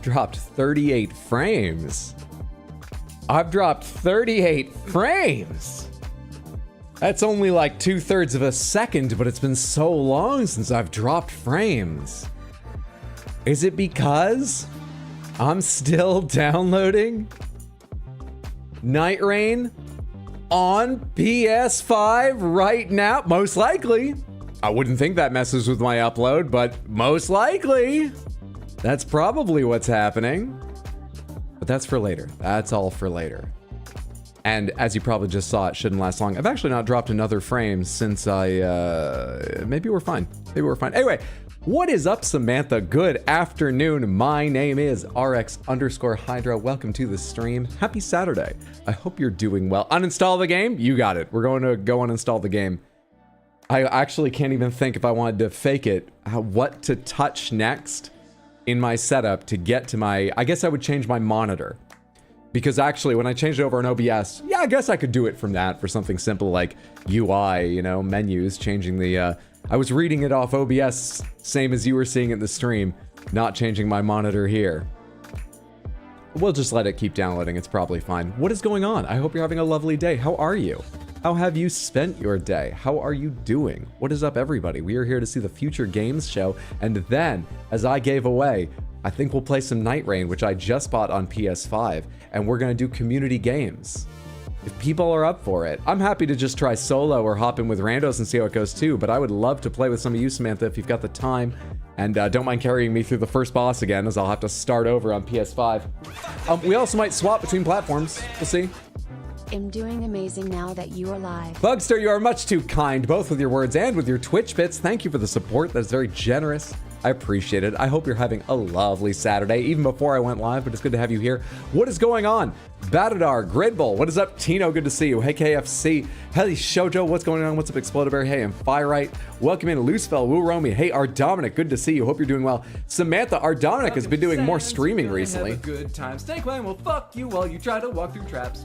dropped 38 frames. I've dropped 38 frames. That's only like 2/3 of a second, but it's been so long since I've dropped frames. Is it because I'm still downloading Nightreign on PS5 right now? Most likely. I wouldn't think that messes with my upload, but most likely. That's probably what's happening. But that's for later. That's all for later. And as you probably just saw, it shouldn't last long. I've actually not dropped another frame since maybe we're fine. Maybe we're fine. Anyway, what is up, Samantha? Good afternoon. My name is RX_Hydra. Welcome to the stream. Happy Saturday. I hope you're doing well. Uninstall the game? You got it. We're going to go uninstall the game. I actually can't even think, if I wanted to fake it, what to touch next in my setup to get to my... I guess I would change my monitor. Because actually, when I changed it over in OBS, yeah, I guess I could do it from that for something simple like UI, you know, menus, changing the... I was reading it off OBS, same as you were seeing it in the stream, not changing my monitor here. We'll just let it keep downloading, it's probably fine. What is going on? I hope you're having a lovely day. How are you? How have you spent your day? How are you doing? What is up, everybody? We are here to see the Future Games show, and then, as I gave away, I think we'll play some Nightreign, which I just bought on PS5, and we're gonna do community games. If people are up for it, I'm happy to just try solo or hop in with randos and see how it goes too, but I would love to play with some of you, Samantha, if you've got the time, and don't mind carrying me through the first boss again, as I'll have to start over on PS5. We also might swap between platforms. We'll see. I'm doing amazing now that you are live. Bugster, you are much too kind, both with your words and with your Twitch bits. Thank you for the support. That is very generous. I appreciate it. I hope you're having a lovely Saturday, even before I went live, but it's good to have you here. What is going on? Batadar, Gridbull, what is up? Tino, good to see you. Hey, KFC. Hey, Shoujo, what's going on? What's up, Explodaberry? Hey, and Firelight. Welcome in, Loosefell, Woo Romy. Hey, our Dominic, good to see you. Hope you're doing well. Samantha, our Dominic has been doing more streaming recently. Have a good time. Stay quiet, we'll fuck you while you try to walk through traps.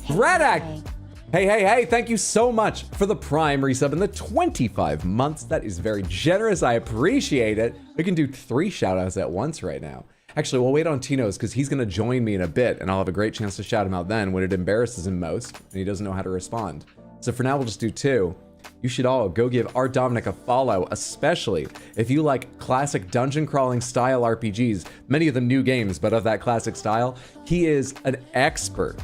Radak! Hey, thank you so much for the Prime resub and the 25 months. That is very generous. I appreciate it. We can do 3 shout-outs at once right now. Actually, we'll wait on Tino's because he's going to join me in a bit, and I'll have a great chance to shout him out then when it embarrasses him most, and he doesn't know how to respond. So for now, we'll just do 2. You should all go give our Dominic a follow, especially if you like classic dungeon crawling style RPGs, many of them new games, but of that classic style. He is an expert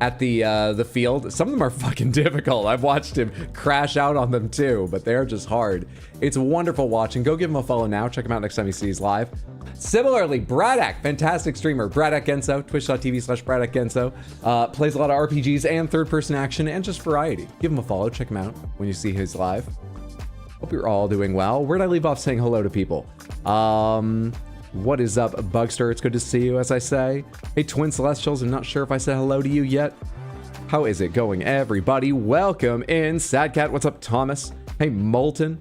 at the field. Some of them are fucking difficult. I've watched him crash out on them too, but they're just hard. It's wonderful watching. Go give him a follow now. Check him out next time he sees live. Similarly, Bradak, fantastic streamer. Bradak Genso, twitch.tv/BradakGenso. Plays a lot of RPGs and third-person action and just variety. Give him a follow. Check him out when you see his live. Hope you're all doing well. Where'd I leave off saying hello to people? What is up, Bugster? It's good to see you, as I say. Hey, Twin Celestials, I'm not sure if I said hello to you yet. How is it going, everybody? Welcome in. Sadcat, what's up, Thomas? Hey, Molten.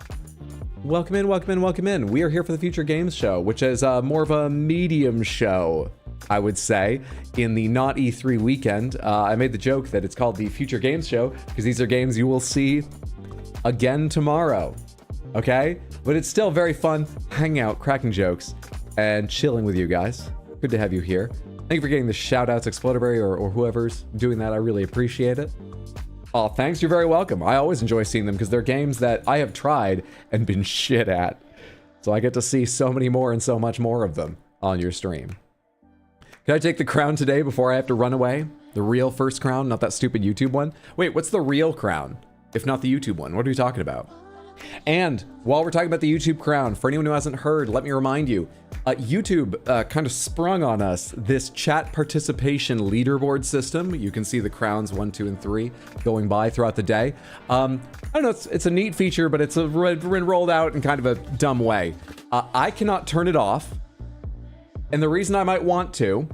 Welcome in, welcome in, welcome in. We are here for the Future Games show, which is more of a medium show, I would say, in the Not-E3 weekend. I made the joke that it's called the Future Games show because these are games you will see again tomorrow, okay? But it's still very fun hanging out, cracking jokes, and chilling with you guys. Good to have you here. Thank you for getting the shout-outs, Explodaberry, or whoever's doing that. I really appreciate it. Oh, thanks. You're very welcome. I always enjoy seeing them because they're games that I have tried and been shit at. So I get to see so many more and so much more of them on your stream. Can I take the crown today before I have to run away? The real first crown, not that stupid YouTube one? Wait, what's the real crown, if not the YouTube one? What are you talking about? And while we're talking about the YouTube crown, for anyone who hasn't heard, let me remind you, YouTube kind of sprung on us this chat participation leaderboard system. You can see the crowns 1, 2, and 3 going by throughout the day. I don't know, it's a neat feature, but it's been rolled out in kind of a dumb way. I cannot turn it off. And the reason I might want to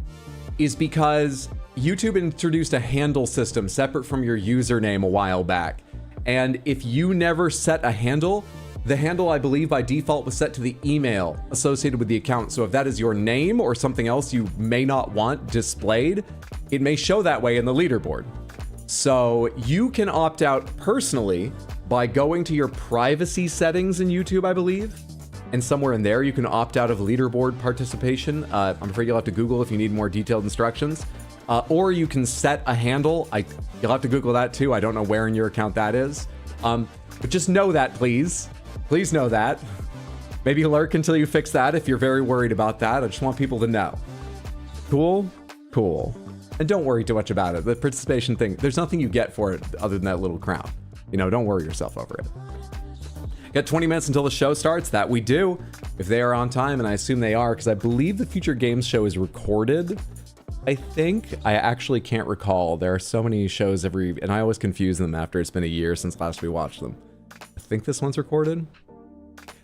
is because YouTube introduced a handle system separate from your username a while back. And if you never set a handle, the handle, I believe, by default was set to the email associated with the account. So if that is your name or something else you may not want displayed, it may show that way in the leaderboard. So you can opt out personally by going to your privacy settings in YouTube, I believe, and somewhere in there you can opt out of leaderboard participation. I'm afraid you'll have to Google if you need more detailed instructions. Or you can set a handle. You'll have to Google that too. I don't know where in your account that is. But just know that, please. Please know that. Maybe lurk until you fix that if you're very worried about that. I just want people to know. Cool? Cool. And don't worry too much about it. The participation thing, there's nothing you get for it other than that little crown. You know, don't worry yourself over it. Got 20 minutes until the show starts. That we do. If they are on time, and I assume they are, because I believe the Future Games show is recorded. I think. I actually can't recall. There are so many shows and I always confuse them after it's been a year since last we watched them. I think this one's recorded.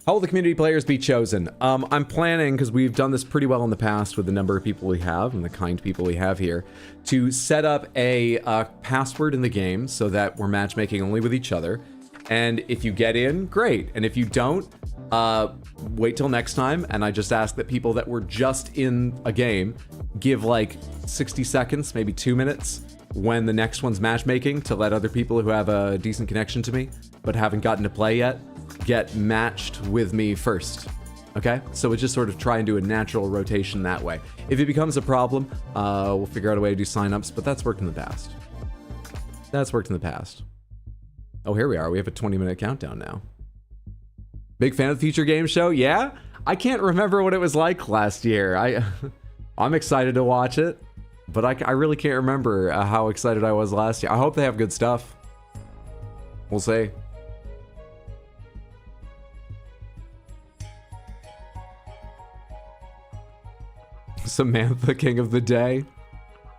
How will the community players be chosen? I'm planning, because we've done this pretty well in the past with the number of people we have and the kind people we have here, to set up a password in the game so that we're matchmaking only with each other. And if you get in, great. And if you don't, wait till next time. And I just ask that people that were just in a game give like 60 seconds, maybe 2 minutes, when the next one's matchmaking, to let other people who have a decent connection to me but haven't gotten to play yet get matched with me first. Okay? So we just sort of try and do a natural rotation that way. If it becomes a problem, we'll figure out a way to do signups, but that's worked in the past. That's worked in the past. Oh, here we are. We have a 20-minute countdown now. Big fan of the Future Games show? Yeah? I can't remember what it was like last year. I'm excited to watch it, but I really can't remember how excited I was last year. I hope they have good stuff. We'll see. Samantha, king of the day.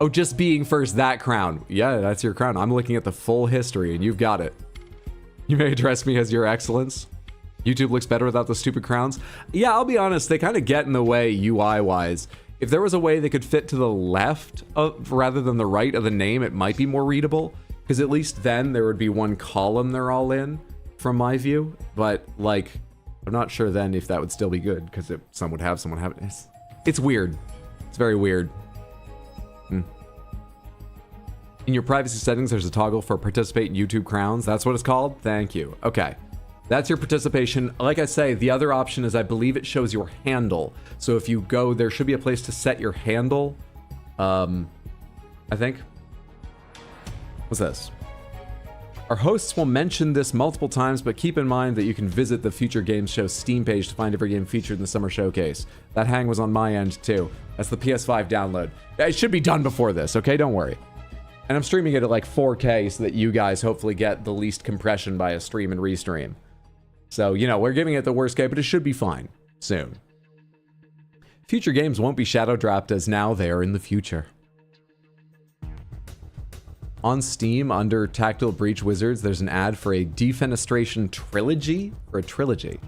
Oh, just being first, that crown. Yeah, that's your crown. I'm looking at the full history, and you've got it. You may address me as your excellence. YouTube looks better without the stupid crowns. Yeah, I'll be honest, they kind of get in the way UI-wise. If there was a way they could fit to the left rather than the right of the name, it might be more readable. Because at least then there would be one column they're all in, from my view. But, like, I'm not sure then if that would still be good, because some would have, someone have it. It's weird. It's very weird. In your privacy settings, there's a toggle for participate in YouTube crowns. That's what it's called? Thank you. Okay. That's your participation. Like I say, the other option is I believe it shows your handle. So if you go, there should be a place to set your handle. I think. What's this? Our hosts will mention this multiple times, but keep in mind that you can visit the Future Games Show Steam page to find every game featured in the summer showcase. That hang was on my end too. That's the PS5 download. It should be done before this, okay? Don't worry. And I'm streaming it at like 4K so that you guys hopefully get the least compression by a stream and restream. So, you know, we're giving it the worst case, but it should be fine soon. Future games won't be shadow dropped as now they are in the future. On Steam, under Tactile Breach Wizards, there's an ad for a defenestration trilogy, or a trilogy.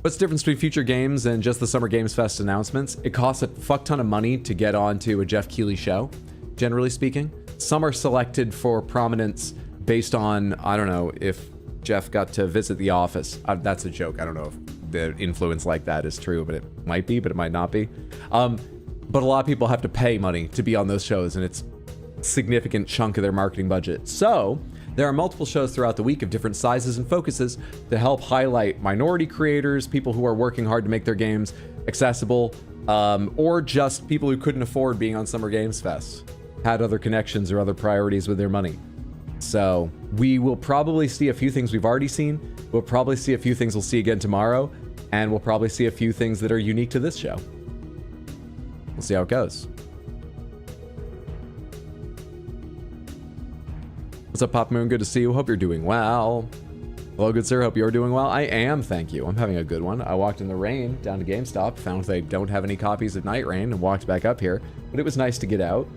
What's the difference between future games and just the Summer Games Fest announcements? It costs a fuck ton of money to get onto a Jeff Keighley show, generally speaking. Some are selected for prominence based on, I don't know, if Jeff got to visit the office. That's a joke. I don't know if the influence like that is true, but it might be, but it might not be. But a lot of people have to pay money to be on those shows, and it's significant chunk of their marketing budget. So there are multiple shows throughout the week of different sizes and focuses to help highlight minority creators, people who are working hard to make their games accessible, or just people who couldn't afford being on Summer Games Fest, had other connections or other priorities with their money. So we will probably see a few things we've already seen. We'll probably see a few things we'll see again tomorrow, and we'll probably see a few things that are unique to this show. We'll see how it goes. What's up, Pop Moon? Good to see you. Hope you're doing well. Hello, good sir. Hope you're doing well. I am, thank you. I'm having a good one. I walked in the rain down to GameStop, found they don't have any copies of Nightreign, and walked back up here. But it was nice to get out.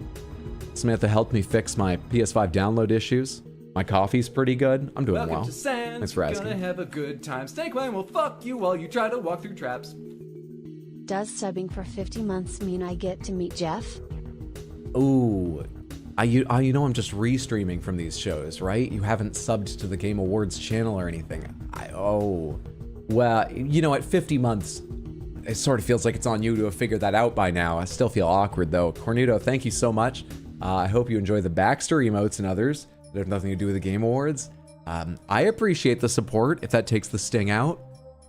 Samantha helped me fix my PS5 download issues. My coffee's pretty good. I'm doing well. Thanks for asking. Gonna have a good time. Snakewine will fuck you while you try to walk through traps. Does subbing for 50 months mean I get to meet Jeff? Ooh. You know I'm just restreaming from these shows, right? You haven't subbed to the Game Awards channel or anything. Well, you know, at 50 months, it sort of feels like it's on you to have figured that out by now. I still feel awkward, though. Cornito, thank you so much. I hope you enjoy the Baxter emotes and others that have nothing to do with the Game Awards. I appreciate the support if that takes the sting out.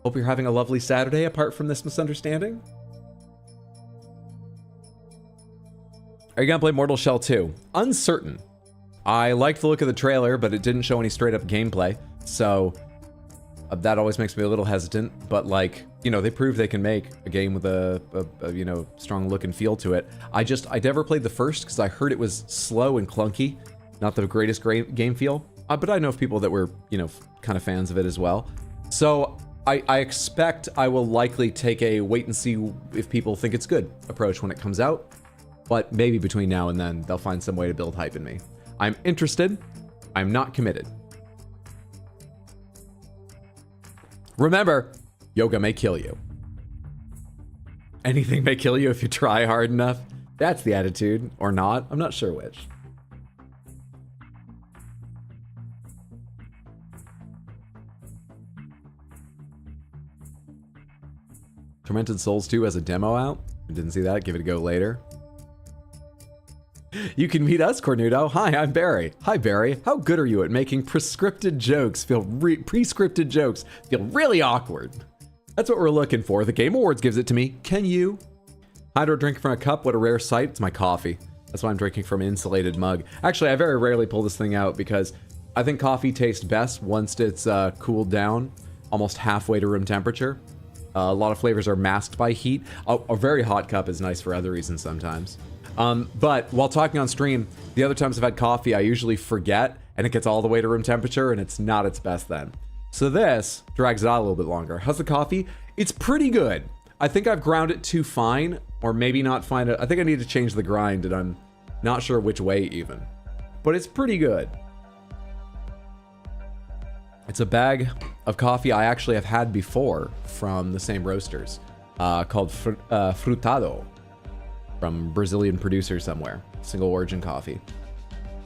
Hope you're having a lovely Saturday apart from this misunderstanding. Are you gonna play Mortal Shell 2? Uncertain. I liked the look of the trailer, but it didn't show any straight up gameplay, so that always makes me a little hesitant. But like, you know, they proved they can make a game with a you know, strong look and feel to it. I never played the first because I heard it was slow and clunky, not the greatest game feel. But I know of people that were, you know, kind of fans of it as well. So I expect I will likely take a wait and see if people think it's good approach when it comes out. But maybe between now and then, they'll find some way to build hype in me. I'm interested. I'm not committed. Remember, yoga may kill you. Anything may kill you if you try hard enough. That's the attitude, or not. I'm not sure which. Tormented Souls 2 has a demo out. I didn't see that. Give it a go later. You can meet us, Cornudo. Hi, I'm Barry. Hi, Barry. How good are you at making prescripted jokes feel prescripted jokes feel really awkward? That's what we're looking for. The Game Awards gives it to me. Can you? Hydro drinking from a cup. What a rare sight. It's my coffee. That's why I'm drinking from an insulated mug. Actually, I very rarely pull this thing out because I think coffee tastes best once it's cooled down almost halfway to room temperature. A lot of flavors are masked by heat. A very hot cup is nice for other reasons sometimes. But while talking on stream, the other times I've had coffee, I usually forget, and it gets all the way to room temperature, and it's not its best then. So this drags it out a little bit longer. How's the coffee? It's pretty good. I think I've ground it too fine, or maybe not fine. I think I need to change the grind, and I'm not sure which way even. But it's pretty good. It's a bag of coffee I actually have had before from the same roasters, called Frutado. From Brazilian producer somewhere. Single origin coffee.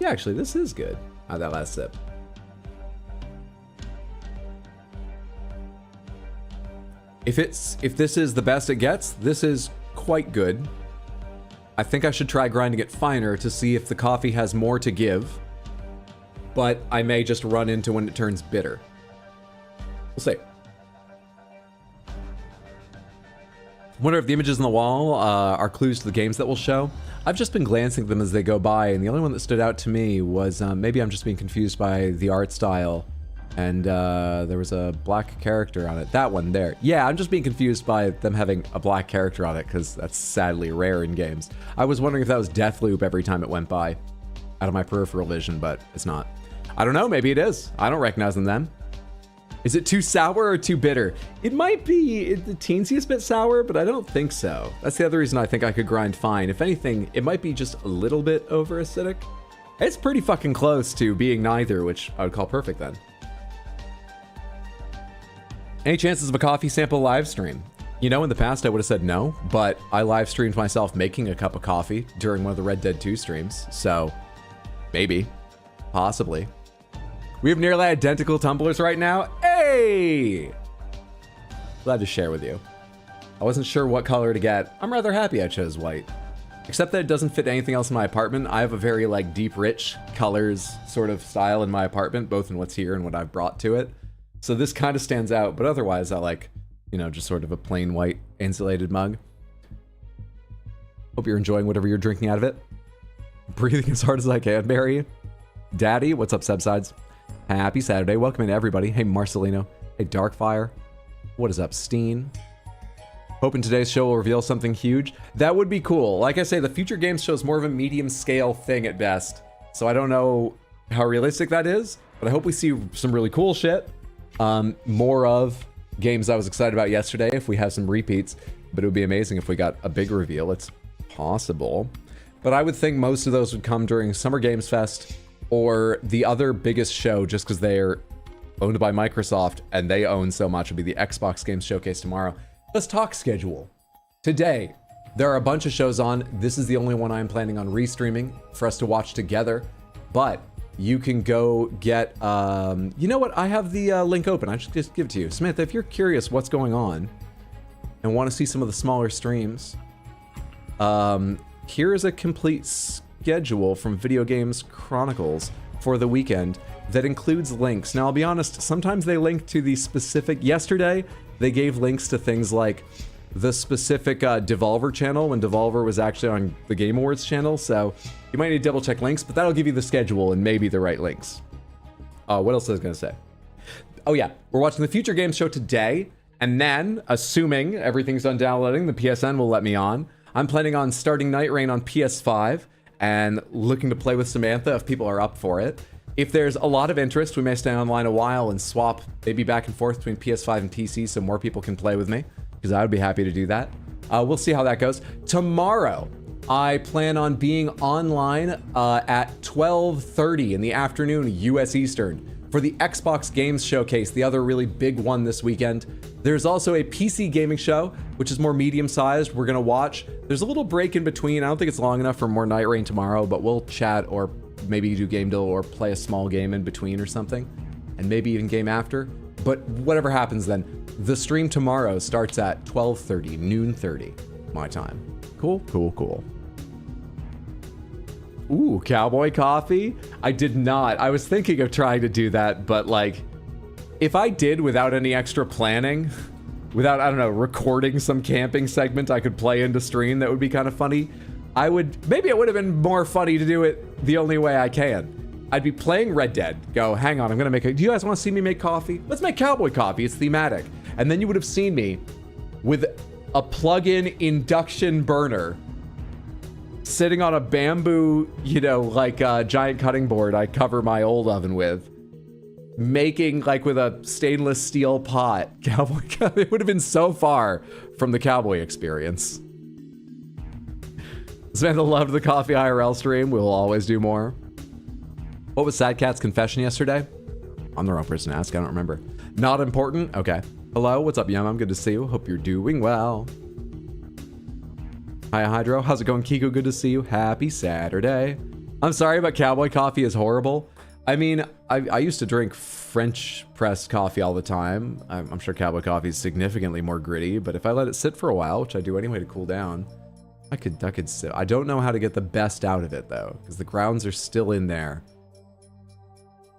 Yeah, actually, this is good. Had that last sip. If this is the best it gets, this is quite good. I think I should try grinding it finer to see if the coffee has more to give. But I may just run into when it turns bitter. We'll see. Wonder if the images on the wall are clues to the games that we'll show. I've just been glancing at them as they go by, and the only one that stood out to me was maybe I'm just being confused by the art style, and there was a black character on it. That one there. Yeah, I'm just being confused by them having a black character on it, because that's sadly rare in games. I was wondering if that was Deathloop every time it went by out of my peripheral vision, but it's not. I don't know, maybe it is. I don't recognize them then. Is it too sour or too bitter? It might be the teensiest bit sour, but I don't think so. That's the other reason I think I could grind fine. If anything, it might be just a little bit over acidic. It's pretty fucking close to being neither, which I would call perfect then. Any chances of a coffee sample live stream? You know, in the past I would have said no, but I live streamed myself making a cup of coffee during one of the Red Dead 2 streams, so maybe, possibly. We have nearly identical tumblers right now. Hey! Glad to share with you. I wasn't sure what color to get. I'm rather happy I chose white. Except that it doesn't fit anything else in my apartment. I have a very like deep, rich colors sort of style in my apartment, both in what's here and what I've brought to it. So this kind of stands out, but otherwise I like, you know, just sort of a plain white insulated mug. Hope you're enjoying whatever you're drinking out of it. Breathing as hard as I can, Barry. Daddy, what's up, Sebsides? Happy Saturday. Welcome in everybody. Hey, Marcelino. Hey, Darkfire. What is up, Steen? Hoping today's show will reveal something huge. That would be cool. Like I say, the Future Games show is more of a medium scale thing at best. So I don't know how realistic that is, but I hope we see some really cool shit. More of games I was excited about yesterday if we have some repeats, but it would be amazing if we got a big reveal. It's possible. But I would think most of those would come during Summer Games Fest or the other biggest show, just because they're owned by Microsoft and they own so much, would be the Xbox Games Showcase tomorrow. Let's talk schedule. Today, there are a bunch of shows on. This is the only one I'm planning on restreaming for us to watch together, but you can go get, you know what? I have the link open. I should just give it to you. Samantha, if you're curious what's going on and want to see some of the smaller streams, here is a complete schedule from Video Games Chronicles for the weekend that includes links. Now, I'll be honest, sometimes they link to the specific... Yesterday, they gave links to things like the specific Devolver channel when Devolver was actually on the Game Awards channel. So you might need to double check links, but that'll give you the schedule and maybe the right links. What else was I going to say? Oh yeah, we're watching the Future Games show today. And then, assuming everything's done downloading, the PSN will let me on. I'm planning on starting Nightreign on PS5 and looking to play with Samantha if people are up for it. If there's a lot of interest, we may stay online a while and swap maybe back and forth between PS5 and PC so more people can play with me, because I would be happy to do that. We'll see how that goes. Tomorrow, I plan on being online at 12:30 in the afternoon, US Eastern, for the Xbox Games Showcase, the other really big one this weekend. There's also a PC gaming show, which is more medium-sized. We're gonna watch. There's a little break in between. I don't think it's long enough for more Nightreign tomorrow, but we'll chat or maybe do game deal or play a small game in between or something, and maybe even game after. But whatever happens then, the stream tomorrow starts at 12:30, noon 30, my time. Cool, cool, cool. Ooh, cowboy coffee? I did not. I was thinking of trying to do that, but like, if I did without any extra planning, without, I don't know, recording some camping segment I could play into stream that would be kind of funny, maybe it would have been more funny to do it the only way I can. I'd be playing Red Dead, go, hang on, I'm gonna do you guys wanna see me make coffee? Let's make cowboy coffee, it's thematic. And then you would have seen me with a plug-in induction burner sitting on a bamboo, you know, like a giant cutting board I cover my old oven with, making, like, with a stainless steel pot, cowboy coffee. It would have been so far from the cowboy experience. Samantha loved the coffee IRL stream. We'll always do more. What was Sad Cat's confession yesterday? I'm the wrong person to ask. I don't remember. Not important? Okay. Hello, what's up, Yum? I'm good to see you. Hope you're doing well. Hi, Hydro. How's it going, Kiko? Good to see you. Happy Saturday. I'm sorry, but cowboy coffee is horrible. I mean, I used to drink French press coffee all the time. I'm sure cowboy coffee is significantly more gritty, but if I let it sit for a while, which I do anyway to cool down, I could sit. I don't know how to get the best out of it though, because the grounds are still in there.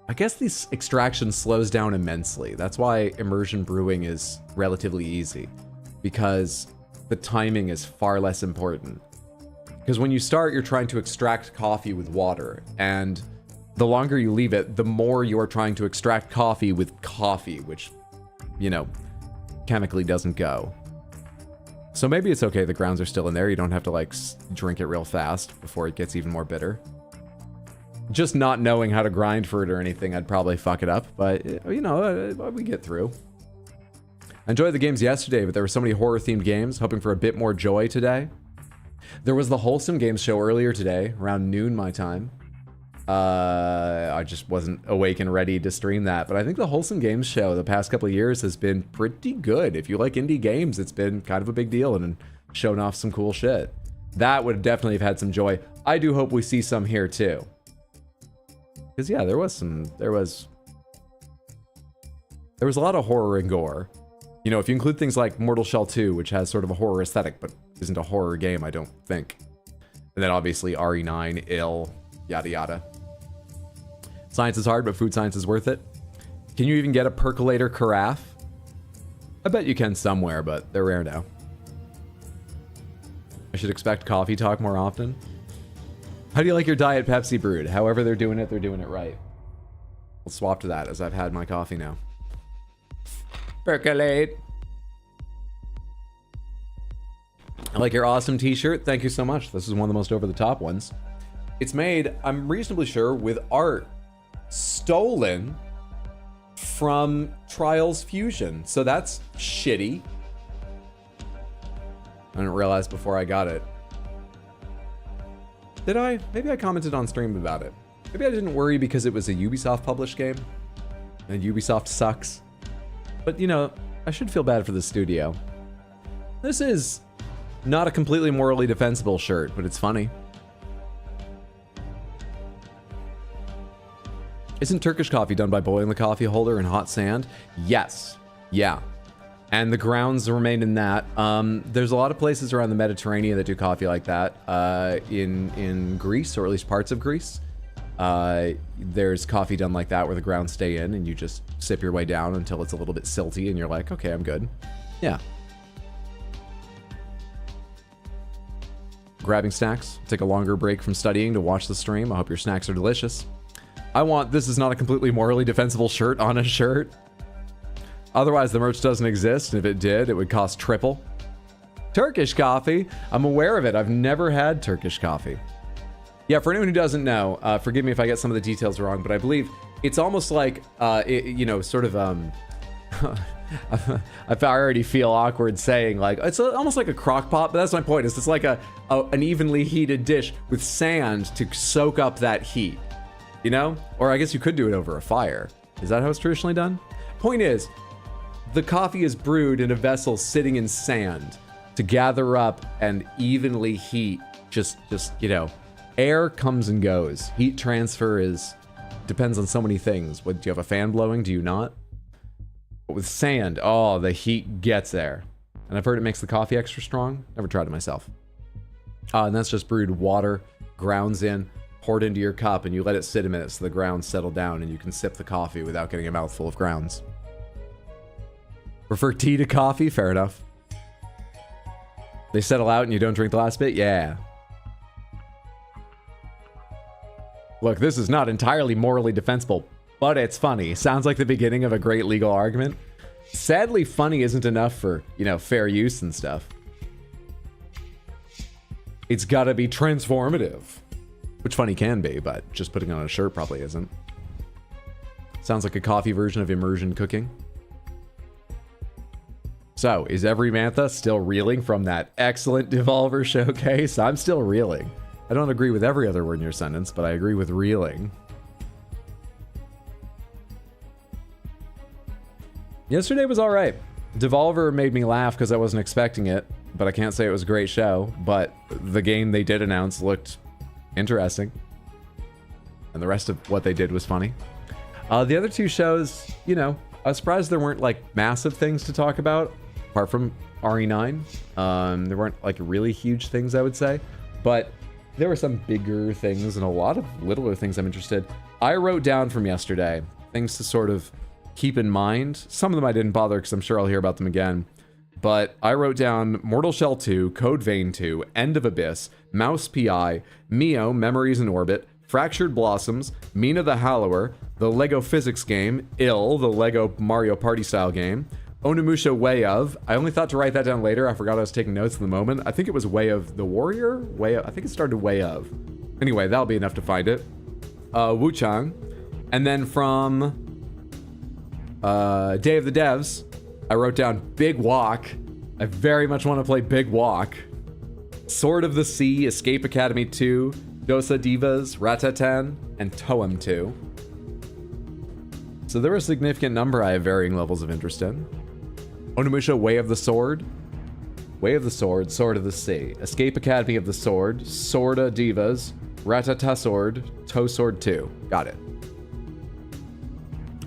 I guess this extraction slows down immensely. That's why immersion brewing is relatively easy, because the timing is far less important. Because when you start, you're trying to extract coffee with water, and the longer you leave it, the more you're trying to extract coffee with coffee, which, you know, chemically doesn't go. So maybe it's okay the grounds are still in there. You don't have to, like, drink it real fast before it gets even more bitter. Just not knowing how to grind for it or anything, I'd probably fuck it up, but, you know, we get through. I enjoyed the games yesterday, but there were so many horror-themed games, hoping for a bit more joy today. There was the Wholesome Games show earlier today, around noon my time. I just wasn't awake and ready to stream that, but I think the Wholesome Games show the past couple of years has been pretty good. If you like indie games, it's been kind of a big deal and shown off some cool shit. That would definitely have had some joy. I do hope we see some here too. Because yeah, there was a lot of horror and gore. You know, if you include things like Mortal Shell 2, which has sort of a horror aesthetic, but isn't a horror game, I don't think. And then obviously RE9, ill, yada yada. Science is hard, but food science is worth it. Can you even get a percolator carafe? I bet you can somewhere, but they're rare now. I should expect coffee talk more often. How do you like your Diet Pepsi brewed? However they're doing it right. We'll swap to that as I've had my coffee now. Percolate. I like your awesome t-shirt. Thank you so much. This is one of the most over-the-top ones. It's made, I'm reasonably sure, with art stolen from Trials Fusion. So that's shitty. I didn't realize before I got it. Did I? Maybe I commented on stream about it. Maybe I didn't worry because it was a Ubisoft published game. And Ubisoft sucks. But, you know, I should feel bad for the studio. This is not a completely morally defensible shirt, but it's funny. Isn't Turkish coffee done by boiling the coffee holder in hot sand? Yes. Yeah. And the grounds remain in that. There's a lot of places around the Mediterranean that do coffee like that. In Greece, or at least parts of Greece. There's coffee done like that where the grounds stay in and you just sip your way down until it's a little bit silty and you're like, okay, I'm good. Yeah. Grabbing snacks. Take a longer break from studying to watch the stream. I hope your snacks are delicious. I want "this is not a completely morally defensible shirt" on a shirt. Otherwise, the merch doesn't exist, and if it did, it would cost triple. Turkish coffee. I'm aware of it. I've never had Turkish coffee. Yeah, for anyone who doesn't know, forgive me if I get some of the details wrong, but I believe it's almost like, you know, sort of, I already feel awkward saying, like, it's almost like a crock pot, but that's my point. It's like an evenly heated dish with sand to soak up that heat, you know? Or I guess you could do it over a fire. Is that how it's traditionally done? Point is, the coffee is brewed in a vessel sitting in sand to gather up and evenly heat. Just you know, air comes and goes. Heat transfer depends on so many things. What, do you have a fan blowing? Do you not? But with sand, oh, the heat gets there. And I've heard it makes the coffee extra strong. Never tried it myself. And that's just brewed water, grounds in, poured into your cup, and you let it sit a minute so the grounds settle down and you can sip the coffee without getting a mouthful of grounds. Prefer tea to coffee? Fair enough. They settle out and you don't drink the last bit? Yeah. Look, this is not entirely morally defensible, but it's funny. Sounds like the beginning of a great legal argument. Sadly, funny isn't enough for, you know, fair use and stuff. It's gotta be transformative. Which funny can be, but just putting on a shirt probably isn't. Sounds like a coffee version of immersion cooking. So, is every Mantha still reeling from that excellent Devolver showcase? I'm still reeling. I don't agree with every other word in your sentence, but I agree with reeling. Yesterday was alright. Devolver made me laugh because I wasn't expecting it, but I can't say it was a great show, but the game they did announce looked interesting. And the rest of what they did was funny. The other two shows, you know, I was surprised there weren't like massive things to talk about, apart from RE9. There weren't like really huge things, I would say, but there were some bigger things and a lot of littler things I'm interested. I wrote down from yesterday things to sort of keep in mind. Some of them I didn't bother because I'm sure I'll hear about them again. But I wrote down Mortal Shell 2, Code Vein 2, End of Abyss, Mouse PI, Mio, Memories in Orbit, Fractured Blossoms, Mina the Hallower, the Lego Physics game, Ill, the Lego Mario Party style game, Onimusha Way of. I only thought to write that down later. I forgot I was taking notes in the moment. I think it was Way of the Warrior? Way of, I think it started Way of. Anyway, that'll be enough to find it. Wuchang. And then from Day of the Devs, I wrote down Big Walk. I very much want to play Big Walk. Sword of the Sea, Escape Academy 2, Dosa Divas, Ratatan, and Toem 2. So there were a significant number I have varying levels of interest in. Onimusha Way of the Sword, Way of the Sword, Sword of the Sea, Escape Academy of the Sword, Sorda Divas, Ratata Sword, Toe Sword 2. Got it.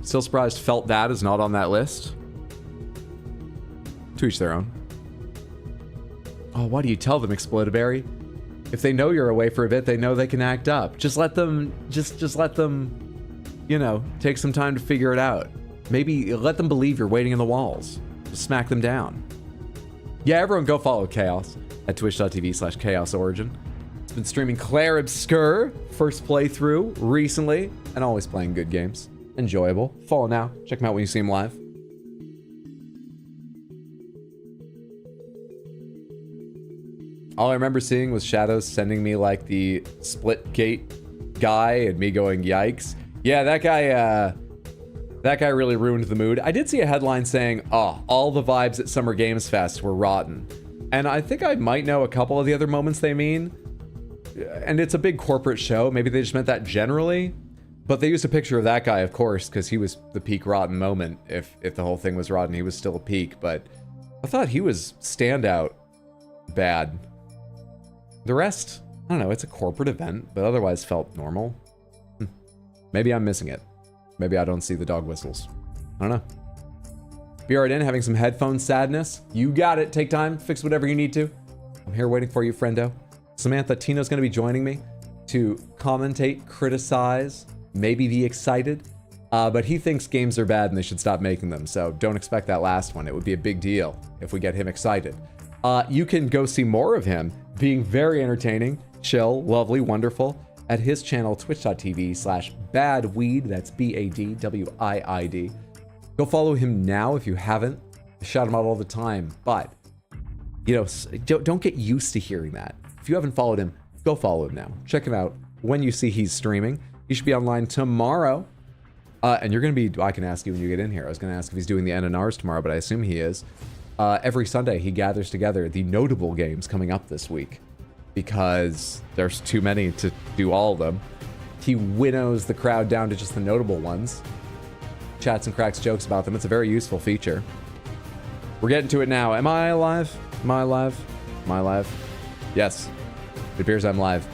Still surprised Felt That is not on that list. To each their own. Oh, why do you tell them, Explodaberry? If they know you're away for a bit, they know they can act up. Just let them, just let them, you know, take some time to figure it out. Maybe let them believe you're waiting in the walls. Just smack them down. Yeah, everyone go follow Chaos at twitch.tv/chaosorigin. It's been streaming Claire Obscure, first playthrough recently, and always playing good games. Enjoyable. Follow now. Check him out when you see him live. All I remember seeing was Shadows sending me like the split gate guy and me going, yikes. Yeah, that guy really ruined the mood. I did see a headline saying, oh, all the vibes at Summer Games Fest were rotten. And I think I might know a couple of the other moments they mean. And it's a big corporate show. Maybe they just meant that generally. But they used a picture of that guy, of course, because he was the peak rotten moment. If the whole thing was rotten, he was still a peak. But I thought he was standout bad. The rest, I don't know, it's a corporate event, but otherwise felt normal. Maybe I'm missing it. Maybe I don't see the dog whistles. I don't know. Be right in, having some headphone sadness. You got it. Take time, fix whatever you need to. I'm here waiting for you, friendo. Samantha, Tino's going to be joining me. to commentate, criticize, maybe be excited. But he thinks games are bad and they should stop making them. So don't expect that last one. It would be a big deal if we get him excited. You can go see more of him being very entertaining, chill, lovely, wonderful at his channel, twitch.tv/badweed. That's BADWIID. Go follow him now if you haven't. I shout him out all the time. But, you know, don't get used to hearing that. If you haven't followed him, go follow him now. Check him out when you see he's streaming. He should be online tomorrow. And you're going to be, I can ask you when you get in here. I was going to ask if he's doing the NNRs tomorrow, but I assume he is. Every Sunday, he gathers together the notable games coming up this week because there's too many to do all of them. He winnows the crowd down to just the notable ones, chats and cracks jokes about them. It's a very useful feature. We're getting to it now. Am I live? Am I live? Am I live? Yes. It appears I'm live.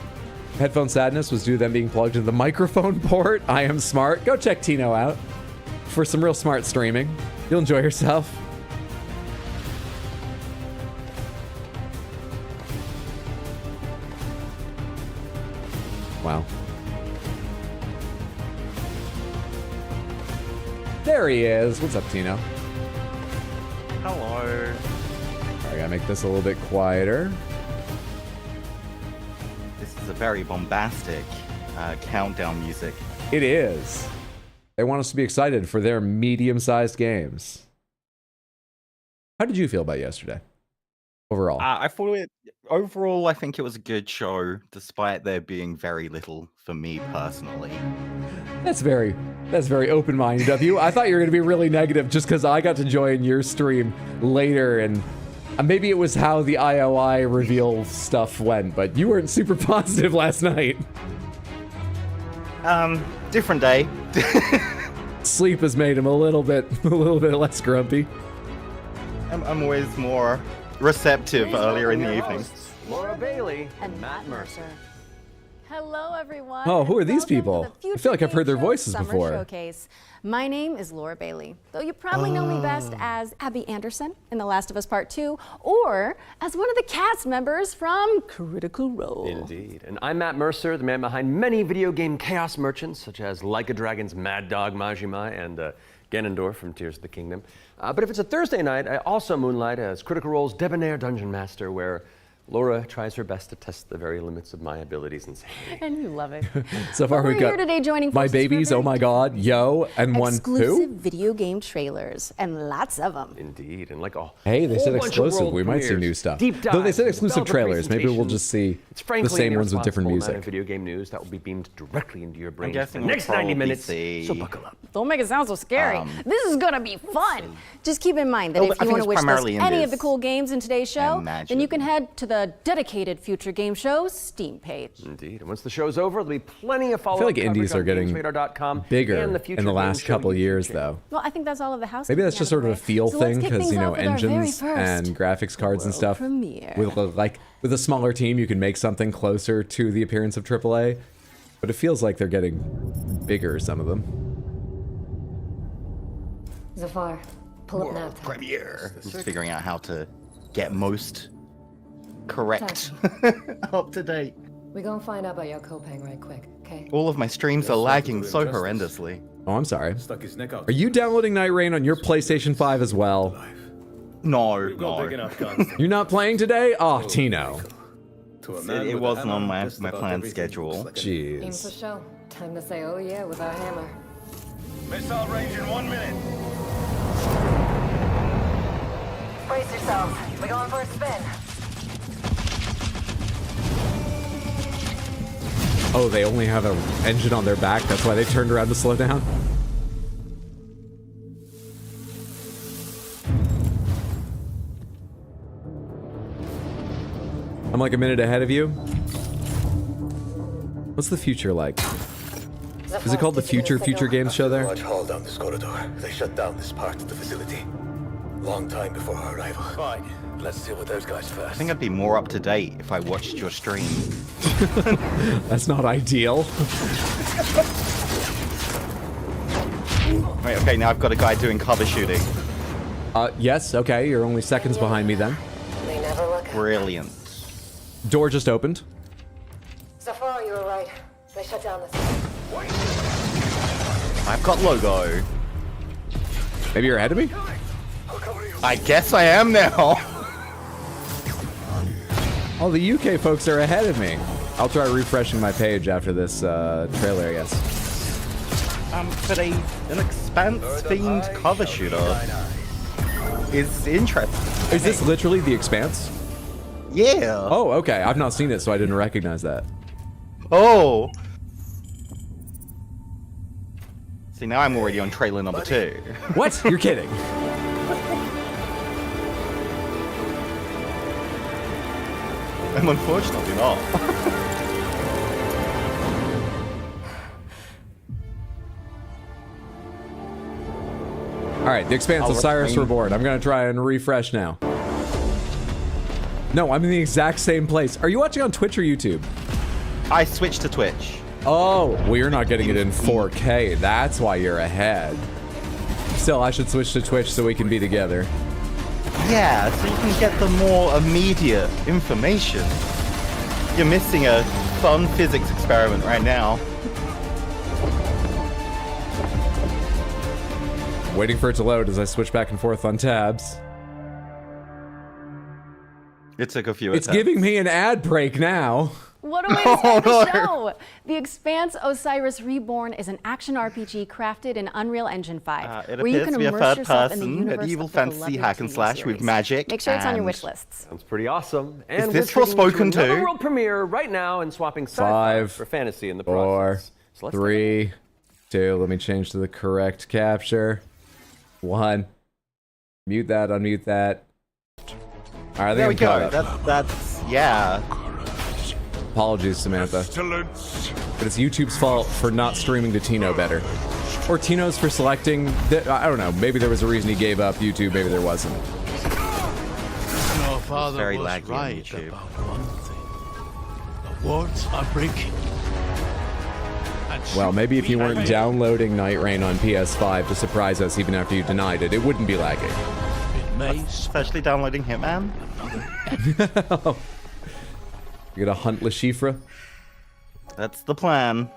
Headphone sadness was due to them being plugged into the microphone port. I am smart. Go check Tino out for some real smart streaming. You'll enjoy yourself. Wow. There he is. What's up, Tino? Hello. I gotta make this a little bit quieter. This is a very bombastic countdown music. It is. They want us to be excited for their medium-sized games. How did you feel about yesterday? Overall. I thought overall, I think it was a good show, despite there being very little for me personally. That's very open-minded of you. I thought you were going to be really negative just because I got to join your stream later, and maybe it was how the IOI reveal stuff went, but you weren't super positive last night. Different day. Sleep has made him a little bit less grumpy. I'm always more receptive earlier in the evening. Laura Bailey And Matt Mercer. Hello, everyone. Oh, who are and these welcome people? to the Future I feel like I've heard their Game Show voices Summer before. Showcase. My name is Laura Bailey, though you probably know me best as Abby Anderson in The Last of Us Part 2, or as one of the cast members from Critical Role. Indeed. And I'm Matt Mercer, the man behind many video game chaos merchants, such as Like a Dragon's Mad Dog Majima and Ganondorf from Tears of the Kingdom. But if it's a Thursday night, I also moonlight as Critical Role's Debonair Dungeon Master, where Laura tries her best to test the very limits of my abilities and sanity. And you love it. So far We're we've got here today joining My forces for a Babies, very Oh My God, Yo, and one exclusive who? video game trailers, and lots of them. Indeed, and like Hey, they whole said bunch of exclusive. world We might see premieres, new stuff. deep Though they said dives, exclusive developer trailers. Maybe we'll just see It's frankly the same an ones with different irresponsible amount music. of video game news that will be beamed directly into your brain for guessing the next we'll 90 probably minutes. see- So buckle up. Don't make it sound so scary. This is gonna be fun. Just keep in mind that Well, if I you think want to it's wish primarily list any of indies the cool games in today's show, and then you can magic. head to the dedicated Future Game Show Steam page. Indeed, and once the show's over, there'll be plenty of follow-up like indies coverage are on getting GamesRadar.com bigger and the in Future the Game last Show couple YouTube years, channel. though. Well, I think that's all of the house. Maybe that's just sort of a feel thing because, you know, engines first and graphics cards and world stuff. premiere. With a smaller team, you can make something closer to the appearance of AAA. But it feels like they're getting bigger, some of them. Zafar, pull up now. Premiere. Just figuring out how to get most correct up to date. We gonna find out about your Kopang right quick, okay? All of my streams are lagging so horrendously. Oh, I'm sorry. Stuck his neck out. Are you downloading Nightreign on your PlayStation 5 as well? No, Got big no. enough guns You're not playing today? Oh, Tino. to a man It with a wasn't hammer, on my just about planned everything schedule. looks like an- Aim for Jeez. show. Time to say, oh yeah, with our hammer. Missile range in 1 minute. Brace yourselves. We're going for a spin. Oh, they only have an engine on their back. That's why they turned around to slow down. I'm like a minute ahead of you. What's the future like? Is it called the Future Games Show there? Large hall down this corridor. They shut down this part of the facility. Long time before our arrival. Fine. Let's deal with those guys first. I think I'd be more up to date if I watched your stream. That's not ideal. Wait, okay, now I've got a guy doing cover shooting. Yes, okay, you're only seconds behind me then. They never look. Brilliant. Door just opened. Zafar, you You were right. They shut down this. I've got logo. Maybe you're ahead of me? I guess I am now. Oh, the UK folks are ahead of me. I'll try refreshing my page after this trailer, I guess. But an Expanse-themed cover shooter is interesting. Is this literally The Expanse? Yeah. Oh, okay. I've not seen it, so I didn't recognize that. Oh. See, now I'm already on trailer number 2. What? You're kidding. I'm unfortunately not. All right, The Expanse of Cyrus Reborn. I'm going to try and refresh now. No, I'm in the exact same place. Are you watching on Twitch or YouTube? I switched to Twitch. Oh, well, you're not getting it in 4K. That's why you're ahead. Still, I should switch to Twitch so we can be together. Yeah, so you can get the more immediate information. You're missing a fun physics experiment right now. Waiting for it to load as I switch back and forth on tabs. It took a few It's attempts. giving me an ad break now. What a way to start the show! The Expanse Osiris Reborn is an action RPG crafted in Unreal Engine 5, It where you appears can to be a immerse yourself in the third-person universe medieval of the fantasy beloved hack and TV slash with series. magic. Make sure it's on your and- wish lists. Sounds pretty awesome. And this we're Forspoken treating you to another too? world premiere right now and swapping sci-fi 5, for fantasy in the 4, process. So let's 3, 2. Let me change to the correct capture. 1. Mute that, unmute that. All right, There we caught go. up. That's yeah. Apologies, Samantha. But it's YouTube's fault for not streaming to Tino better. Or Tino's for selecting... I don't know. Maybe there was a reason he gave up YouTube. Maybe there wasn't. Your father very was laggy on right YouTube. about one thing. The wards are breaking. And Well, should maybe if we you weren't obey? downloading Nightreign on PS5 to surprise us even after you denied it, it wouldn't be lagging. It may Especially downloading Hitman. You got a hunt Lashifra? That's the plan.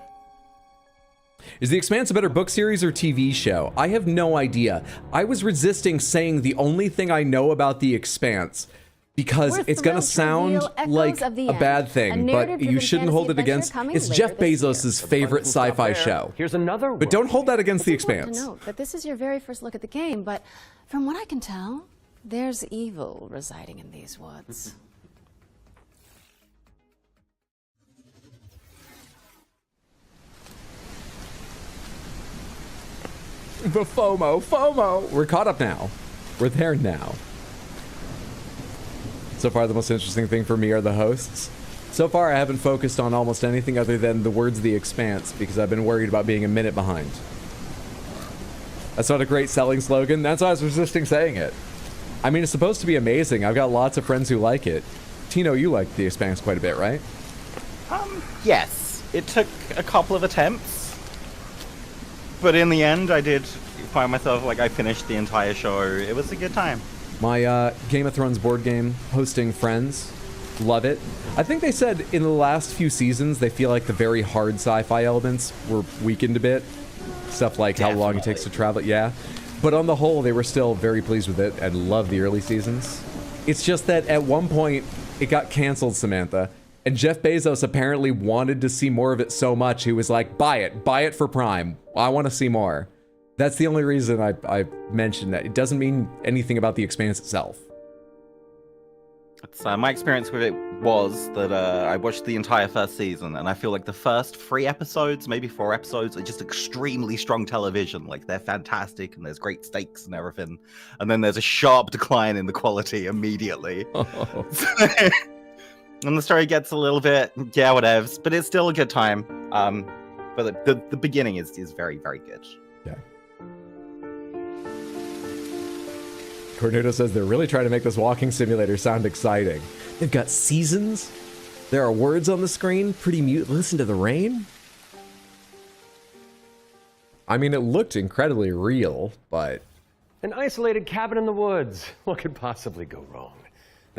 Is The Expanse a better book series or TV show? I have no idea. I was resisting saying the only thing I know about The Expanse because We're it's gonna thrilled to sound reveal Echoes like of the a End, bad a thing, but narrative-driven you shouldn't hold it fantasy against. adventure coming It's later Jeff this year. Bezos' favorite Doesn't stop sci-fi there. show. Here's another But don't hold that against The It's important Expanse. to note that this is your very first look at the game, but from what I can tell, there's evil residing in these woods. The FOMO. We're caught up now. We're there now. So far, the most interesting thing for me are the hosts. So far, I haven't focused on almost anything other than the words The Expanse because I've been worried about being a minute behind. That's not a great selling slogan. That's why I was resisting saying it. I mean, it's supposed to be amazing. I've got lots of friends who like it. Tino, you like The Expanse quite a bit, right? Yes. It took a couple of attempts. But in the end, I did find myself, like, I finished the entire show. It was a good time. My Game of Thrones board game hosting friends love it. I think they said in the last few seasons they feel like the very hard sci-fi elements were weakened a bit. Stuff like how long it takes to travel. Yeah. But on the whole, they were still very pleased with it and loved the early seasons. It's just that at one point it got canceled, Samantha. And Jeff Bezos apparently wanted to see more of it so much he was like, buy it for Prime. I want to see more. That's the only reason I mentioned that. It doesn't mean anything about The Expanse itself. It's, my experience with it was that I watched the entire first season, and I feel like the first 3 episodes, maybe 4 episodes, are just extremely strong television. Like, they're fantastic, and there's great stakes and everything. And then there's a sharp decline in the quality immediately. Oh. And the story gets a little bit, yeah, whatevs, but it's still a good time. But the beginning is very, very good. Yeah. Cornudo says they're really trying to make this walking simulator sound exciting. They've got seasons. There are words on the screen. Pretty mute. Listen to the rain. I mean, it looked incredibly real, but An isolated cabin in the woods. What could possibly go wrong?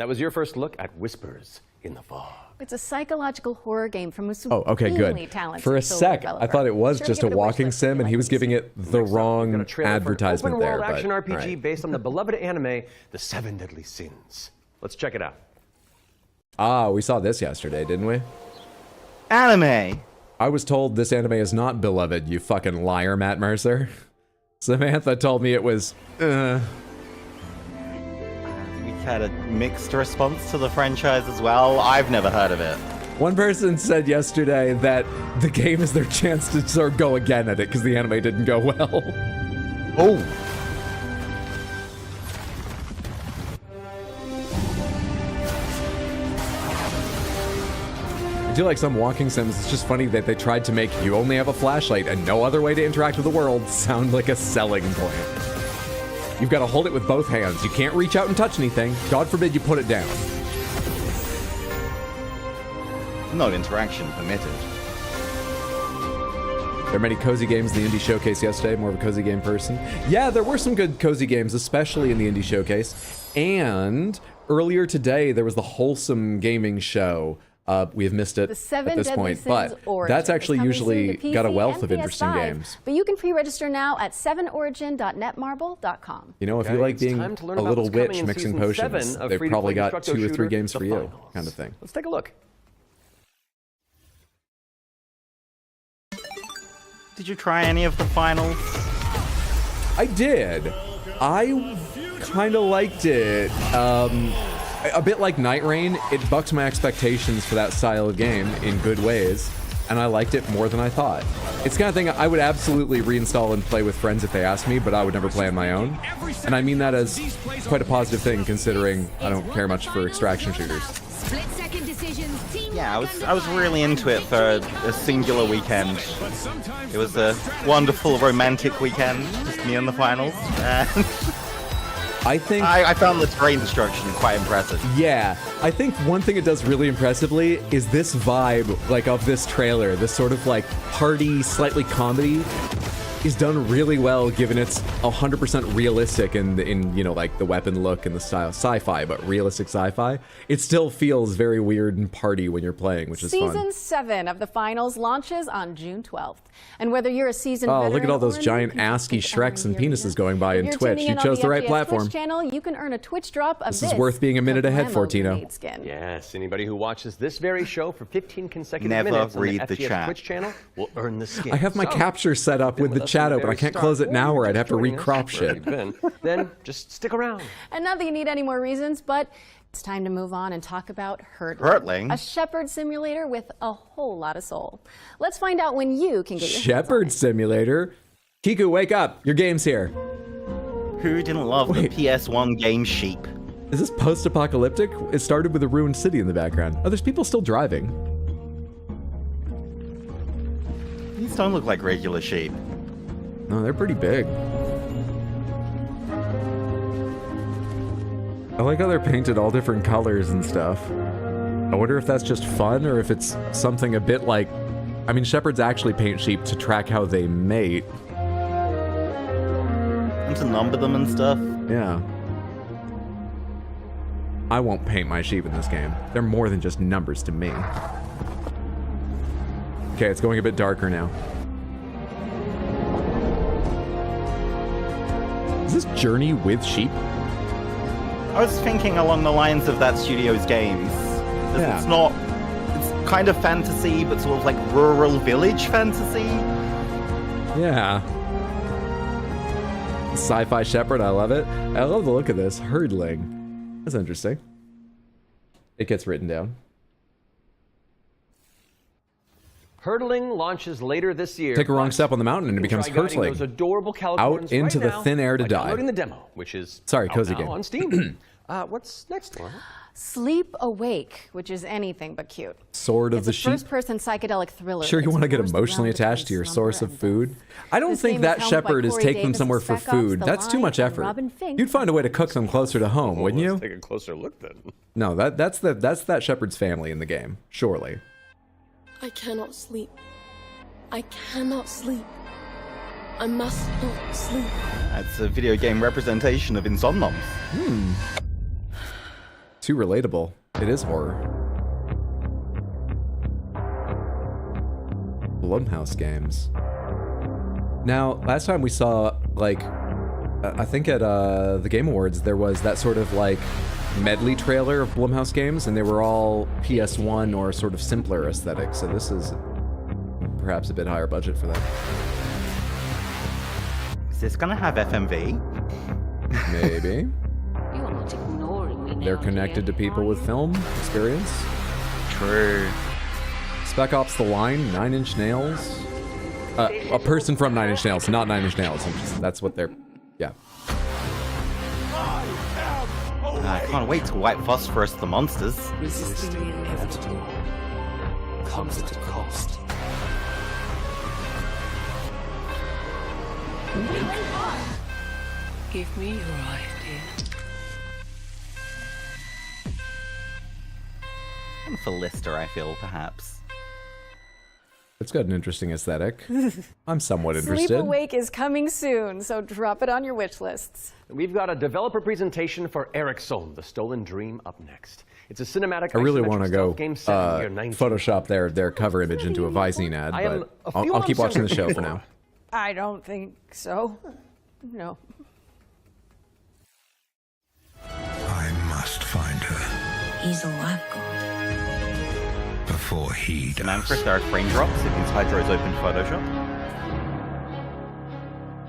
That was your first look at Whispers in the Fog. It's a psychological horror game from a Oh, okay, good. talented For a solo sec, developer. I thought it was Be sure to just a give it wish walking list if sim, you and he like was this giving game. it the Next up, we've got wrong a trailer for an advertisement there. open-world action But, RPG right. based on the beloved anime, The Seven Deadly Sins. Let's check it out. Ah, we saw this yesterday, didn't we? Anime. I was told this anime is not beloved, you fucking liar, Matt Mercer. Samantha told me it was, We've had a mixed response to the franchise as well. I've never heard of it. One person said yesterday that the game is their chance to sort of go again at it because the anime didn't go well. Oh. I do like some walking sims. It's just funny that they tried to make you only have a flashlight and no other way to interact with the world sound like a selling point. You've got to hold it with both hands. You can't reach out and touch anything. God forbid you put it down. No interaction permitted. There are many cozy games in the Indie Showcase yesterday. More of a cozy game person. Yeah, there were some good cozy games, especially in the Indie Showcase. And earlier today, there was the Wholesome Gaming Show. We have missed it The Seven at this Deadly point, Sins but Origin that's is actually coming usually soon to got a PC wealth and of interesting PS5, games. But you can pre-register now at 7origin.netmarble.com. You know, if you Okay, like it's being time to learn a about little what's coming witch in mixing Season 7 potions, of they've free-to-play probably got destructo 2 or 3 shooter, games The for you, Finals. kind of thing. Let's take a look. Did you try any of the finals? I did. I kind of liked it. A bit like Nightreign, it bucks my expectations for that style of game in good ways, and I liked it more than I thought. It's the kind of thing I would absolutely reinstall and play with friends if they asked me, but I would never play on my own. And I mean that as quite a positive thing, considering I don't care much for extraction shooters. Yeah, I was really into it for a singular weekend. It was a wonderful romantic weekend, just me and the finals. And I think I found the terrain destruction quite impressive. Yeah, I think one thing it does really impressively is this vibe, like, of this trailer, this sort of, like, party, slightly comedy, is done really well, given it's 100% realistic in, you know, like, the weapon look and the style. Sci-fi, but realistic sci-fi. It still feels very weird and party when you're playing, which is fun. Season 7 of the finals launches on June 12th. And whether you're a seasoned Oh, veteran look at all those or a giant new ASCII contestant Shreks and entering the penises arena, going by if in you're Twitch. tuning You in on chose the right FGS platform. Twitch channel, you can earn a Twitch drop of This is worth being a minute ahead, Grandma Fortino. grenade skin. Yes, anybody who watches this very show for 15 consecutive Never minutes read on the the FGS chat. Twitch channel will earn the skin. I have my So, capture set up with been the us chat from the open. I very can't start, close it now you're or I'd just have to joining us, recrop wherever shit. you've been, then just stick around. And not that you need any more reasons, but it's time to move on and talk about Hurtling. Hurtling? A shepherd simulator with a whole lot of soul. Let's find out when you can get your hands on Shepherd it. Simulator? Kiku, wake up. Your game's here. Who didn't love Wait. the PS1 game Sheep? Is this post-apocalyptic? It started with a ruined city in the background. Oh, there's people still driving. These don't look like regular sheep. No, they're pretty big. I like how they're painted all different colors and stuff. I wonder if that's just fun or if it's something a bit like... I mean, shepherds actually paint sheep to track how they mate. And to number them and stuff. Yeah. I won't paint my sheep in this game. They're more than just numbers to me. Okay, it's going a bit darker now. Is this Journey with sheep? I was thinking along the lines of that studio's games. Yeah. It's not... It's kind of fantasy, but sort of like rural village fantasy. Yeah. Sci-fi shepherd, I love it. I love the look of this. Hurdling. That's interesting. It gets written down. Hurtling launches later this year. Take a wrong but step on the mountain and it you can becomes try guiding hurtling. those adorable Californians Out into right the now thin air to by die. downloading the demo, which is Sorry, out cozy now game. on Steam. What's next, Laura? Sleep Awake, which is anything but cute. Sword of It's the a sheep. first-person psychedelic thriller. Sure, you that want to get explores the emotionally realm between attached to your slumber source of and food? death. I don't This think game that is helmed by shepherd is Corey taking them Davis somewhere of for Spec Ops: food. The That's too Line much and effort. Robin Fink. You'd find a way to cook them closer to home, wouldn't you? Let's take a closer look then. No, that's that shepherd's family in the game, surely. I cannot sleep. I cannot sleep. I must not sleep. That's a video game representation of insomnums. too relatable. It is horror. Blumhouse games. Now, last time we saw, like, I think at the Game Awards, there was that sort of, like, medley trailer of Blumhouse games, and they were all PS1 or sort of simpler aesthetics, so this is perhaps a bit higher budget for them. Is this gonna have FMV? Maybe. You're not ignoring me now, They're connected to people with film experience. True. Spec Ops The Line, 9 Inch Nails. A person from 9 Inch Nails, not 9 Inch Nails. That's what they're... Yeah. I can't wait to wipe Phosphorus the monsters. Resisting the inevitable comes at a cost. Give me your idea. And for Lister, I feel, perhaps. It's got an interesting aesthetic. I'm somewhat interested. Sleep Awake is coming soon, so drop it on your wish lists. We've got a developer presentation for Ericsson, The Stolen Dream, up next. It's a cinematic. I really isometric want to stealth go game set in the year 19... Photoshop their cover image into a Visine ad, I am but a few I'll keep months watching the younger show for than now. I don't think so. No. I must find her He's all I've got. before he Man, does. for there are frame drops if his Hydro's open Photoshop.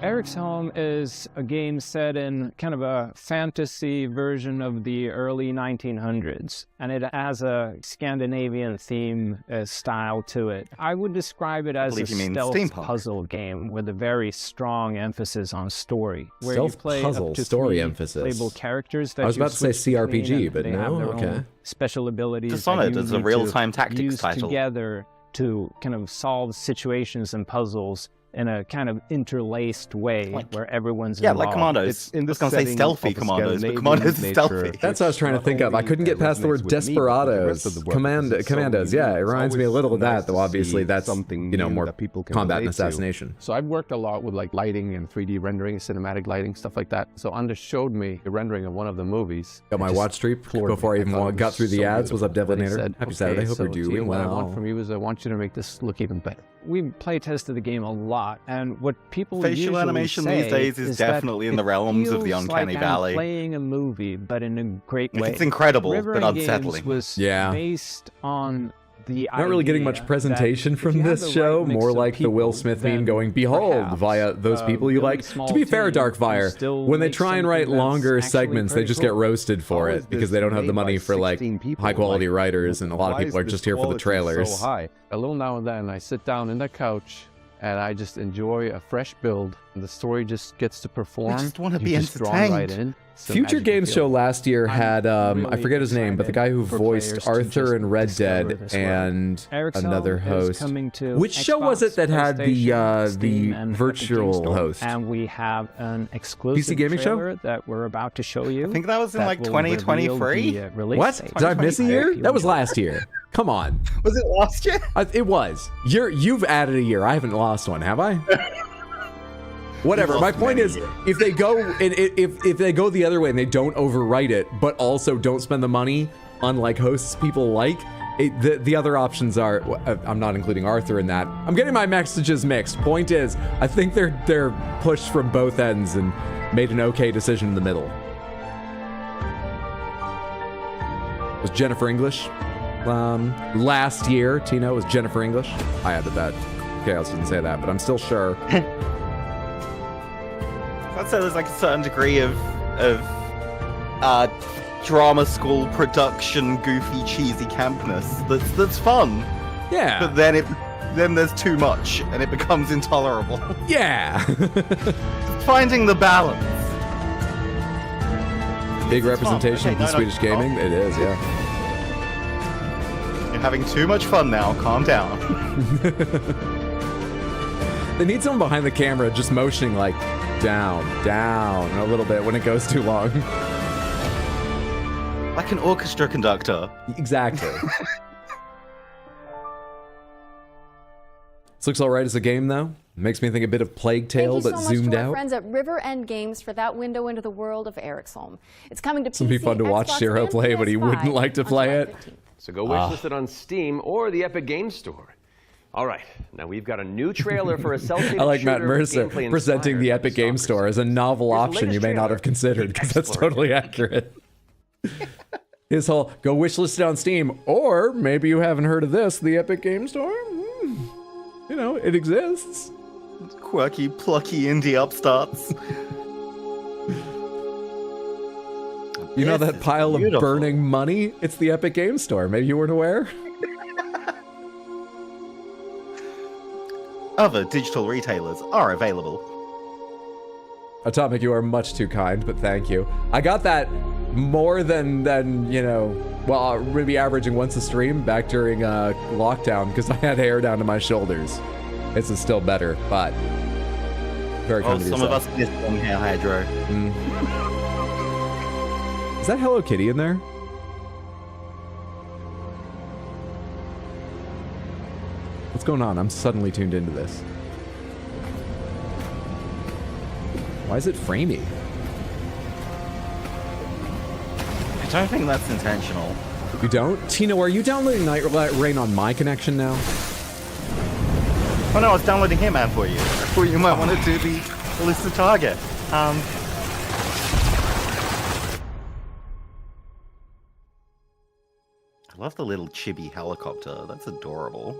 Eric's Home is a game set in kind of a fantasy version of the early 1900s, and it has a Scandinavian theme style to it. I would describe it as a stealth puzzle game with a very strong emphasis on story, where Stealth you play puzzle, up to story 3 emphasis. playable characters that I was you about to say switch between, CRPG, and but they no, have their okay. own special abilities Dishonored that is you a need real-time to tactics use title. together to kind of solve situations and puzzles in a kind of interlaced way, where everyone's Yeah, involved. like Commandos. I was going to say stealthy Commandos, but Commandos is stealthy. That's what I was trying to think of. I couldn't get past the word Desperados. Commandos, yeah, it reminds me a little of that, though obviously that's, you know, more combat and assassination. So I've worked a lot with like lighting and 3D rendering, cinematic lighting, stuff like that. So Anders showed me the rendering of one of the movies. Got my watch streak before I even got through the ads. What's up, Devlinator? Happy Saturday, hope you're doing What I well. want from you is I want you to make this look even better. We play tested the game a lot, and what people Facial usually animation say these days is that definitely in the realms of the feels uncanny like valley. I'm playing a movie, but in a great way. It's incredible, River but and unsettling. Games was Yeah. based on the Not really getting much idea presentation that if from you have this the show, right mix more of like the Will people, Smith meme then going, behold, perhaps, via those people you building like. a small To be fair, team Darkfire, can still when they make try and write something that's longer actually segments, they pretty just get cool. roasted for it because they don't have the money for like high quality writers, and a lot of Why people are is just this here for the quality trailers. So high? A little now and then I sit down in the couch and I just enjoy a fresh build. The story just gets to perform. just wanna You're be just drawn entertained. right in. Some Future magical Games feeling. Show last year had, I really forget his name, but the guy who for voiced players to Arthur just in Red discover Dead this world. and Eric's another Home is host. coming to Which show was it that had the PlayStation, Steam, the and Epic virtual Games Store. host? And we have an exclusive PC gaming show? trailer that we're about to show you. I think that was in like will reveal 2023. the, release What? date. Did I miss a year? 2023. That was last year. Come on. Was it last year? It was. You've added a year. I haven't lost one, have I? Whatever. My point is, if they go if they go the other way and they don't overwrite it, but also don't spend the money, unlike hosts people like, the other options are. I'm not including Arthur in that. I'm getting my messages mixed. Point is, I think they're pushed from both ends and made an okay decision in the middle. Was Jennifer English last year? Tina, was Jennifer English? I added that. Chaos didn't say that, but I'm still sure. I'd say there's like a certain degree of drama school production, goofy, cheesy campness that's fun. Yeah. But then there's too much and it becomes intolerable. Yeah. Finding the balance. Big representation Okay, from Swedish gaming. It is, yeah. You're having too much fun now. Calm down. They need someone behind the camera just motioning like down a little bit when it goes too long. Like an orchestra conductor. Exactly. This looks alright as a game, though. Makes me think a bit of Plague Tale, but Thank you so zoomed much to our out. friends at River End Games for that window into the world of Eric's It's coming to It's gonna PC, be fun to watch Xbox, Zero and play, but he PS5 wouldn't like to on play July it. 15th. So go wishlist it on Steam or the Epic Games Store. All right, now we've got a new trailer for a cell-shaded I like Matt shooter with Mercer gameplay presenting the inspired Epic by Games Stalker Store as a novel Here's the option you latest may not trailer, have considered, The because that's Explorator. totally accurate. His whole go wishlist it on Steam, or maybe you haven't heard of this, the Epic Games Store. You know, it exists. Quirky, plucky indie upstarts. You know This that is pile beautiful. of burning money? It's the Epic Games Store. Maybe you weren't aware? Other digital retailers are available. Atomic, you are much too kind, but thank you. I got that more than you know, well, maybe averaging once a stream back during lockdown, because I had hair down to my shoulders. This is still better, but very kind Oh, of some of yourself. us missed long hair hydro. Is that Hello Kitty in there? What's going on? I'm suddenly tuned into this. Why is it framey? I don't think that's intentional. You don't? Tino, are you downloading Nightreign on my connection now? Oh no, I was downloading Hitman for you. I thought you might want to do the list of target. I love the little chibi helicopter. That's adorable.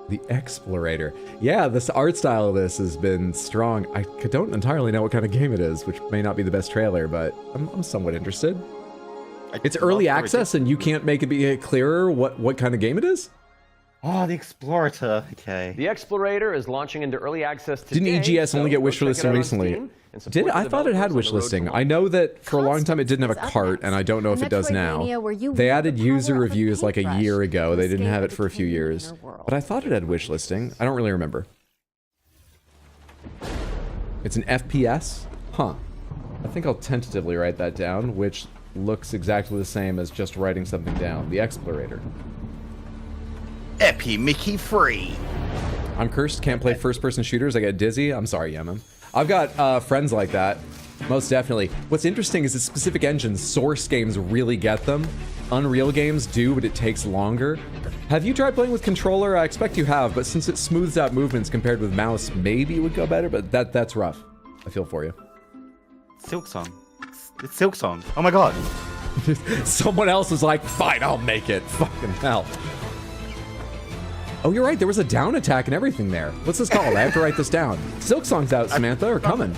The Explorator. Yeah, this art style of this has been strong. I don't entirely know what kind of game it is, which may not be the best trailer, but I'm somewhat interested. It's early access, and you can't make it be clearer what kind of game it is? Oh, the Explorator. Okay. The Explorator is launching into early access today. Didn't EGS only so get go wish check it listing out on recently? Steam and support Did the I thought it had developers wish on the road listing. to I know that for a long time it didn't have a Constance is cart, up and I don't know if it does now. Metroidvania where you They wield added the user power of a reviews like a paintbrush year ago. to They didn't escape have it the for a few decaying years. inner world. But I thought it had wish listing. I don't really remember. It's an FPS? Huh. I think I'll tentatively write that down, which looks exactly the same as just writing something down. The Explorator. Epi Mickey free. I'm cursed, can't play first-person shooters, I get dizzy. I'm sorry, Yemen. I've got friends like that, most definitely. What's interesting is that specific engines, Source games really get them. Unreal games do, but it takes longer. Have you tried playing with controller? I expect you have, but since it smooths out movements compared with mouse, maybe it would go better, but that's rough. I feel for you. Silk Song. It's Silk Song. Oh my god. Someone else was like, fine, I'll make it. Fucking hell. Oh, you're right. There was a down attack and everything there. What's this called? I have to write this down. Silk Song's out, Samantha. Are coming.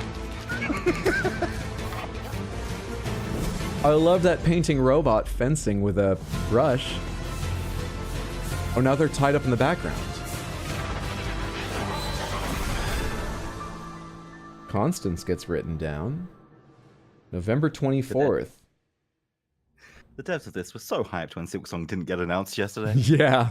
I love that painting robot fencing with a brush. Oh, now they're tied up in the background. Constance gets written down. November 24th. The devs of this were so hyped when Silk Song didn't get announced yesterday. Yeah.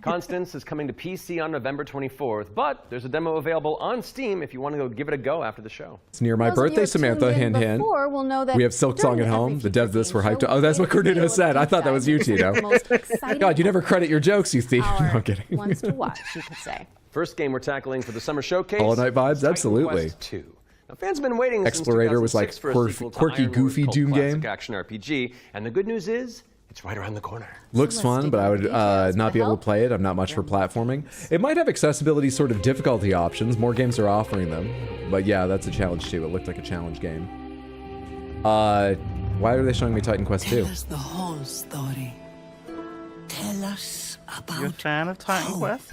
Constance is coming to PC on November 24th, but there's a demo available on Steam if you want to go give it a go after the show. It's near my Those of you birthday, who Samantha. tuned in Hint, hint. before will know that We have Silk Song during at the home. Every The devs Feature this were Game hyped. Show, Oh, that's we what created a Cornudo said. I thought that was you, Tito. the most exciting God, you never credit your jokes, you thief. No, I'm kidding. ones to watch, you could say. First game we're tackling for the summer showcase. Hollow Knight vibes? Titan Absolutely. Quest 2. Now, fans have been waiting Explorator was since like 2006 for a sequel to quirky, Iron Lord goofy cult Doom classic game. action RPG, and the good news is it's right around the corner. Looks fun, but I would not be able to play it. I'm not much for platforming. It might have accessibility sort of difficulty options. More games are offering them. But yeah, that's a challenge too. It looked like a challenge game. Why are they showing me Titan Quest 2? Tell us the whole story. Tell us about You a fan of Titan Quest?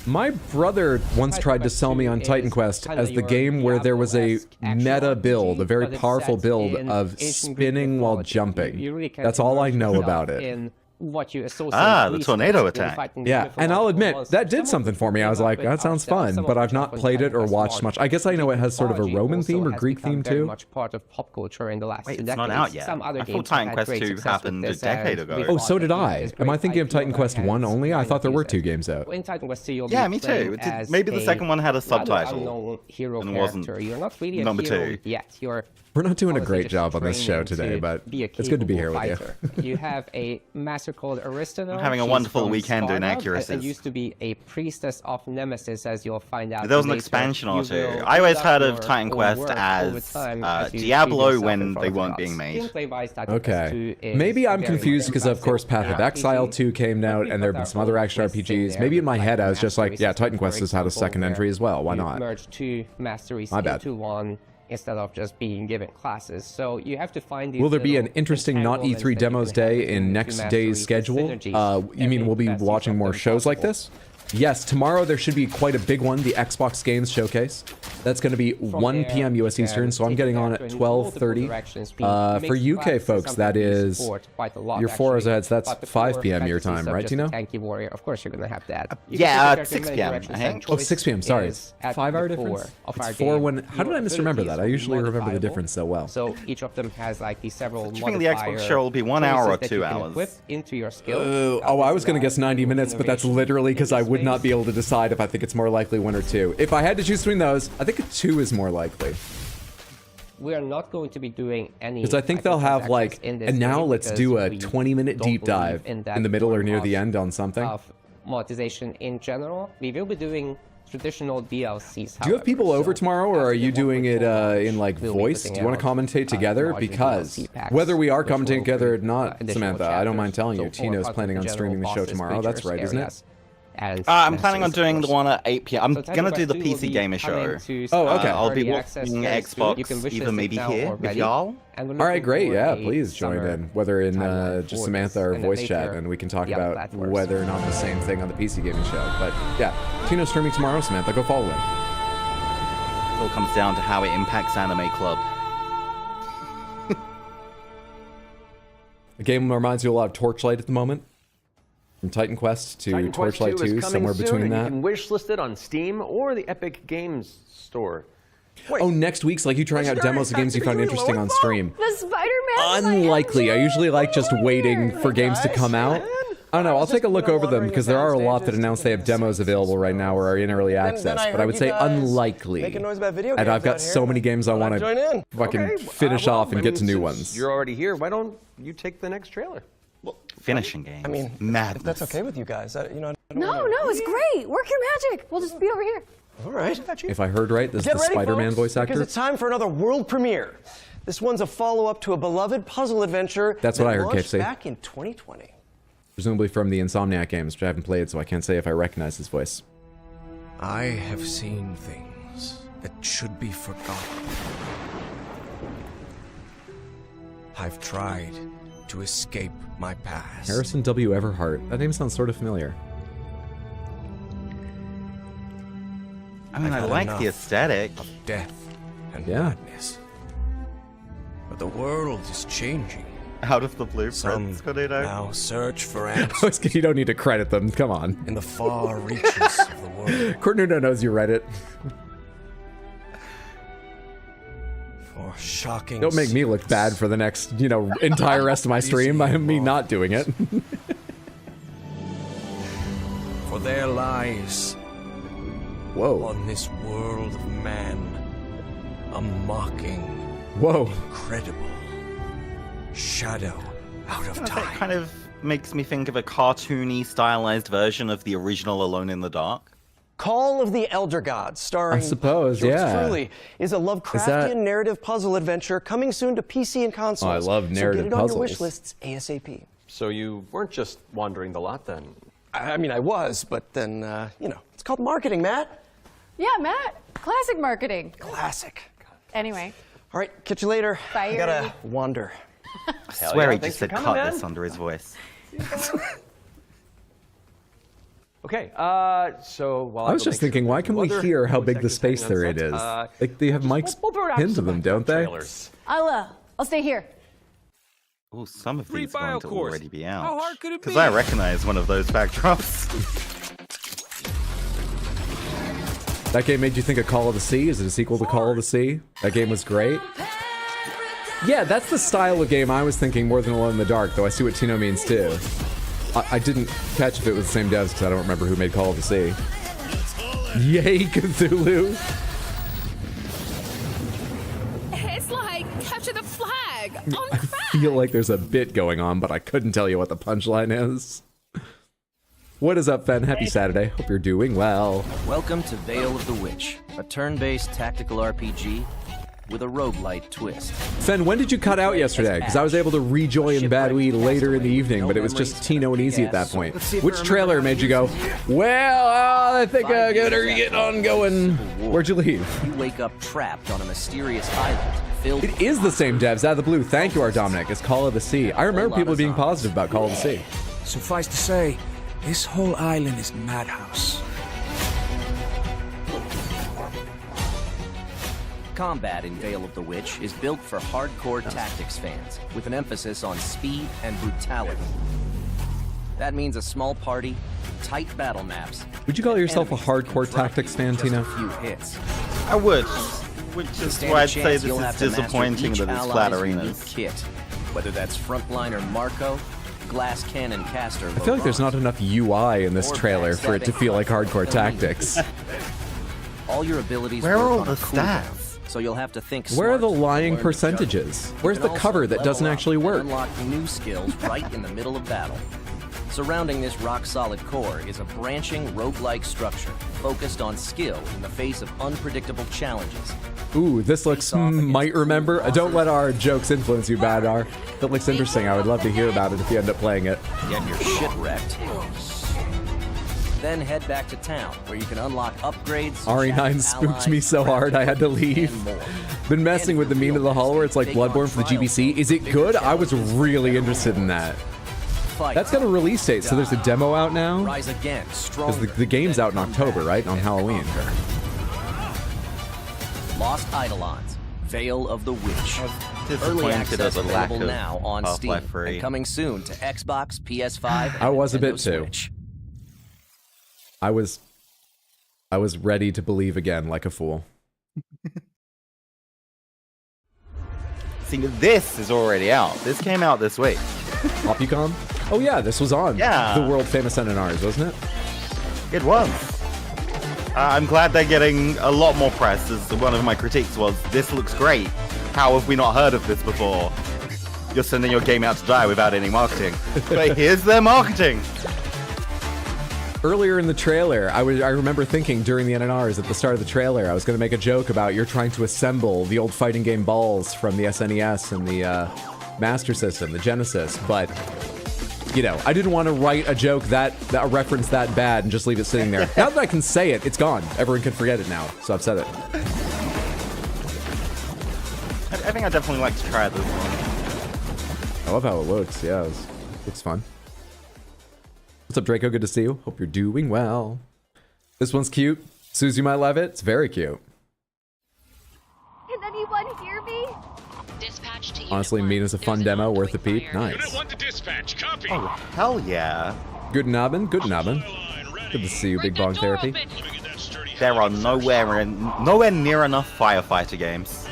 My brother once tried to sell me on Titan Quest as the game where there was a meta build, a very powerful build of spinning while jumping. That's all I know about it. The tornado attack. Yeah, and I'll admit, that did something for me. I was like, that sounds fun, but I've not played it or watched much. I guess I know it has sort of a Roman theme or Greek theme too. Much part of pop culture in the last Wait, two it's not decades. out yet. Some other I thought games Titan have Quest had great 2 success happened with a this, decade ago. we Oh, thought so that did I. this Am I great thinking of IP Titan Quest 1 only? I thought there were 2 games out. In Titan Quest 2, you'll Yeah, be me too. playing It did- as maybe the second one had a rather subtitle, unknown hero and it wasn't character. You're not really a number hero 2. yet. You're We're not doing a honestly great just job on this show training today, to but be a it's good to be here capable with you. fighter. You have a massive character called Aristona. I'm having a She's wonderful from weekend doing Sparta, accuracies. And used to be a priestess of Nemesis, as you'll find out. There was an later. expansion or You two. will I always build heard up of your Titan own Quest work as over time as you Diablo see yourself when in front they of the weren't gods. being made. Gameplay-wise, Titan Quest Okay. 2 is Maybe I'm very confused because, of impressive. course, Path of Exile 2 came out, and there have been some other action RPGs. Maybe in my head, I was just like, yeah, Titan Quest has had a second entry as well. Why not? Merge two masteries My bad. into one instead of just being given classes. So you have to find these Will there be an little interesting Not entanglements E3 that you demos can have day between in the two next masteries, day's the schedule? synergies You mean that we'll be make the best watching use of more them shows like possible. this? Yes, tomorrow there should be quite a big one, the Xbox Games Showcase. That's going to be 1 there, p.m. US you Eastern, can so I'm take getting it on out at in multiple 12:30. directions. For Mixed UK classes, folks, that something we is support quite a lot, your 4 hours actually. ahead, so that's But the 5 core p.m. your fantasy time, of right, just a Tino? tanky warrior, of course you're going to have that. You yeah, can take your 6 character in p.m., many I directions, think. and Oh, 6 p.m. Sorry. is at 5 hour the difference? core of It's our 4 game. when... How did I Your misremember abilities that? I will be usually remember the modifiable. difference so well. So each of them has like these several Do you think the Xbox modifier show will be 1 hour or choices that 2 you can hours? equip into your skill. Oh, I was going to guess 90 minutes, but that's literally because I would not be able to decide if I think it's more likely 1 or 2. If I had to choose between those, I think a 2 is more likely. We are not going to be doing any. Because I think they'll have like, and now let's do a 20-minute deep dive in the middle or near the end on something. Of monetization in general, we will be doing traditional DLCs. Do you have people over tomorrow, or are you doing it in like voice? Do you want to commentate together? Because whether we are commentating together or not, Samantha, I don't mind telling you, Tino's planning on streaming the show tomorrow. That's right, isn't it? I'm planning on doing the one at 8 p.m. I'm gonna do the PC Gamer show. Oh, okay. I'll be watching Xbox, either maybe here with y'all. All right, great. Yeah, please join in, whether in just Samantha or voice chat, and we can talk about whether or not the same thing on the PC Gaming show. But yeah, Tino's streaming tomorrow, Samantha. Go follow him. It all comes down to how it impacts Anime Club. The game reminds you a lot of Torchlight at the moment. From Titan Quest to Titan Quest Torchlight 2 is 2, coming somewhere soon, between and that. You can wishlist it on Steam or the Epic Games Store. Oh, next week's like you trying out demos of games you found interesting on stream. The Spider-Man. Unlikely. I usually like just waiting for games to come out. I don't know. I'll take a look over them because there are a lot that announce they have demos available right now or are in early access. But I would say unlikely. And I've got so many games I want to fucking finish off and get to new ones. You're already here. Why don't you take the next trailer? Finishing games. I mean, madness. if that's okay with you guys, you know. No, it's great. Work your magic. We'll just be over here. All right. If I heard right, this is Get the ready, Spider-Man folks, voice actor. Because it's time for another world premiere. This one's a follow-up to a beloved puzzle adventure. That's what I heard, launched KFC. back in 2020. Presumably from the Insomniac games, which I haven't played, so I can't say if I recognize his voice. I have seen things that should be forgotten. I've tried to escape my past. Harrison W. Everhart. That name sounds sort of familiar. I mean, I I've had like the enough aesthetic. of death and Yeah. madness. But the world is changing. Out of the blueprints, Some Cornado. now search for answers You don't need to credit them. Come on. in the far reaches of the world. Cornudo knows you read it. For shocking. Don't make me look bad for the next, entire rest of my stream. I am me not doing it. For there lies Whoa. on this world of man a mocking, Whoa. incredible shadow out of That time. kind of makes me think of a cartoony, stylized version of the original Alone in the Dark. Call of the Elder Gods, starring I suppose, yours yeah. truly, is a Lovecraftian narrative puzzle adventure coming soon to PC and consoles. Oh, I love narrative so get it on your puzzles. wish lists ASAP. So you weren't just wandering the lot then? I mean, I was, but then, it's called marketing, Matt. Yeah, Matt. Classic marketing. Classic. Anyway. All right, catch you later. Bye. I gotta wander. I swear he Thanks just said for cut coming, this man. under his voice. Okay, so while I was just thinking, why can we hear how big the space there it is? Like, they have mics pinned to them, don't they? I'll stay here. Oh, some of Free these are going to bio course. already be out. How hard could it Because be? I recognize one of those backdrops. That game made you think of Call of the Sea? Is it a sequel to Call of the Sea? That game was great. Yeah, that's the style of game I was thinking more than Alone in the Dark, though I see what Tino means too. I didn't catch if it was the same devs because I don't remember who made Call of the Sea. Yay, Cthulhu! It's like capture the flag on crack. feel like there's a bit going on, but I couldn't tell you what the punchline is. What is up, Fen? Happy Saturday. Hope you're doing well. Welcome to Veil of the Witch, a turn-based tactical RPG with a roguelite twist. Fen, when did you cut out yesterday? Because I was able to rejoin Badwee later in the evening, but it was just Tino and Easy at that point. Which trailer made you go, well, I think I better get on going? Where'd you leave? You wake up trapped on a mysterious island filled. It is the same devs out of the blue. Thank you, our Dominic. It's Call of the Sea. I remember people being positive about Call of the Sea. Suffice to say, this whole island is madhouse. Combat in Veil of the Witch is built for hardcore tactics fans, with an emphasis on speed and brutality. That means a small party, tight battle maps. Would you call yourself a hardcore tactics fan, Tina? A few hits. I would. Which is why I'd say this is disappointing that it's flat arenas. Kit, whether that's Frontliner Marco, Glass Cannon Caster. I feel like there's not enough UI in this trailer for it to feel like hardcore tactics. All your abilities. Where are all work the on a stats? cooldown, so you'll have to think. Where are the smart to lying learn each percentages? other. Where's You the can cover also that doesn't level actually up work? and unlock new skills right in the middle of battle. Surrounding this rock-solid core is a branching roguelike structure focused on skill in the face of unpredictable challenges. Ooh, this looks might remember. Don't let our jokes influence you, Badar. That looks interesting. I would love to hear about it if you end up playing it. Get your shit wrecked. Then head back to town, where you can unlock upgrades. RE9 spooked me so hard I had to leave. Been messing with the meme of the Hollow where it's like Bloodborne for the GBC. Is it good? I was really interested in that. That's got a release date, so there's a demo out now? Rise again, Because the game's out in October, right? On Halloween. Lost Eidolons, Veil of the Witch. Early Disappointed access at the lack available of now on Steam Half-Life 3. and coming soon to Xbox, PS5, and I was a Nintendo bit too. Switch. I was ready to believe again like a fool. See, this is already out. This came out this week. Opicom? Oh yeah, this was on. Yeah. The world famous NNRs, wasn't it? It was. I'm glad they're getting a lot more press, as one of my critiques was, this looks great. How have we not heard of this before? You're sending your game out to die without any marketing. But here's their marketing. Earlier in the trailer, I remember thinking during the NNRs at the start of the trailer, I was going to make a joke about you're trying to assemble the old fighting game balls from the SNES and the Master System, the Genesis, but, you know, I didn't want to write a joke that a reference that bad and just leave it sitting there. Now that I can say it, it's gone. Everyone can forget it now, so I've said it. I think I'd definitely like to try this one. I love how it looks, yeah, it's fun. What's up, Draco? Good to see you. Hope you're doing well. This one's cute. Susie might love it. It's very cute. Can anyone hear me? Dispatch to Honestly, Mina's a fun demo, worth a peep. Nice. Oh, hell yeah. Good nobbin, good nobbin. Good to see you, Big Bong Therapy. There are nowhere near enough firefighter games.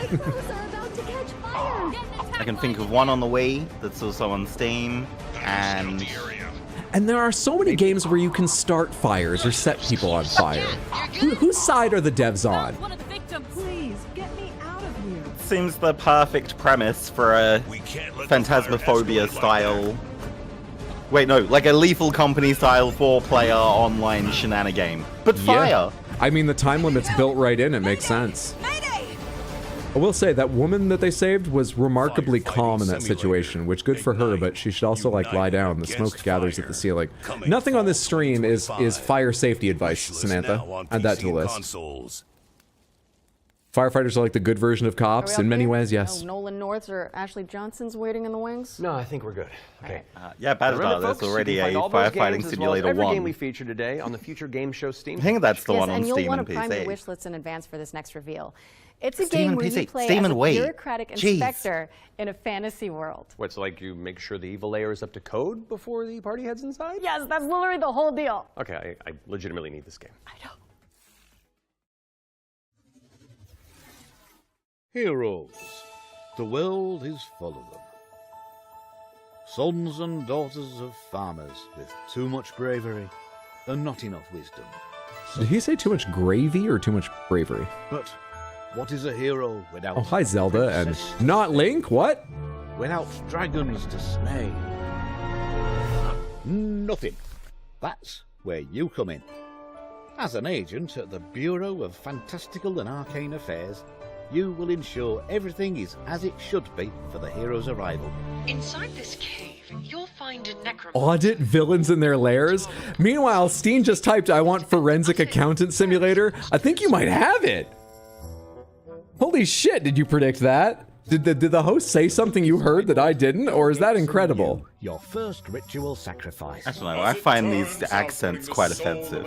I can think of one on the Wii that's also on Steam, And there are so many games where you can start fires or set people on fire. Whose side are the devs on? Please, get me out of here. seems the perfect premise for a Phantasmaphobia style. Wait, no, like a Lethal Company style 4-player online shenanigan game. But fire! Yeah. I mean, the time limit's built right in, it makes sense. I will say, that woman that they saved was remarkably calm in that situation, which good for her, but she should also, like, lie down. The smoke gathers at the ceiling. Nothing on this stream is fire safety advice, Samantha. Add that to the list. Firefighters are like the good version of cops. In many ways, yes. Nolan Norths or Ashley Johnson's waiting in the wings? No, I think we're good. Okay. Yeah, Battlestar, there's already a firefighting simulator 1. Every game we feature today on the Future Game Show Steam. I think that's the one on and Steam you'll and want to prime your PC. wish lists in advance for this next reveal. It's a Steam game and where PC. you play Steam as and a Wii. bureaucratic Jeez. inspector in a fantasy world. What's like you make sure the evil layer is up to code before the party heads inside? Yes, that's literally the whole deal. Okay, I legitimately need this game. I know. Heroes. The world is full of them. Sons and daughters of farmers with too much bravery and not enough wisdom. Did he say too much gravy or too much bravery? But what is a hero without... Oh, hi, Zelda, and not Link? What? without dragons to slay? Nothing. That's where you come in. As an agent at the Bureau of Fantastical and Arcane Affairs, you will ensure everything is as it should be for the hero's arrival. Inside this cave, you'll find a necromancer. Audit villains in their lairs. Meanwhile, Steen just typed, I want forensic accountant simulator. I think you might have it. Holy shit, did you predict that? Did the host say something you heard that I didn't, or is that incredible? Your first ritual sacrifice. I don't know, I find these accents quite offensive.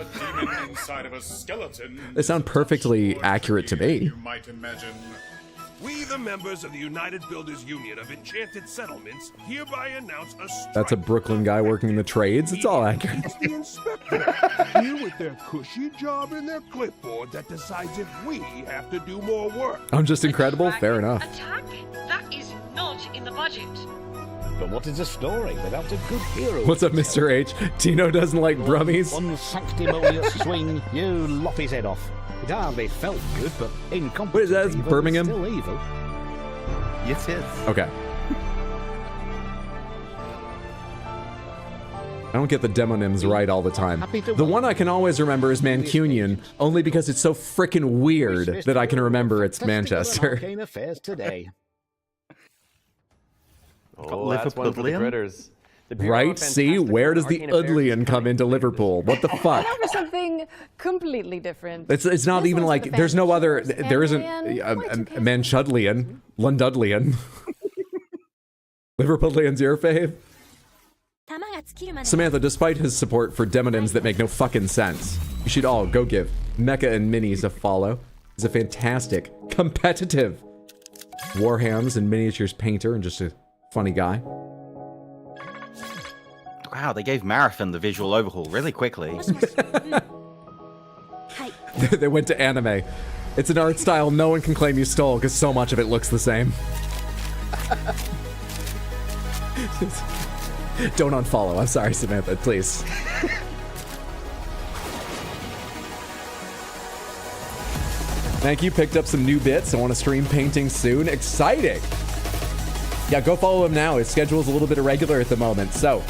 They sound perfectly accurate to me. You might imagine. We, the members of the United Builders Union of Enchanted Settlements, hereby announce a strike. That's a Brooklyn guy working in the trades. It's all accurate. It's the inspector, here with their cushy job and their clipboard that decides if we have to do more work. I'm just incredible? Fair enough. Attack? That is not in the budget. But what is a story without a good hero? What's up, Mr. H? Tino doesn't like brummies. One sanctimonious swing, you lop his head off. It hardly felt good, but incompetent. What is that? It's evil Birmingham? is still evil. Yes, it is. Okay. I don't get the demonyms right all the time. The one I can always remember is Mancunian, only because it's so frickin' weird that I can remember it's Manchester. Arcane Affairs today. Oh, that's one for the critters. Right? See? Where does the Udlian come into Liverpool? What the fuck? Now for something completely different. It's not even like, there's no other, there isn't a Manchudlian, Londudlian. Liverpoolian's your fave? Samantha, despite his support for demonyms that make no fucking sense, you should all go give Mecha and Minis a follow. He's a fantastic, competitive Warhams and miniatures painter and just a funny guy. Wow, they gave Marathon the visual overhaul really quickly. They went to anime. It's an art style no one can claim you stole because so much of it looks the same. Don't unfollow. I'm sorry, Samantha, please. Thank you. Picked up some new bits. I want to stream painting soon. Exciting. Yeah, go follow him now. His schedule's a little bit irregular at the moment. So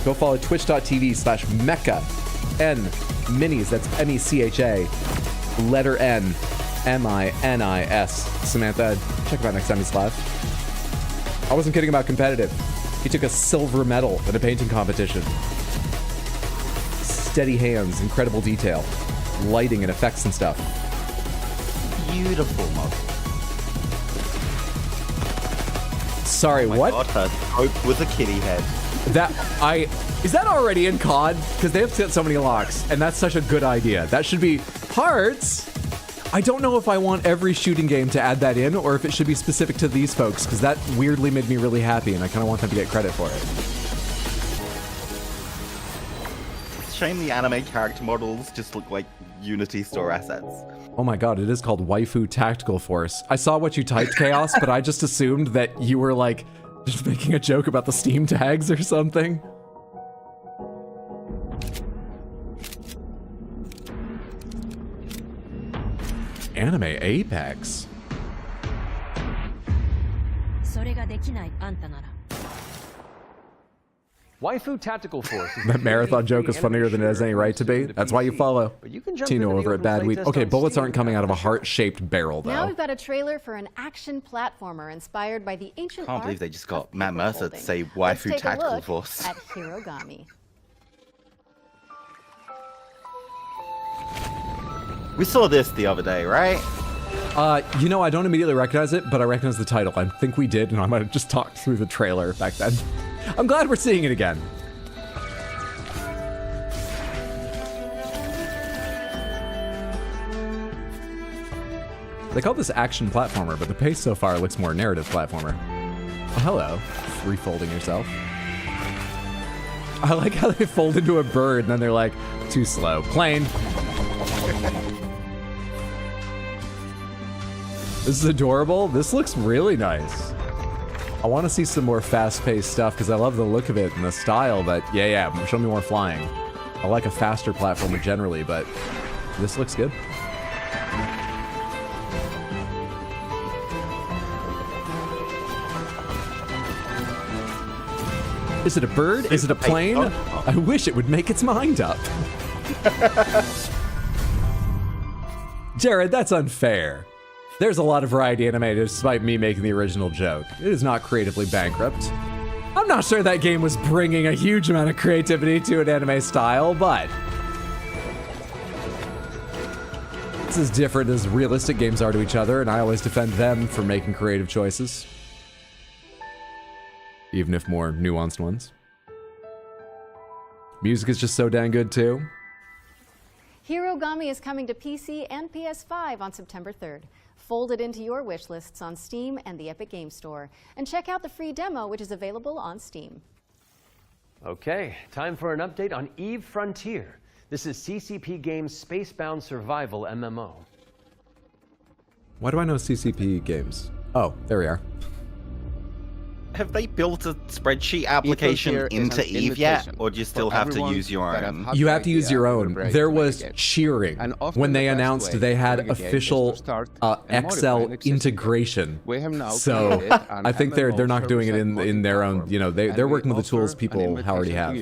go follow twitch.tv/Mecha N Minis. That's MECHA. Letter N MINIS. Samantha, check him out next time he's live. I wasn't kidding about competitive. He took a silver medal in a painting competition. Steady hands, incredible detail, lighting and effects and stuff. Beautiful model. Sorry, what? God, her hope was a kitty head. Is that already in COD? Because they have so many locks, and that's such a good idea. That should be hearts. I don't know if I want every shooting game to add that in, or if it should be specific to these folks, because that weirdly made me really happy, and I kind of want them to get credit for it. It's a shame the anime character models just look like Unity store assets. Oh my god, it is called Waifu Tactical Force. I saw what you typed, Chaos, but I just assumed that you were like, just making a joke about the Steam tags or something. Anime Apex. Waifu Tactical Force. That marathon joke is funnier than it has any right to be. That's why you follow Tino over at Bad Weed. Okay, bullets aren't coming out of a heart-shaped barrel, though. Now we've got a trailer for an action platformer inspired by the ancient I can't believe they just got Matt Mercer to say Waifu Tactical Force. At Hirogami. We saw this the other day, right? You know, I don't immediately recognize it, but I recognize the title. I think we did, and I might have just talked through the trailer back then. I'm glad we're seeing it again. They call this action platformer, but the pace so far looks more narrative platformer. Oh, hello. Refolding yourself. I like how they fold into a bird, and then they're like, too slow. Plane. This is adorable. This looks really nice. I want to see some more fast-paced stuff because I love the look of it and the style, but yeah, show me more flying. I like a faster platformer generally, but this looks good. Is it a bird? Is it a plane? I wish it would make its mind up. Jared, that's unfair. There's a lot of variety anime despite me making the original joke. It is not creatively bankrupt. I'm not sure that game was bringing a huge amount of creativity to an anime style, but it's as different as realistic games are to each other, and I always defend them for making creative choices. Even if more nuanced ones. Music is just so dang good too. Hirogami is coming to PC and PS5 on September 3rd. Fold it into your wish lists on Steam and the Epic Games Store. And check out the free demo, which is available on Steam. Okay, time for an update on Eve Frontier. This is CCP Games' Spacebound Survival MMO. Why do I know CCP Games? Oh, there we are. Have they built a spreadsheet application into Eve yet, or do you still have to use your own? You have to use your own. There was cheering when they announced they had official Excel integration. So I think they're not doing it in their own. You know, they're working with the tools people already have.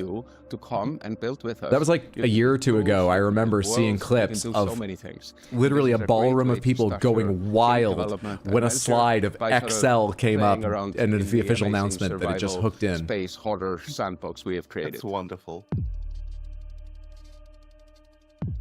To come and build with us. That was like a year or two ago. I remember seeing clips of literally a ballroom of people going wild when a slide of Excel came up and it's the official announcement that it just hooked in. Space horror sandbox we have created. That's wonderful.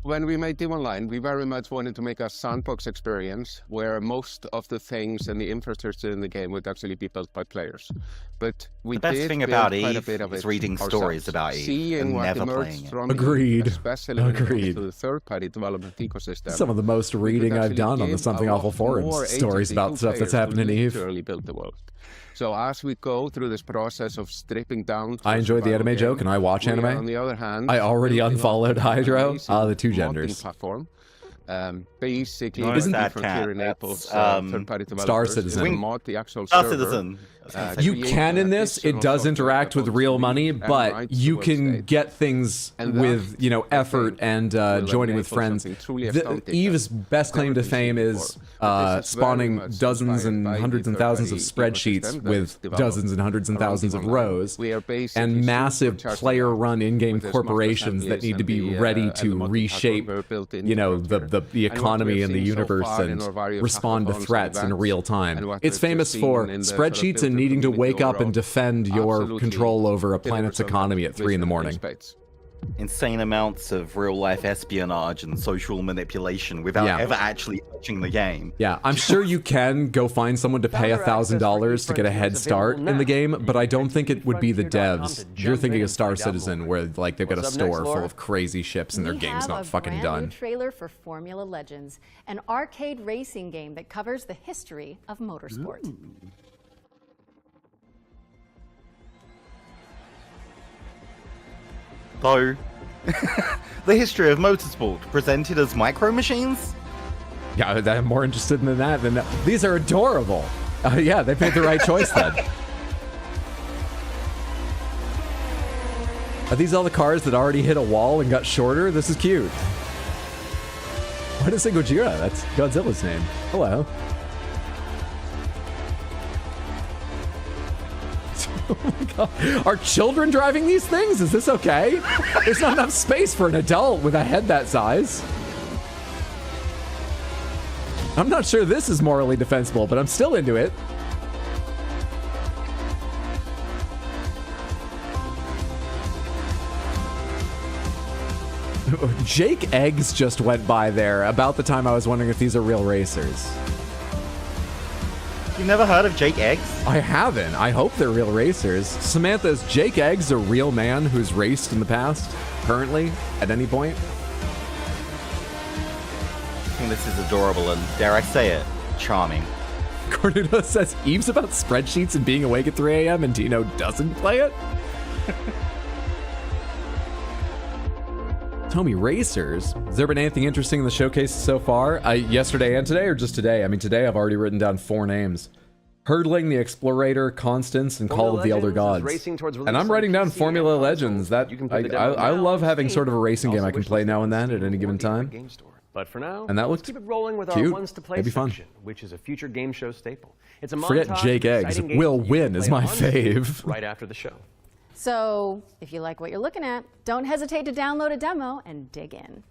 When we made Eve Online, we very much wanted to make a sandbox experience where most of the things and the infrastructure in the game would actually be built by players. But we the best did thing build about quite a Eve bit of is it reading ourselves. stories about Eve Seeing and what never emerged playing it. from Agreed. Eve, especially when it Agreed. comes to the third-party development ecosystem. Some of the most reading I've done on the Something Awful forums. Stories about stuff that's happened in Eve. Build the world. So as we go through this process of stripping down, I enjoyed the anime joke, and I watch anime. On the other hand, I already unfollowed Hydro. The two genders. Platform. Basically, Isn't that Frontier enables third-party developers Star Citizen. to mod the actual Star server. Citizen. You can in this. It does interact with real money, but you can get things with, you know, effort and joining with friends. Eve's best claim to fame is spawning dozens and hundreds and thousands of spreadsheets with dozens and hundreds and thousands of rows, and massive player-run in-game corporations that need to be ready to reshape, you know, the economy and the universe and respond to threats in real time. It's famous for spreadsheets and needing to wake up and defend your control over a planet's economy at 3 in the morning. Insane amounts of real-life espionage and social manipulation without ever actually touching the game. Yeah, I'm sure you can go find someone to pay $1,000 to get a head start in the game, but I don't think it would be the devs. You're thinking of Star Citizen, where like they've got a store full of crazy ships and their game's not fucking done. We have a brand new trailer for Formula Legends, an arcade racing game that covers the history of motorsport. Ooh. Though, the history of motorsport presented as micro machines? Yeah, I'm more interested in that than that. These are adorable. Yeah, they made the right choice then. Are these all the cars that already hit a wall and got shorter? This is cute. What is a Gojira? That's Godzilla's name. Hello. Oh my god. Are children driving these things? Is this okay? There's not enough space for an adult with a head that size. I'm not sure this is morally defensible, but I'm still into it. Jake Eggs just went by there about the time I was wondering if these are real racers. You've never heard of Jake Eggs? I haven't. I hope they're real racers. Samantha, is Jake Eggs a real man who's raced in the past? Currently? At any point? I think this is adorable and, dare I say it, charming. Cornudo says Eve's about spreadsheets and being awake at 3 a.m. and Dino doesn't play it? Tommy, racers? Has there been anything interesting in the showcase so far? Yesterday and today, or just today? I mean, today I've already written down 4 names. Hurdling, the Explorator, Constance, and Call of the Elder Gods. And I'm writing down Formula Legends. That I love having sort of a racing game I can play now and then at any given time. But for now, and that let's looked keep it rolling with cute. Our ones to play It'd be fun. section, which is a future game show staple. It's a Forget montage Jake of Eggs. exciting games Will you can Win is play my on Steam fave. right after the show. So if you like what you're looking at, don't hesitate to download a demo and dig in.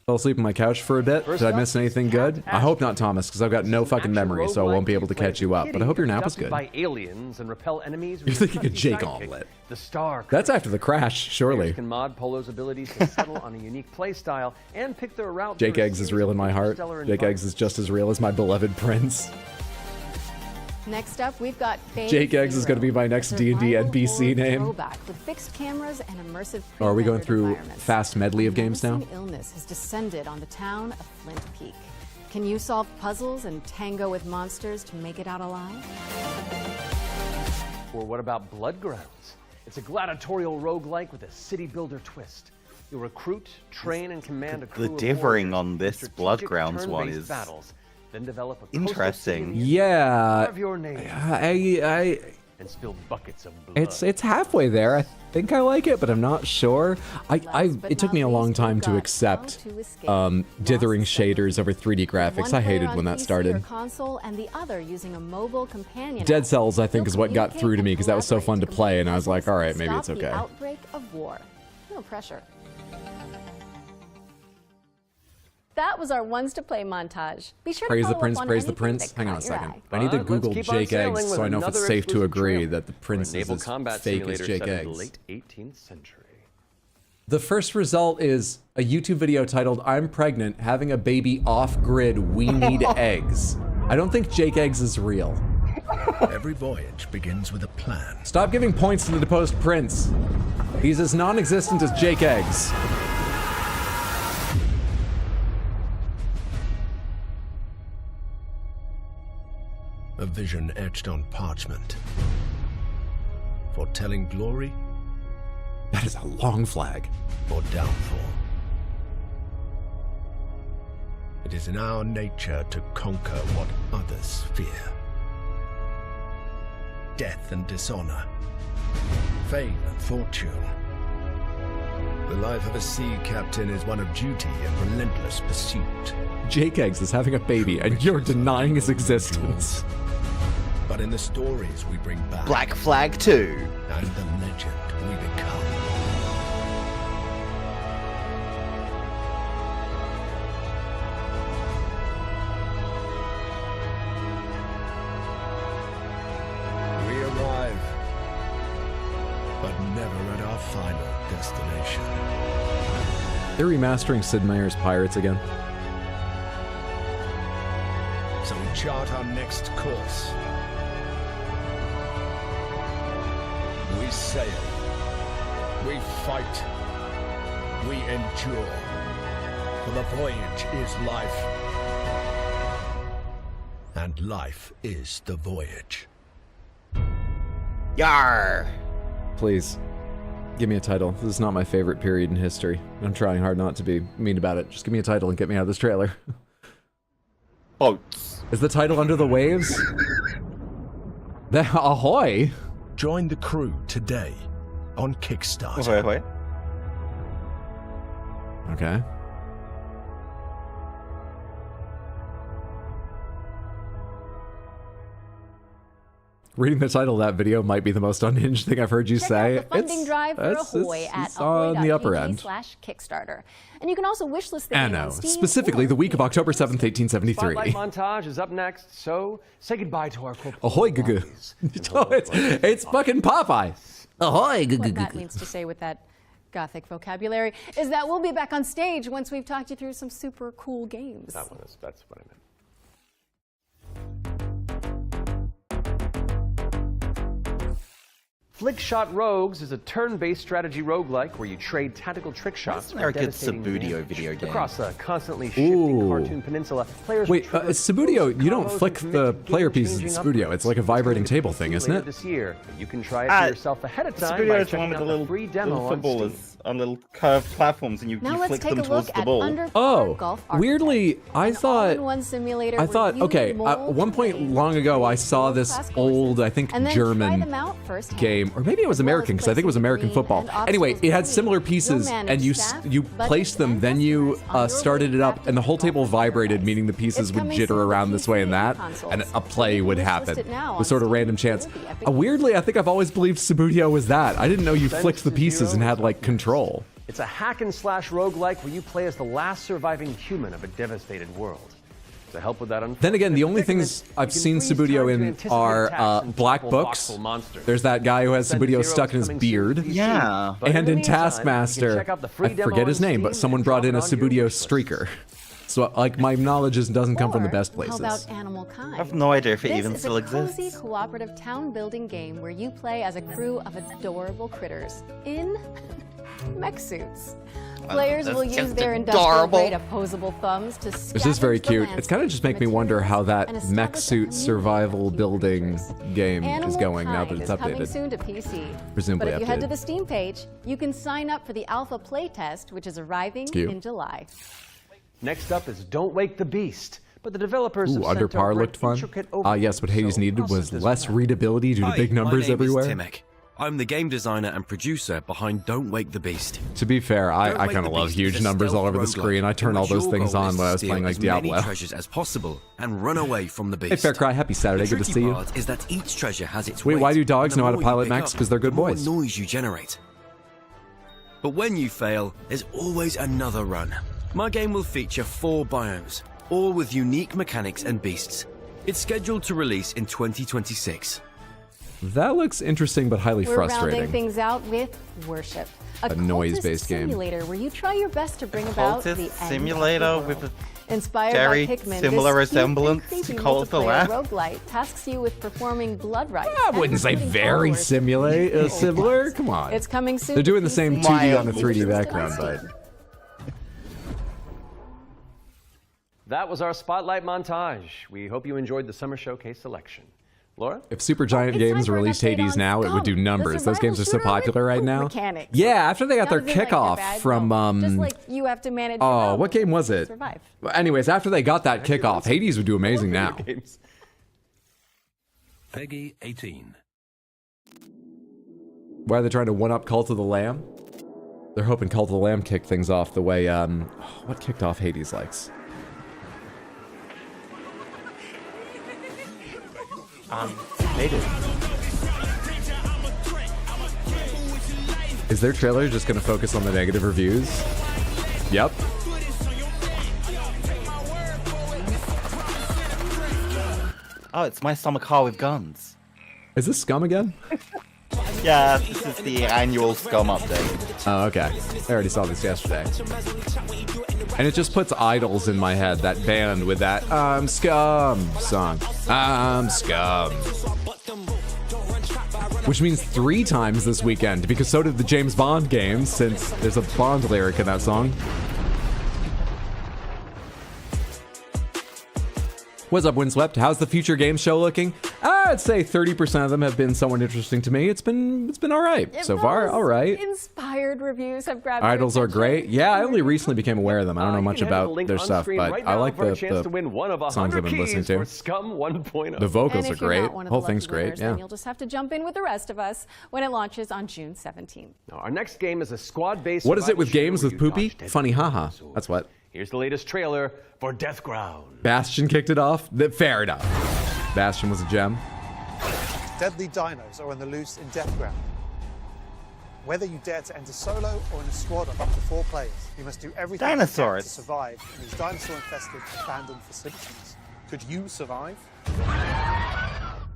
Fell asleep on my couch for a bit. Did I miss anything good? I hope not, Thomas, because I've got no fucking memory, so I won't be able to catch you up. But I hope your nap was good. By aliens and repel enemies. You're thinking of Jake Omelet. The star. That's after the crash, surely. Can mod Polo's abilities to settle on a unique play style and pick their route. Jake Eggs is real in my heart. Jake Eggs is just as real as my beloved prince. Next up, we've got Phase Jake Eggs is going to be my next D&D NPC name. Throwback with fixed cameras and immersive. Oh, are we going through fast medley of games now? Illness has descended on the town of Flint Peak. Can you solve puzzles and tango with monsters to make it out alive? Or what about Bloodgrounds? It's a gladiatorial roguelike with a city builder twist. You'll recruit, train, and command a crew The differing on this Bloodgrounds one is then develop a interesting. Yeah, and spill buckets of blood. it's halfway there. I think I like it, but I'm not sure. It took me a long time to accept dithering shaders over 3D graphics. I hated when that started. Console and the other using a mobile companion. Dead Cells, I think, is what got through to me because that was so fun to play, and I was like, all right, maybe it's okay. Outbreak of war. No pressure. That was our ones to play montage. Be sure Praise to the Prince, praise the Prince. Hang on a second. I need to Google Jake Eggs so I know if it's safe to agree that the Prince is as fake as Jake Eggs. Late 18th century. The first result is a YouTube video titled, "I'm pregnant, having a baby off-grid, we need eggs." I don't think Jake Eggs is real. Every voyage begins with a plan. Stop giving points to the deposed Prince. He's as non-existent as Jake Eggs. A vision etched on parchment, foretelling glory. That is a long flag. Or downfall. It is in our nature to conquer what others fear. Death and dishonor, fame and fortune. The life of a sea captain is one of duty and relentless pursuit. Jake Eggs is having a baby, and you're denying his existence. But in the stories we bring back, Black Flag 2, and the legend we become. We arrive, but never at our final destination. They're remastering Sid Meier's Pirates again. So we chart our next course. We sail. We fight. We endure. For the voyage is life. And life is the voyage. Yar! Please, give me a title. This is not my favorite period in history. I'm trying hard not to be mean about it. Just give me a title and get me out of this trailer. Boats. Is the title Under the Waves? Ahoy! Join the crew today on Kickstarter. Ahoy, ahoy. Okay. Reading the title of that video might be the most unhinged thing I've heard you say. Check out the funding drive for Ahoy at on the upper end. ahoy.pg/Kickstarter. And you can also wishlist the game Anno, on Steam specifically the week of October 7th, 1873. Spotlight montage is up next, so say goodbye to our corporal. Ahoy, goo goo. It's fucking Popeye. Ahoy, goo goo What that means to say with that Gothic vocabulary is that we'll be back on stage once we've talked you through some super cool games. That's what I meant. Flickshot Rogues is a turn-based strategy roguelike where you trade tactical trick shots Isn't there a good devastating Subbuteo damage. video game? Across a constantly shifting cartoon peninsula, players Wait, Subbuteo, you don't flick the player pieces in Subbuteo. It's like a vibrating table thing, isn't it? This year, you can try it for yourself ahead of time by Subbuteo is the one with the little free demo on footballers on little curved platforms, and you flick them towards the ball. Oh, weirdly, I thought, simulator okay, at one point long ago, I saw this old, I think, and then try German them out firsthand. game or maybe it was American, because I think it was American football. Anyway, it had similar pieces, and you placed them, then you started it up, and the whole table vibrated, meaning the pieces would jitter around this way and that, and a play would happen with sort of random chance. Weirdly, I think I've always believed Subbuteo was that. I didn't know you flicked the pieces and had, like, control. It's a hack and slash roguelike where you play as the last surviving human of a devastated world. To help with that, then again, the only things I've seen Subbuteo in are black books. There's that guy who has Subbuteo stuck in his beard. Yeah. And in Taskmaster, I forget his name, but someone brought in a Subbuteo streaker. So, like, my knowledge doesn't come from the best places. How about Animal Kind? I have no idea if it even still exists. This is a cozy cooperative town building game where you play as a crew of adorable critters in mech suits. Players will use their industrial-grade opposable thumbs to scavenge This is very the cute. landscape It's kind of just making me wonder how that mech suit survival building game is going now that it's Coming updated. soon to PC. Presumably But if you head to updated. the Steam page, you can sign up for the alpha playtest, which is arriving Cute. in July. Next up is Don't Wake the Beast. But the developers Ooh, have Under sent Par over looked an fun. intricate Yes, what Hades overview, so needed was process this less one. readability due to big numbers everywhere. My name is Timek. I'm the game designer and producer behind Don't Wake the Beast. To be fair, I kind of love huge numbers all over the screen. I turn all those things on when I was playing like Diablo. Many treasures as possible and run away from the beast. Hey, Fair Cry, happy Saturday. Good to see you. Is that each treasure has its Wait, weight, why do dogs and the know how to more you pilot pick mechs? up, Because they're good the more boys. noise you generate. But when you fail, there's always another run. My game will feature 4 biomes, all with unique mechanics and beasts. It's scheduled to release in 2026. That looks interesting but highly We're frustrating. rounding things out with Worship, A noise-based game. simulator where you try your best to bring about the Cultist end simulator of the with world. a Inspired very by Pikmin, similar this cute and resemblance creepy to Cult of the multiplayer Lamb. roguelite tasks you with performing blood rites. I wouldn't say very similar. Come on. It's coming soon. They're doing to the same PC. 2D on a 3D background, but That was our Spotlight montage. We hope you enjoyed the Summer Showcase selection. Laura? if Supergiant Games released Hades now, it would do numbers. Those games are so popular right now. Mechanics. Yeah, after they got their Not as in, like, they're kickoff bad, from no. Just like you have to manage. your oh, own what game was it? survive. Well, anyways, after they got that kickoff, Hades would do amazing now. Peggy 18. Why are they trying to one-up Cult of the Lamb? They're hoping Cult of the Lamb kicked things off the way, what kicked off Hades likes? They did. Is their trailer just gonna focus on the negative reviews? Yep. Oh, it's my summer car with guns. Is this Scum again? Yeah, this is the annual Scum update. Oh, okay. I already saw this yesterday. And it just puts Idols in my head, that band with that I'm Scum song. I'm Scum. Which means 3 times this weekend, because so did the James Bond games, since there's a Bond lyric in that song. What's up, Windswept? How's the future games show looking? I'd say 30% of them have been somewhat interesting to me. It's been all right so far. All right. Inspired reviews have grabbed your Idols are attention. great. Yeah, I only recently became aware of them. I don't know much You can head to the about link their on stuff, screen but right I now like for a chance to win one of the songs I've 100 been listening keys for to. Scum 1.0. The vocals And are if you're great. not one of Whole the thing's lucky great. winners, Yeah. then you'll just have to jump in with the rest of us when it launches on June 17th. Now, our next game is a squad-based. What is it with survival games shooter with where you poopy? dodge deadly Funny, haha. That's what. Here's the latest trailer for Death Ground. Bastion kicked it off. Fair enough. Bastion was a gem. Deadly dinos are on the loose in Death Ground. Whether you dare to enter solo or in a squad of up to 4 players, you must do everything you can to Dinosaurs. survive in these dinosaur-infested abandoned facilities. Could you survive?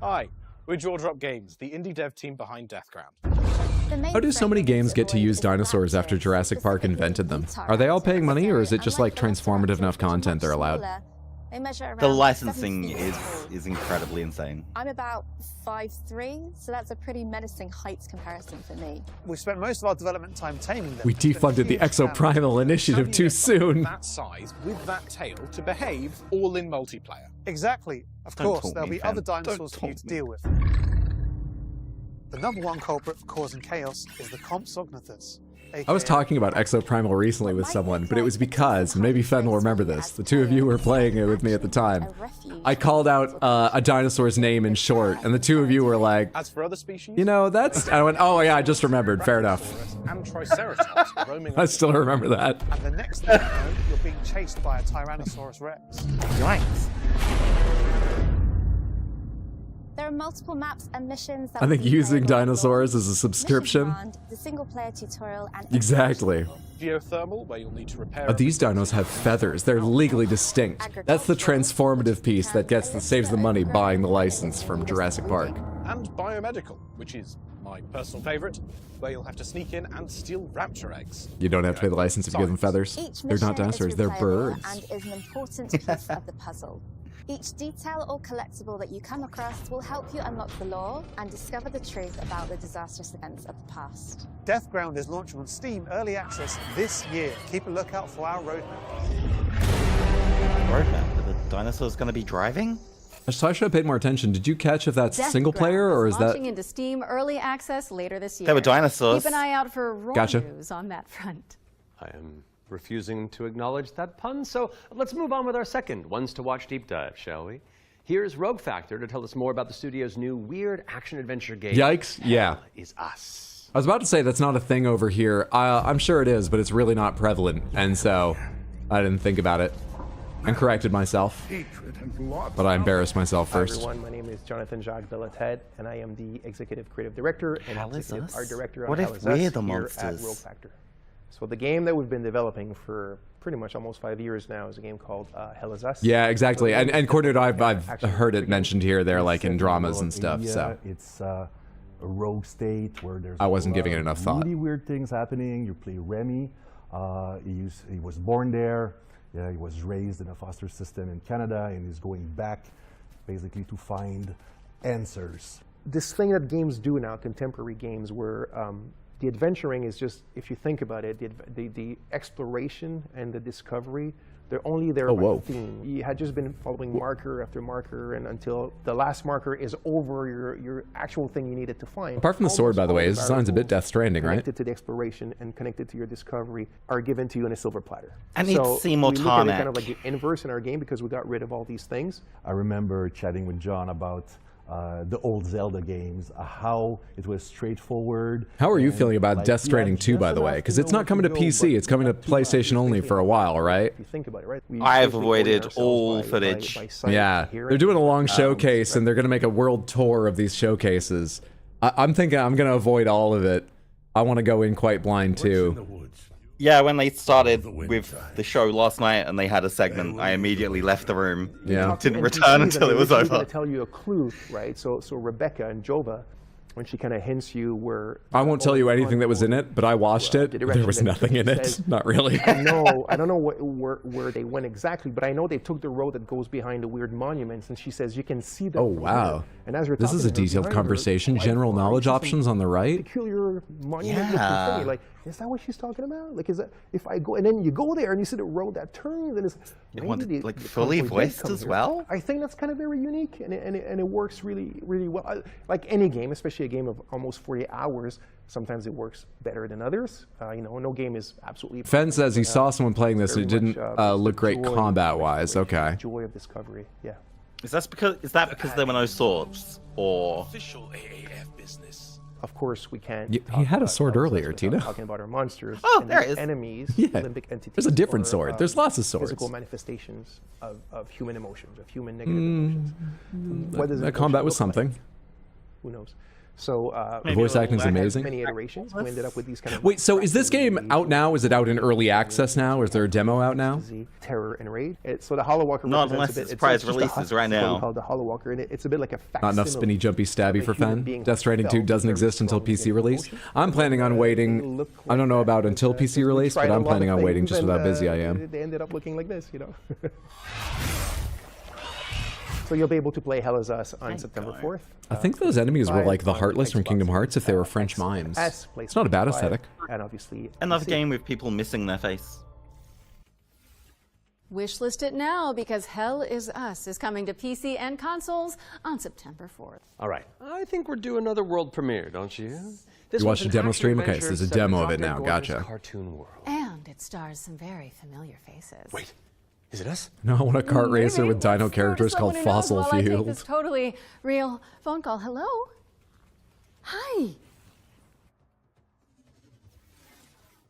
Hi, we're Jaw Drop Games, the indie dev team behind Deathground. How do so many games get to use dinosaurs after Jurassic Park invented them? Are they all paying money, or is it just like transformative enough content they're allowed? They measure around The licensing 7 feet is incredibly insane. I'm about 5'3", so that's a pretty menacing height comparison for me. We spent most of our development time taming them. We defunded the Exoprimal Initiative too soon. That size with that tail to behave all in multiplayer. Exactly. Of Don't course, taunt there'll me, be fam. other dinosaurs Don't for you taunt to me. deal with. The #1 culprit for causing chaos is the Compsognathus. I was talking about Exoprimal recently with someone, but it was because, and maybe Fen will remember this, the two of you were playing it with me at the time. I called out a dinosaur's name in short, and the two of you were like, As for other species, you know, that's... I went, oh yeah, I just remembered. Fair enough. and Triceratops roaming I still remember that. And the next thing you know, you're being chased by a Tyrannosaurus Rex. Yikes. There are multiple maps and missions that I think will be using playable on dinosaurs Raw. as a subscription. Mission Command, the single-player tutorial, and Exactly. geothermal, where you'll need to repair. These dinos have feathers. They're legally distinct. That's the transformative piece that saves the money buying the license from Jurassic Park. And biomedical, which is my personal favorite, where you'll have to sneak in and steal raptor eggs. You don't have to pay the license if you give them feathers. Each They're not mission dinosaurs, is they're replayable birds. and is an important piece of the puzzle. Each detail or collectible that you come across will help you unlock the lore and discover the truth about the disastrous events of the past. Deathground is launching on Steam Early Access this year. Keep a lookout for our roadmap. Roadmap? Are the dinosaurs going to be driving? So I should have paid more attention. Did you catch if that's single player or is that... launching into Steam Early Access later this year. They were dinosaurs. Keep an eye out for Raw Gotcha. news on that front. I am refusing to acknowledge that pun, so let's move on with our second Ones to Watch deep dive, shall we? Here's Rogue Factor to tell us more about the studio's new weird action-adventure game. Yikes, yeah. Hell Is Us. I was about to say that's not a thing over here. I'm sure it is, but it's really not prevalent, and so I didn't think about it and corrected myself. But I embarrassed myself Hi first. everyone, my name is Jonathan Jacques Belated, and I am the Executive Creative Director and Hell Is Executive Us? Art Director on What Hell if Is we're Us the here monsters? at Rogue Factor. So the game that we've been developing for pretty much almost 5 years now is a game called Hell Is Us. Yeah, exactly. So And according to I've action heard it adventure mentioned here, they're like in Set dramas in and stuff, India. so It's a rogue state where there's I wasn't a lot giving it of enough thought. Really weird things happening. You play Remy. He was born there. Yeah, he was raised in a foster system in Canada, and he's going back basically to find answers. This thing that games do now, contemporary games, where the adventuring is just, if you think about it, the exploration and the discovery, they're only there by theme. You had just been following marker after marker, and until the last marker is over your actual thing you needed to find. Apart from the sword, by the way, his design's a bit Death Stranding, right? Connected to the exploration and connected to your discovery are given to you in a silver platter. And so it's we look at it simultanic. kind of like the inverse in our game because we got rid of all these things. I remember chatting with John about the old Zelda games, how it was straightforward. How are you and, feeling about like, Death Stranding yeah, 2, by just the way? enough Because to it's know not coming to where go, PC, it's coming to PlayStation only for a while, right? If you think about it, right? We I have basically avoided orient ourselves all by footage. sight, Yeah, hearing. they're doing a long showcase, and they're going to make a world tour of these showcases. I'm thinking I'm going to avoid all of it. I want to go in quite blind, too. Yeah, when they started with the show last night and they had a segment, I immediately left the room. Yeah. Didn't return until it was I'm going over. to tell you a clue, right? So Rebecca and Jova, when she kind of hints you where... I won't tell you anything that was in it, but I watched it. the There direction was that nothing in it. says- Not really. I don't know where they went exactly, but I know they took the road that goes behind the weird monuments, and she says you can see them. Oh, from wow. here. And as you're This is a talking to her, detailed behind her, conversation. quite General far, knowledge you see some options on the right. Peculiar monument looking Yeah. thing. Like, is that what she's talking about? Like, is that if I go and then you go there and you see the road that turns and it's You maybe want it, the- like, the fully convoy did voiced come as here. well? I think that's kind of very unique and it works really well. Like any game, especially a game of almost 40 hours, sometimes it works better than others. No game is absolutely. Fen says he perfect, saw someone playing this and it very didn't much, look great joy, combat-wise. Okay. Joy of discovery. Yeah. Is that because there were no swords, or? Official AAF business. Of course, we can't. He had a sword earlier, Tina. Talking about our monsters. Oh, and there their it is. Enemies, Yeah. Olympic entities. There's a different or, sword. There's lots of swords. Physical manifestations of human emotions, of human negative emotions. What does That emotion combat was look like? something. Who knows? So The voice acting's amazing. Many iterations. We ended up with these kind of. Wait, so is this game out now? Is it out in early access now? Is there a demo out now? Terror and Raid. So the Hollow Walker. Not represents unless a bit, it's prize just a releases right it's what we now. call the Hollow Walker, and it's a bit like a Not enough facsimile spinny jumpy stabby of a for human Fen. being Death Stranding 2 felt doesn't very exist until strongly PC in release. emotion. I'm planning on waiting. I don't know about until PC release, Tried but a I'm lot of planning on waiting things just with and, how busy I am. They ended up looking like this, So you'll be able to play Hell Is Us on September 4th. I think those enemies were like the Heartless from Kingdom Hearts if they were French mimes. It's not a bad aesthetic. And obviously Another game with people missing their face. Wishlist it now because Hell Is Us is coming to PC and consoles on September 4th. All right, I think we're due another world premiere, don't you? You watched the demo stream? Okay, so there's a demo of it now. Gotcha. Cartoon world. And it stars some very familiar faces. Wait, is it us? No, I want a kart racer with dino characters called Fossil I take Fuel. this totally real phone call. Hello? Hi.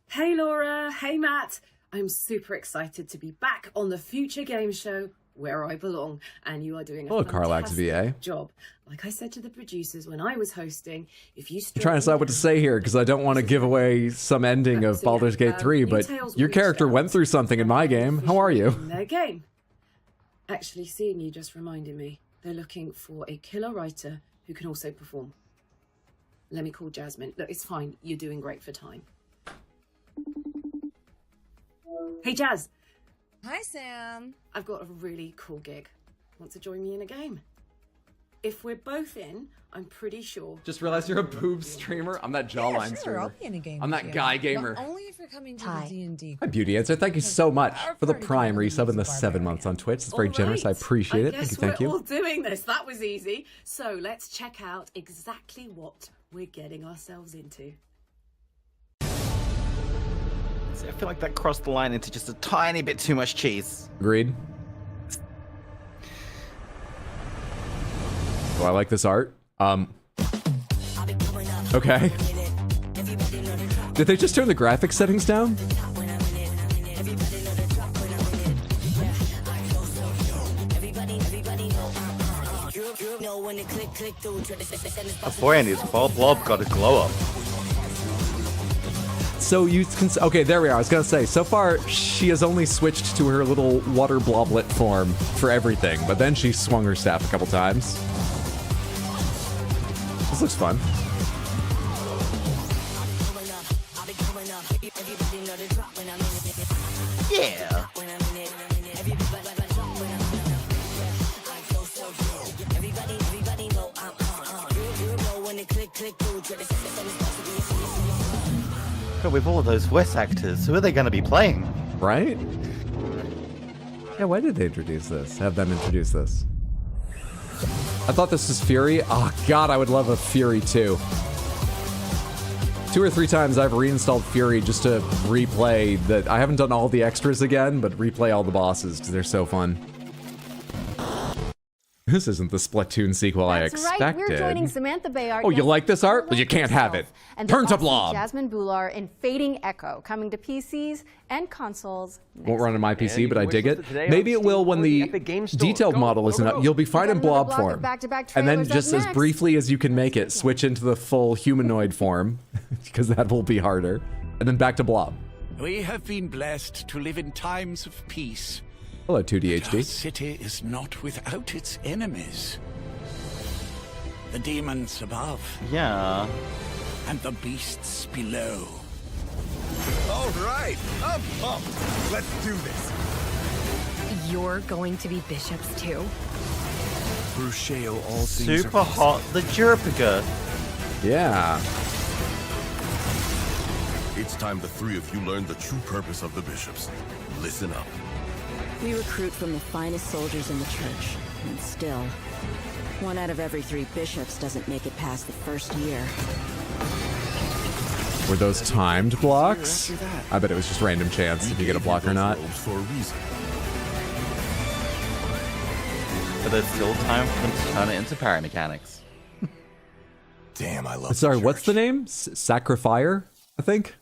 Hey Laura, hey Matt. I'm super excited to be back on the Future Game Show where I belong, and you are doing a Hello, Carlax fantastic VA. job. Like I said to the producers when I was hosting, if you I'm trying to decide what to say here because I don't want to give away some ending of Baldur's Gate 3, but your character went through something in my game. How are you? in their game. Actually, seeing you just reminded me, they're looking for a killer writer who can also perform. Let me call Jasmine. Look, it's fine. You're doing great for time. Hey, Jazz. Hi, Sam. I've got a really cool gig. Want to join me in a game? If we're both in, I'm pretty sure. Just realized you're a boob streamer. I'm that jawline streamer. I'll be in a game I'm with that you. guy gamer. But only if you're coming to the D&D. Hi, Beauty Answer. Thank you so much for the Prime resub and the 7 months on Twitch. It's very generous. I appreciate it. Thank you. Thank We're you. all doing this. That was easy. So let's check out exactly what we're getting ourselves into. I feel like that crossed the line into just a tiny bit too much cheese. Agreed. Oh, I like this art. Okay. Did they just turn the graphics settings down? Beforehand, his blob got a glow up. So you can, okay, there we are. I was gonna say, so far she has only switched to her little water bloblet form for everything, but then she swung her staff a couple times. This looks fun. Yeah. But with all of those voice actors, who are they going to be playing? Right? Yeah, why did they introduce this? Have them introduce this? I thought this was Fury. Oh god, I would love a Fury 2. 2 or 3 times I've reinstalled Fury just to replay that. I haven't done all the extras again, but replay all the bosses because they're so fun. This isn't the Splatoon sequel I expected. Right, we're joining Samantha Bayard. Oh, you like this art? Well, you can't have it. And Turn to bossy Blob. Jasmine Bular in Fading Echo, coming to PCs and consoles. Won't run on my PC, And but I you can dig wishlist it. it today Maybe on it will Steam when or the the Epic Games Store. detailed Go, model go, isn't go, up. go. You'll be fine in Another blob block of form. back-to-back And then trailers up just as next. briefly as you can make it, switch into the full humanoid form, because that will be harder. And then back to blob. We have been blessed to live in times of peace. Hello, 2D But our HD. city is not without its enemies. The demons above. Yeah. And the beasts below. All right, I'm pumped. Let's do this. You're going to be bishops too? Crucio, all things Super are hot, the Juripica. Yeah. It's time the 3 of you learn the true purpose of the bishops. Listen up. We recruit from the finest soldiers in the church, and still, 1 out of every 3 bishops doesn't make it past the first year. Were those timed blocks? I bet it was just random chance if you get a block or not. For a reason. But there's still time for them to turn it into paramechanics. Damn, I love Sorry, what's the name? Sacrifier, I think?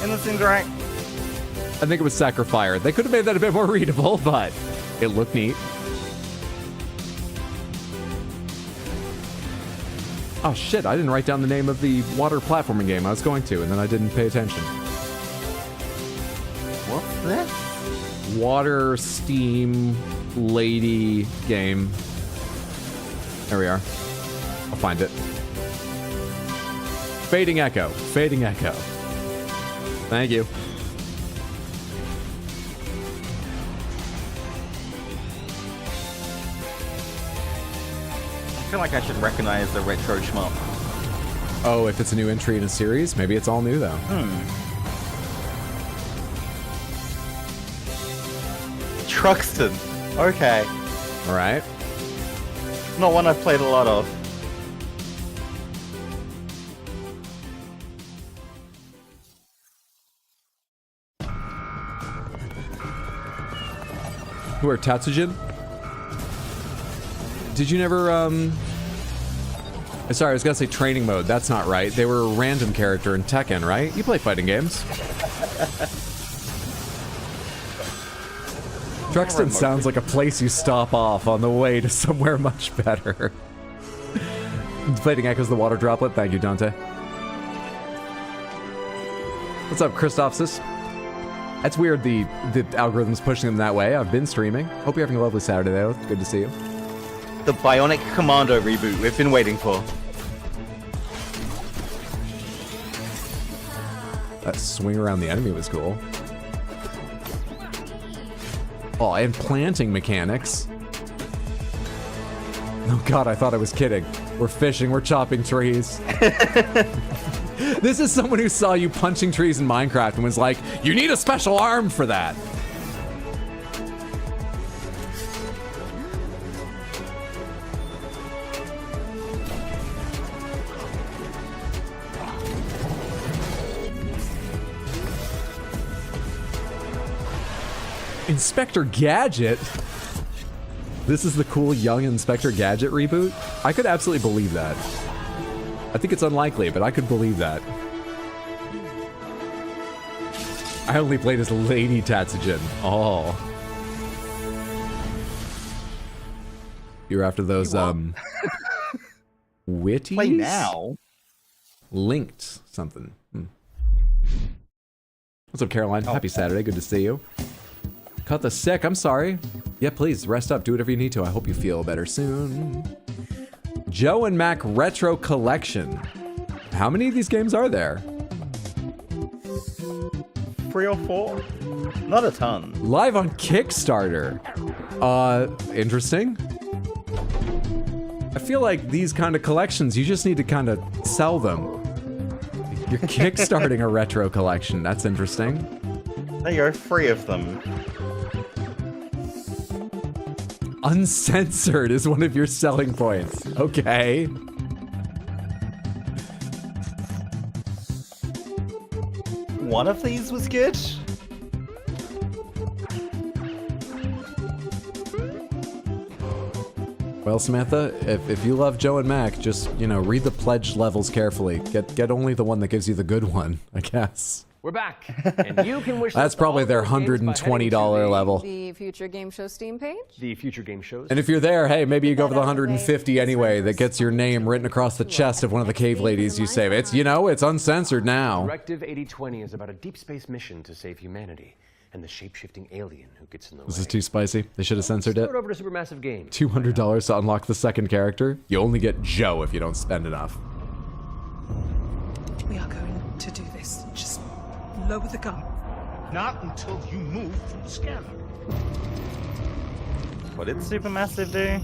Innocent right. I think it was Sacrifier. They could have made that a bit more readable, but it looked neat. Oh shit, I didn't write down the name of the water platforming game. I was going to, and then I didn't pay attention. What's this? Water, steam, lady game. There we are. I'll find it. Fading Echo. Fading Echo. Thank you. I feel like I should recognize the retro schmuck. Oh, if it's a new entry in a series? Maybe it's all new, though. Truxton. Okay. All right. Not one I've played a lot of. Who are Tatsujin? Did you never, Sorry, I was gonna say training mode. That's not right. They were a random character in Tekken, right? You play fighting games. Truxton sounds like a place you stop off on the way to somewhere much better. Fighting echoes the water droplet. Thank you, Dante. What's up, Christophsis? That's weird, the algorithm's pushing them that way. I've been streaming. Hope you're having a lovely Saturday, though. Good to see you. The Bionic Commando reboot we've been waiting for. That swing around the enemy was cool. Oh, and planting mechanics. Oh god, I thought I was kidding. We're fishing, we're chopping trees. This is someone who saw you punching trees in Minecraft and was like, you need a special arm for that. Inspector Gadget? This is the cool young Inspector Gadget reboot? I could absolutely believe that. I think it's unlikely, but I could believe that. I only played as Lady Tatsujin. Oh. You're after those, witties? Play now. Linked something. What's up, Caroline? Happy Saturday. Good to see you. Cut the sick. I'm sorry. Yeah, please rest up. Do whatever you need to. I hope you feel better soon. Joe and Mac Retro Collection. How many of these games are there? 3 or 4? Not a ton. Live on Kickstarter. Interesting. I feel like these kind of collections, you just need to kind of sell them. You're kickstarting a retro collection. That's interesting. There you go, 3 of them. Uncensored is one of your selling points. Okay. One of these was good. Well, Samantha, if you love Joe and Mac, just, you know, read the pledge levels carefully. Get only the one that gives you the good one, I guess. We're back, and you can wish. That's probably their $120 level. The Future Game Show Steam page? The Future Game Shows. And if you're there, hey, maybe you go for the 150 anyway. That gets your name written across the chest of one of the cave ladies you save. It's, you know, it's uncensored now. Directive 8020 is about a deep space mission to save humanity and the shape-shifting alien who gets in the way. This is too spicy. They should have censored it. Throw it over to Supermassive Games. $200 to unlock the second character. You only get Joe if you don't spend enough. We are going to do this. Just lower the gun. Not until you move from the scanner. What did Supermassive do?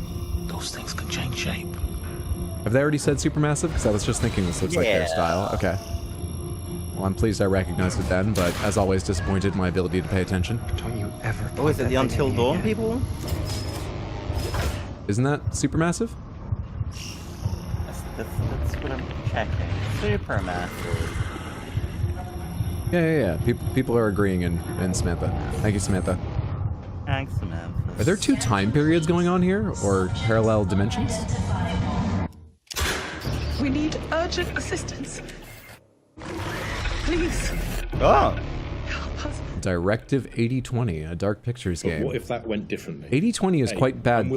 Those things can change shape. Have they already said Supermassive? Because I was just thinking this looks like their style. Okay. Well, I'm pleased I recognized it then, but as always, disappointed in my ability to pay attention. Don't you ever... Oh, is it the Until Dawn people? Isn't that Supermassive? That's what I'm checking. Supermassive. Yeah. People are agreeing in Samantha. Thank you, Samantha. Thanks, Samantha. Are there 2 time periods going on here, or parallel dimensions? We need urgent assistance. Please. Oh. Help us. Directive 8020, a Dark Pictures game. What if that went differently? 8020 is quite bad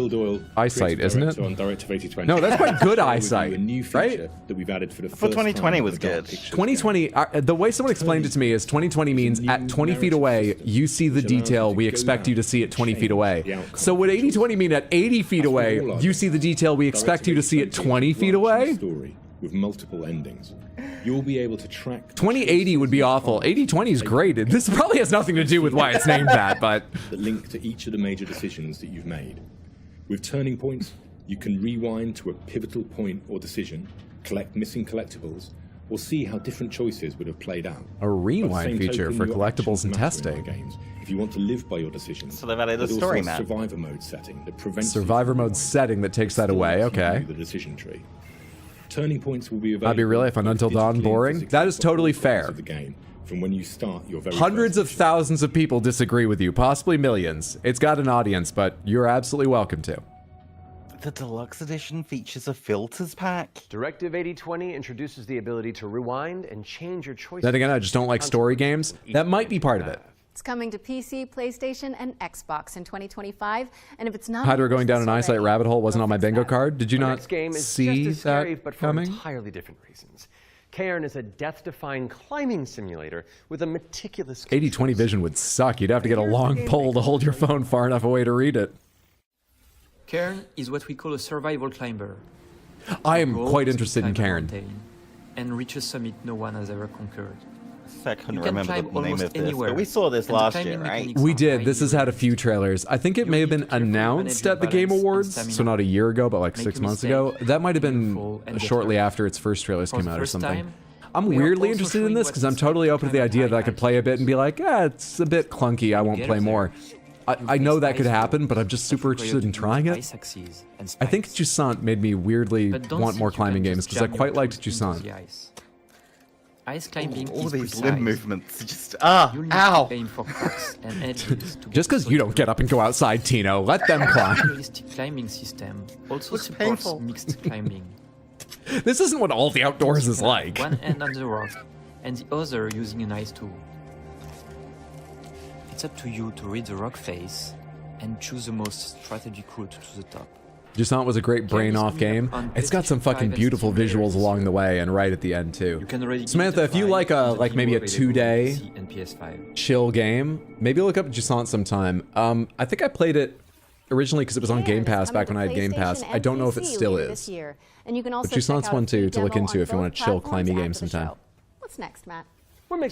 eyesight, isn't it? On Directive 8020. No, that's quite good eyesight, a new feature right? That we've added for the first 2020 time was good. 2020, the way someone explained it to me is 2020 means at 20 feet away, you see the detail we expect you to see at 20 feet away. So would 8020 mean at 80 feet away, you see the detail we expect you to see at 20 feet away? Story with multiple endings. You'll be able to track... 2080 would be awful. 8020 is great. This probably has nothing to do with why it's named that, but... that link to each of the major decisions that you've made. With turning points, you can rewind to a pivotal point or decision, collect missing collectibles, or see how different choices would have played out. A rewind feature for collectibles and testing. Games, if you want to live by your decisions. So they've added a but story also map. Survivor mode setting that prevents Survivor mode setting that takes that away. Okay. the decision tree. Turning points will be available. I'd be real if an Until Dawn boring. That is totally fair. Of the game from when you start your very Hundreds of thousands of people disagree with you, possibly millions. It's got an audience, but you're absolutely welcome to. The deluxe edition features a filters pack. Directive 8020 introduces the ability to rewind and change your choices. Then again, I just don't like story games. That might be part of it. It's coming to PC, PlayStation, and Xbox in 2025. And if it's not, Hydra going down an eyesight rabbit hole wasn't on my bingo card. Did you The not next game is see just as scary, that but for coming? entirely different reasons. Cairn is a death-defying climbing simulator with a meticulous 80/20 vision would suck. You'd have to get a long pole to hold your phone far enough away to read it. Cairn is what we call a survival climber. I am quite interested in Cairn. And reach a summit no one has ever conquered. I couldn't You can remember climb the name almost of this, anywhere, but we saw this and the last climbing year, right? mechanics We are did. highly This has had a few trailers. I think it may have been announced at the Game balance and Awards, so stamina. not a year ago, but like Make 6 a months mistake, ago. That might have been fall, and get shortly hurt. after its first trailers For came the out or first something. time, I'm we are weirdly also interested in showing this what because I'm is totally open to the idea that I could play a bit and be like, yeah, it's a bit clunky. I won't get play there. more. I know that could happen, but I'm just super interested in trying it. I think Jusant made me weirdly But don't want think more you can climbing just games because I jam your quite liked tools into Jusant. the ice. Ice climbing All is these precise. limb movements are just You'll need ow. to aim for cracks and edges to Just because you don't get up and go outside, Tino, let them climb. realistic climbing system also Looks supports painful. mixed climbing. This isn't what all the outdoors is like. One hand on the rock and the other using an ice tool. It's up to you to read the rock face and choose the most strategic route to the top. Jusant was a great brain-off game. It's got some fucking beautiful visuals along the way and right at the end too. Samantha, if you like maybe a 2-day and PS5. chill game, maybe look up Jusant sometime. I think I played it originally because it was on Game Pass back when I had Game Pass. I don't know if it still is. And you can also But Jusant's check out one a free too to look demo into on if you want both a chill platforms climbing game after the sometime. show. What's next, Matt?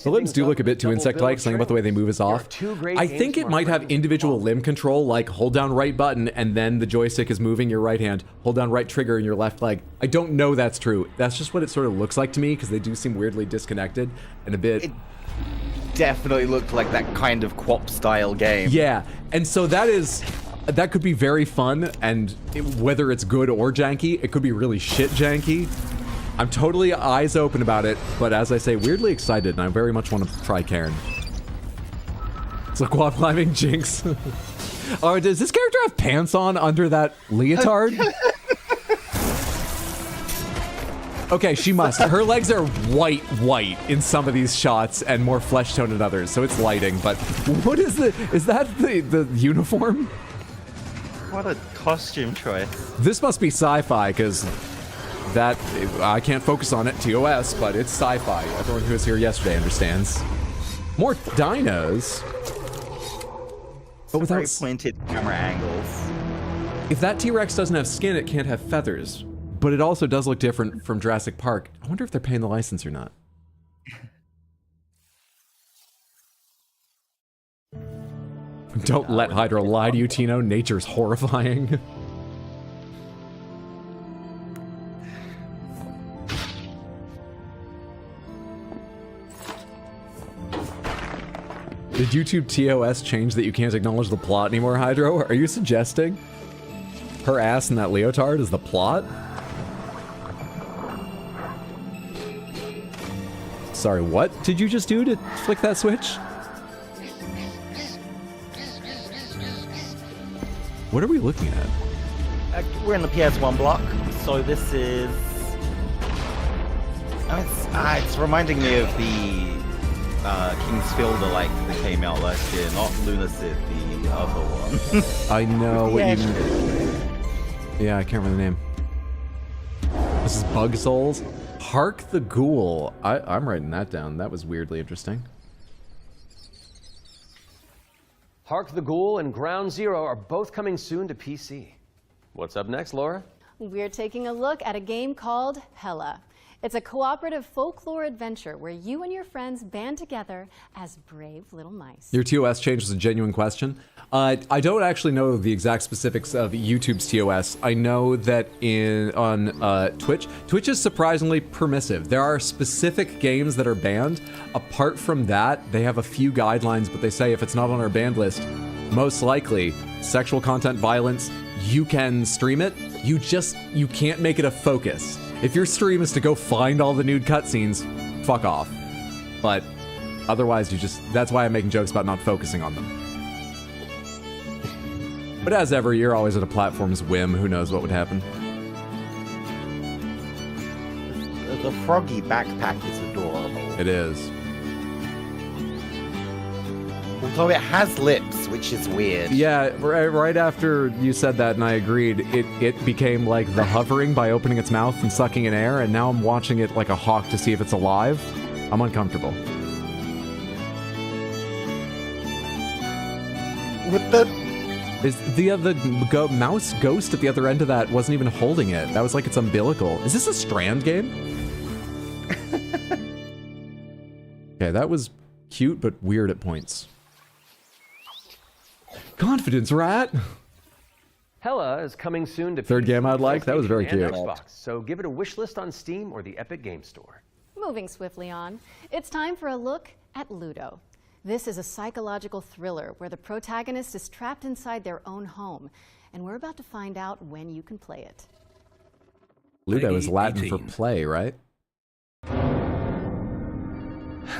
The limbs do look a bit too insect-like, something about the way they move is off. I think it might have individual limb control, like hold down right button and then the joystick is moving your right hand, hold down right trigger in your left leg. I don't know that's true. That's just what it sort of looks like to me because they do seem weirdly disconnected and a bit... It definitely looked like that kind of Quap style game. Yeah, and so that could be very fun, and whether it's good or janky, it could be really shit janky. I'm totally eyes open about it, but as I say, weirdly excited, and I very much want to try Cairn. It's like quad climbing Jinx. Oh, does this character have pants on under that leotard? Okay, she must. Her legs are white in some of these shots and more flesh tone in others, so it's lighting, but what is that the uniform? What a costume choice. This must be sci-fi, because that, I can't focus on it, TOS, but it's sci-fi. Everyone who was here yesterday understands. More dinos. But without very pointed camera angles. If that T-Rex doesn't have skin, it can't have feathers. But it also does look different from Jurassic Park. I wonder if they're paying the license or not. Don't let Hydra lie to you, Tino. Nature's horrifying. Did YouTube TOS change that you can't acknowledge the plot anymore, Hydro? Are you suggesting her ass in that leotard is the plot? Sorry, what did you just do to flick that switch? What are we looking at? We're in the PS1 block, so this is... it's reminding me of the King's Fielder like that came out last year, not Lunacy, the other one. I know what you mean. Yeah, I can't remember the name. This is Bug Souls. Hark the Ghoul. I'm writing that down. That was weirdly interesting. Hark the Ghoul and Ground Zero are both coming soon to PC. What's up next, Laura? We're taking a look at a game called Hella. It's a cooperative folklore adventure where you and your friends band together as brave little mice. Your TOS change was a genuine question. I don't actually know the exact specifics of YouTube's TOS. I know that on Twitch is surprisingly permissive. There are specific games that are banned. Apart from that, they have a few guidelines, but they say if it's not on our banned list, most likely sexual content, violence, you can stream it. You can't make it a focus. If your stream is to go find all the nude cutscenes, fuck off. But otherwise, that's why I'm making jokes about not focusing on them. But as ever, you're always at a platform's whim. Who knows what would happen? The froggy backpack is adorable. It is. Although it has lips, which is weird. Yeah, right after you said that and I agreed, it became like the hovering by opening its mouth and sucking in air, and now I'm watching it like a hawk to see if it's alive. I'm uncomfortable. With the... Is the mouse ghost at the other end of that wasn't even holding it. That was like its umbilical. Is this a Strand game? Okay, that was cute but weird at points. Confidence, rat! Hella is coming soon to third game I'd like. That was very cute. Xbox, so give it a wish list on Steam or the Epic Game Store. Moving swiftly on, it's time for a look at Ludo. This is a psychological thriller where the protagonist is trapped inside their own home, and we're about to find out when you can play it. Ludo is Latin for play, right?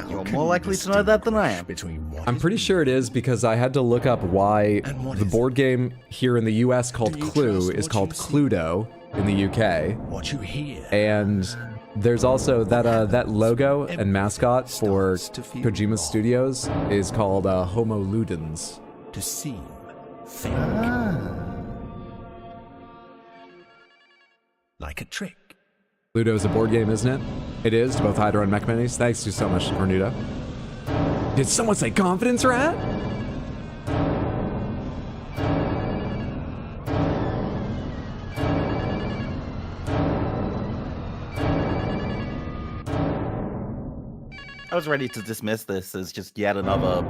You're more likely to know that than I am. I'm pretty sure it is because I had to look up why the board game here in the US called Clue is called Cluedo in the UK. What you hear. And there's also that logo and mascot for Kojima's studios is called Homo Ludens. To seem fake. Like a trick. Ludo is a board game, isn't it? It is, to both Hydra and Mech Minis. Thanks you so much, Cornuda. Did someone say confidence, rat? I was ready to dismiss this as just yet another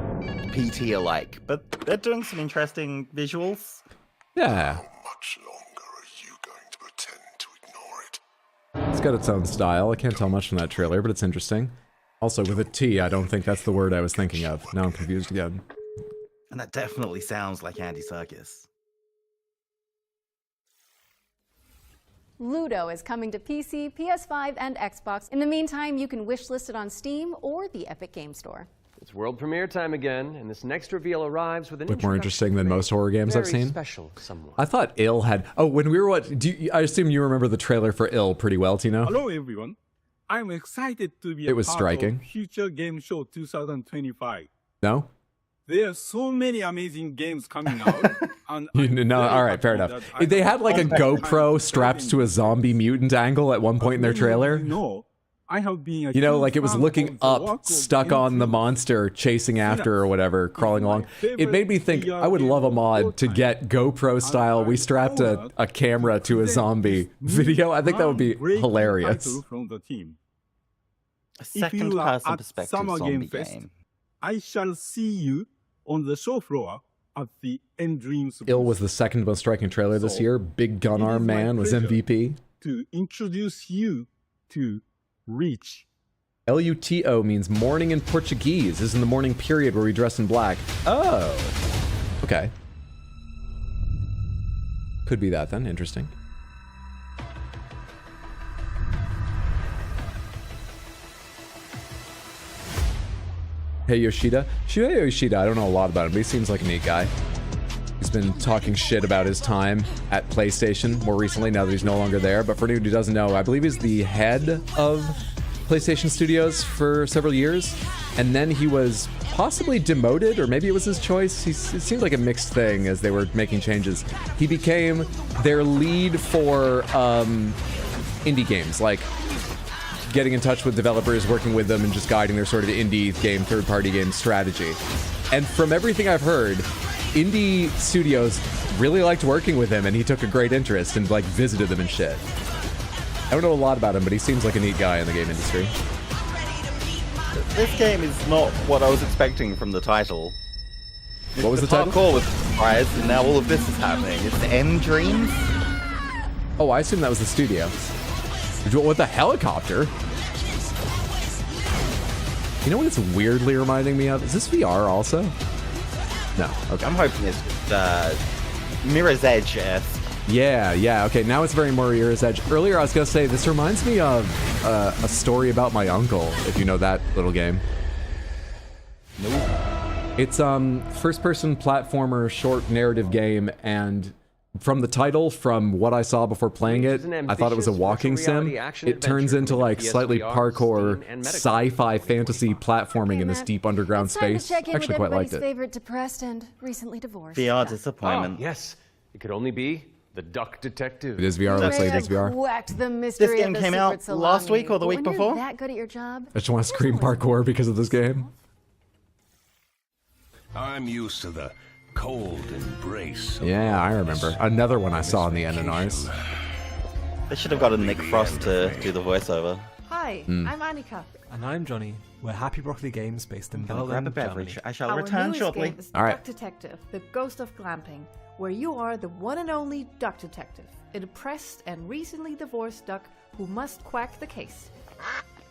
PT-alike, but they're doing some interesting visuals. Yeah. It's got its own style. I can't tell much from that trailer, but it's interesting. Also, with a T, I don't think that's the word I was thinking of. Now I'm confused again. And that definitely sounds like Andy Serkis. Ludo is coming to PC, PS5, and Xbox. In the meantime, you can wishlist it on Steam or the Epic Game Store. It's world premiere time again, and this next reveal arrives with an Look more interesting than most horror games I've seen. Special someone. I thought Ill had... Oh, when we were I assume you remember the trailer for Ill pretty well, Tino? Hello, everyone. I'm excited to be It was part striking. of Future Game Show 2025. No? There are so many amazing games coming out. And No, all right, fair enough. They had like a GoPro strapped to a zombie mutant angle at one point in their trailer. No, I have been You know, like it was looking up, stuck on the monster, chasing after or whatever, crawling along. It made me think, I would love a mod to get GoPro style, we strapped a camera to a zombie video. I think that would be hilarious. From the team. A second-person perspective Summer zombie Game Fest, game. I shall see you on the show floor at the End Dreams. Ill was the second most striking trailer this year. Big Gun Arm Man was MVP. To introduce you to Reach. LUTO means morning in Portuguese. This is in the morning period where we dress in black. Oh. Okay. Could be that then. Interesting. Hey Yoshida. Shuhei Yoshida, I don't know a lot about him, but he seems like a neat guy. He's been talking shit about his time at PlayStation more recently, now that he's no longer there. But for anyone who doesn't know, I believe he's the head of PlayStation Studios for several years. And then he was possibly demoted, or maybe it was his choice. It seemed like a mixed thing as they were making changes. He became their lead for indie games, like getting in touch with developers, working with them, and just guiding their sort of indie game, third-party game strategy. And from everything I've heard, indie studios really liked working with him, and he took a great interest and like visited them and shit. I don't know a lot about him, but he seems like a neat guy in the game industry. This game is not what I was expecting from the title. What was the title? Parkour was a surprise, and now all of this is happening. It's End Dreams? Oh, I assume that was the studio. What the helicopter? You know what it's weirdly reminding me of? Is this VR also? No. Okay. I'm hoping it's just Mirror's Edge-esque. Yeah. Okay, now it's very more Mirror's Edge. Earlier I was going to say, this reminds me of a story about my uncle, if you know that little game. Nope. It's first-person platformer short narrative game, and from the title, from what I saw before playing it, I thought it was a walking sim. It turns into like slightly parkour, sci-fi fantasy platforming in this deep underground space. Actually quite liked it. Favorite depressed and recently divorced. VR disappointment. Oh, yes, it could only be the Duck Detective. It is VR. Looks like it is VR. Whacked the mystery This game of the came out secret last week or the But week when before? You're that good at your job? I just want to scream parkour because of this game. I'm used to the cold embrace. Yeah, I remember. Another one I saw in the NNRs. They should have gotten Nick Frost to do the voiceover. Hi, I'm Annika. And I'm Johnny. We're Happy Broccoli Games based in Berlin, Grab a beverage. Germany. I shall Our return newest shortly. game is All right. Duck Detective, the Ghost of Glamping, where you are the one and only Duck Detective, a depressed and recently divorced duck who must quack the case.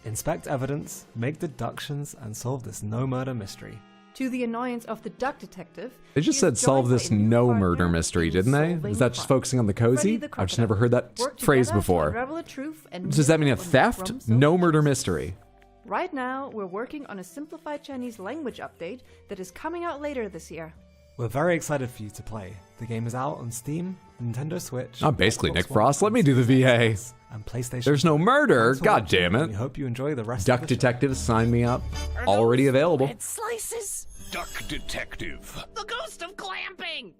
Inspect evidence, make deductions, and solve this no-murder mystery. To the annoyance of the Duck Detective, They just he said is solve joined this by a new no partner murder mystery, in didn't they? solving Is that just crime. focusing on the Freddy cozy? the I've just never heard that Work phrase together to before. unravel the truth and Does that mean a nibble on the theft? crumbs of No murder mystery. Right now, we're working on a simplified Chinese language update that is coming out later this year. We're very excited for you to play. The game is out on Steam, Nintendo Switch. I'm basically Xbox Nick One, Frost. Let me do the VA. and PlayStation. There's no murder. Thanks for God watching, damn and it. We hope you enjoy the rest Duck of the Detective, sign me up. Already available. Slices. Duck Detective. The ghost of glamping.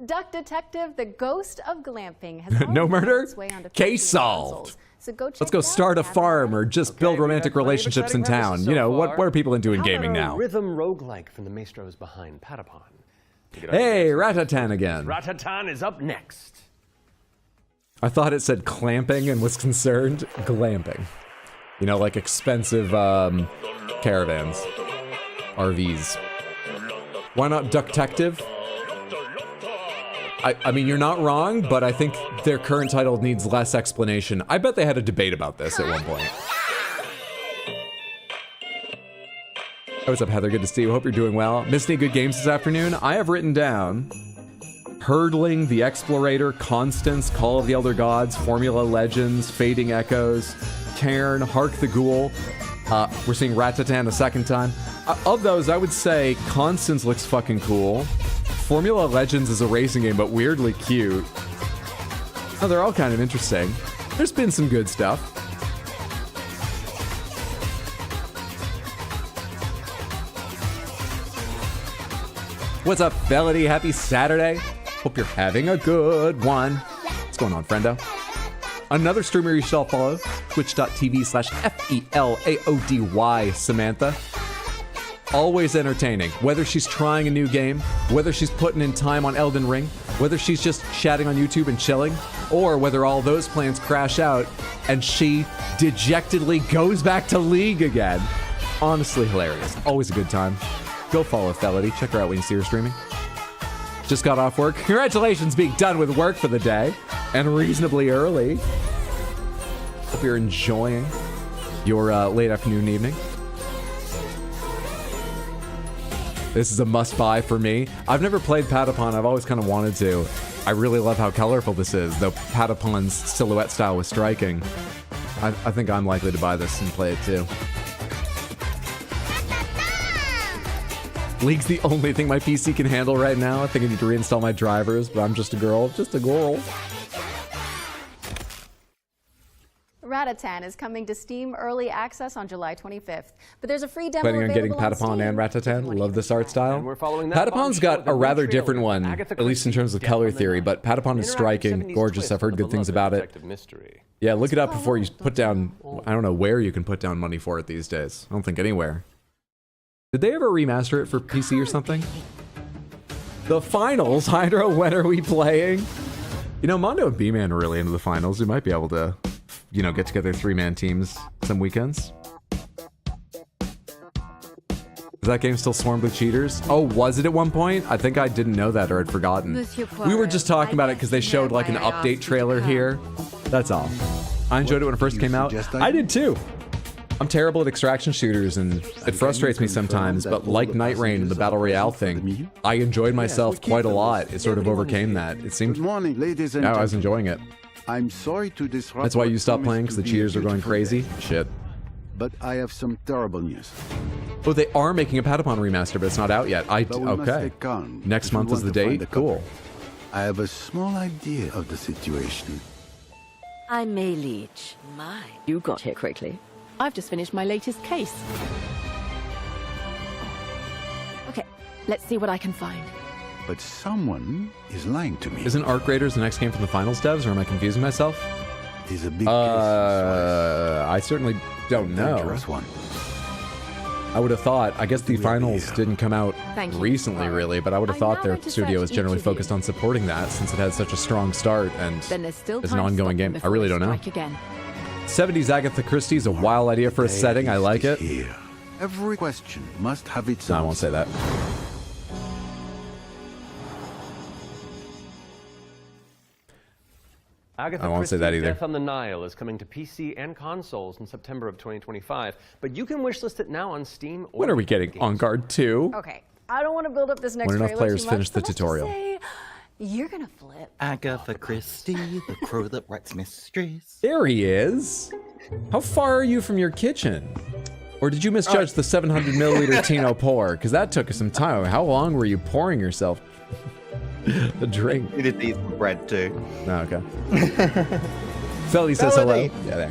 Duck Detective, the Ghost of Glamping, has No already murder? made its way onto Case 15 solved. consoles. So go check Let's go it out start a if you haven't farm already. or just Okay, build we've had romantic plenty of relationships in exciting town. premises You so know, what far. are people into in How gaming about a now? rhythm roguelike from the maestros behind Patapon. Hey, Ratatan again. Ratatan is up next. I thought it said clamping and was concerned. Glamping. You know, like expensive caravans. RVs. Why not Duck Detective? I mean, you're not wrong, but I think their current title needs less explanation. I bet they had a debate about this at one point. Hey, what's up, Heather? Good to see you. Hope you're doing well. Missed any good games this afternoon? I have written down Hurdling, The Explorator, Constance, Call of the Elder Gods, Formula Legends, Fading Echoes, Cairn, Hark the Ghoul. We're seeing Ratatan a second time. Of those, I would say Constance looks fucking cool. Formula Legends is a racing game, but weirdly cute. Oh, they're all kind of interesting. There's been some good stuff. What's up, Felony? Happy Saturday. Hope you're having a good one. What's going on, friendo? Another streamer you shall follow, twitch.tv/FELAODY Samantha. Always entertaining. Whether she's trying a new game, whether she's putting in time on Elden Ring, whether she's just chatting on YouTube and chilling, or whether all those plans crash out and she dejectedly goes back to League again. Honestly hilarious. Always a good time. Go follow Felony. Check her out when you see her streaming. Just got off work. Congratulations being done with work for the day and reasonably early. Hope you're enjoying your late afternoon, evening. This is a must-buy for me. I've never played Patapon. I've always kind of wanted to. I really love how colorful this is, though Patapon's silhouette style was striking. I think I'm likely to buy this and play it too. League's the only thing my PC can handle right now. I think I need to reinstall my drivers, but I'm just a girl. Just a girl. Ratatan is coming to Steam Early Access on July 25th, but there's a free demo Planning on getting available on Patapon and Ratatan. Love this art style. we're following that Patapon's bombshell got with a a new rather trailer different with one, Agatha at least in terms of Christie's color Death on the theory, but Patapon is Interactive striking. 70s Gorgeous. twist I've heard of a good things beloved about it. detective mystery. Yeah, look it up before you put down... I don't know where you can put down money for it these days. I don't think anywhere. Did they ever remaster it for PC or something? The finals, Hydra, when are we playing? You know, Mondo and B-Man are really into the finals. We might be able to, you know, get together 3-man teams some weekends. Is that game still swarmed with cheaters? Oh, was it at one point? I think I didn't know that or had forgotten. We were just talking about it because they showed like an update trailer here. That's all. I enjoyed it when it first came out. I did too. I'm terrible at extraction shooters and it frustrates me sometimes, but like Nightreign and the Battle Royale thing, I enjoyed myself quite a lot. It sort of overcame that. It seemed... Good morning, ladies and I was enjoying it. I'm sorry to disrupt. That's why you stopped playing, because the cheaters are going crazy? Shit. But I have some terrible news. Oh, they are making a Patapon remaster, but it's not out yet. Okay. Next month is the date? Cool. I have a small idea of the situation. I'm May Leach. My, you got here quickly. I've just finished my latest case. Okay, let's see what I can find. But someone is lying to me. Isn't Arc Raiders the next game from the Finals devs, or am I confusing myself? It is a big case. I certainly don't know. One. I would have thought, I guess the Finals didn't come out recently, really, but I would have thought their studio is generally focused on supporting that since it had such a strong start and is an ongoing game. I really don't know. 70s Agatha Christie is a wild idea for a setting. I like it. Every question must have its No, I won't say that. Agatha Christie's Death on the Nile is coming to PC and consoles in September of 2025, but you can wishlist it now on Steam. Or When are we getting On Guard 2? Okay, I don't want to build up this next When enough trailer players too much, finish the but let's just tutorial. say you're gonna flip. Agatha Christie, the crow that writes mysteries. There he is. How far are you from your kitchen? Or did you misjudge the 700 milliliter Tino pour? Because that took some time. How long were you pouring yourself the drink? We did these bread too. Oh, okay. Felly says hello. Yeah,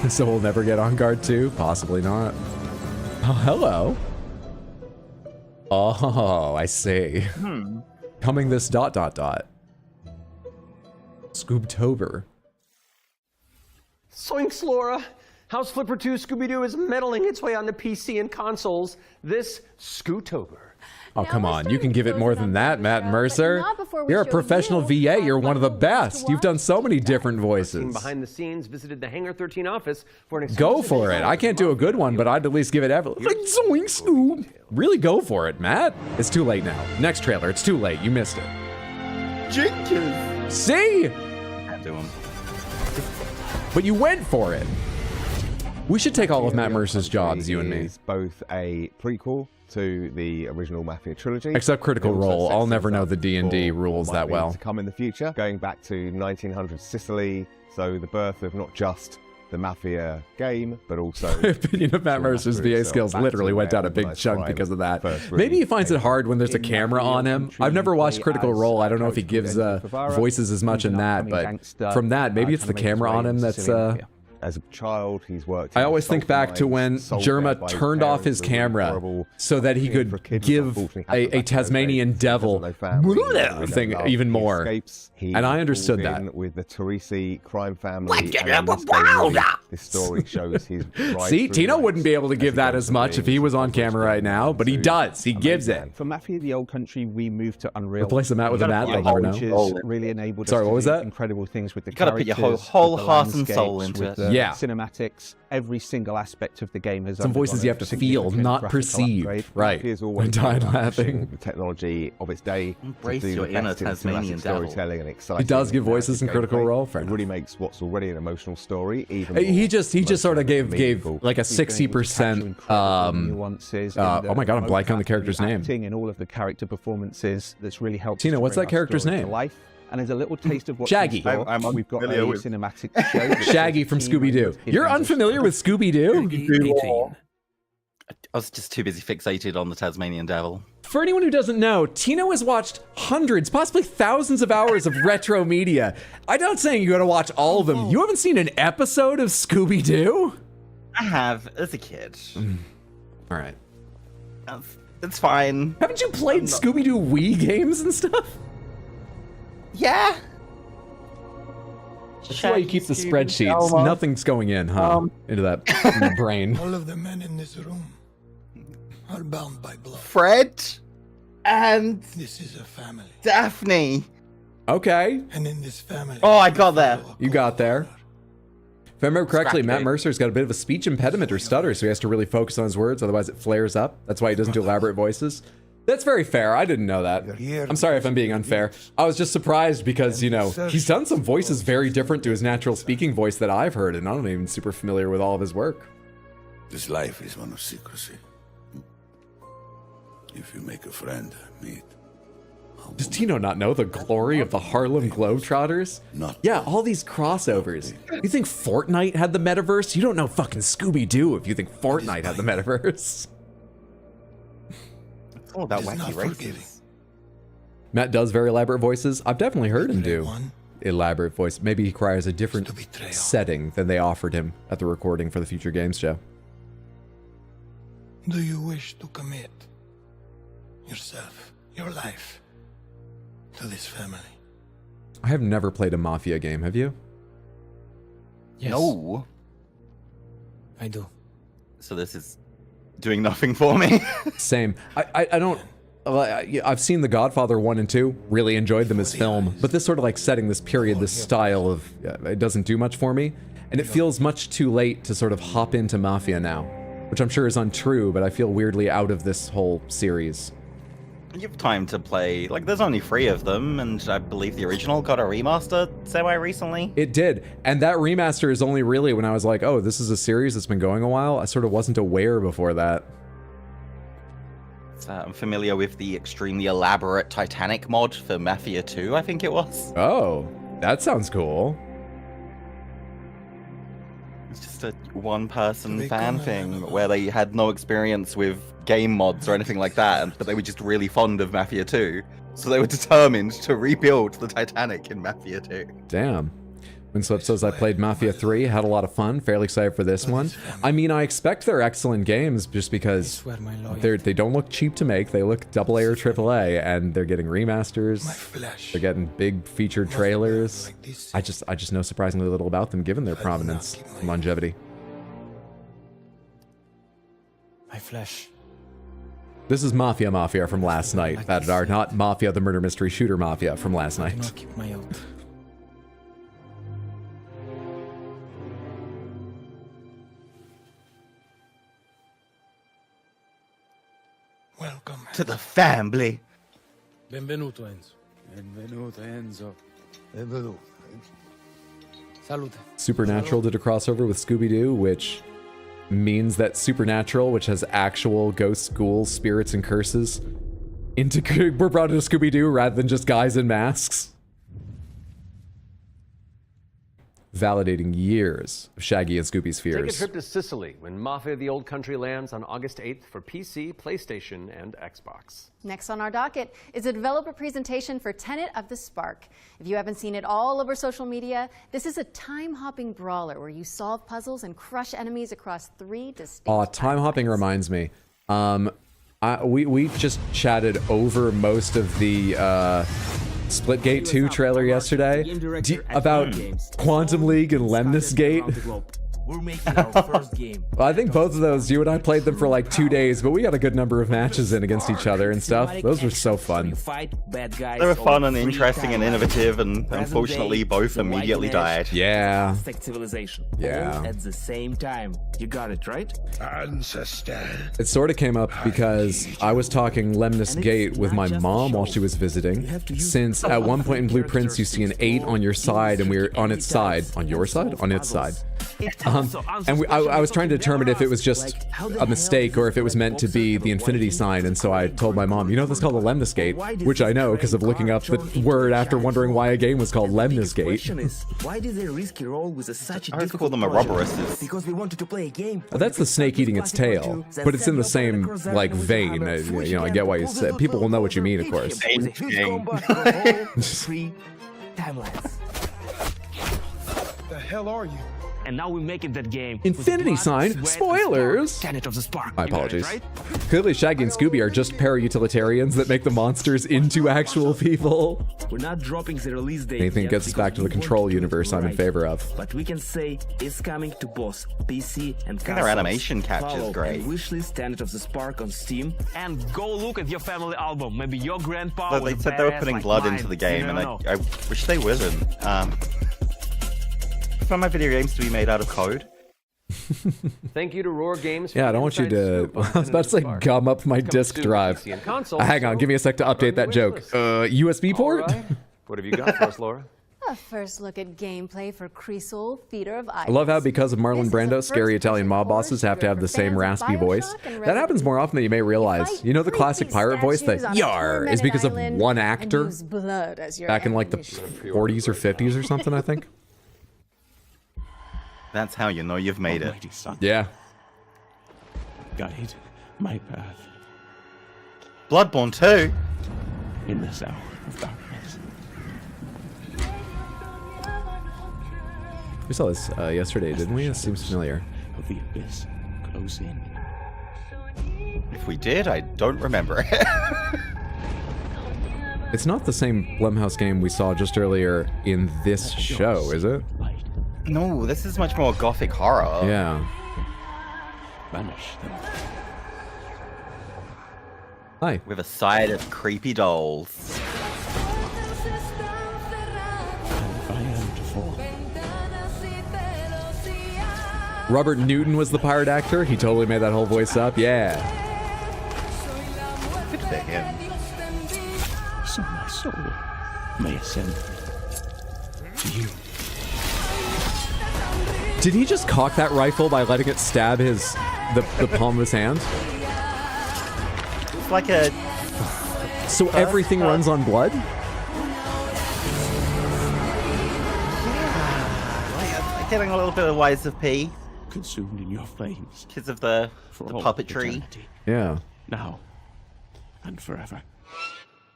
there. So we'll never get On Guard 2? Possibly not. Oh, hello. Oh, I see. Coming this ... Scoobtober. Soinks, Laura! House Flipper 2 Scooby-Doo is meddling its way onto PC and consoles this Scootober. Oh, come on. You can give it more than that, Matt Mercer. You're a professional VA. You're one of the best. You've done so many different voices. Behind the scenes, visited the Hangar 13 office for an Go for it. I can't do a good one, but I'd at least give it like Zoink Scoob. Really go for it, Matt. It's too late now. Next trailer. It's too late. You missed it. Jenkins. See? Can't do 'em. But you went for it. We should take all of Matt Mercer's jobs, you and me. It's both a prequel to the original Mafia trilogy. Except Critical Role. I'll never know the D&D rules that well. To come in the future, going back to 1900 Sicily, so the birth of not just the Mafia game, but also... My opinion of Matt Mercer's VA skills literally went down a big chunk because of that. Maybe he finds it hard when there's a camera on him. I've never watched Critical Role. I don't know if he gives voices as much in that, but from that, maybe it's the camera on him that's... As a child, he's worked. I always think back to when Jerma turned off his camera so that he could give a Tasmanian devil thing even more. And I understood that. With the Teresi crime family. This story shows his See, Tino wouldn't be able to give that as much if he was on camera right now, but he does. He gives it. For Mafia: The Old Country, we moved to Unreal. Replace the Matt with a Matt, they'll never know. Which has really enabled us to do incredible things with the characters. You gotta put your whole heart and soul into it. Yeah. Cinematics, every single aspect of the game has some voices you have to feel, not perceive. Right. I'm dying laughing. The technology of its day. Embrace your inner Tasmanian devil. Storytelling and exciting. He does give voices in Critical Role. It really makes what's already an emotional story even he just sort of gave like a 60% nuances. Oh my god, I'm blanking on the character's name. In all of the character performances, that's really helped. Tino, what's that character's name? And there's a little taste of what Shaggy. We've got a cinematic show. Shaggy from Scooby-Doo. You're unfamiliar with Scooby-Doo? I was just too busy fixated on the Tasmanian devil. For anyone who doesn't know, Tino has watched hundreds, possibly thousands of hours of retro media. I'm not saying you gotta watch all of them. You haven't seen an episode of Scooby-Doo? I have, as a kid. All right. It's fine. Haven't you played Scooby-Doo Wii games and stuff? Yeah. That's why you keep the spreadsheets. Nothing's going in, huh? Into that brain. All of the men in this room are bound by blood. Fred and This is a family. Daphne. Okay. And in this family... Oh, I got there. You got there. If I remember correctly, Scratch Matt me. Mercer's got a bit of a speech impediment or stutter, so he has to really focus on his words, otherwise it flares up. That's why he doesn't do elaborate voices. That's very fair. I didn't know that. I'm sorry if I'm being unfair. I was just surprised because, you know, he's done some voices very different to his natural speaking voice that I've heard, and I'm not even super familiar with all of his work. This life is one of secrecy. If you make a friend, meet. Does Tino not know the glory of the Harlem Globetrotters? Yeah, all these crossovers. You think Fortnite had the metaverse? You don't know fucking Scooby-Doo if you think Fortnite had the metaverse. It's all about wacky races. Matt does very elaborate voices. I've definitely heard him do elaborate voice. Maybe he requires a different setting than they offered him at the recording for the Future Games show. Do you wish to commit yourself, your life, to this family? I have never played a Mafia game, have you? Yes. No. I do. So this is doing nothing for me. Same. I don't... I've seen The Godfather 1 and 2, really enjoyed them as film, but this sort of like setting this period, this style of... it doesn't do much for me, and it feels much too late to sort of hop into Mafia now, which I'm sure is untrue, but I feel weirdly out of this whole series. You have time to play, like, there's only 3 of them, and I believe the original got a remaster semi-recently. It did, and that remaster is only really when I was like, oh, this is a series that's been going a while. I sort of wasn't aware before that. I'm familiar with the extremely elaborate Titanic mod for Mafia 2, I think it was. Oh, that sounds cool. It's just a one-person fan thing where they had no experience with game mods or anything like that, but they were just really fond of Mafia 2. So they were determined to rebuild the Titanic in Mafia 2. Damn. Winslow says, I played Mafia 3, had a lot of fun, fairly excited for this one. I mean, I expect they're excellent games just because they don't look cheap to make. They look AA or AAA, and they're getting remasters. They're getting big featured trailers. I just know surprisingly little about them given their prominence and longevity. My flesh. This is Mafia from last night. That are not Mafia the Murder Mystery Shooter Mafia from last night. Keep my oath. Welcome to the family. Benvenuto, Enzo. Benvenuto, Enzo. Benvenuto. Salute. Supernatural did a crossover with Scooby-Doo, which means that Supernatural, which has actual ghosts, ghouls, spirits, and curses, were brought into Scooby-Doo rather than just guys in masks. Validating years of Shaggy and Scooby's fears. Take a trip to Sicily when Mafia the Old Country lands on August 8th for PC, PlayStation, and Xbox. Next on our docket is a developer presentation for Tenet of the Spark. If you haven't seen it all over social media, this is a time-hopping brawler where you solve puzzles and crush enemies across 3 distinct time-hopping reminds me. We just chatted over most of the Splitgate 2 trailer yesterday about Quantum League and Lemnis Gate. We're making our first game. Well, I think both of those, you and I played them for like 2 days, but we got a good number of matches in against each other and stuff. Those were so fun. They were fun and interesting and innovative, and unfortunately both immediately died. Yeah. Civilization. Yeah. At the same time. You got it, right? Ancestor. It sort of came up because I was talking Lemnis Gate with my mom while she was visiting, since at one point in Blueprints you see an 8 on your side and we're on its side. On your side? On its side. And I was trying to determine if it was just a mistake or if it was meant to be the infinity sign, and so I told my mom, you know this is called a Lemnis Gate, which I know because of looking up the word after wondering why a game was called Lemnis Gate. Why did they risk your role with such a I call them Ouroboroses. Because we wanted to play a game. That's the snake eating its tail, but it's in the same like vein. You know, I get why you said. People will know what you mean, of course. 3 timelines. The hell are you? And now we make it that game. Infinity sign? Spoilers! Tenet of the Spark. My You got it, apologies. right? Clearly, Shaggy and Scooby are just para-utilitarians that make the monsters into actual people. We're not dropping the release date. Anything yet gets us back to the because we Control want to do it universe, I'm in right. favor of. But we can say it's coming to both PC and Their consoles. animation capture's Follow great. and wishlist Tenet of the Spark on Steam. And go look at your family album. Maybe your grandpa But was they a said they were badass putting like blood mine. into the game, You and don't know. I wish they wouldn't. Some of my video games to be made out of code. Thank you to Roar Games. For Yeah, I the don't want you inside to... scoop on I was about to say Tenet of the Spark. gum up my It's coming disk soon to drive. PC and console, Hang on, so give me a sec to mark it on update that your joke. wish USB port? All right. What have you got for us, Laura? A first look at gameplay for Creasol, Feeder of Ice. I love how because of Marlon Brando, scary Italian mob bosses have to have the same raspy voice. That happens more often than you may realize. You know the classic pirate voice, the yar, is because of one actor back in like the 40s or 50s or something, I think. That's how you know you've made it. Yeah. Guide my path. Bloodborne 2? In this hour of darkness. We saw this yesterday, didn't we? It seems familiar. Of the abyss close in. If we did, I don't remember it. It's not the same Blumhouse game we saw just earlier in this show, is it? No, this is much more gothic horror. Yeah. Banish them. Hi. With a side of creepy dolls. Robert Newton was the pirate actor. He totally made that whole voice up. Yeah. Good for him. So my soul may ascend to you. Did he just cock that rifle by letting it stab the palm of his hand? It's like a... So everything runs on blood? Like, getting a little bit of Wise of P. Consumed in your flames. Because of the all puppetry. eternity. Yeah. Now and forever.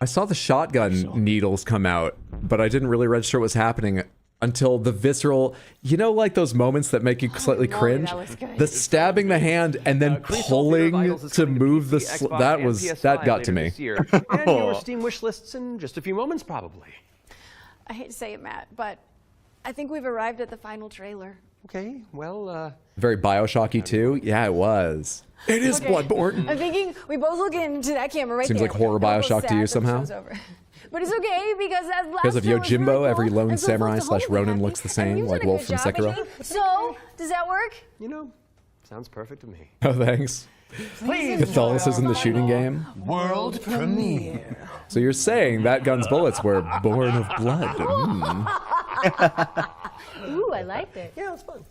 I saw the shotgun needles come out, but I didn't really register what was happening until the visceral, you know, like those moments that make you slightly cringe? The stabbing the hand and then pulling to move the... that got to me. And your Steam wish lists in just a few moments, probably. I hate to say it, Matt, but I think we've arrived at the final trailer. Okay, well, Very Bioshocky too? Yeah, it was. It is Bloodborne. I'm thinking we both look into that camera right Seems there. like horror We're both Bioshock to sad you that the somehow. show's over. But it's okay because as last Because of show was Yojimbo, really cool, every lone and so samurai forth, the slash whole Ronin thing, looks the and same, you've like done a Wolf good from job, I Sekiro. think. So, does that work? You know, sounds perfect to me. Oh, thanks. Catholicism, the shooting game. World premiere. So you're saying that gun's bullets were born of blood? Mm. Ooh, I liked it. Yeah, it's fun.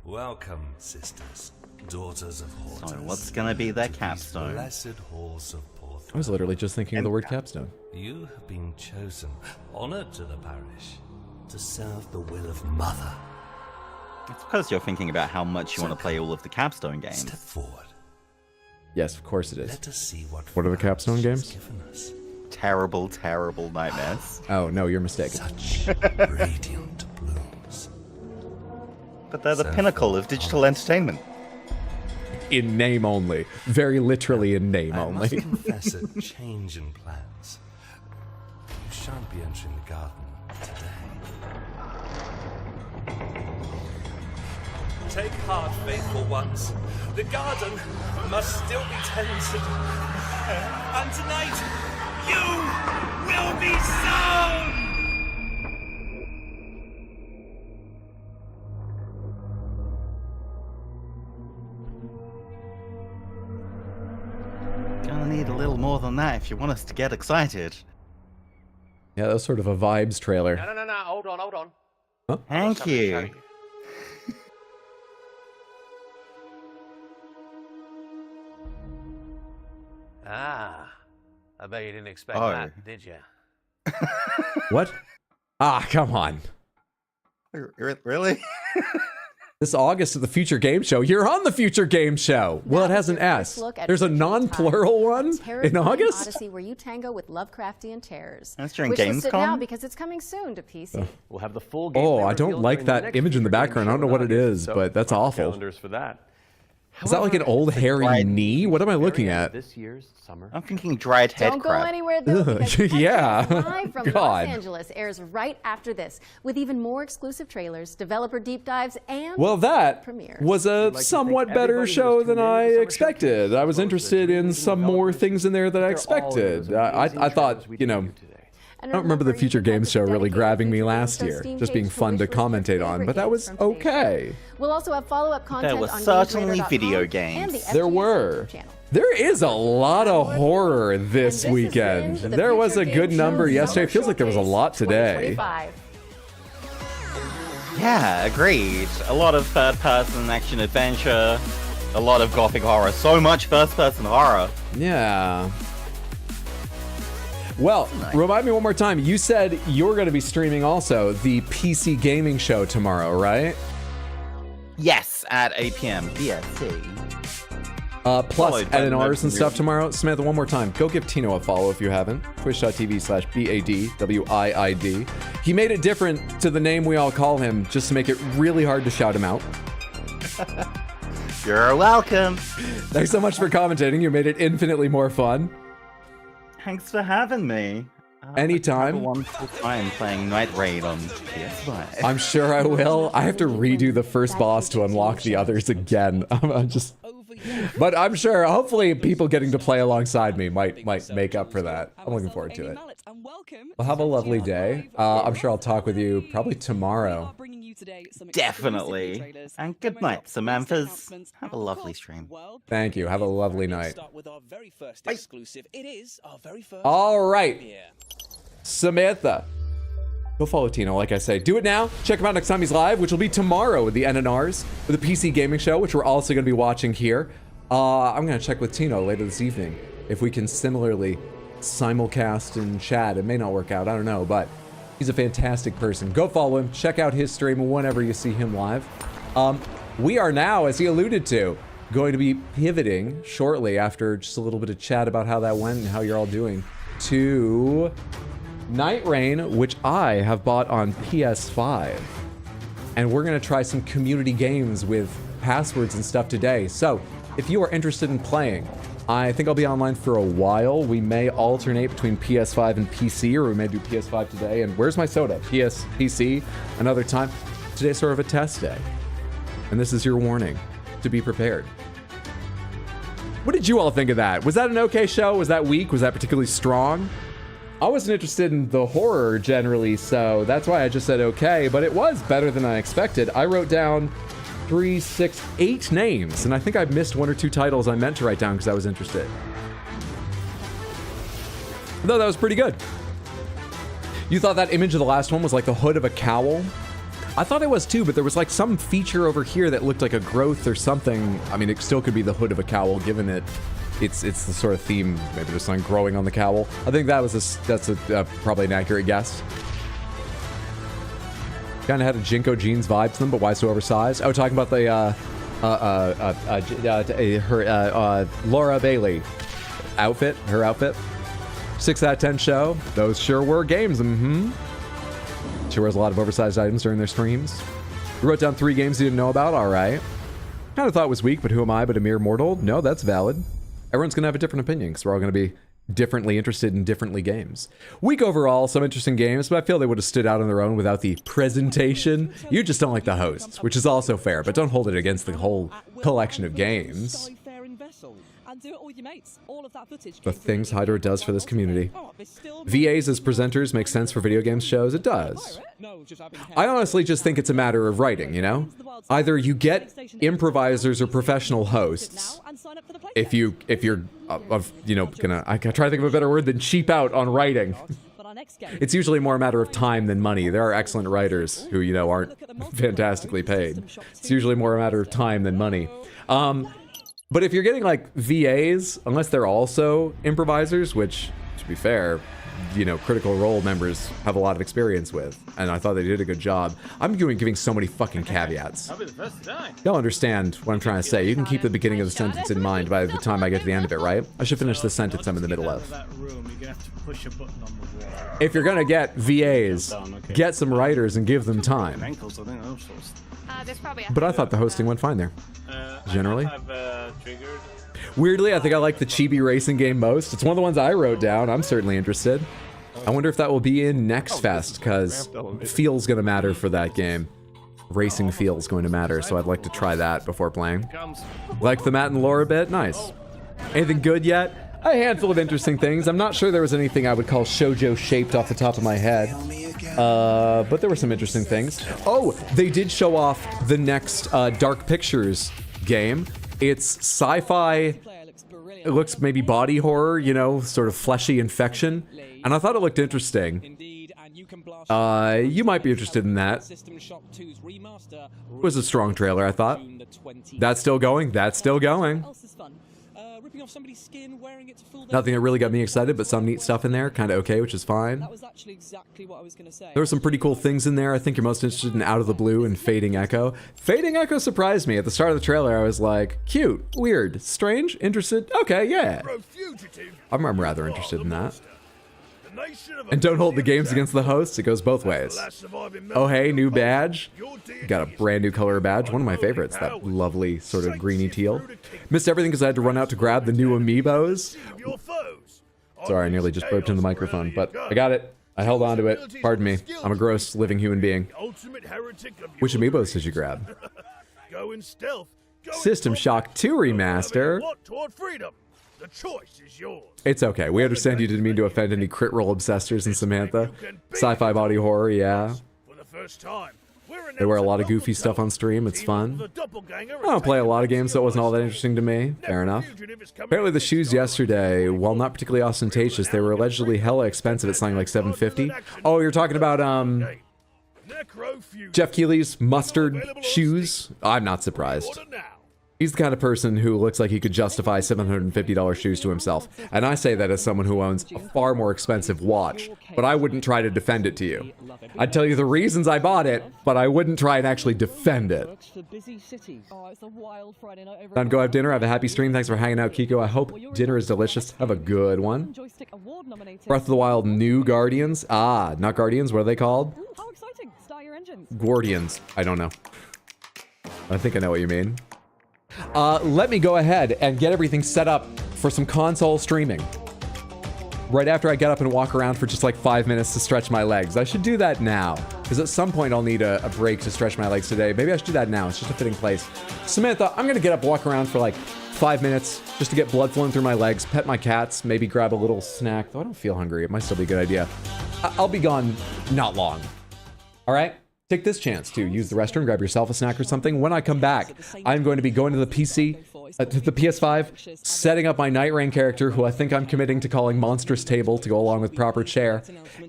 Welcome, sisters, daughters of Hortus. So what's gonna be their to these capstone? Blessed halls of Porth. I was literally just thinking of the word capstone. You have been chosen, honored to the parish, to serve the will of Mother. It's because you're thinking about how much you want to play all of the capstone games. Step forward. Yes, of course it is. Let us see what What are the capstone games? given us. Terrible, terrible nightmares. Oh, no, you're mistaken. Such radiant blooms. But they're the pinnacle of digital entertainment. In name only. Very literally in name I only. must confess a change in plans. You shan't be entering the garden today. Take heart, faithful ones. The garden must still be tended. And tonight, you will be sown! Gonna need a little more than that if you want us to get excited. Yeah, that was sort of a vibes trailer. No. Hold on. Huh? Thank you. Ah, I bet you didn't expect Oh. that, did you? What? Ah, come on. Really? This August at the Future Game Show. You're on the Future Game Show. Well, it has an S. There's a non-plural one in August? Odyssey where you tango with Lovecraftian terrors. That's during Wishlist it now Gamescom? because it's coming soon to PC. We'll have the full game. Oh, I don't like that image in the background. I don't know what it is, but that's awful. Calendars for that. Is that like an old hairy knee? What am I looking at? This year's summer. I'm thinking dried head Don't crab. go anywhere though. Because Yeah. Live from God. Los Angeles airs right after this, with even more exclusive trailers, developer deep dives, and Well, that premieres. was a somewhat better show than I expected. I was interested in some more things in there than I expected. I thought, you know, I don't remember the Future Games Show really grabbing me last year, just being fun to commentate on, but that was okay. We'll also have follow-up content There were on certainly GameCreator.com video and games. the There FGS were. YouTube channel. There is a lot of horror this weekend. There was a good number yesterday. It feels like there was a lot today. 25. Yeah, agreed. A lot of third-person action adventure, a lot of gothic horror, so much first-person horror. Yeah. Well, remind me one more time. You said you're going to be streaming also the PC gaming show tomorrow, right? Yes, at 8 p.m. BST. Plus Followed by the NRs and stuff Nightreign. tomorrow. Samantha, one more time. Go give Tino a follow if you haven't. Twitch.tv/BADWIID. He made it different to the name we all call him just to make it really hard to shout him out. You're welcome. Thanks so much for commentating. You made it infinitely more fun. Thanks for having me. Anytime. Have a wonderful time playing Nightreign on PS5. I'm sure I will. I have to redo the first boss to unlock the others again. I'm just... But I'm sure, hopefully, people getting to play alongside me might make up for that. I'm looking forward to it. Well, have a lovely day. I'm sure I'll talk with you probably tomorrow. Definitely. And good night, Samanthas. Have a lovely stream. Thank you. Have a lovely night. With our very first exclusive. It is our very first. All right. Samantha. Go follow Tino, like I say. Do it now. Check him out next time he's live, which will be tomorrow with the NNRs, with the PC Gaming Show, which we're also going to be watching here. I'm going to check with Tino later this evening if we can similarly simulcast and chat. It may not work out. I don't know, but he's a fantastic person. Go follow him. Check out his stream whenever you see him live. We are now, as he alluded to, going to be pivoting shortly after just a little bit of chat about how that went and how you're all doing to Nightreign, which I have bought on PS5. And we're going to try some community games with passwords and stuff today. So if you are interested in playing, I think I'll be online for a while. We may alternate between PS5 and PC, or we may do PS5 today. And where's my soda? PC another time. Today's sort of a test day. And this is your warning to be prepared. What did you all think of that? Was that an okay show? Was that weak? Was that particularly strong? I wasn't interested in the horror generally, so that's why I just said okay, but it was better than I expected. I wrote down 3, 6, 8 names, and I think I missed 1 or 2 titles I meant to write down because I was interested. Though that was pretty good. You thought that image of the last one was like the hood of a cowl? I thought it was too, but there was like some feature over here that looked like a growth or something. I mean, it still could be the hood of a cowl given it's the sort of theme. Maybe there's something growing on the cowl. I think that's probably an accurate guess. Kind of had a Jinko jeans vibe to them, but why so oversized? Oh, talking about the Laura Bailey outfit, her outfit. 6 out of 10 show. Those sure were games. She wears a lot of oversized items during their streams. You wrote down 3 games you didn't know about. All right. Kind of thought it was weak, but who am I but a mere mortal? No, that's valid. Everyone's going to have a different opinion because we're all going to be differently interested in differently games. Weak overall, some interesting games, but I feel they would have stood out on their own without the presentation. You just don't like the hosts, which is also fair, but don't hold it against the whole collection of games. The things Hydra does for this community. VAs as presenters make sense for video games shows. It does. I honestly just think it's a matter of writing, you know? Either you get improvisers or professional hosts. If you're, gonna, I try to think of a better word than cheap out on writing. It's usually more a matter of time than money. There are excellent writers who, aren't fantastically paid. It's usually more a matter of time than money. But if you're getting like VAs, unless they're also improvisers, which, to be fair, you know, Critical Role members have a lot of experience with, and I thought they did a good job. I'm giving so many fucking caveats. I'll be the first to die. You'll understand what I'm trying to say. You can keep the beginning of the sentence in mind by the time I get to the end of it, right? I should finish the sentence I'm in the middle of. That room, you're gonna have to push a button on the wall. If you're gonna get VAs, get some writers and give them time. Ankles, I think those sorts. But I thought the hosting went fine there. Generally. Weirdly, I think I like the chibi racing game most. It's one of the ones I wrote down. I'm certainly interested. I wonder if that will be in Next Fest, because feel's gonna matter for that game. Racing feel's going to matter, so I'd like to try that before playing. Like the Matt and Laura bit? Nice. Anything good yet? A handful of interesting things. I'm not sure there was anything I would call shoujo shaped off the top of my head. But there were some interesting things. Oh, they did show off the next Dark Pictures game. It's sci-fi. It looks maybe body horror, you know, sort of fleshy infection. And I thought it looked interesting. You might be interested in that. It was a strong trailer, I thought. That's still going? That's still going. Nothing that really got me excited, but some neat stuff in there. Kind of okay, which is fine. There were some pretty cool things in there. I think you're most interested in Out of the Blue and Fading Echo. Fading Echo surprised me. At the start of the trailer, I was like, cute, weird, strange, interested. Okay, yeah. I'm rather interested in that. And don't hold the games against the hosts. It goes both ways. Oh, hey, new badge. Got a brand new color badge. One of my favorites. That lovely sort of greeny teal. Missed everything because I had to run out to grab the new amiibos. Sorry, I nearly just burped in the microphone, but I got it. I held on to it. Pardon me. I'm a gross living human being. Which amiibos did you grab? System Shock 2 Remaster. The choice is yours. It's okay. We understand you didn't mean to offend any crit roll obsessors in Samantha. Sci-fi body horror, yeah. They wear a lot of goofy stuff on stream. It's fun. I don't play a lot of games, so it wasn't all that interesting to me. Fair enough. Apparently the shoes yesterday, while not particularly ostentatious, they were allegedly hella expensive at something like $750. Oh, you're talking about, Jeff Keighley's mustard shoes? I'm not surprised. He's the kind of person who looks like he could justify $750 shoes to himself. And I say that as someone who owns a far more expensive watch, but I wouldn't try to defend it to you. I'd tell you the reasons I bought it, but I wouldn't try and actually defend it. Time to go have dinner. Have a happy stream. Thanks for hanging out, Kiko. I hope dinner is delicious. Have a good one. Breath of the Wild New Guardians. Ah, not Guardians. What are they called? Guardians. I don't know. I think I know what you mean. Let me go ahead and get everything set up for some console streaming. Right after I get up and walk around for just like 5 minutes to stretch my legs. I should do that now, because at some point I'll need a break to stretch my legs today. Maybe I should do that now. It's just a fitting place. Samantha, I'm gonna get up, walk around for like 5 minutes just to get blood flowing through my legs, pet my cats, maybe grab a little snack. Though I don't feel hungry. It might still be a good idea. I'll be gone not long. All right? Take this chance to use the restroom, grab yourself a snack or something. When I come back, I'm going to be going to the PC, to the PS5, setting up my Nightreign character, who I think I'm committing to calling Monstrous Table to go along with proper chair.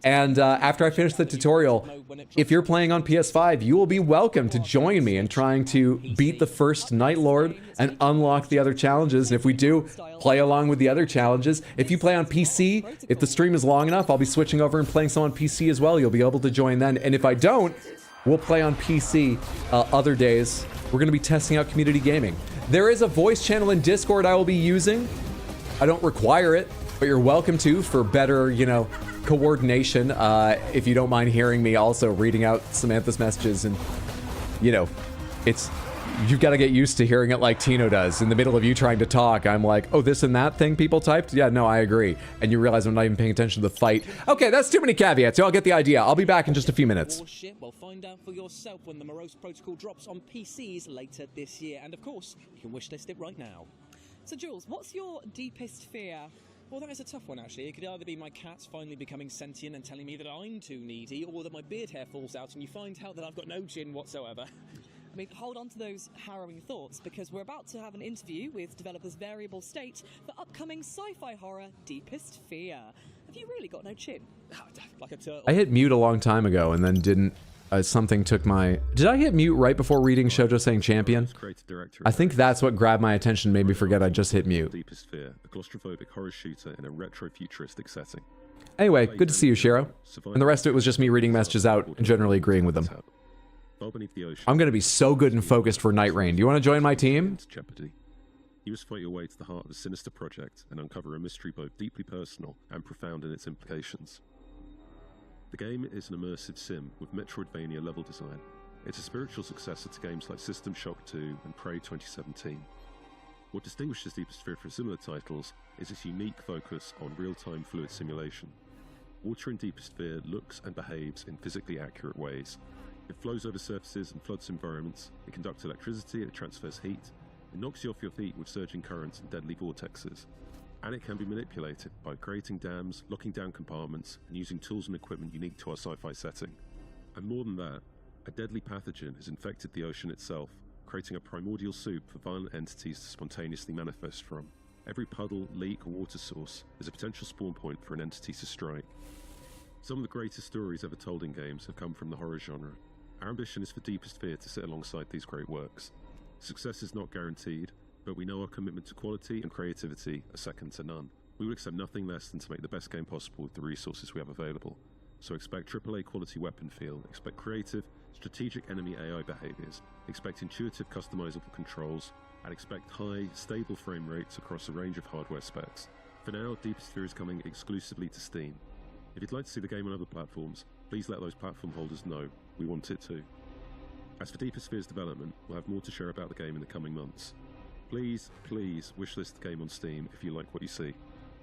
And after I finish the tutorial, if you're playing on PS5, you will be welcome to join me in trying to beat the first Night Lord and unlock the other challenges. And if we do, play along with the other challenges. If you play on PC, if the stream is long enough, I'll be switching over and playing some on PC as well. You'll be able to join then. And if I don't, we'll play on PC other days. We're going to be testing out community gaming. There is a voice channel in Discord I will be using. I don't require it, but you're welcome to for better, you know, coordination. If you don't mind hearing me also reading out Samantha's messages, and, you know, you've got to get used to hearing it like Tino does. In the middle of you trying to talk, I'm like, oh, this and that thing people typed? Yeah, no, I agree. And you realize I'm not even paying attention to the fight. Okay, that's too many caveats. Y'all get the idea. I'll be back in just a few minutes. Well, find out for yourself when the Morose Protocol drops on PCs later this year. And of course, you can wishlist it right now. So, Jules, what's your deepest fear? Well, that is a tough one, actually. It could either be my cats finally becoming sentient and telling me that I'm too needy, or that my beard hair falls out and you find out that I've got no chin whatsoever. I mean, hold on to those harrowing thoughts, because we're about to have an interview with developers Variable State for upcoming sci-fi horror Deepest Fear. Have you really got no chin? Like a turtle. I hit mute a long time ago and then didn't. Something took my... Did I hit mute right before reading Shoujo saying champion? I think that's what grabbed my attention, made me forget I just hit mute. Deepest Fear, a claustrophobic horror shooter in a retro-futuristic setting. Anyway, good to see you, Shiro. And the rest of it was just me reading messages out and generally agreeing with them. I'm gonna be so good and focused for Nightreign. Do you want to join my team? Jeopardy. You must fight your way to the heart of a sinister project and uncover a mystery both deeply personal and profound in its implications. The game is an immersive sim with Metroidvania level design. It's a spiritual successor to games like System Shock 2 and Prey 2017. What distinguishes Deepest Sphere from similar titles is its unique focus on real-time fluid simulation. Water in Deepest Sphere looks and behaves in physically accurate ways. It flows over surfaces and floods environments, it conducts electricity, it transfers heat, it knocks you off your feet with surging currents and deadly vortexes. And it can be manipulated by creating dams, locking down compartments, and using tools and equipment unique to our sci-fi setting. And more than that, a deadly pathogen has infected the ocean itself, creating a primordial soup for violent entities to spontaneously manifest from. Every puddle, leak, or water source is a potential spawn point for an entity to strike. Some of the greatest stories ever told in games have come from the horror genre. Our ambition is for Deepest Sphere to sit alongside these great works. Success is not guaranteed, but we know our commitment to quality and creativity are second to none. We would accept nothing less than to make the best game possible with the resources we have available. So expect AAA quality weapon feel, expect creative, strategic enemy AI behaviors, expect intuitive customizable controls, and expect high, stable frame rates across a range of hardware specs. For now, Deepest Sphere is coming exclusively to Steam. If you'd like to see the game on other platforms, please let those platform holders know. We want it too. As for Deepest Sphere's development, we'll have more to share about the game in the coming months. Please, please wishlist the game on Steam if you like what you see.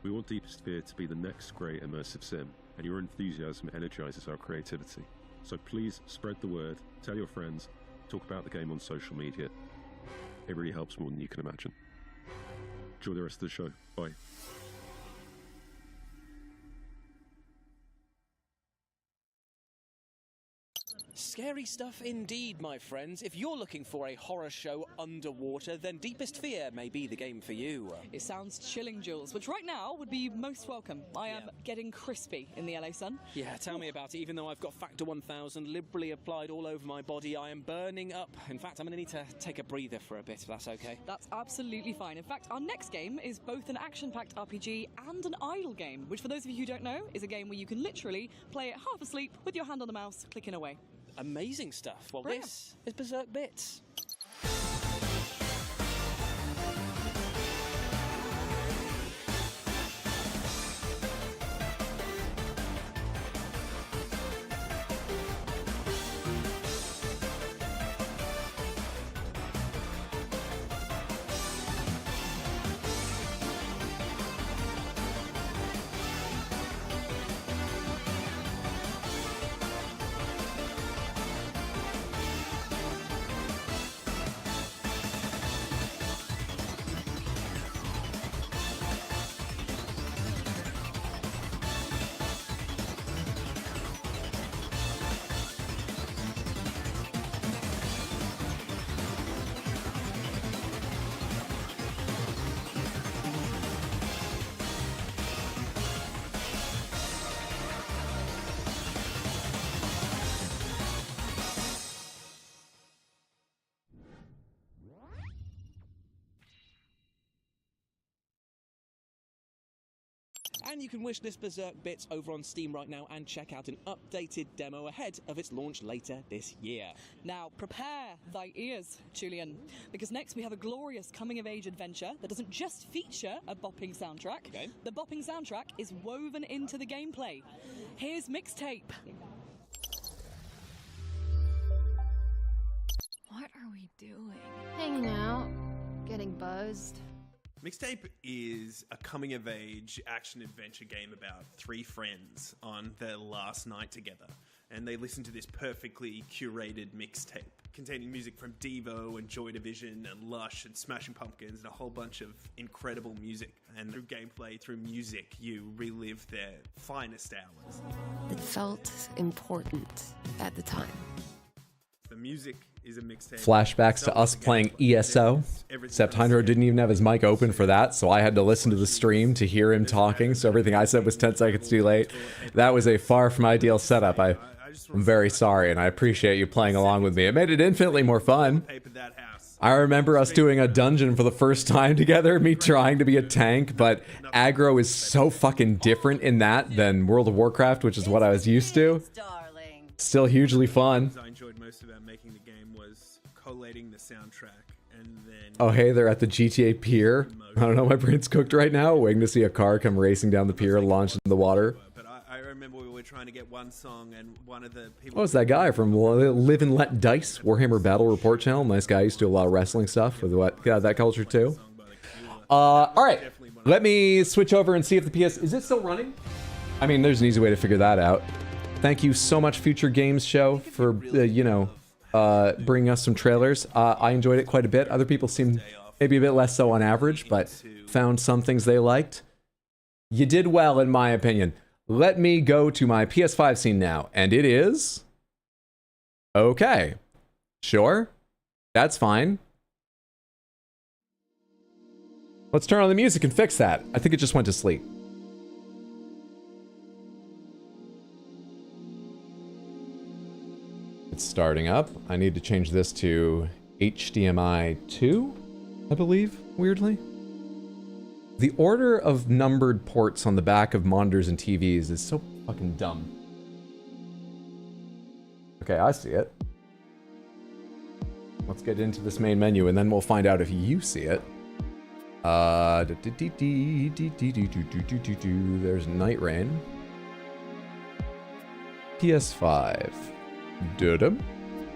We want Deepest Sphere to be the next great immersive sim, and your enthusiasm energizes our creativity. So please spread the word, tell your friends, talk about the game on social media. It really helps more than you can imagine. Enjoy the rest of the show. Bye. Scary stuff indeed, my friends. If you're looking for a horror show underwater, then Deepest Fear may be the game for you. It sounds chilling, Jules, which right now would be most welcome. I am getting crispy in the LA sun. Yeah, tell me about it. Even though I've got Factor 1000 liberally applied all over my body, I am burning up. In fact, I'm going to need to take a breather for a bit, if that's okay. That's absolutely fine. In fact, our next game is both an action-packed RPG and an idle game, which for those of you who don't know, is a game where you can literally play it half asleep with your hand on the mouse, clicking away. Amazing stuff. Well, Brilliant. This is Berserk Bits. And you can wish this Berserk Bits over on Steam right now and check out an updated demo ahead of its launch later this year. Now, prepare thy ears, Julian, because next we have a glorious coming-of-age adventure that doesn't just feature a bopping soundtrack. Okay. The bopping soundtrack is woven into the gameplay. Here's Mixtape. What are we doing? Hanging out, getting buzzed. Mixtape is a coming-of-age action-adventure game about three friends on their last night together, and they listen to this perfectly curated mixtape containing music from Devo and Joy Division and Lush and Smashing Pumpkins and a whole bunch of incredible music. And through gameplay, through music, you relive their finest hours. It felt important at the time. The music is a mixtape. Flashbacks to us playing ESO, except Hydro didn't even have his mic open for that, so I had to listen to the stream to hear him talking, so everything I said was 10 seconds too late. That was a far from ideal setup. I'm very sorry, and I appreciate you playing along with me. It made it infinitely more fun. I remember us doing a dungeon for the first time together, me trying to be a tank, but aggro is so fucking different in that than World of Warcraft, which is what I was used to. Still hugely fun. I enjoyed most about making the game was collating the soundtrack and then... Oh hey, they're at the GTA pier. I don't know, my brain's cooked right now, waiting to see a car come racing down the pier and launch into the water. But I remember we were trying to get one song and one of the people... Oh, it's that guy from Live and Let Dice, Warhammer Battle Report channel. Nice guy, used to do a lot of wrestling stuff with that culture too. Alright, let me switch over and see if the PS... Is it still running? I mean, there's an easy way to figure that out. Thank you so much, Future Games Show, for, bringing us some trailers. I enjoyed it quite a bit. Other people seem maybe a bit less so on average, but found some things they liked. You did well, in my opinion. Let me go to my PS5 scene now, and it is... Okay. Sure. That's fine. Let's turn on the music and fix that. I think it just went to sleep. It's starting up. I need to change this to HDMI 2, I believe, weirdly. The order of numbered ports on the back of monitors and TVs is so fucking dumb. Okay, I see it. Let's get into this main menu and then we'll find out if you see it. There's Nightreign. PS5. Dudum.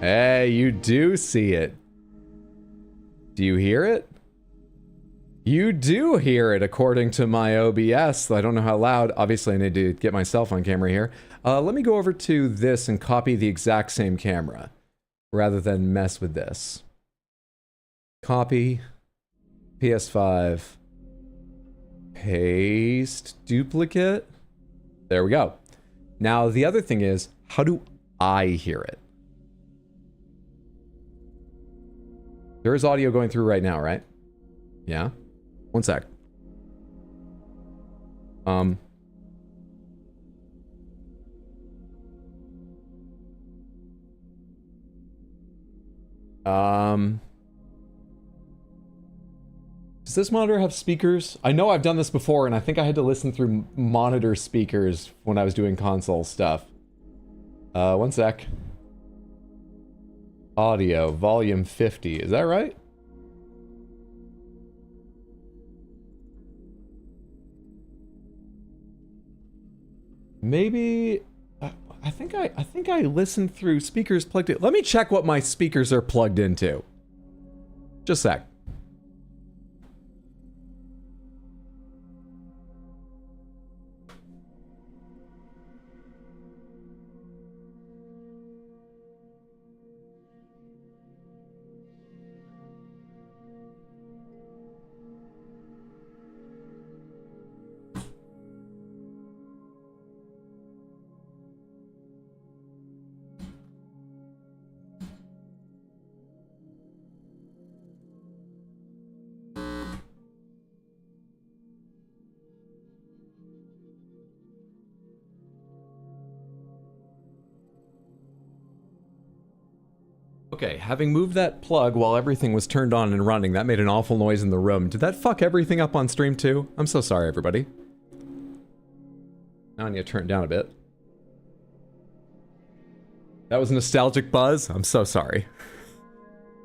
Hey, you do see it. Do you hear it? You do hear it, according to my OBS. I don't know how loud. Obviously, I need to get myself on camera here. Let me go over to this and copy the exact same camera, rather than mess with this. Copy. PS5. Paste. Duplicate. There we go. Now, the other thing is, how do I hear it? There is audio going through right now, right? Yeah? One sec. Does this monitor have speakers? I know I've done this before, and I think I had to listen through monitor speakers when I was doing console stuff. One sec. Audio, volume 50. Is that right? Maybe... I think I listened through speakers plugged in. Let me check what my speakers are plugged into. Just a sec. Okay, having moved that plug while everything was turned on and running, that made an awful noise in the room. Did that fuck everything up on stream too? I'm so sorry, everybody. Now I need to turn it down a bit. That was a nostalgic buzz? I'm so sorry.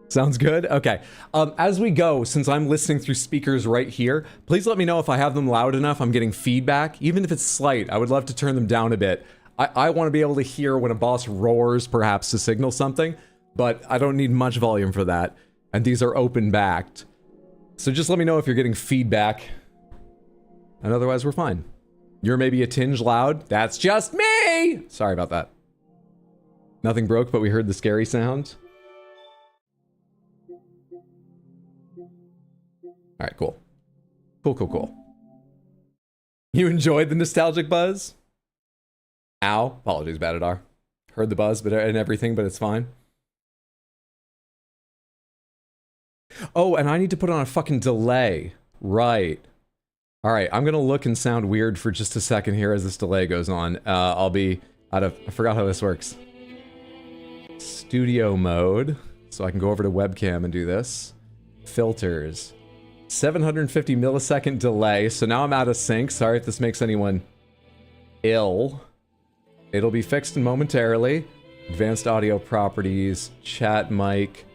Sounds good? Okay. As we go, since I'm listening through speakers right here, please let me know if I have them loud enough. I'm getting feedback. Even if it's slight, I would love to turn them down a bit. I want to be able to hear when a boss roars, perhaps, to signal something. But I don't need much volume for that. And these are open-backed. So just let me know if you're getting feedback. And otherwise, we're fine. You're maybe a tinge loud. That's just me! Sorry about that. Nothing broke, but we heard the scary sound. Alright, cool. Cool. You enjoyed the nostalgic buzz? Ow. Apologies, Batadar. Heard the buzz and everything, but it's fine. Oh, and I need to put on a fucking delay. Right. Alright, I'm gonna look and sound weird for just a second here as this delay goes on. I'll be out of... I forgot how this works. Studio mode. So I can go over to webcam and do this. Filters. 750 millisecond delay. So now I'm out of sync. Sorry if this makes anyone ill. It'll be fixed momentarily. Advanced audio properties. Chat mic.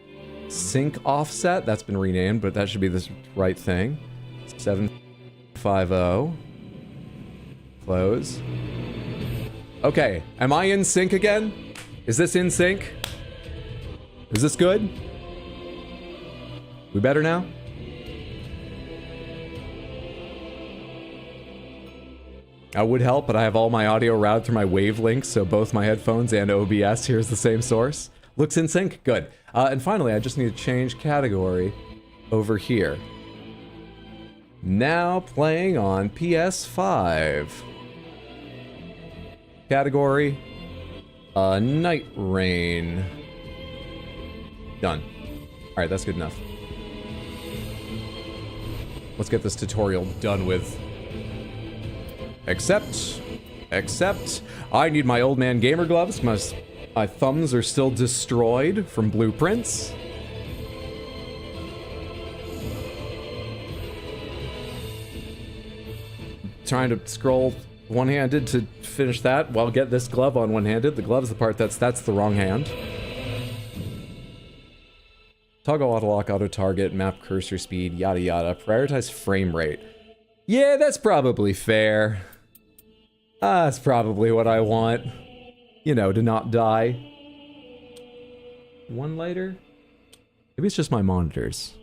Sync offset. That's been renamed, but that should be the right thing. 750. Close. Okay. Am I in sync again? Is this in sync? Is this good? We better now? I would help, but I have all my audio routed through my wavelengths, so both my headphones and OBS here's the same source. Looks in sync? Good. And finally, I just need to change category over here. Now playing on PS5. Category, Nightreign. Done. Alright, that's good enough. Let's get this tutorial done with. Except, I need my old man gamer gloves. My thumbs are still destroyed from blueprints. Trying to scroll one-handed to finish that. Well, get this glove on one-handed. The glove's the part that's the wrong hand. Toggle auto lock, auto target, map cursor speed, yada yada. Prioritize frame rate. Yeah, that's probably fair. That's probably what I want. You know, to not die. One lighter? Maybe it's just my monitors.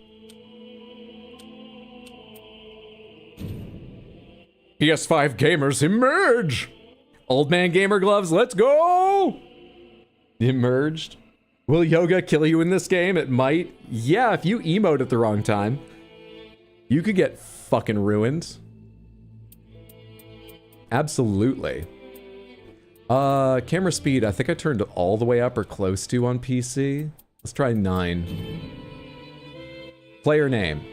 PS5 gamers emerge! Old man gamer gloves, let's go! Emerged. Will yoga kill you in this game? It might. Yeah, if you emote at the wrong time, you could get fucking ruined. Absolutely. Camera speed, I think I turned all the way up or close to on PC. Let's try 9. Player name.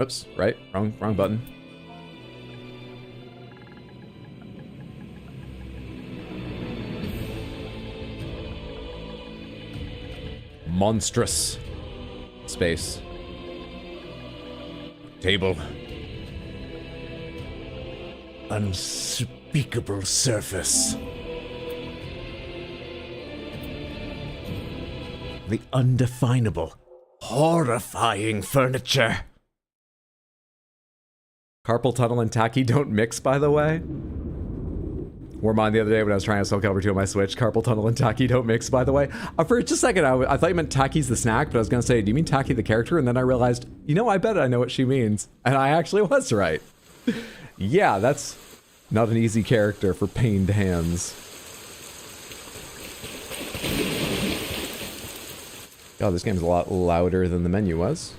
Oops, right, wrong button. Monstrous. Space. Table. Unspeakable surface. The undefinable, horrifying furniture. Carpal tunnel and Taki don't mix, by the way. Wore mine the other day when I was trying to Soul Calibur 2 on my Switch. Carpal tunnel and Taki don't mix, by the way. For just a second, I thought you meant Taki's the snack, but I was gonna say, do you mean Taki the character? And then I realized, you know, I bet I know what she means. And I actually was right. Yeah, that's not an easy character for pained hands. God, this game's a lot louder than the menu was.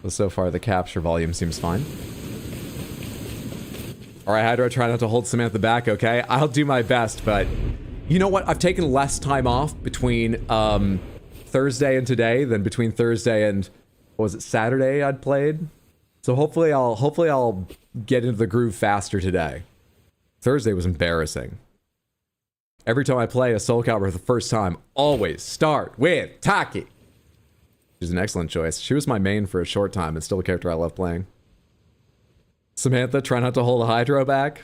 But so far, the capture volume seems fine. Alright, Hydra, try not to hold Samantha back, okay? I'll do my best, but... You know what? I've taken less time off between, Thursday and today than between Thursday and... What was it, Saturday I'd played? So hopefully I'll get into the groove faster today. Thursday was embarrassing. Every time I play a Soul Calibur for the first time, always start with Taki. She's an excellent choice. She was my main for a short time and still a character I love playing. Samantha, try not to hold a Hydro back.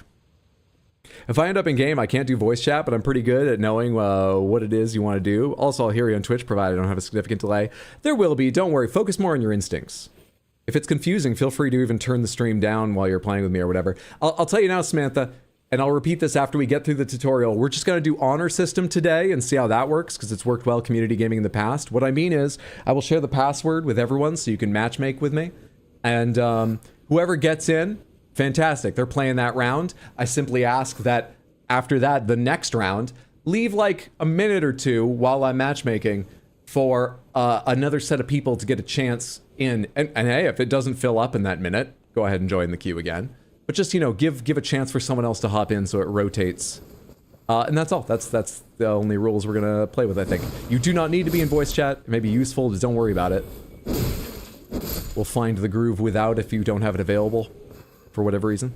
If I end up in game, I can't do voice chat, but I'm pretty good at knowing what it is you want to do. Also, I'll hear you on Twitch, provided I don't have a significant delay. There will be, don't worry, focus more on your instincts. If it's confusing, feel free to even turn the stream down while you're playing with me or whatever. I'll tell you now, Samantha, and I'll repeat this after we get through the tutorial. We're just going to do honor system today and see how that works, because it's worked well community gaming in the past. What I mean is, I will share the password with everyone so you can matchmake with me. And whoever gets in, fantastic. They're playing that round. I simply ask that after that, the next round, leave like a minute or two while I'm matchmaking for another set of people to get a chance in. And hey, if it doesn't fill up in that minute, go ahead and join the queue again. But just, you know, give a chance for someone else to hop in so it rotates. And that's all. That's the only rules we're gonna play with, I think. You do not need to be in voice chat. It may be useful, just don't worry about it. We'll find the groove without if you don't have it available, for whatever reason.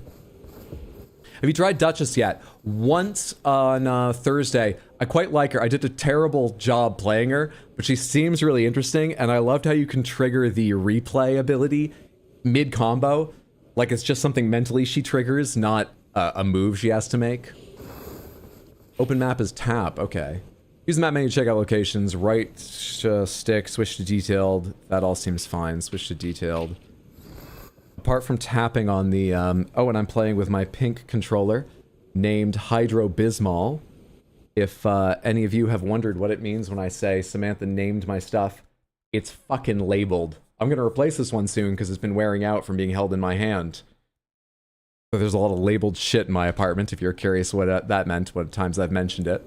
Have you tried Duchess yet? Once on Thursday. I quite like her. I did a terrible job playing her, but she seems really interesting, and I loved how you can trigger the replay ability mid-combo. Like it's just something mentally she triggers, not a move she has to make. Open map is tap, okay. Use the map menu to check out locations. Right stick, switch to detailed. That all seems fine. Switch to detailed. Apart from tapping on the, oh, and I'm playing with my pink controller, named Hydro-Bismol. If any of you have wondered what it means when I say Samantha named my stuff, it's fucking labeled. I'm gonna replace this one soon because it's been wearing out from being held in my hand. So there's a lot of labeled shit in my apartment, if you're curious what that meant, what times I've mentioned it.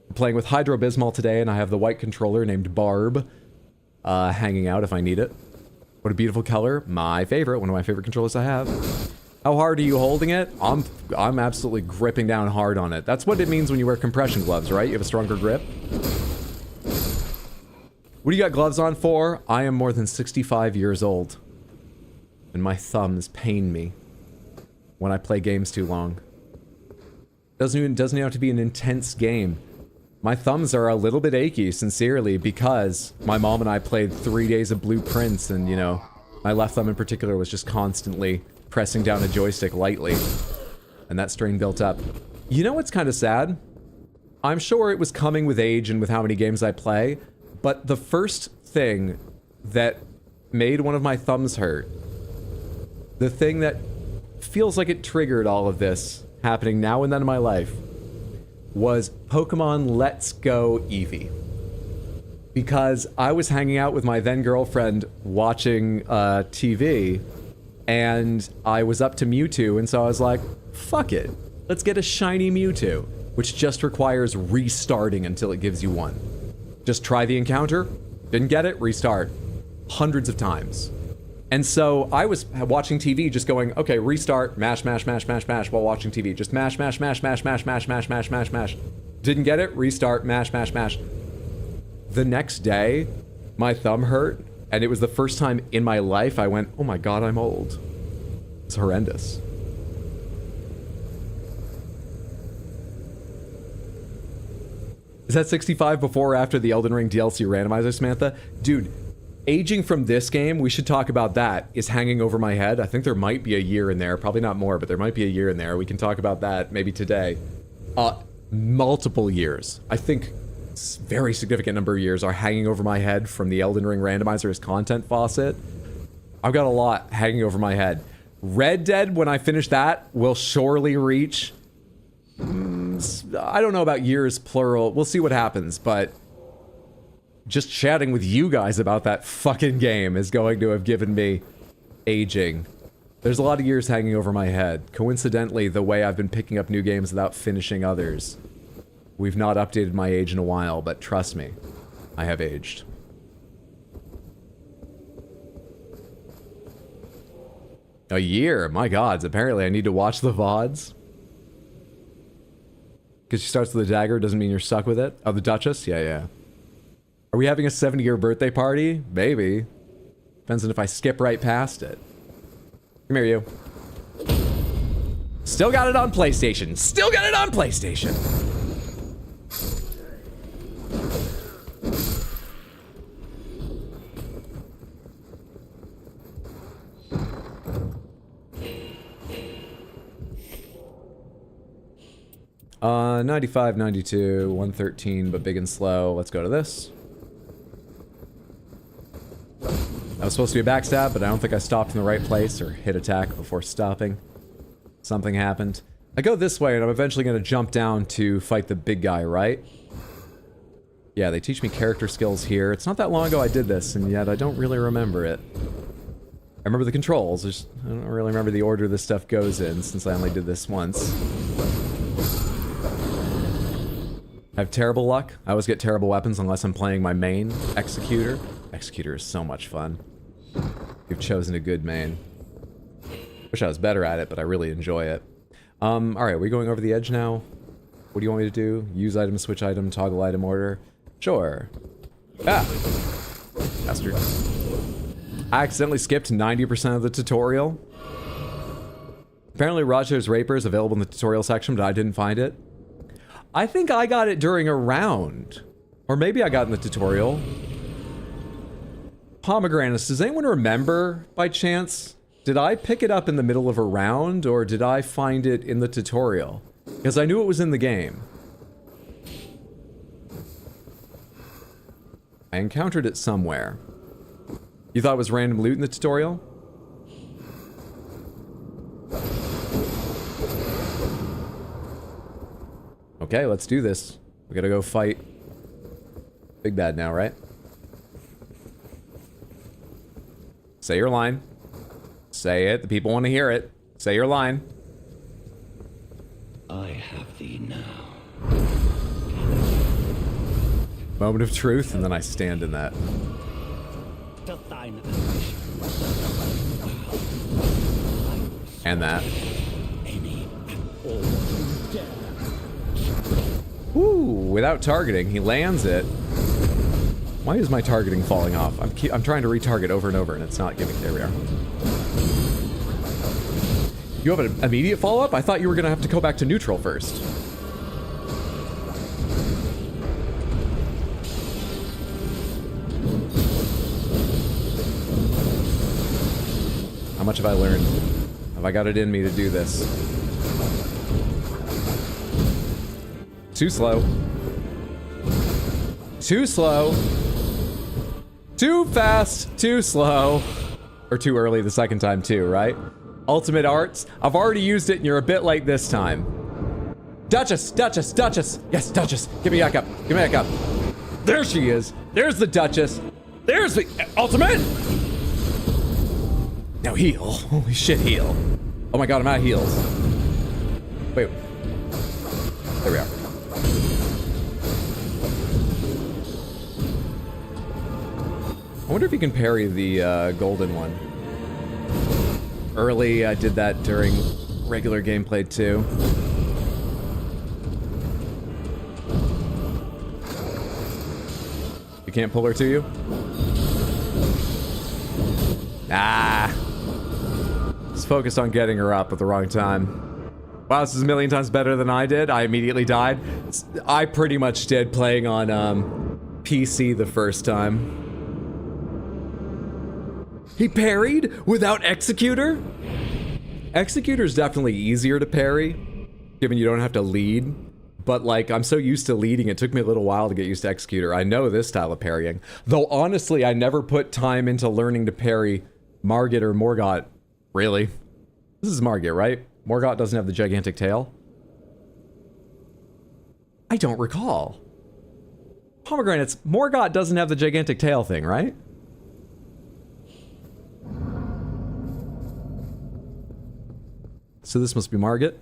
I'm playing with Hydro-Bismol today, and I have the white controller named Barb hanging out if I need it. What a beautiful color. My favorite, one of my favorite controllers I have. How hard are you holding it? I'm absolutely gripping down hard on it. That's what it means when you wear compression gloves, right? You have a stronger grip. What do you got gloves on for? I am more than 65 years old. And my thumbs pain me when I play games too long. Doesn't even have to be an intense game. My thumbs are a little bit achy, sincerely, because my mom and I played 3 days of Blueprints, and, you know, my left thumb in particular was just constantly pressing down a joystick lightly. And that strain built up. You know what's kind of sad? I'm sure it was coming with age and with how many games I play, but the first thing that made one of my thumbs hurt, the thing that feels like it triggered all of this happening now and then in my life, was Pokemon Let's Go Eevee. Because I was hanging out with my then girlfriend watching TV, and I was up to Mewtwo, and so I was like, fuck it, let's get a shiny Mewtwo, which just requires restarting until it gives you one. Just try the encounter, didn't get it, restart. Hundreds of times. And so I was watching TV just going, okay, restart, mash, mash, mash, mash, mash while watching TV. Just mash, mash, mash, mash, mash, mash, mash, mash, mash, mash. Didn't get it, restart, mash, mash, mash. The next day, my thumb hurt, and it was the first time in my life I went, oh my god, I'm old. It's horrendous. Is that 65 before or after the Elden Ring DLC randomizer, Samantha? Dude, aging from this game, we should talk about that, is hanging over my head. I think there might be a year in there, probably not more, but there might be a year in there. We can talk about that maybe today. Multiple years. I think very significant number of years are hanging over my head from the Elden Ring randomizer as content faucet. I've got a lot hanging over my head. Red Dead, when I finish that, will surely reach, I don't know about years plural, we'll see what happens, but just chatting with you guys about that fucking game is going to have given me aging. There's a lot of years hanging over my head. Coincidentally, the way I've been picking up new games without finishing others. We've not updated my age in a while, but trust me, I have aged. A year? My gods, apparently I need to watch the VODs. Because she starts with a dagger doesn't mean you're stuck with it. Oh, the Duchess? Yeah, yeah. Are we having a 70-year birthday party? Maybe. Depends on if I skip right past it. Come here, you. Still got it on PlayStation. Still got it on PlayStation. Uh, 95, 92, 113, but big and slow. Let's go to this. That was supposed to be a backstab, but I don't think I stopped in the right place or hit attack before stopping. Something happened. I go this way, and I'm eventually going to jump down to fight the big guy, right? Yeah, they teach me character skills here. It's not that long ago I did this, and yet I don't really remember it. I remember the controls, I don't really remember the order this stuff goes in, since I only did this once. I have terrible luck. I always get terrible weapons unless I'm playing my main, Executor. Executor is so much fun. You've chosen a good main. Wish I was better at it, but I really enjoy it. Alright, are we going over the edge now? What do you want me to do? Use item, switch item, toggle item order? Sure. Ah! Bastard. I accidentally skipped 90% of the tutorial. Apparently Rajo's Raper is available in the tutorial section, but I didn't find it. I think I got it during a round. Or maybe I got it in the tutorial. Pomegranates, does anyone remember by chance? Did I pick it up in the middle of a round, or did I find it in the tutorial? Because I knew it was in the game. I encountered it somewhere. You thought it was random loot in the tutorial? Okay, let's do this. We gotta go fight Big Bad now, right? Say your line. Say it. The people want to hear it. Say your line. I have thee now. Moment of truth, and then I stand in that. And that. Ooh, without targeting, he lands it. Why is my targeting falling off? I'm trying to retarget over and over, and it's not giving. There we are. You have an immediate follow-up? I thought you were gonna have to go back to neutral first. How much have I learned? Have I got it in me to do this? Too slow. Too slow. Too fast. Too slow. Or too early the second time too, right? Ultimate Arts. I've already used it and you're a bit late this time. Duchess! Duchess! Duchess! Yes, Duchess! Give me back up! Give me back up! There she is! There's the Duchess! There's the ultimate! Now heal. Holy shit, heal. Oh my god, I'm out of heals. Wait. There we are. I wonder if you can parry the golden one. Early, I did that during regular gameplay too. You can't pull her to you? Ah. Just focused on getting her up at the wrong time. Wow, this is a million times better than I did. I immediately died. I pretty much did playing on PC the first time. He parried without Executor? Executor's definitely easier to parry, given you don't have to lead. But like, I'm so used to leading, it took me a little while to get used to Executor. I know this style of parrying. Though honestly, I never put time into learning to parry Margit or Morgott. Really? This is Margit, right? Morgott doesn't have the gigantic tail? I don't recall. Pomegranates, Morgott doesn't have the gigantic tail thing, right? So this must be Margit,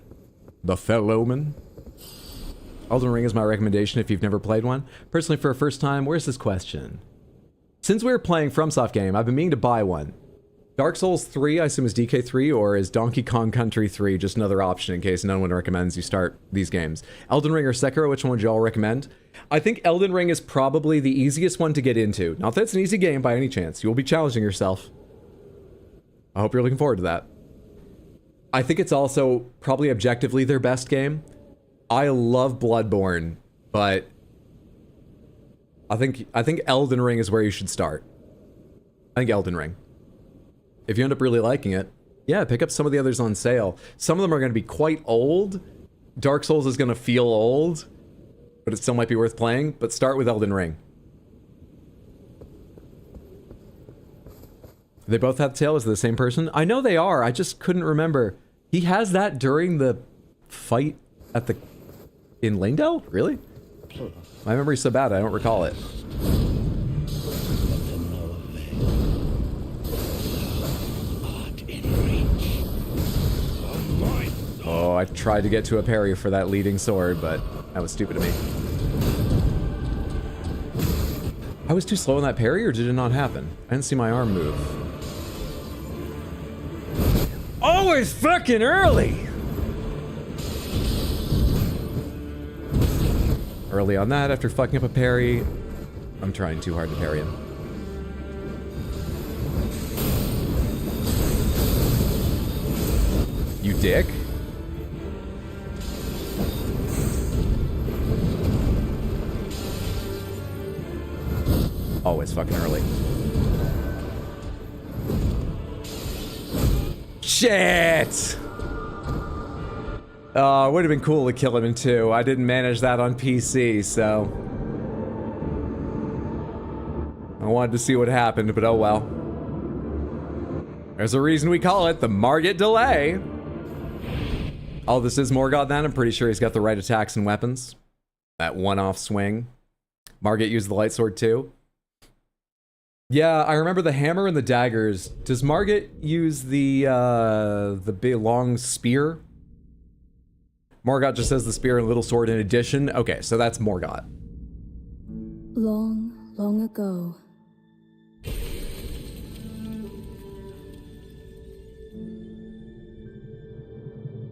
the Fellowman. Elden Ring is my recommendation if you've never played one. Personally, for a first time, where's this question? Since we're playing FromSoft game, I've been meaning to buy one. Dark Souls 3, I assume is DK3, or is Donkey Kong Country 3 just another option in case no one recommends you start these games? Elden Ring or Sekiro, which one would you all recommend? I think Elden Ring is probably the easiest one to get into. Not that it's an easy game by any chance. You will be challenging yourself. I hope you're looking forward to that. I think it's also probably objectively their best game. I love Bloodborne, but I think Elden Ring is where you should start. I think Elden Ring. If you end up really liking it, yeah, pick up some of the others on sale. Some of them are going to be quite old. Dark Souls is going to feel old, but it still might be worth playing. But start with Elden Ring. They both have tail as the same person? I know they are, I just couldn't remember. He has that during the fight at the... in Langdell? Really? My memory's so bad, I don't recall it. Oh, I tried to get to a parry for that leading sword, but that was stupid of me. I was too slow on that parry, or did it not happen? I didn't see my arm move. Always fucking early! Early on that, after fucking up a parry. I'm trying too hard to parry him. You dick. Always fucking early. Shit! Oh, it would have been cool to kill him in 2. I didn't manage that on PC, so... I wanted to see what happened, but oh well. There's a reason we call it the Margit delay. Oh, this is Morgoth then? I'm pretty sure he's got the right attacks and weapons. That one-off swing. Margit used the light sword too. Yeah, I remember the hammer and the daggers. Does Margit use the big long spear? Morgoth just says the spear and little sword in addition. Okay, so that's Morgoth. Long, long ago.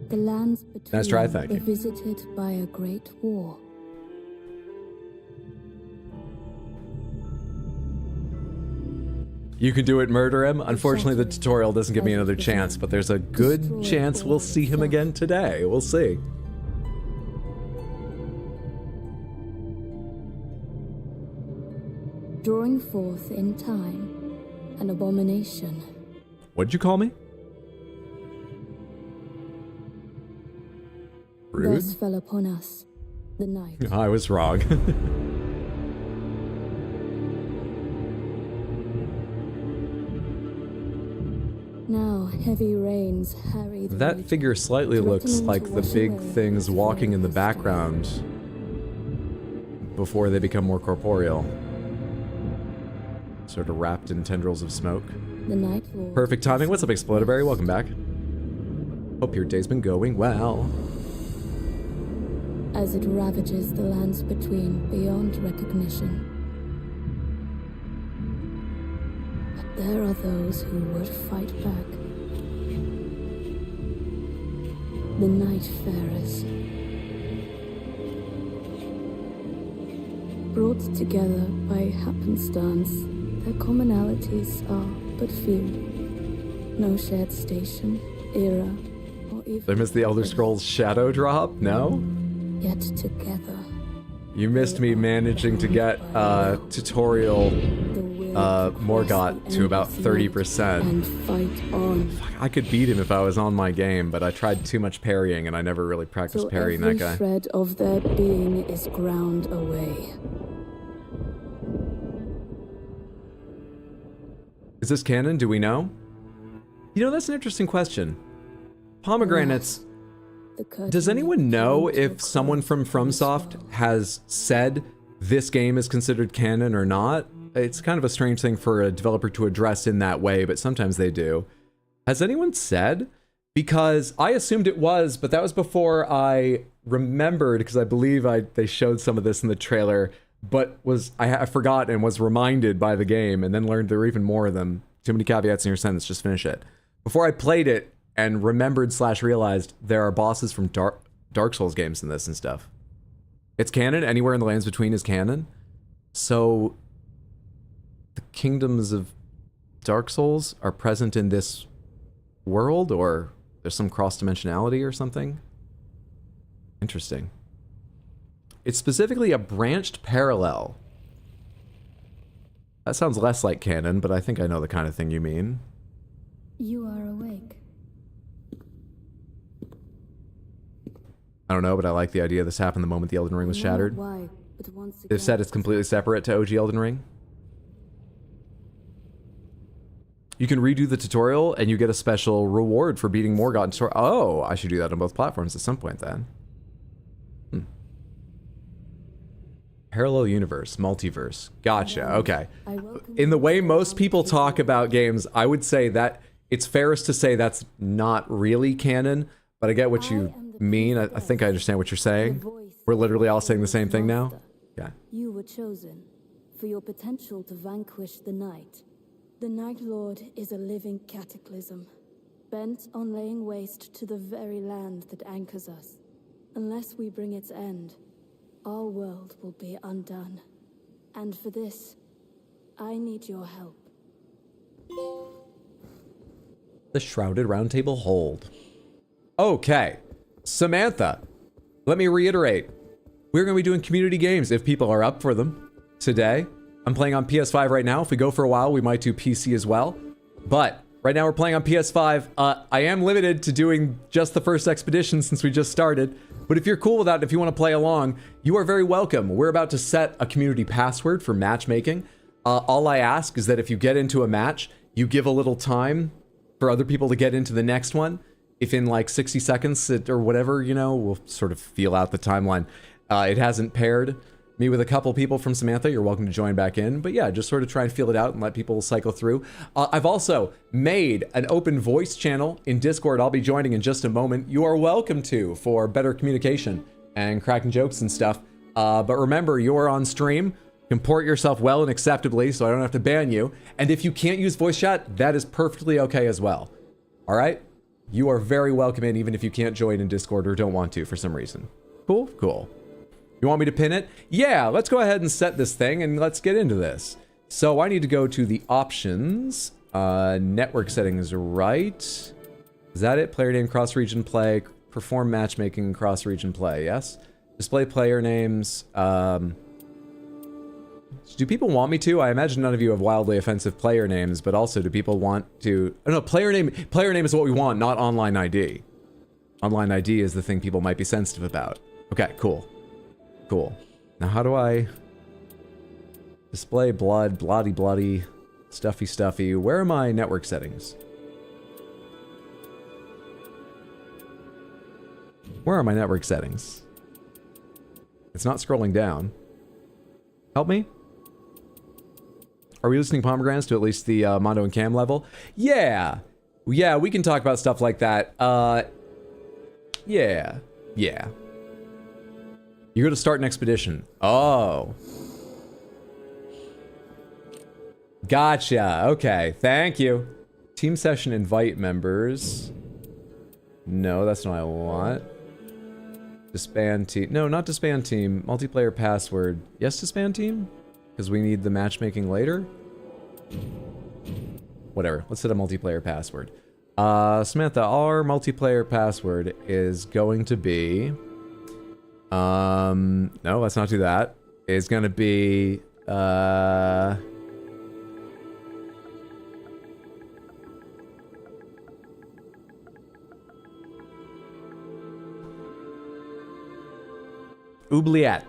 The lands between Nice try, thank you. were visited by a great war. You can do it, murder him. Unfortunately, the tutorial doesn't give me another chance, but there's a good chance we'll see him again today. We'll see. Drawing forth in time, an abomination. What'd you call me? Rude? Thus fell upon us the night. I was wrong. Now heavy rains harry the That region, figure slightly looks threatening like to the wash big away things the walking in the very background before they become more corporeal. Sort of wrapped in tendrils of smoke. The Night Lord. Perfect timing. What's up, Explodaberry? Welcome back. Hope your day's been going well. As it ravages the lands between beyond recognition. But there are those who would fight back. The Nightfarers. Brought together by happenstance, their commonalities are but few. No shared station, era, or even... Did I miss the Elder Scrolls Shadow drop? No? Yet together. You missed me managing to get tutorial Morgoth to about 30%. And fight on. Fuck, I could beat him if I was on my game, but I tried too much parrying and I never really practiced Till parrying that every guy. shred of their being is ground away. Is this canon? Do we know? You know, that's an interesting question. Pomegranates. Does anyone know if someone from FromSoft has said this game is considered canon or not? It's kind of a strange thing for a developer to address in that way, but sometimes they do. Has anyone said? Because I assumed it was, but that was before I remembered, because I believe they showed some of this in the trailer, but I forgot and was reminded by the game, and then learned there were even more of them. Too many caveats in your sentence, just finish it. Before I played it, and remembered/realized there are bosses from Dark Souls games in this and stuff. It's canon. Anywhere in the lands between is canon. So the kingdoms of Dark Souls are present in this world, or there's some cross-dimensionality or something? Interesting. It's specifically a branched parallel. That sounds less like canon, but I think I know the kind of thing you mean. You are awake. I don't know, but I like the idea this happened the moment the Elden Ring was shattered. Why, but once They've said it's completely separate to OG Elden Ring. You can redo the tutorial and you get a special reward for beating Morgoth. Oh, I should do that on both platforms at some point then. Parallel universe, multiverse. Gotcha, okay. In the way most people talk about games, I would say that it's fairest to say that's not really canon, but I get what you mean. I think I understand what you're saying. We're literally all saying the same thing now? Yeah. You were chosen for your potential to vanquish the night. The Night Lord is a living cataclysm, bent on laying waste to the very land that anchors us. Unless we bring its end, our world will be undone. And for this, I need your help. The Shrouded Round Table hold. Okay. Samantha, let me reiterate. We're going to be doing community games if people are up for them today. I'm playing on PS5 right now. If we go for a while, we might do PC as well. But right now we're playing on PS5. I am limited to doing just the first expedition since we just started. But if you're cool with that, if you want to play along, you are very welcome. We're about to set a community password for matchmaking. All I ask is that if you get into a match, you give a little time for other people to get into the next one. If in like 60 seconds or whatever, you know, we'll sort of feel out the timeline. It hasn't paired me with a couple people from Samantha. You're welcome to join back in. But yeah, just sort of try and feel it out and let people cycle through. I've also made an open voice channel in Discord. I'll be joining in just a moment. You are welcome to for better communication and cracking jokes and stuff. But remember, you're on stream. Comport yourself well and acceptably so I don't have to ban you. And if you can't use voice chat, that is perfectly okay as well. All right? You are very welcome in even if you can't join in Discord or don't want to for some reason. Cool? Cool. You want me to pin it? Yeah, let's go ahead and set this thing and let's get into this. So I need to go to the options. Network settings, right? Is that it? Player name, cross-region play, perform matchmaking, cross-region play, yes? Display player names. Do people want me to? I imagine none of you have wildly offensive player names, but also do people want to... Oh no, player name is what we want, not online ID. Online ID is the thing people might be sensitive about. Okay, cool. Cool. Now how do I... Display blood, bloody, stuffy. Where are my network settings? Where are my network settings? It's not scrolling down. Help me? Are we listening pomegranates to at least the Mondo and Cam level? Yeah. Yeah, we can talk about stuff like that. Yeah. You go to start an expedition. Oh. Gotcha. Okay. Thank you. Team session invite members. No, that's not what I want. Disband team. No, not disband team. Multiplayer password. Yes, disband team? Because we need the matchmaking later? Whatever. Let's set a multiplayer password. Samantha, our multiplayer password is going to be... no, let's not do that. It's gonna be... Oubliette.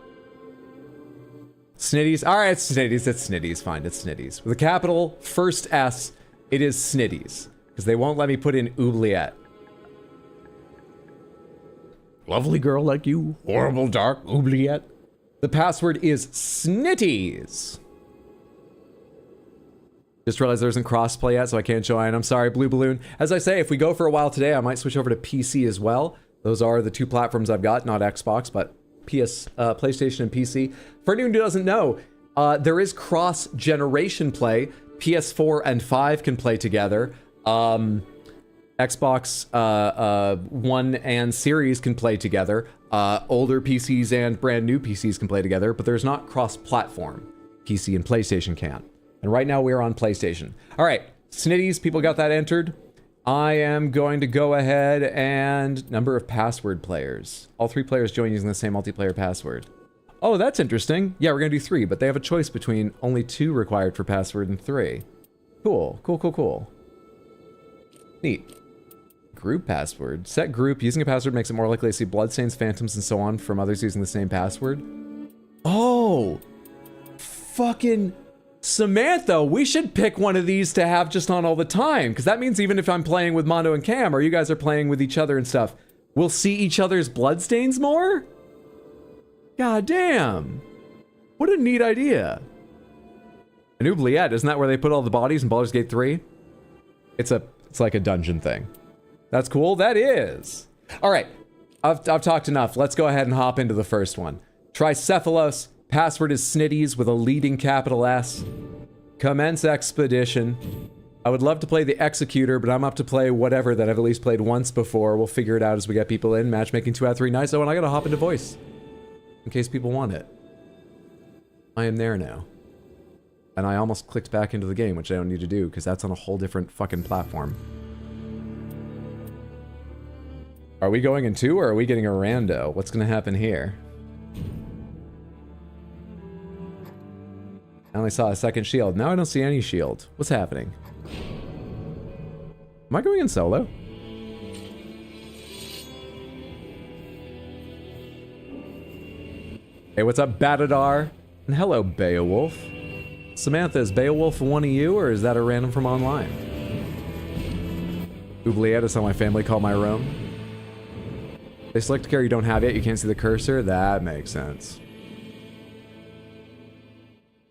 Snitties. Alright, it's Snitties. It's Snitties. Fine, it's Snitties. With a capital first S, it is Snitties. Because they won't let me put in Oubliette. Lovely girl like you. Horrible dark Oubliette. The password is Snitties. Just realized there isn't crossplay yet, so I can't join. I'm sorry, Blue Balloon. As I say, if we go for a while today, I might switch over to PC as well. Those are the two platforms I've got, not Xbox, but PlayStation and PC. For anyone who doesn't know, there is cross-generation play. PS4 and 5 can play together. Xbox One and Series can play together. Older PCs and brand new PCs can play together, but there's not cross-platform. PC and PlayStation can. And right now we're on PlayStation. All right, Snitties, people got that entered. I am going to go ahead and number of password players. All 3 players join using the same multiplayer password. Oh, that's interesting. Yeah, we're gonna do 3, but they have a choice between only 2 required for password and 3. Cool. Neat. Group password. Set group. Using a password makes it more likely to see bloodstains, phantoms, and so on from others using the same password. Oh! Fucking... Samantha, we should pick one of these to have just on all the time, because that means even if I'm playing with Mondo and Cam, or you guys are playing with each other and stuff, we'll see each other's bloodstains more? God damn. What a neat idea. An oubliette, isn't that where they put all the bodies in Baldur's Gate 3? It's like a dungeon thing. That's cool, that is. All right, I've talked enough. Let's go ahead and hop into the first one. Tricephalos. Password is Snitties with a leading capital S. Commence expedition. I would love to play the Executor, but I'm up to play whatever that I've at least played once before. We'll figure it out as we get people in. Matchmaking 2 out of 3 nights. Oh, and I gotta hop into voice. In case people want it. I am there now. And I almost clicked back into the game, which I don't need to do, because that's on a whole different fucking platform. Are we going in 2 or are we getting a rando? What's gonna happen here? I only saw a second shield. Now I don't see any shield. What's happening? Am I going in solo? Hey, what's up, Batadar? And hello, Beowulf. Samantha, is Beowulf one of you, or is that a random from online? Oubliette is how my family call my room. They select a character you don't have yet, you can't see the cursor? That makes sense.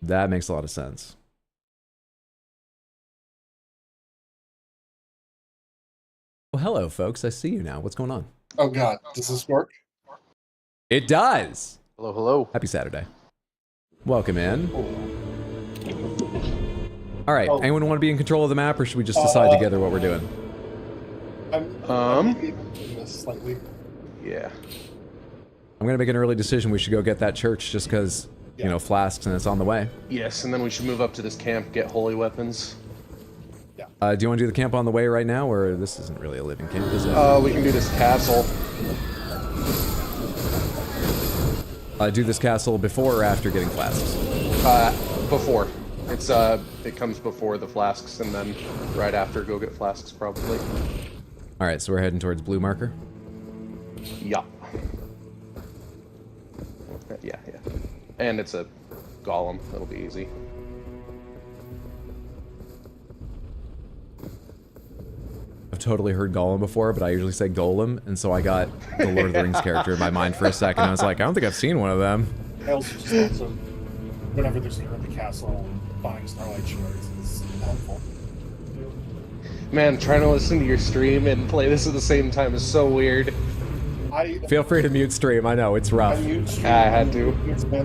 That makes a lot of sense. Well, hello, folks. I see you now. What's going on? Oh, God. Does this work? It does! Hello, hello. Happy Saturday. Welcome in. Alright, anyone want to be in control of the map, or should we just decide together what we're doing? Slightly. Yeah. I'm gonna make an early decision. We should go get that church just because, you know, flasks and it's on the way. Yes, and then we should move up to this camp, get holy weapons. Do you want to do the camp on the way right now, or this isn't really a living camp, is it? We can do this castle. Do this castle before or after getting flasks? Before. It's it comes before the flasks, and then right after go get flasks probably. All right, so we're heading towards blue marker. Yeah. Yeah. And it's a golem. That'll be easy. I've totally heard Golem before, but I usually say Golem, and so I got the Lord of the Rings character in my mind for a second. I was like, I don't think I've seen one of them. I also just whenever there's here at the castle, buying Starlight Shards is helpful. Man, trying to listen to your stream and play this at the same time is so weird. Feel free to mute stream. I know it's rough. I had to.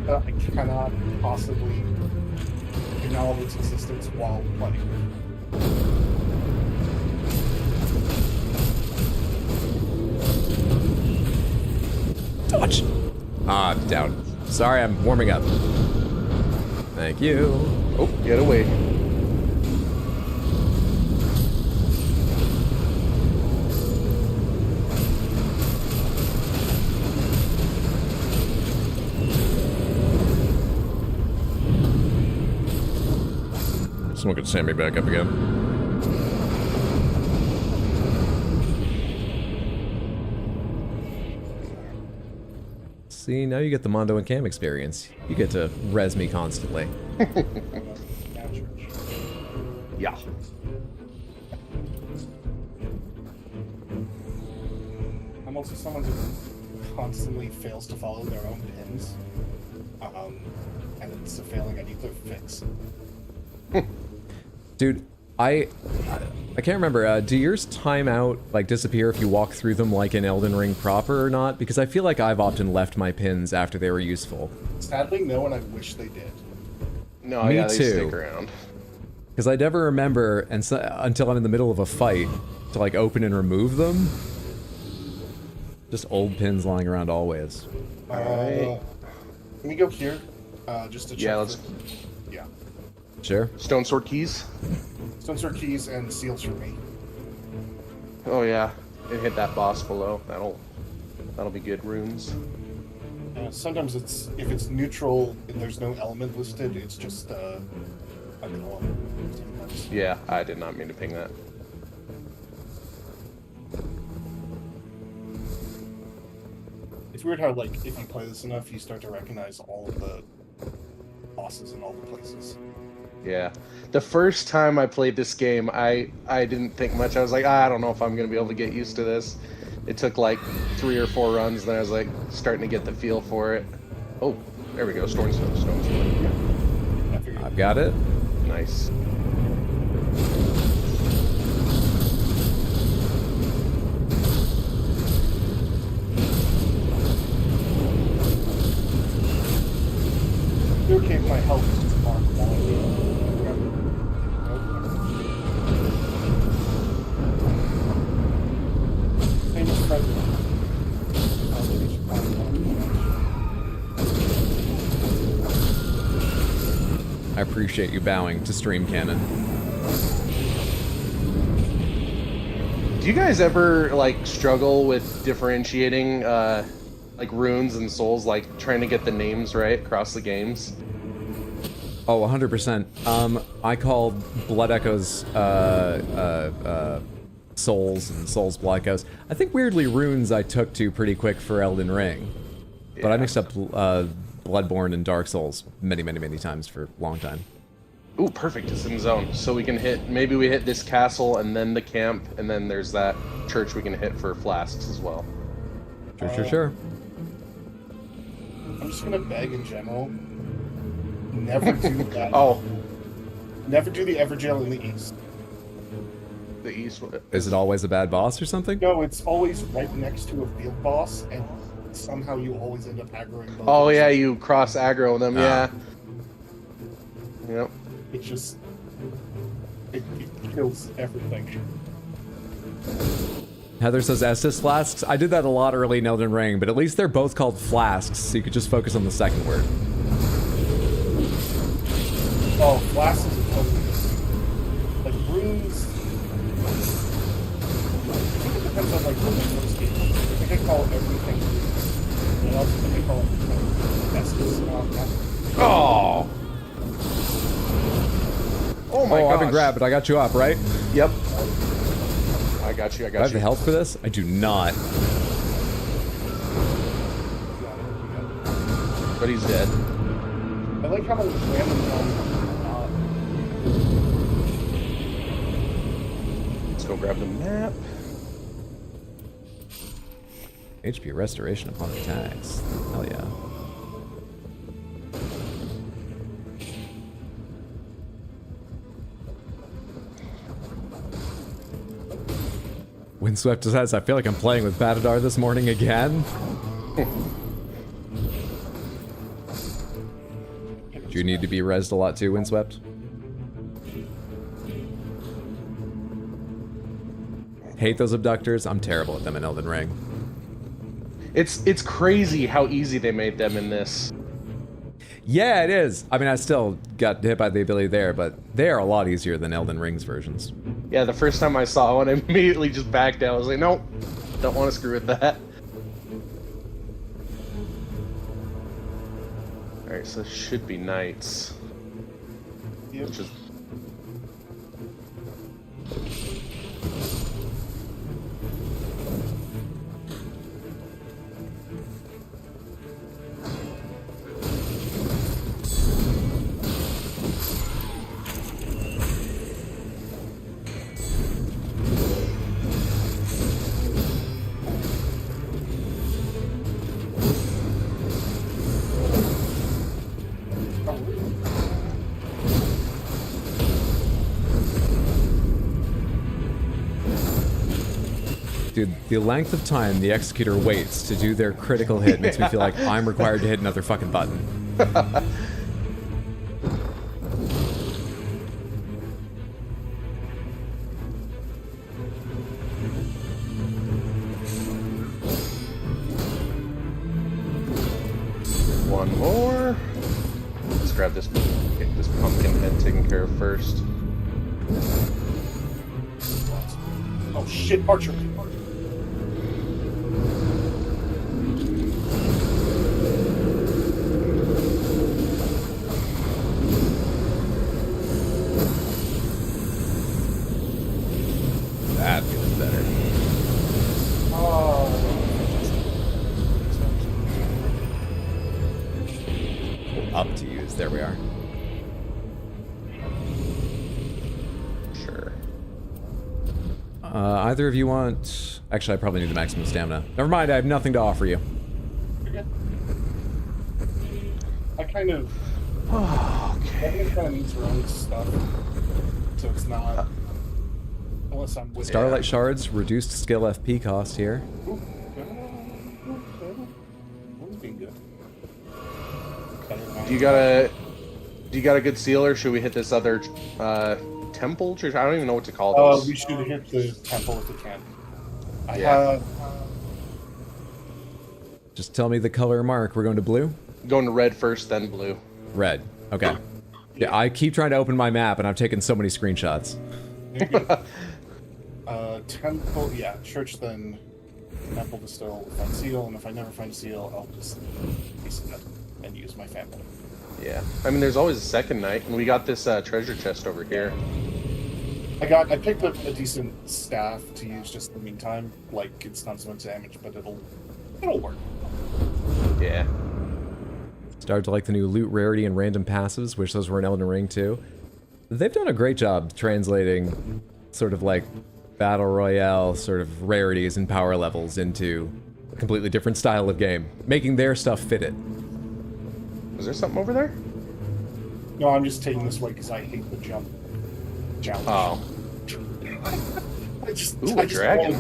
I cannot possibly acknowledge its existence while playing. Dodge. Ah, down. Sorry, I'm warming up. Thank you. Oh, get away. Someone could stand me back up again. See, now you get the Mondo and Cam experience. You get to res me constantly. Yeah. I'm also someone who constantly fails to follow their own pins. And it's a failing I need to fix. Dude, I can't remember, do yours time out, like, disappear if you walk through them like in Elden Ring proper or not? Because I feel like I've often left my pins after they were useful. Sadly, no, and I wish they did. No, Me yeah, they too. stick around. Because I never remember, and until I'm in the middle of a fight, to, like, open and remove them. Just old pins lying around always. Can we go here? Just to check. Yeah, let's... Yeah. Sure. Stone Sword Keys? Stone Sword Keys and seals for me. Oh yeah, and hit that boss below. That'll be good runes. Sometimes if it's neutral and there's no element listed, it's just a golem. Yeah, I did not mean to ping that. It's weird how, like, if you play this enough, you start to recognize all of the bosses in all the places. Yeah. The first time I played this game, I didn't think much. I was like, I don't know if I'm going to be able to get used to this. It took like 3 or 4 runs, then I was like starting to get the feel for it. Oh, there we go. Stone Sword. Yeah. I've got it. Nice. Okay, my health is just far quality. Same as President. I appreciate you bowing to Stream Cannon. Do you guys ever like struggle with differentiating like runes and souls, like trying to get the names right across the games? Oh, 100%. I called Blood Echoes Souls and Souls Blood Echoes. I think weirdly runes I took to pretty quick for Elden Ring. But I mixed up Bloodborne and Dark Souls many times for a long time. Ooh, perfect. It's in zone. So we can hit, maybe we hit this castle and then the camp, and then there's that church we can hit for flasks as well. Sure. I'm just gonna beg in general. Never do that. Never do the Everjail in the East. The East? Is it always a bad boss or something? No, it's always right next to a field boss, and somehow you always end up aggroing both. Oh yeah, you cross aggro them, yeah. Yep. It's just... It kills everything. Heather says Estus flasks. I did that a lot early in Elden Ring, but at least they're both called flasks, so you could just focus on the second word. Oh, flasks is a total. Like runes. I think it depends on like what the scheme. I think I call everything runes. And I also think I call everything Estus. Oh! Oh my gosh. I've been grabbed, but I got you up, right? Yep. I got you, Do I have the health for this? I do not. But he's dead. I like how those random Let's go grab the map. HP restoration upon attacks. Hell yeah. Windswept says, I feel like I'm playing with Batadar this morning again. Do you need to be rezzed a lot too, Windswept? Hate those abductors. I'm terrible at them in Elden Ring. It's crazy how easy they made them in this. Yeah, it is. I mean, I still got hit by the ability there, but they are a lot easier than Elden Ring's versions. Yeah, the first time I saw one, I immediately just backed out. I was like, nope, don't want to screw with that. Alright, so this should be knights. Yep. Which is... Dude, the length of time the Executor waits to do their critical hit makes me feel like I'm required to hit another fucking button. One more. Let's grab this, get this pumpkin head taken care of first. Oh shit, archer. That feels better. Oh. Up to use. There we are. Sure. Either of you want... Actually, I probably need the maximum stamina. Never mind, I have nothing to offer you. I kind of... okay. Everything kind of needs her own stuff. So it's not... Unless I'm with Starlight Shards, reduced skill FP cost here. Ooh. One's being good. Do you got a good seal, or should we hit this other temple church? I don't even know what to call those. We should hit the temple if we can. I Yeah. have... Just tell me the color mark. We're going to blue? Going to red first, then blue. Red. Okay. Yeah, I keep trying to open my map, and I've taken so many screenshots. Temple, yeah, church, then temple to still find seal, and if I never find a seal, I'll just piece it up and use my family. Yeah, I mean, there's always a second night, and we got this treasure chest over here. I picked up a decent staff to use just in the meantime. Like, it's not so much damage, but it'll work. Yeah. Started to like the new loot rarity and random passives. Wish those were in Elden Ring too. They've done a great job translating sort of like battle royale sort of rarities and power levels into a completely different style of game, making their stuff fit it. Is there something over there? No, I'm just taking this way because I hate the jump challenge. Oh. I just dragon.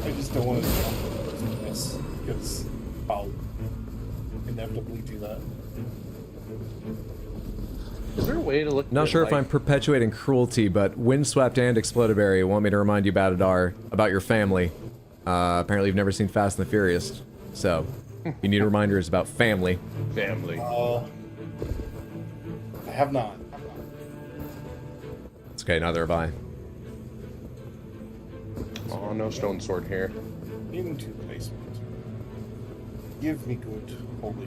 I just don't want to jump into this because I'll inevitably do that. Is there a way to look? Not sure if I'm perpetuating cruelty, but Windswept and Explodaberry want me to remind you about your family. Apparently you've never seen Fast and the Furious, so you need reminders about family. Family. I have not. It's okay, neither have I. Oh, no stone sword here. Into the basement. Give me good holy.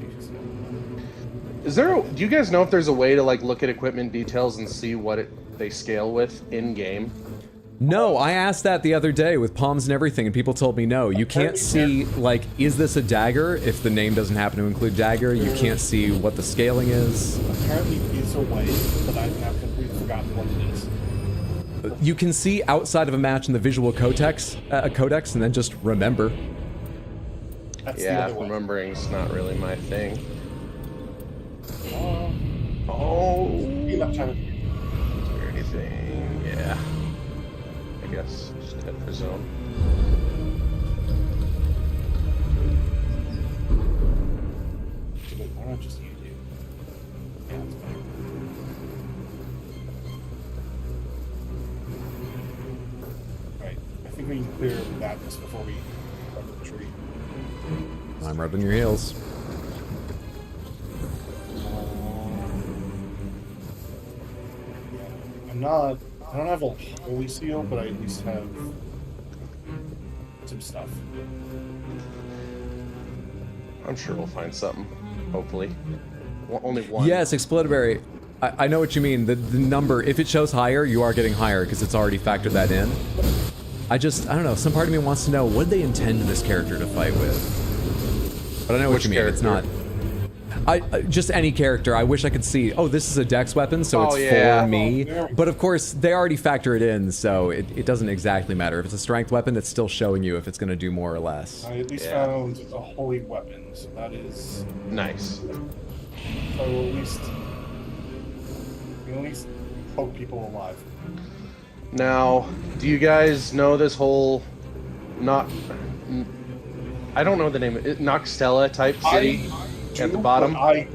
Is there? Do you guys know if there's a way to like look at equipment details and see what they scale with in game? No, I asked that the other day with palms and everything, and people told me no. You can't see, like, is this a dagger? If the name doesn't happen to include dagger, you can't see what the scaling is. Apparently it's a way, but I have completely forgotten what it is. You can see outside of a match in the visual codex, and then just remember. That's yeah, remembering's not really my thing. Enough time. Is there anything? Yeah. I guess just head for zone. Why not just you do? Yeah, it's better. Right. I think we can clear badness before we run to the tree. I'm rubbing your heels. I don't have a holy seal, but I at least have some stuff. I'm sure we'll find something. Hopefully. Only one. Yes, Explodaberry. I know what you mean. The number, if it shows higher, you are getting higher because it's already factored that in. I don't know. Some part of me wants to know what they intend this character to fight with. But I know what you mean. Character? It's not. Just any character. I wish I could see, oh, this is a dex weapon, so it's for me. But of course, they already factor it in, so it doesn't exactly matter. If it's a strength weapon, it's still showing you if it's going to do more or less. I at least found a holy weapon, so that is nice. So at least poke people alive. Now, do you guys know this whole I don't know the name of it, Noxtella type city at the bottom? I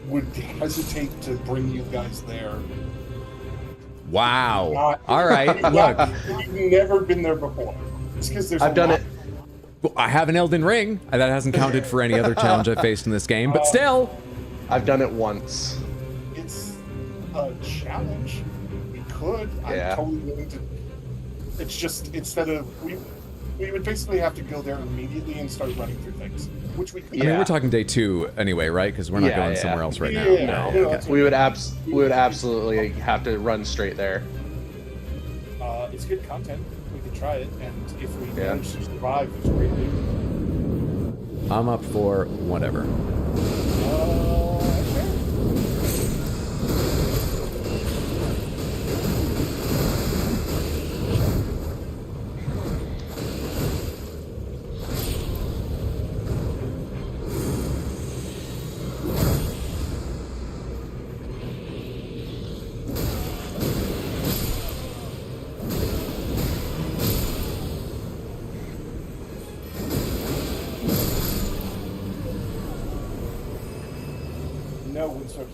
would hesitate to bring you guys there. Wow. All right, look. You've never been there before. It's because there's I've done it. I have an Elden Ring. That hasn't counted for any other challenge I've faced in this game, but still. I've done it once. It's a challenge. We could. Yeah. I'm totally willing to. It's just, instead of... We would basically have to go there immediately and start running through things, which we could. I mean, we're talking day 2 anyway, right? Because we're not going somewhere else right now. Yeah, No. Okay. We would absolutely have to run straight there. It's good content. We could try it, and if we manage to survive, it's great loot. I'm up for whatever.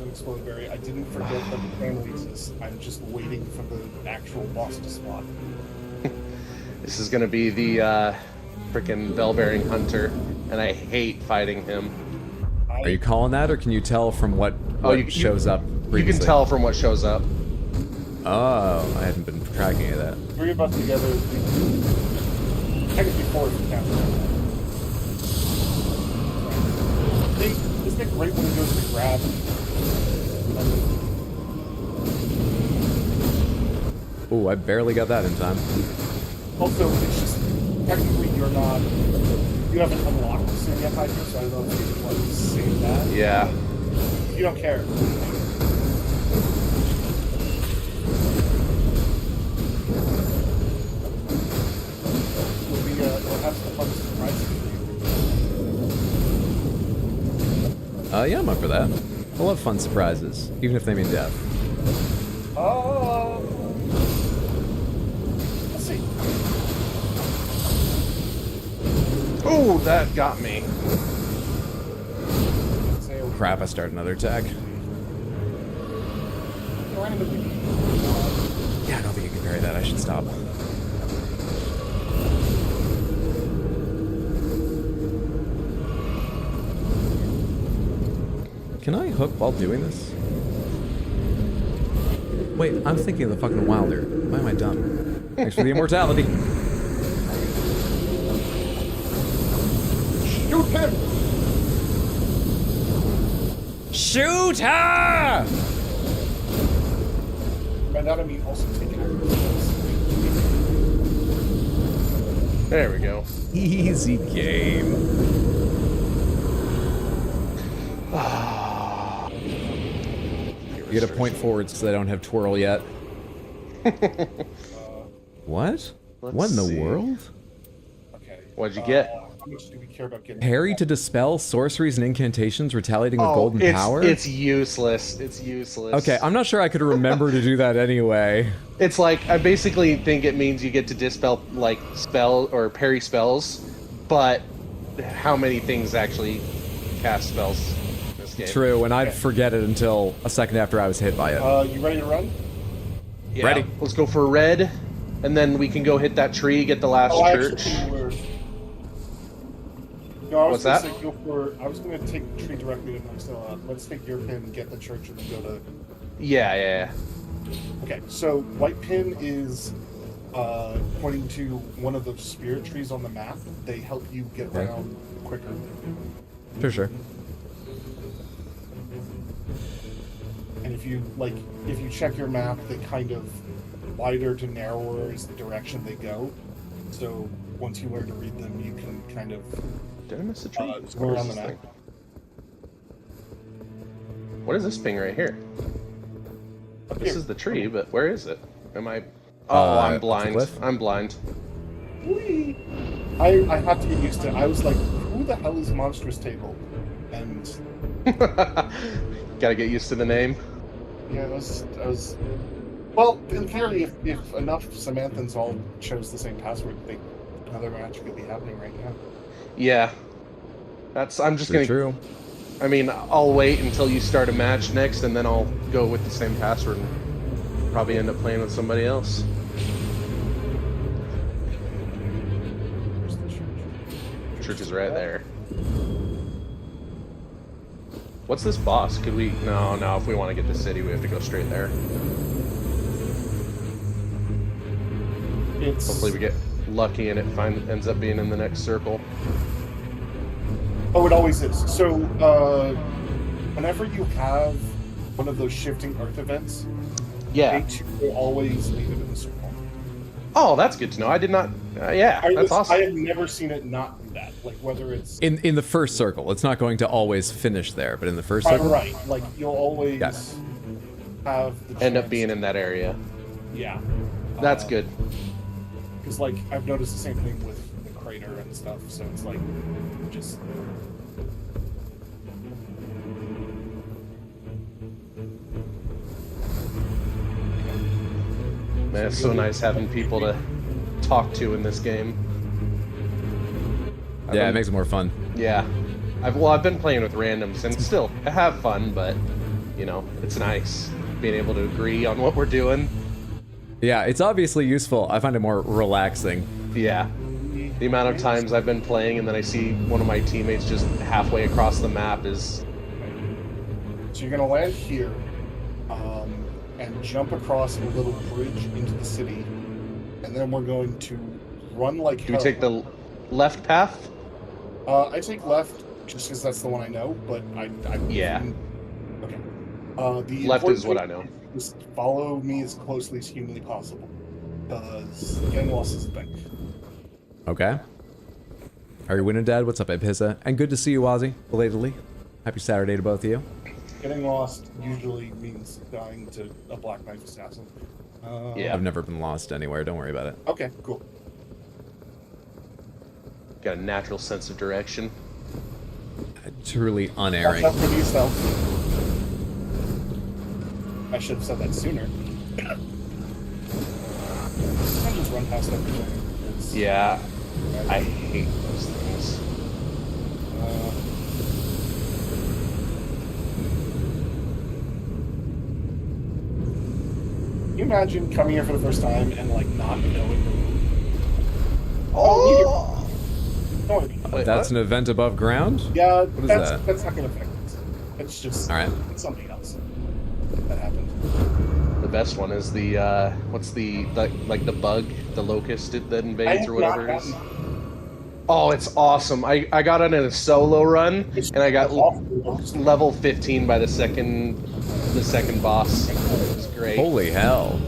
Explodaberry. I didn't forget that the family exists. I'm just waiting for the actual boss to spawn. This is gonna be the freaking bell-bearing hunter, and I hate fighting him. Are you calling that, or can you tell from what shows up previously? You can tell from what shows up. Oh, I hadn't been tracking any of that. 3 of us together. Technically 4 if you count. Isn't it great when it goes to grab? Ooh, I barely got that in time. Also, it's just technically you haven't unlocked the sim yet, Hyper, so I don't know if you want to save that. Yeah. You don't care. We'll have some fun surprises for you. Yeah, I'm up for that. I love fun surprises, even if they mean death. Let's see. Oh, that got me. Crap, I start another attack. Yeah, I don't think you can parry that. I should stop. Can I hook while doing this? Wait, I'm thinking of the fucking Wilder. Why am I dumb? Thanks for the immortality. Shoot him! Shoot her! By that I mean also take it out. There we go. Easy game. You get a point forwards because I don't have twirl yet. What? What in the world? Okay. What'd you get? How much do we care about getting? Parry to dispel sorceries and incantations retaliating with golden power? It's useless. It's useless. Okay, I'm not sure I could remember to do that anyway. It's like, I basically think it means you get to dispel, like, spell or parry spells, but how many things actually cast spells in this game? True, and I'd forget it until a second after I was hit by it. You ready to run? Yeah. Ready. Let's go for red, and then we can go hit that tree, get the last church. What's that? I was going to take the tree directly with them, so let's take your pin, get the church, and then go to... Yeah. Okay, so white pin is pointing to one of the spirit trees on the map. They help you get around quicker. Sure. And if you check your map, the kind of wider to narrower is the direction they go. So once you learn to read them, you can kind of... Did I miss a tree? Go around the map. What is this thing right here? This is the tree, but where is it? Am I... I'm blind. I'm blind. Whee! I have to get used to it. I was like, who the hell is Monstrous Table? And... Gotta get used to the name. Yeah, I was... Well, in theory, if enough Samanthans all chose the same password, another match could be happening right now. Yeah. I'm just gonna... True. I mean, I'll wait until you start a match next, and then I'll go with the same password and probably end up playing with somebody else. Church is right there. What's this boss? Could we... No, if we want to get the city, we have to go straight there. Hopefully we get lucky and it ends up being in the next circle. Oh, it always is. So, whenever you have one of those shifting earth events, they will always leave it in the circle. Oh, that's good to know. I did not... that's awesome. I have never seen it not do that. Like, whether it's... In the first circle. It's not going to always finish there, but in the first circle? Right. Like, you'll always have the end up being in that area. Yeah. That's good. Because, like, I've noticed the same thing with the crater and stuff, so it's like, just... Man, it's so nice having people to talk to in this game. Yeah, it makes it more fun. Yeah. I've been playing with randoms, and still, I have fun, but, you know, it's nice being able to agree on what we're doing. Yeah, it's obviously useful. I find it more relaxing. Yeah. The amount of times I've been playing and then I see one of my teammates just halfway across the map is... So you're going to land here, and jump across a little bridge into the city, and then we're going to run like hell. Do we take the left path? I take left just because that's the one I know, but I Yeah. Okay. The Left is important what thing I know. is follow me as closely as humanly possible, because getting lost is a thing. Okay. Are you winning, Dad? What's up, Pizza? And good to see you, Ozzy, belatedly. Happy Saturday to both of you. Getting lost usually means dying to a Black Knife assassin. I've never been lost anywhere. Don't worry about it. Okay, cool. Got a natural sense of direction. Truly unerring. Watch out for yourself. I should have said that sooner. I just run past everything. Yeah, I hate those things. Can you imagine coming here for the first time and like not knowing the route? Oh! Wait, That's an event above ground? Yeah, What is that's that? that's not gonna affect it. It's just All right. it's something else that happened. The best one is the what's the like the bug, the locust that invades or whatever it is. Oh, it's awesome. I got on in a solo run and I got level 15 by the second boss. It's great. Holy hell.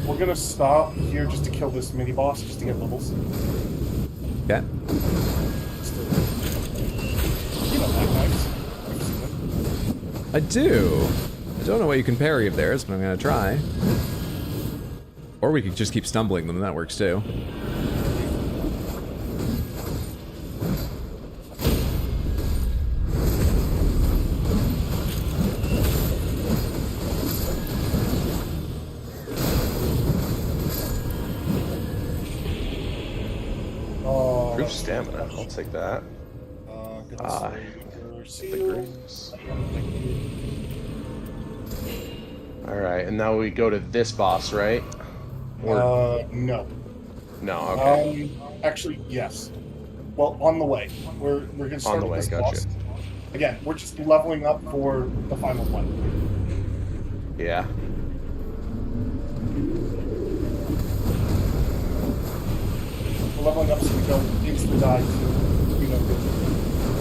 We're gonna stop here just to kill this mini boss, just to get levels. Okay. You know Black Knives. I do. I don't know what you can parry of theirs, but I'm gonna try. Or we could just keep stumbling them. That works too. Proof stamina. I'll take that. The grooves. Alright, and now we go to this boss, right? No. No, okay. Actually, yes. Well, on the way. We're gonna start On the with way, this gotcha. boss. Again, we're just leveling up for the final one. Yeah. We're leveling up so we don't instantly die to,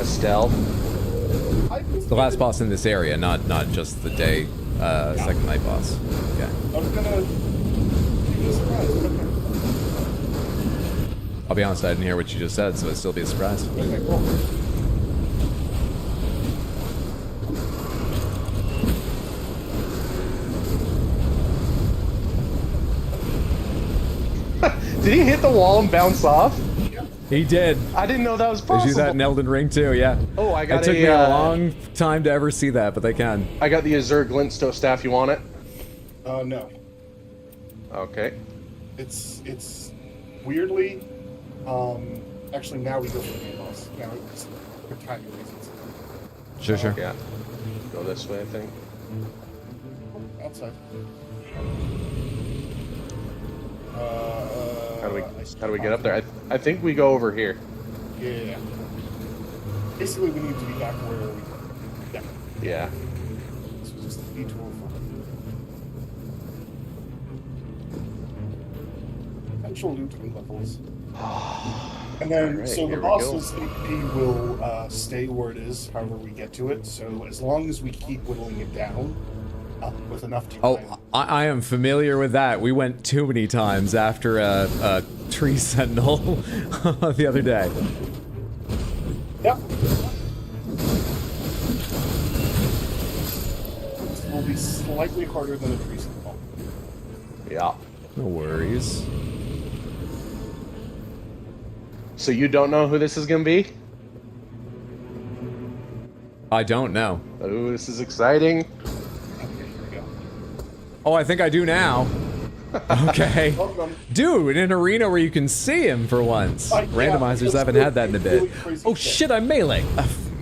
Estelle. The last boss in this area, not just the day second night boss. Okay. I was gonna give you a surprise. Okay. I'll be honest, I didn't hear what you just said, so it'd still be a surprise. Okay, cool. Did he hit the wall and bounce off? He did. I didn't know that was They possible. do that in Elden Ring too, yeah. Oh, I got It took me a long time to ever see that, but they can. I got the Azure Glintstone staff. You want it? No. Okay. It's weirdly, actually now we go for the main boss. Now it's for timing reasons. Sure. Yeah. Go this way, I think. Outside. How do we get up there? I think we go over here. Yeah. Basically, we need to be back where we were. Yeah. Yeah. This was just a detour for potential loot and levels. And then, Alright, so the here we go. boss's AP will stay where it is, however we get to it. So as long as we keep whittling it down with enough time. Oh, I am familiar with that. We went too many times after a tree sentinel the other day. Yep. This will be slightly harder than a tree sentinel. Yeah. No worries. So you don't know who this is gonna be? I don't know. Oh, this is exciting. Oh, I think I do now. Okay. Welcome. Dude, in an arena where you can see him for once. Yeah, Randomizers it's haven't really- had that in a it's bit. really crazy Oh shit. shit, I'm melee.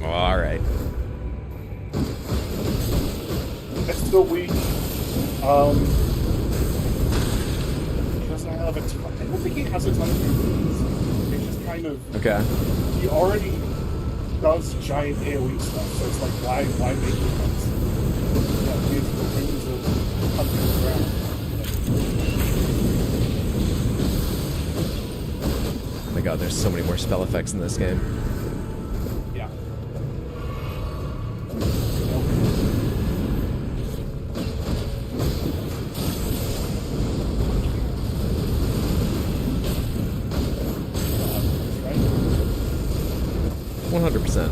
Alright. It's still weak. He doesn't have a ton. I don't think he has a ton of moves. It's just kind of. Okay. He already does giant AoE stuff, so it's like, why make it? Beautiful rings of hunting ground. Oh my god, there's so many more spell effects in this game. Yeah. 100%.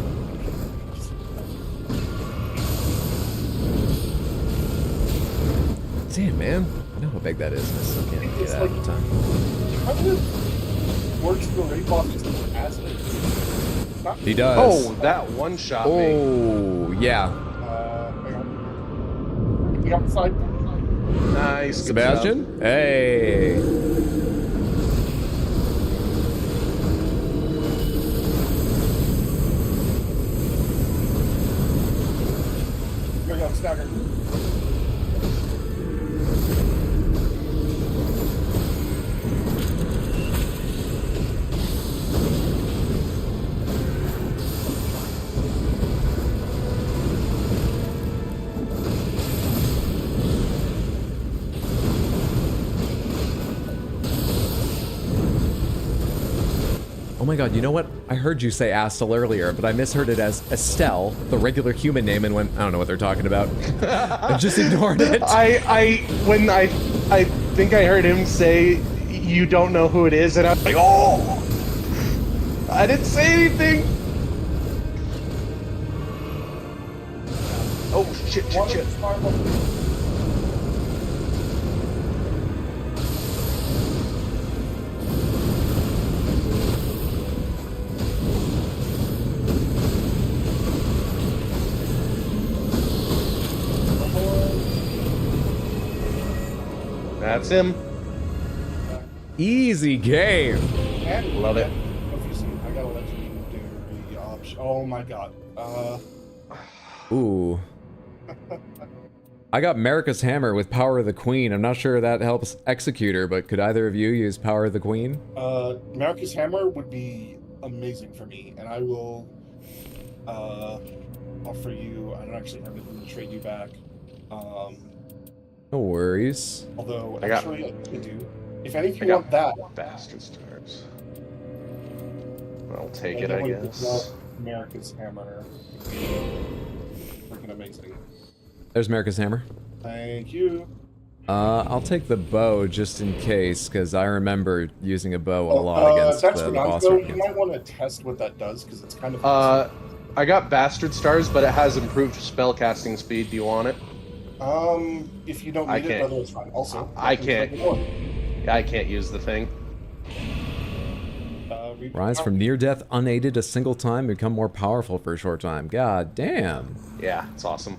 Damn, man. I know how big that is. I still can't get out in time. How does it work for raid bosses to acid? He does. Oh, that one shot me. Oh, yeah. Hang on. The upside. Nice. good Sebastian? job. Hey. Here we go, stagger. Oh my god, you know what? I heard you say Astel earlier, but I misheard it as Estelle, the regular human name, and went, I don't know what they're talking about. I just ignored it. When I think I heard him say, you don't know who it is, and I was like, oh! I didn't say anything! Oh, shit. That's him. Easy game. Love it. I got a legendary option. Oh my god. Ooh. I got Marika's Hammer with Power of the Queen. I'm not sure that helps Executor, but could either of you use Power of the Queen? Marika's Hammer would be amazing for me, and I will offer you. I don't actually have anything to trade you back. No worries. Although, I got- actually, I do. If any of you want that, Bastard stars. I'll take it, anyone I who guess. loves Marika's Hammer would be freaking amazing. There's Marika's Hammer. Thank you. I'll take the bow just in case, because I remember using a bow a lot against that's the for boss. Gonzo. fight You might want to test what that does, because it's kind of I got Bastard Stars, but it has improved spell casting speed. Do you want it? if you don't I need it, can't. brother, it's fine. Also, I can't. I can't use the thing. Rise from near death unaided a single time, become more powerful for a short time. God damn. Yeah, it's awesome.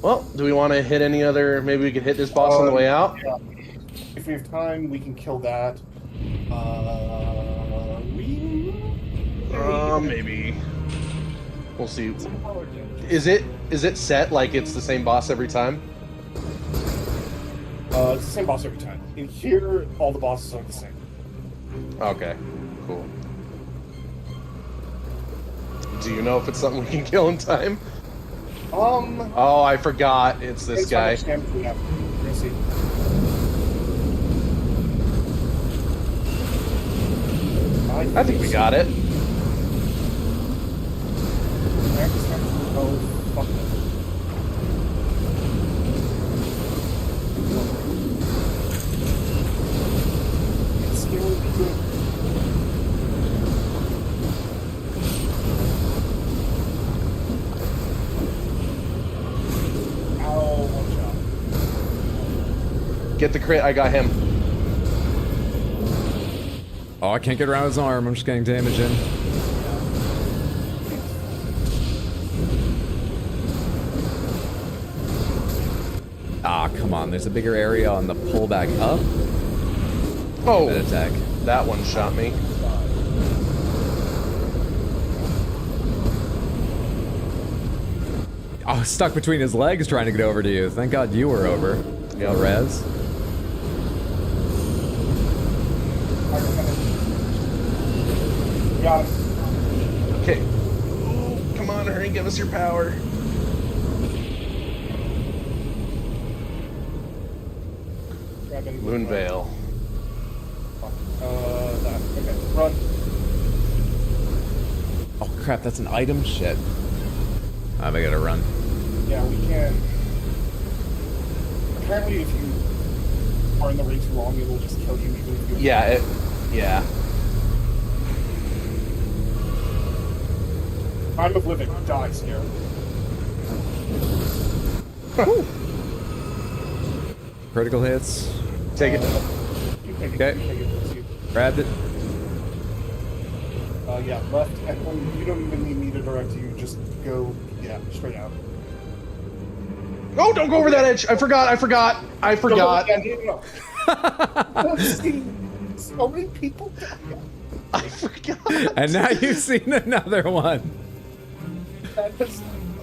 Well, do we want to hit any other? Maybe we could hit this boss on the way out. Yeah. If we have time, we can kill that. Maybe. We'll see. Is it set like it's the same boss every time? It's the same boss every time. In here, all the bosses are the same. Okay, cool. Do you know if it's something we can kill in time? Oh, I forgot. It's this guy. How much damage we have. We're gonna see. I think we got it. Oh, fuck. It's scaling me good. Ow, one shot. Get the crit. I got him. Oh, I can't get around his arm. I'm just getting damage in. Ah, come on. There's a bigger area on the pullback up. Oh, Good attack. that one shot me. Oh, stuck between his legs trying to get over to you. Thank God you were over. Yeah, Rez. Got it. Okay. Come on, hurry, give us your power. weapon. Moonveil. That. Okay, run. Oh crap, that's an item? Shit. I gotta run. Yeah, we can't. Apparently, if you are in the raid too long, it will just kill you even if you. Yeah, yeah. Time of living. Die, Scarab. Critical hits. Take it. You take it. Okay. You take it. Grabbed it. Yeah, left. And you don't even need me to direct you. Just go. Yeah, straight out. Oh, don't go over that edge. I forgot. No. I've seen so many people die. I forgot. And now you've seen another one.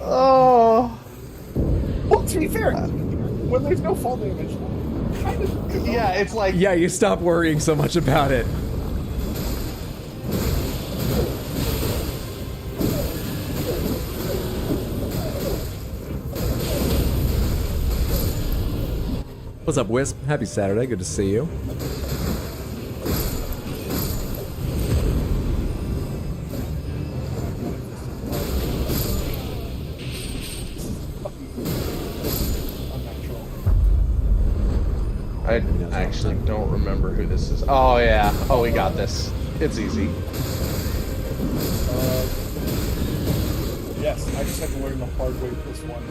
Oh. Well, to be fair, when there's no fall damage, kind of. Yeah, it's like. Yeah, you stop worrying so much about it. What's up, Wisp? Happy Saturday. Good to see you. I actually don't remember who this is. Oh, yeah. Oh, we got this. It's easy. Yes, I just had to learn the hard way with this one.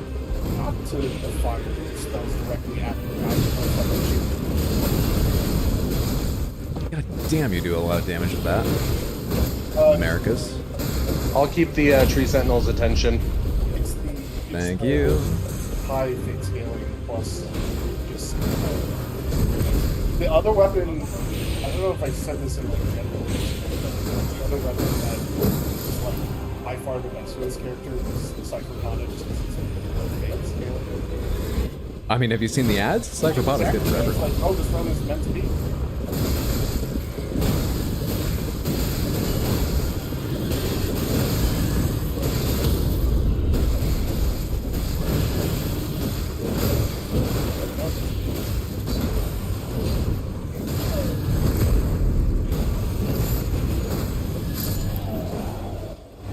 Not to fire spells directly at the God damn, you do a lot of damage with that. Americas. I'll keep the Tree Sentinel's attention. Thank you. High fate scaling plus just the other weapon. I don't know if I said this in like general. The other weapon that is like by far the best for this character is the Cypherpana, just because it's like fate scaling. I mean, have you seen the ads? Cyclopod is good forever. It's like, oh, this run is meant to be.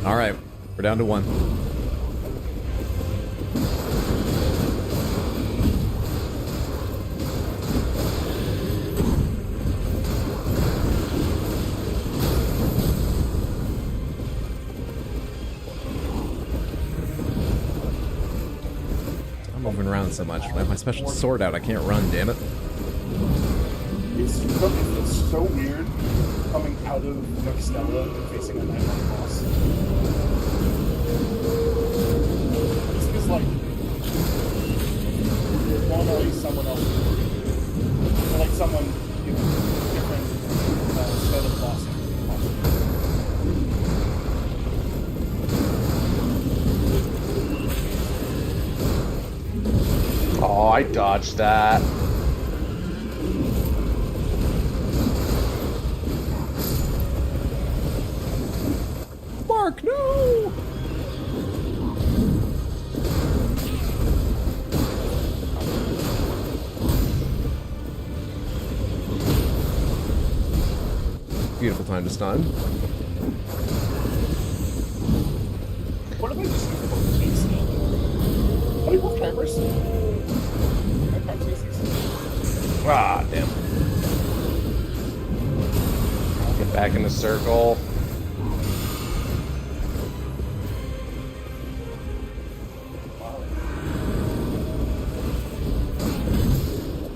All right, we're down to one. I'm moving around so much. I have my special sword out. I can't run, damn it. It's so weird coming out of Nextella and facing a Nightreign boss. It's because, like, normally someone else or like someone, you know, different set of bosses. Oh, I dodged that. Mark, no! Beautiful time to stun. What am I just using for case now? How do you move timers? Ah, damn. Get back in the circle.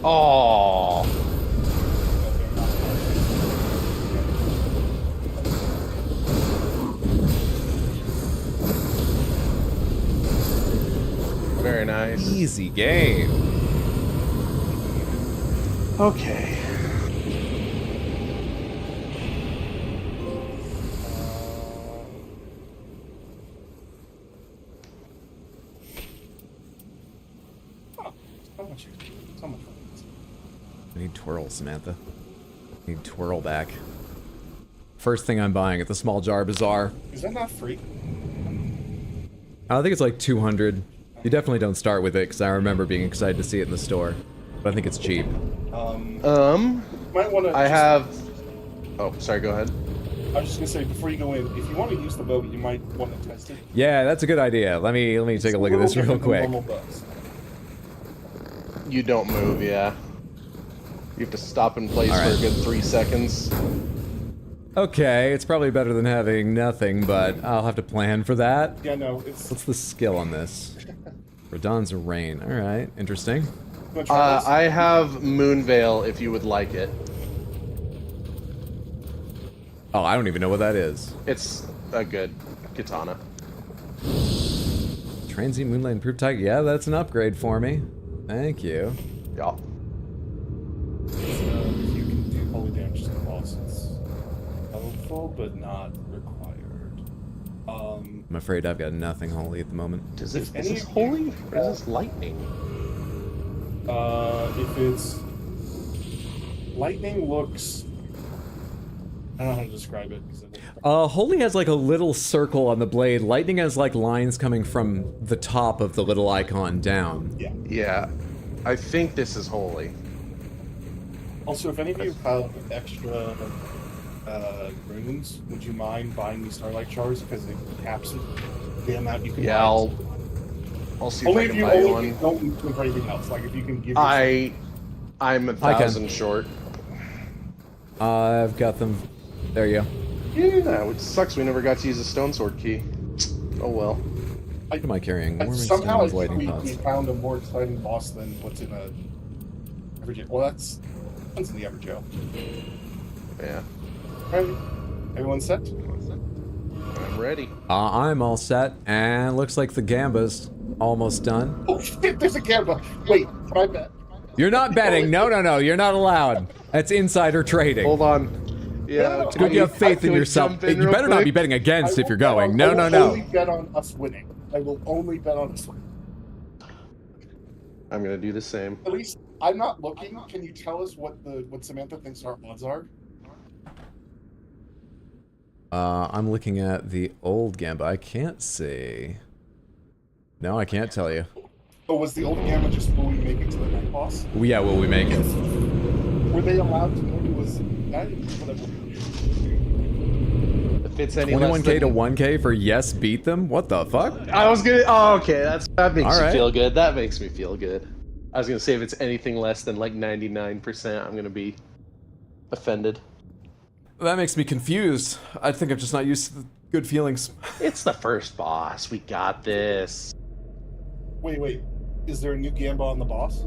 Oh. Very nice. Easy game. Okay. So much fun. I need twirl, Samantha. I need twirl back. First thing I'm buying at the Small Jar Bazaar. Is that not free? I think it's like 200. You definitely don't start with it, because I remember being excited to see it in the store. But I think it's cheap. Might want to. I have. Oh, sorry. Go ahead. I was just gonna say before you go in, if you want to use the bow, you might want to test it. Yeah, that's a good idea. Let me take a look at this real quick. You don't move, yeah. You have to stop in place for a good 3 seconds. Okay, it's probably better than having nothing, but I'll have to plan for that. Yeah, no, it's. What's the skill on this? Radon's Rain. All right, interesting. I have Moonveil if you would like it. Oh, I don't even know what that is. It's a good katana. Transient Moonlight Improved Tiger. Yeah, that's an upgrade for me. Thank you. Yeah. If you can do holy damage to the boss, it's helpful, but not required. I'm afraid I've got nothing holy at the moment. Is this holy or is this lightning? If it's lightning, looks. I don't know how to describe it. Holy has like a little circle on the blade. Lightning has like lines coming from the top of the little icon down. Yeah. Yeah. I think this is holy. Also, if any of you have extra runes, would you mind buying these Starlight Shards because it caps the amount you can buy? Yeah, I'll see if I can buy one. Don't look for anything else. Like if you can give. I'm 1,000 short. I've got them. There you go. Yeah, which sucks. We never got to use a stone sword key. Oh well. What am I carrying? Warming Somehow stones, lightning we pots. found a more exciting boss than what's in a Everjail. Well, that's in the Everjail. Yeah. Alright, everyone set? I'm ready. I'm all set, and looks like the Gamba's almost done. Oh shit! There's a Gamba. Wait, can I bet? You're not betting. No, you're not allowed. That's insider trading. Hold on. Yeah, it's good you have faith in yourself. You better not be betting against if you're going. No. I will only bet on us winning. I will only bet on us winning. I'm gonna do the same. At least I'm not looking. Can you tell us what Samantha thinks our odds are? I'm looking at the old Gamba. I can't see. No, I can't tell you. Oh, was the old Gamba just will we make it to the night boss? Yeah, will we make it? Were they allowed to know it was that? Whatever. If it's any 21k to 1k for yes, beat them? What the fuck? I was gonna. Oh, okay. That makes All me right. feel good. That makes me feel good. I was gonna say if it's anything less than like 99%, I'm gonna be offended. That makes me confused. I think I'm just not used to the good feelings. It's the first boss. We got this. Wait. Is there a new Gamba on the boss?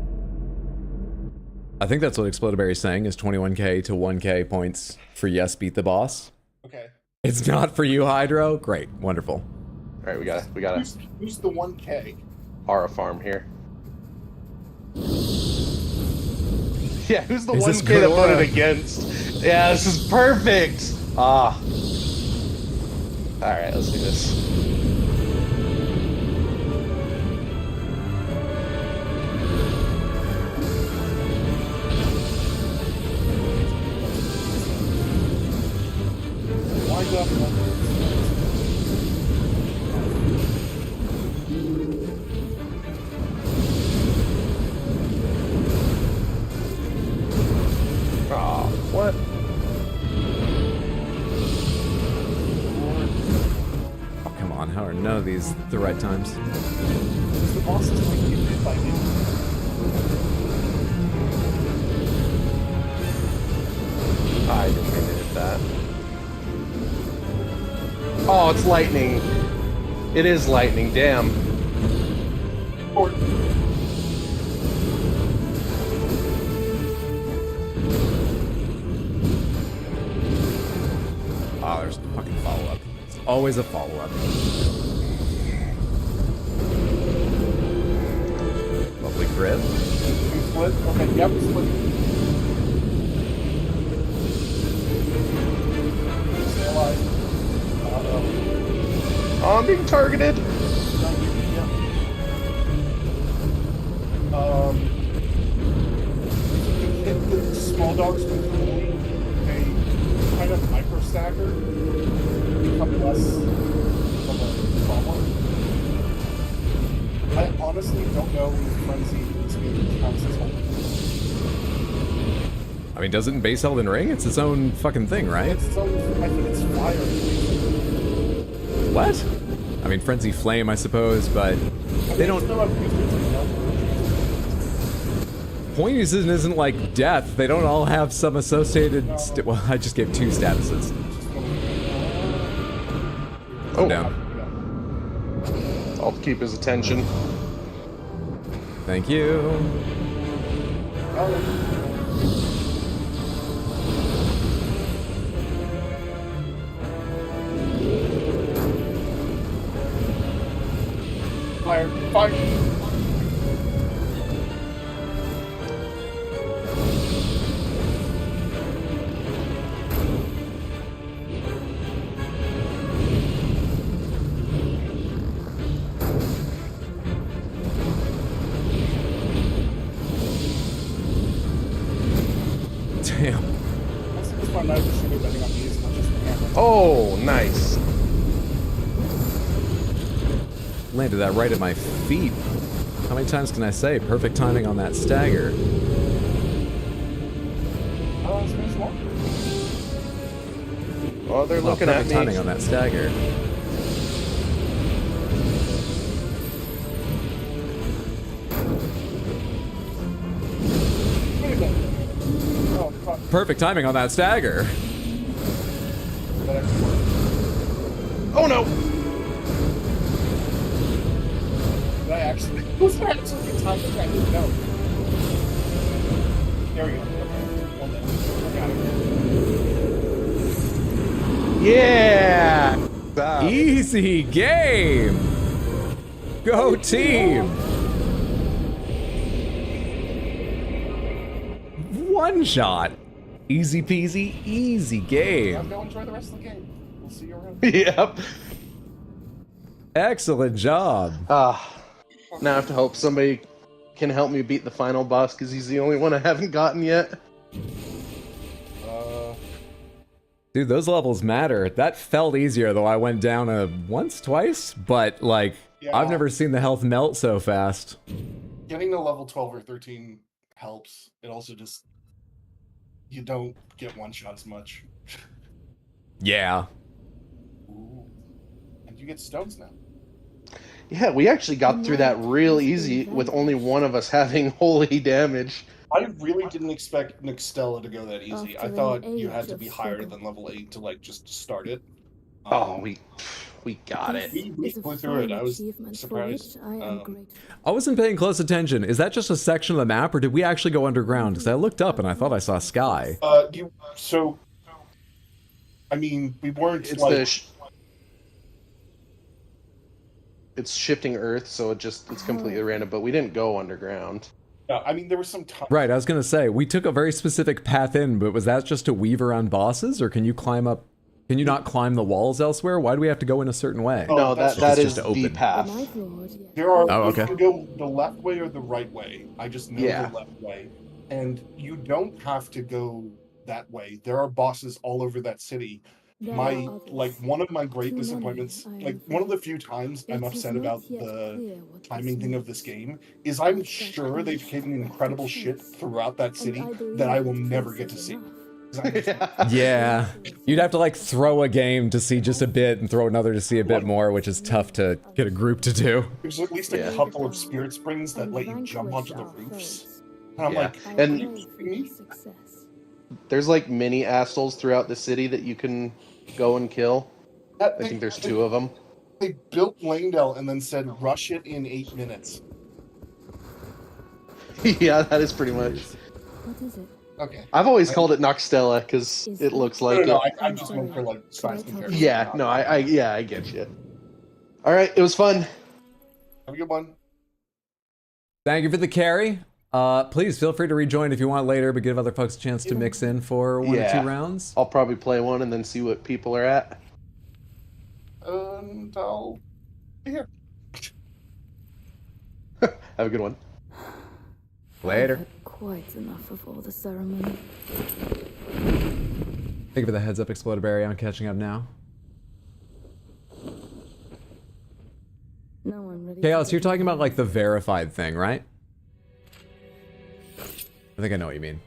I think that's what Explodaberry's saying is 21k to 1k points for yes, beat the boss. Okay. It's not for you, Hydro? Great. Wonderful. All right, we got it. Who's the 1K? Aura farm here. Yeah, who's the Is this 1K that Korra? voted against? Yeah, this is perfect. Ah. All right, let's do this. Wind up. Oh, what? Oh, come on. How are none of these the right times? The boss is like you hit by me. I didn't mean to hit that. Oh, it's lightning. It is lightning, damn. Oh, there's a fucking follow-up. It's always a follow-up. Lovely crit. Split? Okay, yep, split. Stay alive. Oh, I'm being targeted. Hit the small dogs with holy, a kind of micro stacker, become less of a problem. I honestly don't know if Frenzy is going to counts as holy. I mean, does it in base Elden Ring? It's its own fucking thing, right? It's its own, I think it's fire. What? I mean, Frenzy Flame, I suppose, but they don't... Poison isn't like death. They don't all have some associated... well, I just gave 2 statuses. Oh. Down. I'll keep his attention. Thank you. Fire, fire. Damn. Oh, nice. Landed that right at my feet. How many times can I say perfect timing on that stagger? Oh, they're looking at perfect me. timing on that stagger. Perfect timing on that stagger. Oh no! Did I actually? Was there actually a time that I didn't know? There we go. One minute. I got it. Yeah! Easy game! Go team! One shot! Easy peasy, easy game. Go enjoy the rest of the game. We'll see you around. Yep. Excellent job. Now I have to hope somebody can help me beat the final boss because he's the only one I haven't gotten yet. Dude, those levels matter. That felt easier, though I went down once, twice, but like, Yeah. I've never seen the health melt so fast. Getting to level 12 or 13 helps. It also just you don't get one shot as much. Yeah. Ooh. And you get stones now. Yeah, we actually got through that real easy with only one of us having holy damage. I really didn't expect Nixtella to go that easy. I thought you had to be higher than level 8 to like just start it. Oh, we got it. We flew through it. I was surprised. I wasn't paying close attention. Is that just a section of the map, or did we actually go underground? Because I looked up and I thought I saw sky. I mean, we weren't It's like... It's shifting Earth, so it's completely random. But we didn't go underground. Yeah, I mean, there was some time. Right, I was gonna say, we took a very specific path in, but was that just to weave around bosses, or can you climb up? Can you not climb the walls elsewhere? Why do we have to go in a certain way? No, that is just the path. There are. Oh, okay. You can go the left way or the right way. I just know Yeah. the left way, and you don't have to go that way. There are bosses all over that city. One of my great disappointments, like one of the few times I'm upset about the timing thing of this game, is I'm sure they've hidden incredible shit throughout that city that I will never get to see. Yeah, you'd have to like throw a game to see just a bit and throw another to see a bit more, which is tough to get a group to do. There's at least a couple of spirit springs that let you jump onto the roofs. And I'm like, and there's like mini assholes throughout the city that you can go and kill. I think there's 2 of them. They built Langdale and then said, rush it in 8 minutes. Yeah, that is pretty much. What is it? Okay. I've always called it Noctella because it looks like it. I just went for like size comparison. Yeah, no, I get you. All right, it was fun. Have a good one. Thank you for the carry. Please feel free to rejoin if you want later, but give other folks a chance to mix in for 1 or 2 rounds. I'll probably play one and then see what people are at. And I'll be here. Have a good one. Later. Quite enough of all the ceremony. Thank you for the heads up, Exploded Berry. I'm catching up now. No one ready. Chaos, you're talking about like the verified thing, right? I think I know what you mean.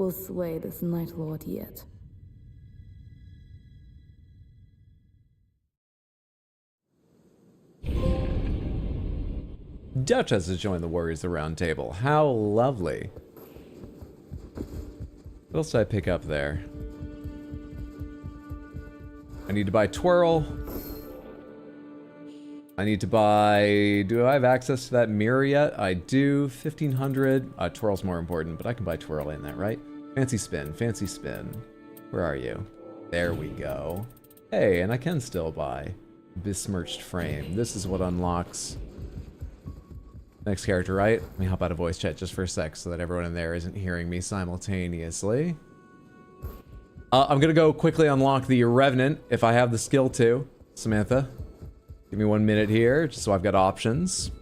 will sway this Night Lord yet. Duchess has joined the Warriors of the Round Table. How lovely. What else did I pick up there? I need to buy Twirl. I need to buy... Do I have access to that mirror yet? I do. 1,500. Twirl's more important, but I can buy Twirl in that, right? Fancy Spin. Fancy Spin. Where are you? There we go. Hey, and I can still buy Besmirched Frame. This is what unlocks... next character, right? Let me hop out of voice chat just for a sec so that everyone in there isn't hearing me simultaneously. I'm gonna go quickly unlock the Revenant if I have the skill to. Samantha, give me 1 minute here just so I've got options.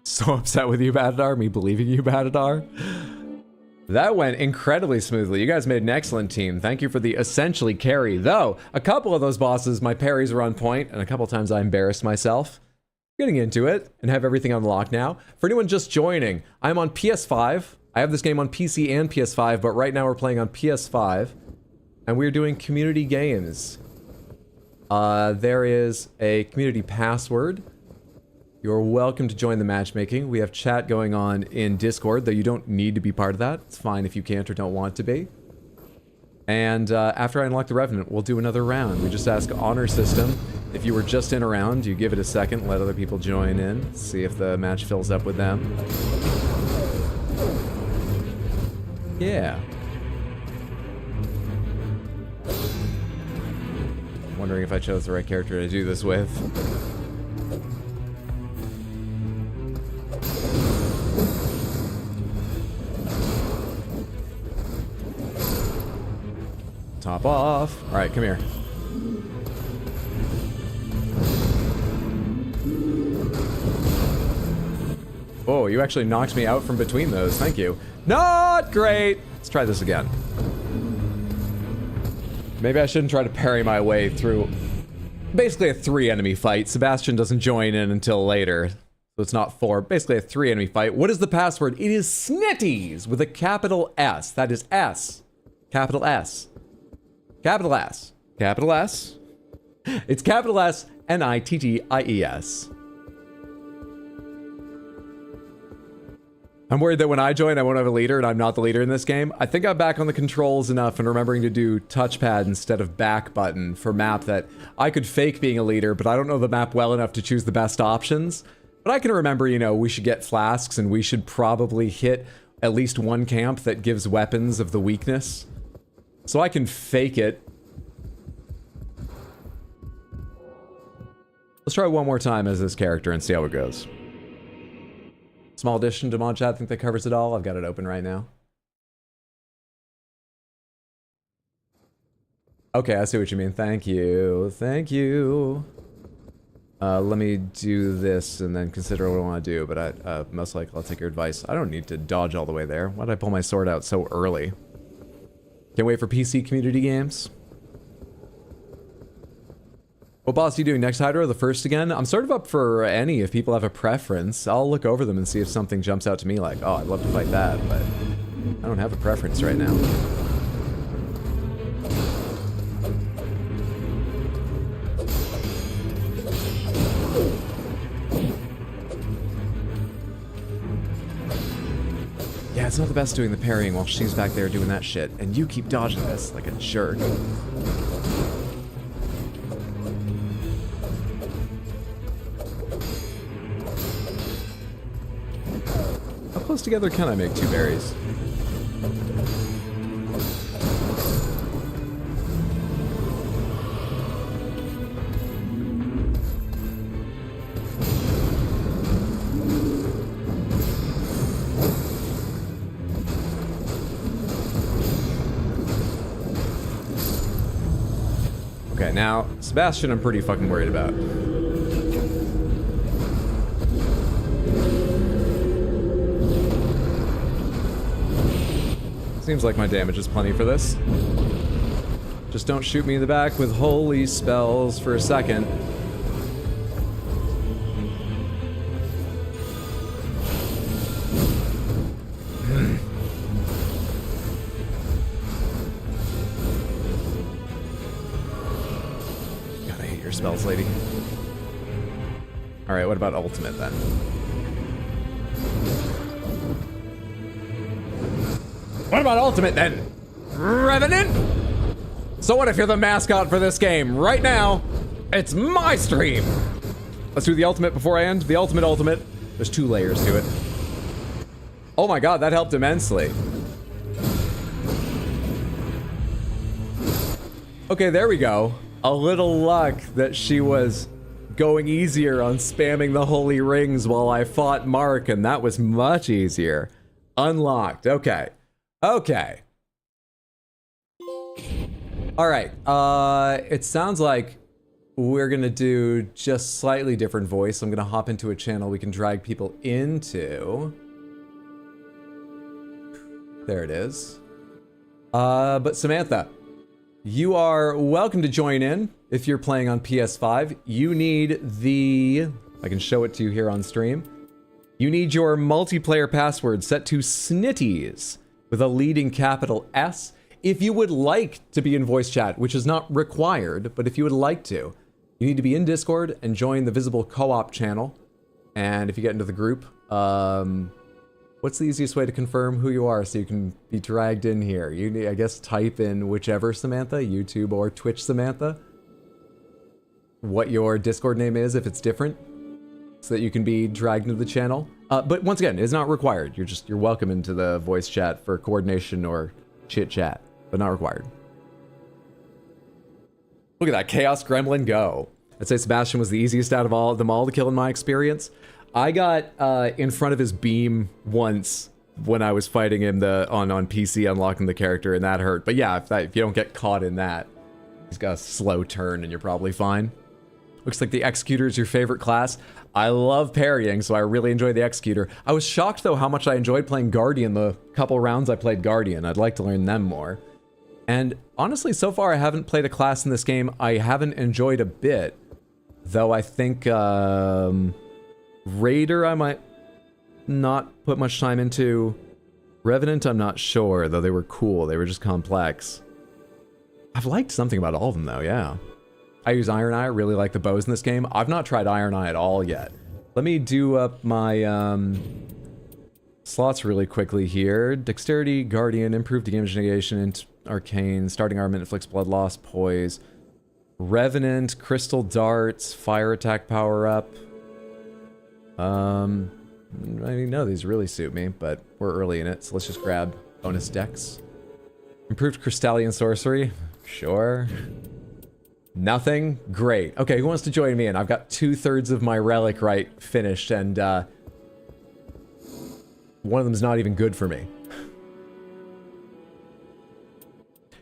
So upset with you, Batadar. Me believing you, Batadar. That went incredibly smoothly. You guys made an excellent team. Thank you for the essentially carry. Though, a couple of those bosses, my parries were on point, and a couple times I embarrassed myself. Getting into it, and have everything unlocked now. For anyone just joining, I'm on PS5. I have this game on PC and PS5, but right now we're playing on PS5. And we're doing community games. There is a community password. You're welcome to join the matchmaking. We have chat going on in Discord, though you don't need to be part of that. It's fine if you can't or don't want to be. And after I unlock the Revenant, we'll do another round. We just ask honor system. If you were just in a round, you give it a second, let other people join in, see if the match fills up with them. Yeah. Wondering if I chose the right character to do this with. Top off. All right, come here. Oh, you actually knocked me out from between those. Thank you. Not great. Let's try this again. Maybe I shouldn't try to parry my way through basically a 3-enemy fight. Sebastian doesn't join in until later. So it's not 4. Basically a 3-enemy fight. What is the password? It is Snitties with a capital S. That is S. Capital S. Capital S. Capital S. It's capital S, N-I-T-T-I-E-S. I'm worried that when I join, I won't have a leader, and I'm not the leader in this game. I think I'm back on the controls enough and remembering to do touchpad instead of back button for map that I could fake being a leader, but I don't know the map well enough to choose the best options. But I can remember, you know, we should get flasks, and we should probably hit at least one camp that gives weapons of the weakness. So I can fake it. Let's try one more time as this character and see how it goes. Small addition to mod chat, I think that covers it all. I've got it open right now. Okay, I see what you mean. Thank you. Thank you. Let me do this and then consider what I want to do, but I most likely I'll take your advice. I don't need to dodge all the way there. Why did I pull my sword out so early? Can't wait for PC community games. What boss are you doing next, Hydro? The first again? I'm sort of up for any if people have a preference. I'll look over them and see if something jumps out to me like, oh, I'd love to fight that, but I don't have a preference right now. Yeah, it's not the best doing the parrying while she's back there doing that shit, and you keep dodging this like a jerk. How close together can I make two berries? Okay, now, Sebastian I'm pretty fucking worried about. Seems like my damage is plenty for this. Just don't shoot me in the back with holy spells for a second. your spells, lady. Alright, what about ultimate then? What about ultimate then? Revenant? So what if you're the mascot for this game? Right now, it's my stream! Let's do the ultimate before I end. The ultimate. There's 2 layers to it. Oh my god, that helped immensely. Okay, there we go. A little luck that she was going easier on spamming the holy rings while I fought Mark, and that was much easier. Unlocked. Okay. Okay. Alright, it sounds like we're gonna do just slightly different voice. I'm gonna hop into a channel we can drag people into. There it is. But Samantha, you are welcome to join in if you're playing on PS5. You need the... I can show it to you here on stream. You need your multiplayer password set to Snitties with a leading capital S. If you would like to be in voice chat, which is not required, but if you would like to, you need to be in Discord and join the visible co-op channel. And if you get into the group, what's the easiest way to confirm who you are so you can be dragged in here? You need, I guess, type in whichever Samantha, YouTube or Twitch Samantha, what your Discord name is if it's different, so that you can be dragged into the channel. But once again, it's not required. You're welcome into the voice chat for coordination or chit chat, but not required. Look at that Chaos Gremlin go. I'd say Sebastian was the easiest out of all of them all to kill in my experience. I got in front of his beam once when I was fighting him on PC, unlocking the character, and that hurt. But yeah, if you don't get caught in that, he's got a slow turn and you're probably fine. Looks like the Executor is your favorite class. I love parrying, so I really enjoy the Executor. I was shocked, though, how much I enjoyed playing Guardian the couple rounds I played Guardian. I'd like to learn them more. And honestly, so far I haven't played a class in this game I haven't enjoyed a bit. Though I think Raider I might not put much time into. Revenant I'm not sure, though they were cool. They were just complex. I've liked something about all of them, though, yeah. I use Iron Eye. I really like the bows in this game. I've not tried Iron Eye at all yet. Let me do up my slots really quickly here. Dexterity, Guardian, Improved Damage Negation, Arcane, Starting Armament, Inflicts Blood Loss, Poise, Revenant, Crystal Darts, Fire Attack Power Up. I mean, no, these really suit me, but we're early in it, so let's just grab bonus dex. Improved Crystallian Sorcery, sure. Nothing? Great. Okay, who wants to join me in? I've got 2/3 of my relic right finished, and one of them's not even good for me.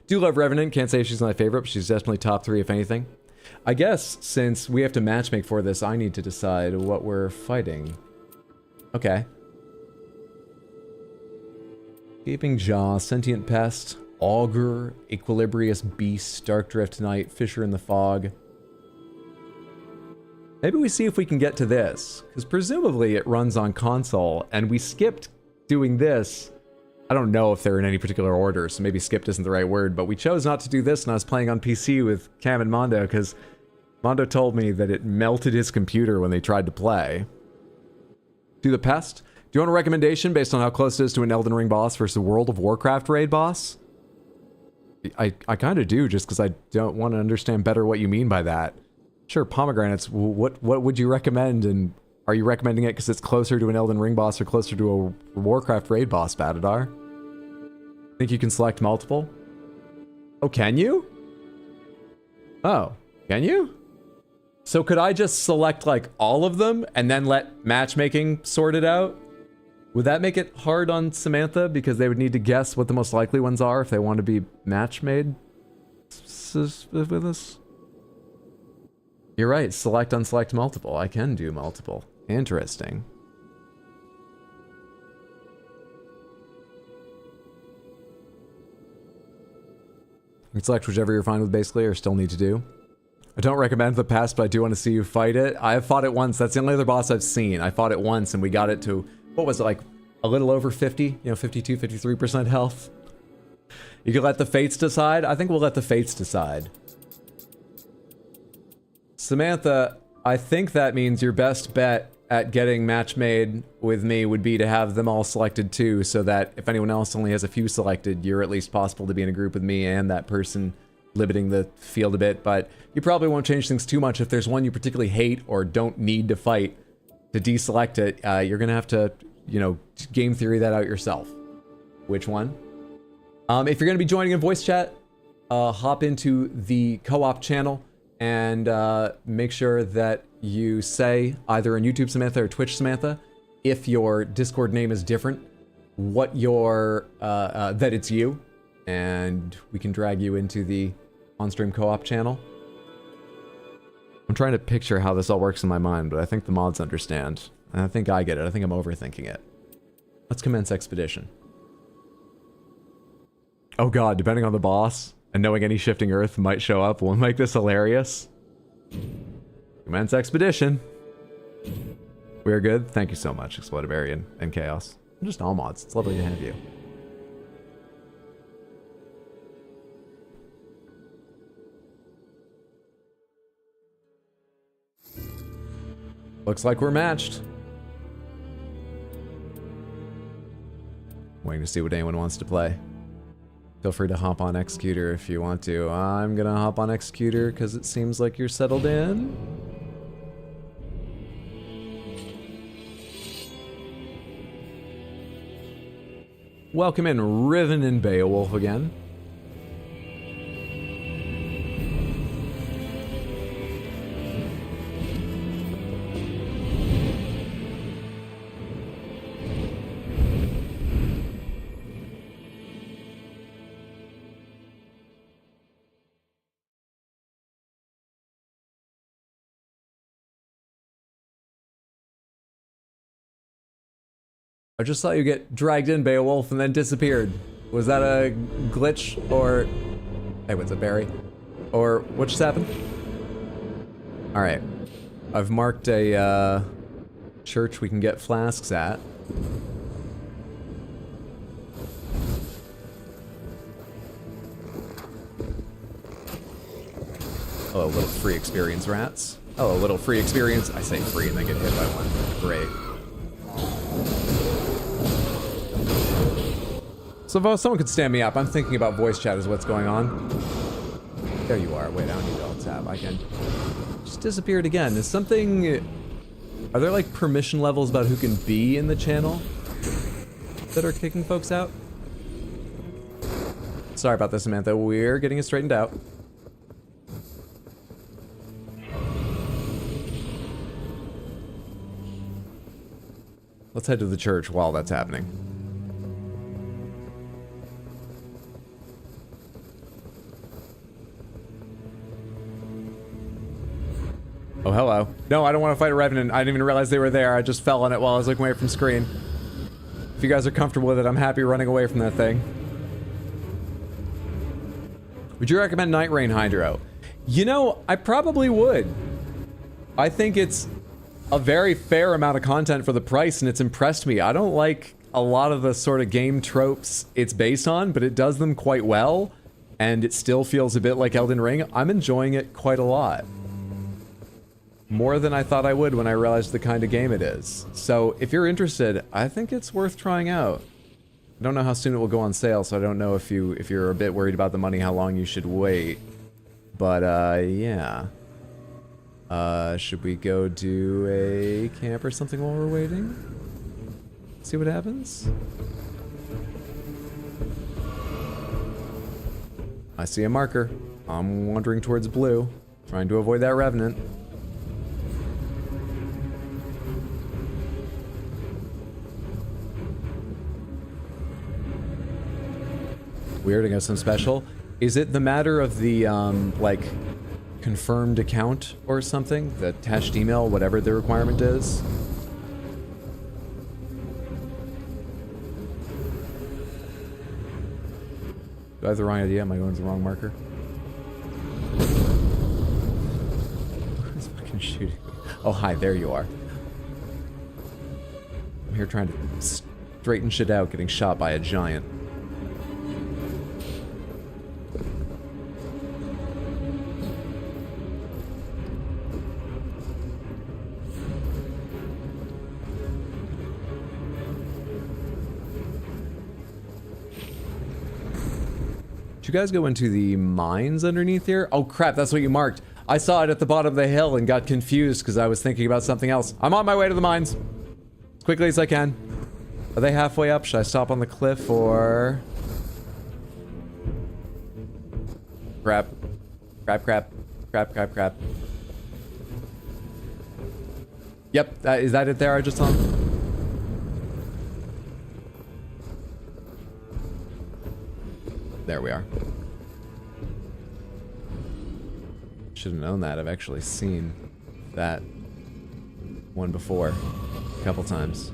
Do love Revenant. Can't say she's my favorite, but she's definitely top 3 if anything. I guess since we have to matchmake for this, I need to decide what we're fighting. Okay. Gaping Jaw, Sentient Pest, Augur, Equilibrious Beast, Darkdrift Knight, Fisher in the Fog. Maybe we see if we can get to this, because presumably it runs on console, and we skipped doing this. I don't know if they're in any particular order, so maybe skipped isn't the right word, but we chose not to do this when I was playing on PC with Cam and Mondo, because Mondo told me that it melted his computer when they tried to play. Do the Pest. Do you want a recommendation based on how close it is to an Elden Ring boss versus a World of Warcraft raid boss? I kind of do, just because I don't want to understand better what you mean by that. Sure, pomegranates, what would you recommend, and are you recommending it because it's closer to an Elden Ring boss or closer to a Warcraft raid boss, Batadar? Think you can select multiple? Oh, can you? Oh, can you? So could I just select, like, all of them and then let matchmaking sort it out? Would that make it hard on Samantha because they would need to guess what the most likely ones are if they want to be match-made with us? You're right, select, unselect, multiple. I can do multiple. Interesting. You can select whichever you're fine with, basically, or still need to do. I don't recommend the past, but I do want to see you fight it. I have fought it once. That's the only other boss I've seen. I fought it once, and we got it to, what was it, like, a little over 50? You know, 52, 53% health? You can let the fates decide? I think we'll let the fates decide. Samantha, I think that means your best bet at getting match made with me would be to have them all selected too, so that if anyone else only has a few selected, you're at least possible to be in a group with me and that person, limiting the field a bit. But you probably won't change things too much. If there's one you particularly hate or don't need to fight to deselect it, you're gonna have to, you know, game theory that out yourself. Which one? If you're gonna be joining in voice chat, hop into the co-op channel and make sure that you say either on YouTube Samantha or Twitch Samantha, if your Discord name is different, what your that it's you, and we can drag you into the on-stream co-op channel. I'm trying to picture how this all works in my mind, but I think the mods understand. And I think I get it. I think I'm overthinking it. Let's commence expedition. Oh god, depending on the boss, and knowing any shifting earth might show up will make this hilarious. Commence expedition. We're good. Thank you so much, Explodivarian and Chaos. And just all mods. It's lovely to have you. Looks like we're matched. Waiting to see what anyone wants to play. Feel free to hop on Executor if you want to. I'm gonna hop on Executor because it seems like you're settled in. Welcome in Riven and Beowulf again. I just saw you get dragged in, Beowulf, and then disappeared. Was that a glitch, or... Hey, what's up, Barry? Or what just happened? Alright. I've marked a, church we can get flasks at. Oh, a little free experience, rats. Oh, a little free experience. I say free and then get hit by one. Great. So if someone could stand me up, I'm thinking about voice chat is what's going on. There you are. Wait, I don't need to alt tab. I can... Just disappeared again. Is something... Are there like permission levels about who can be in the channel that are kicking folks out? Sorry about this, Samantha. We're getting it straightened out. Let's head to the church while that's happening. Oh, hello. No, I don't want to fight a Revenant. I didn't even realize they were there. I just fell on it while I was looking away from screen. If you guys are comfortable with it, I'm happy running away from that thing. Would you recommend Nightreign Hydro? You know, I probably would. I think it's a very fair amount of content for the price, and it's impressed me. I don't like a lot of the sort of game tropes it's based on, but it does them quite well, and it still feels a bit like Elden Ring. I'm enjoying it quite a lot. More than I thought I would when I realized the kind of game it is. So if you're interested, I think it's worth trying out. I don't know how soon it will go on sale, so I don't know if you're a bit worried about the money, how long you should wait. But yeah. Should we go do a camp or something while we're waiting? See what happens? I see a marker. I'm wandering towards blue, trying to avoid that Revenant. Weird, I guess some special. Is it the matter of the, like, confirmed account or something? The attached email, whatever the requirement is? Do I have the wrong idea? Am I going to the wrong marker? Who's fucking shooting? Oh, hi, there you are. I'm here trying to straighten shit out, getting shot by a giant. you guys go into the mines underneath here? Oh crap, that's what you marked. I saw it at the bottom of the hill and got confused because I was thinking about something else. I'm on my way to the mines. As quickly as I can. Are they halfway up? Should I stop on the cliff or... Crap. Crap. Yep, is that it there I just saw? There we are. Should have known that. I've actually seen that one before. A couple times.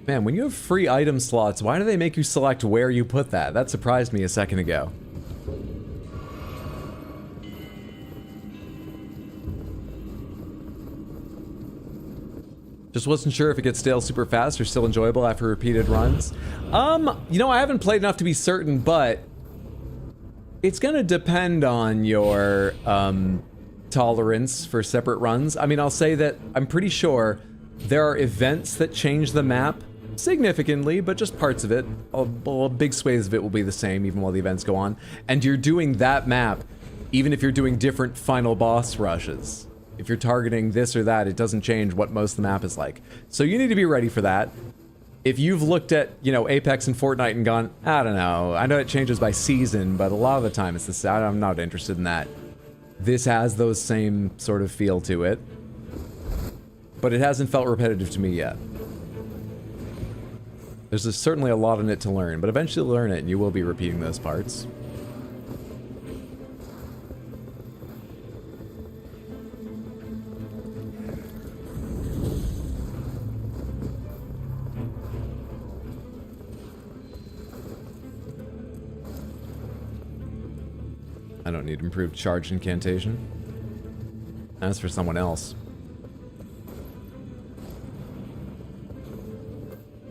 Man, when you have free item slots, why do they make you select where you put that? That surprised me a second ago. Just wasn't sure if it gets stale super fast or still enjoyable after repeated runs. You know, I haven't played enough to be certain, but it's gonna depend on your tolerance for separate runs. I mean, I'll say that I'm pretty sure there are events that change the map significantly, but just parts of it. Big swathes of it will be the same even while the events go on. And you're doing that map even if you're doing different final boss rushes. If you're targeting this or that, it doesn't change what most of the map is like. So you need to be ready for that. If you've looked at, you know, Apex and Fortnite and gone, I don't know, I know it changes by season, but a lot of the time it's the same. I'm not interested in that. This has those same sort of feel to it, but it hasn't felt repetitive to me yet. There's certainly a lot in it to learn, but eventually you'll learn it and you will be repeating those parts. I don't need improved charge incantation. That's for someone else.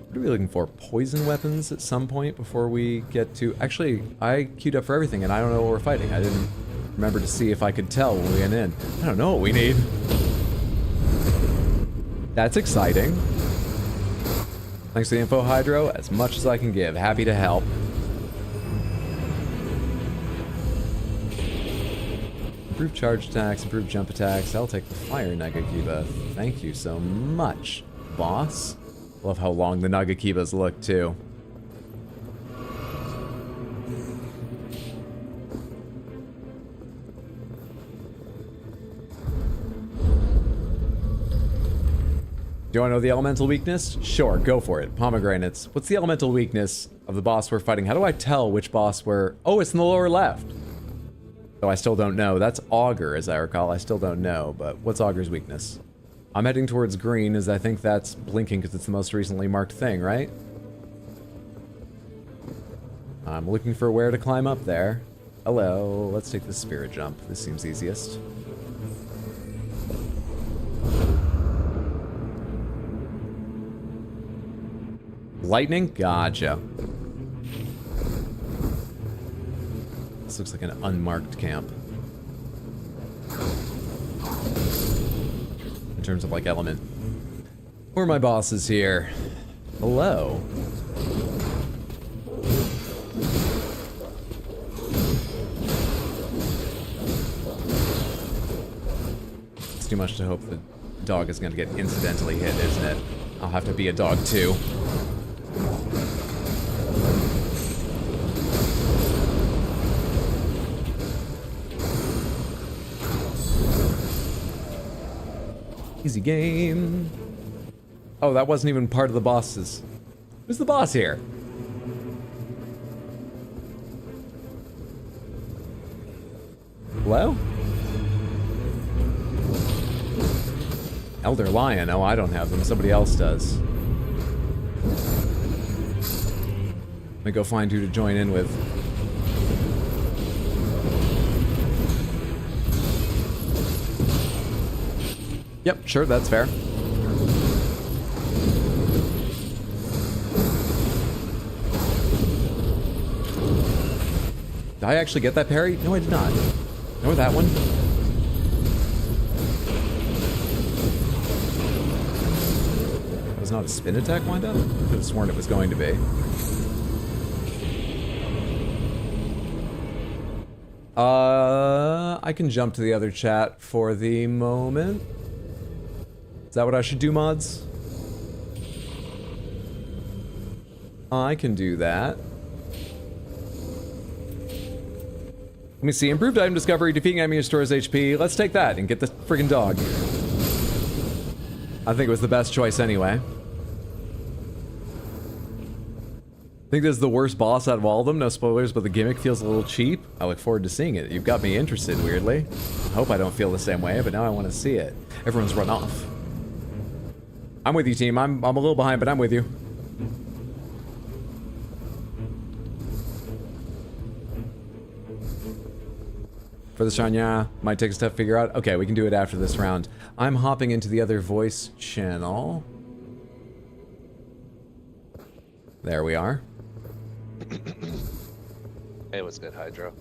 What are we looking for? Poison weapons at some point before we get to... Actually, I queued up for everything and I don't know what we're fighting. I didn't remember to see if I could tell when we went in. I don't know what we need. That's exciting. Thanks for the info, Hydro. As much as I can give. Happy to help. Improved charge attacks, improved jump attacks. I'll take the fire Nagakiba. Thank you so much, boss. Love how long the Nagakibas look, too. Do you want to know the elemental weakness? Sure, go for it. Pomegranates. What's the elemental weakness of the boss we're fighting? How do I tell which boss we're... Oh, it's in the lower left. Though I still don't know. That's Augur, as I recall. I still don't know, but what's Augur's weakness? I'm heading towards green, as I think that's blinking because it's the most recently marked thing, right? I'm looking for where to climb up there. Hello, let's take the spirit jump. This seems easiest. Lightning? Gotcha. This looks like an unmarked camp. In terms of, like, element. Who are my bosses here? Hello. It's too much to hope the dog is going to get incidentally hit, isn't it? I'll have to be a dog, too. Easy game. Oh, that wasn't even part of the bosses. Who's the boss here? Hello? Elder Lion. Oh, I don't have them. Somebody else does. me go find who to join in with. Yep, sure, that's fair. Did I actually get that parry? No, I did not. No, that one. That was not a spin attack wind up? I could have sworn it was going to be. I can jump to the other chat for the moment. Is that what I should do, mods? I can do that. Let me see. Improved item discovery, defeating enemy restores HP. Let's take that and get the friggin' dog. I think it was the best choice anyway. I think this is the worst boss out of all of them. No spoilers, but the gimmick feels a little cheap. I look forward to seeing it. You've got me interested, weirdly. I hope I don't feel the same way, but now I want to see it. Everyone's run off. I'm with you, team. I'm a little behind, but I'm with you. For the shine, yeah. Might take a step to figure out. Okay, we can do it after this round. I'm hopping into the other voice channel. There we are. Hey, what's good, Hydro?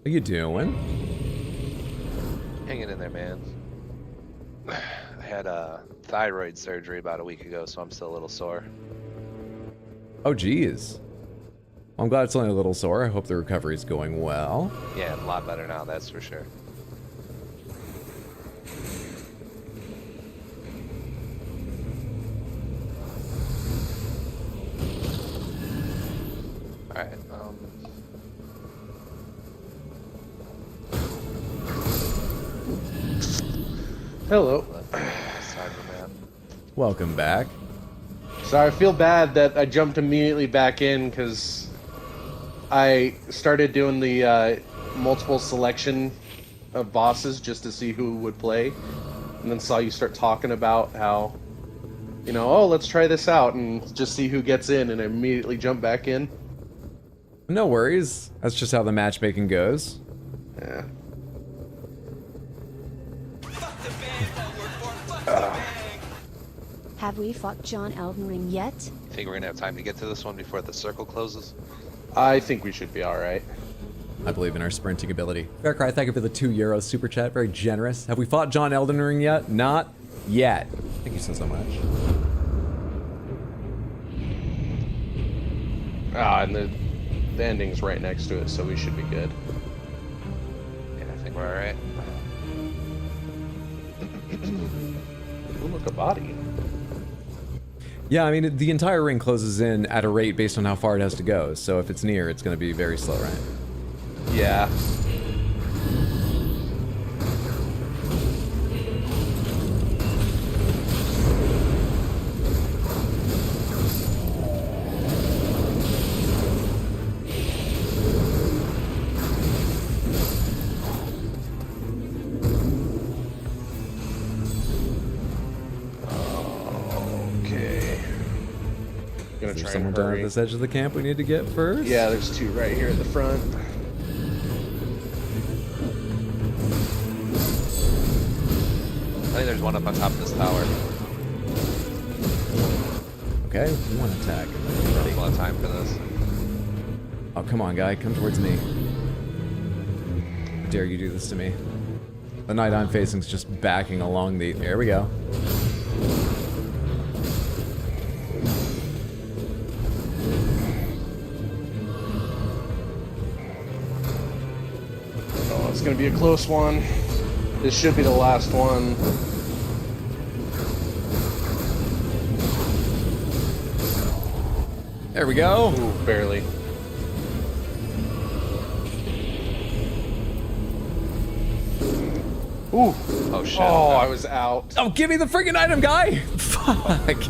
How you doing? Hanging in there, man. I had thyroid surgery about a week ago, so I'm still a little sore. Oh, geez. I'm glad it's only a little sore. I hope the recovery's going well. Yeah, a lot better now, that's for sure. Alright, Hello. Welcome back. So I feel bad that I jumped immediately back in because I started doing the multiple selection of bosses just to see who would play, and then saw you start talking about how, you know, oh, let's try this out and just see who gets in, and I immediately jumped back in. No worries. That's just how the matchmaking goes. Yeah. Have we fought John Elden Ring yet? Think we're gonna have time to get to this one before the circle closes? I think we should be alright. I believe in our sprinting ability. Fair Cry, thank you for the €2 super chat. Very generous. Have we fought John Elden Ring yet? Not yet. Thank you so much. And the ending's right next to it, so we should be good. Yeah, I think we're alright. Ooh, look, a body. Yeah, I mean, the entire ring closes in at a rate based on how far it has to go, so if it's near, it's going to be very slow, right? Yeah. Is there someone down at this edge of the camp we need to get first? Yeah, there's two right here at the front. I think there's one up on top of this tower. Okay, one attack. Ready. We'll have time for this. Oh, come on, guy. Come towards me. How dare you do this to me? The knight I'm facing is just backing along the... There we go. Oh, it's gonna be a close one. This should be the last one. There we go. Ooh, barely. Ooh. Oh, shit. Oh, I was out. Oh, give me the freaking item, guy! Fuck.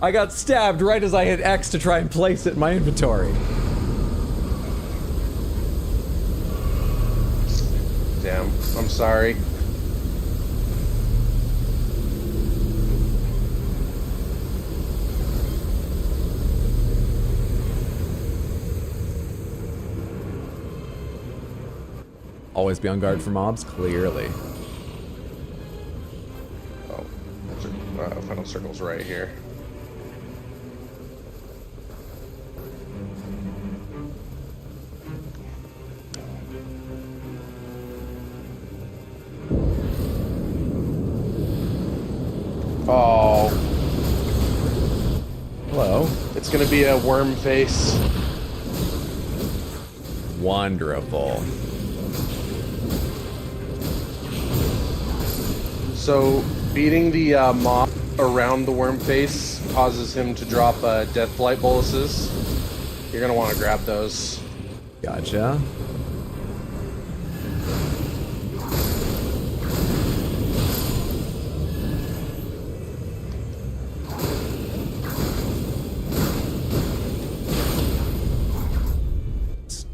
I got stabbed right as I hit X to try and place it in my inventory. Damn, I'm sorry. Always be on guard for mobs, clearly. Oh, final circle's right here. Oh. Hello. It's gonna be a worm face. Wonderful. So, beating the mob around the worm face causes him to drop deathblight boluses. You're gonna want to grab those. Gotcha.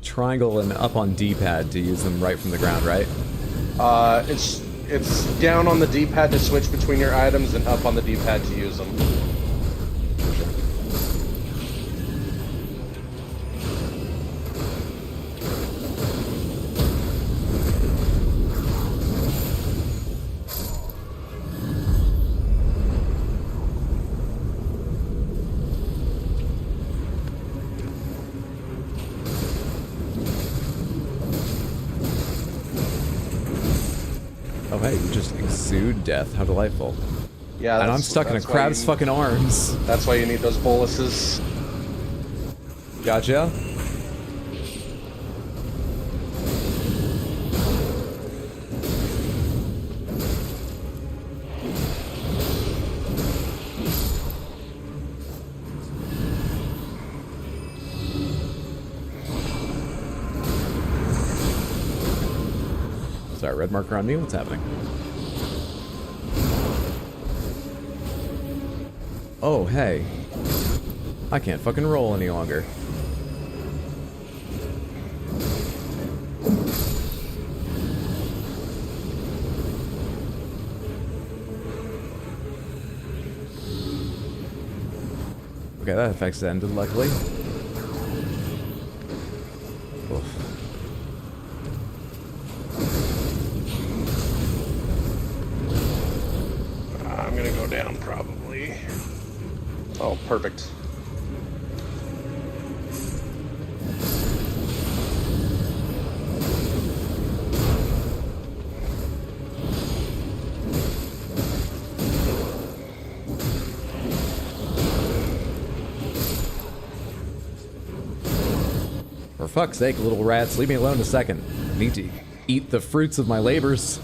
Triangle and up on D-pad to use them right from the ground, right? It's down on the D-pad to switch between your items and up on the D-pad to use them. Oh, hey, you just exude death. How delightful. Yeah, and I'm stuck in a crab's fucking arms. That's why you need those boluses. Gotcha. Sorry, red marker on me? What's happening? Oh, hey. I can't fucking roll any longer. Okay, that effect's ended, luckily. Oof. I'm gonna go down, probably. Oh, perfect. For fuck's sake, little rats, leave me alone a second. I need to eat the fruits of my labors.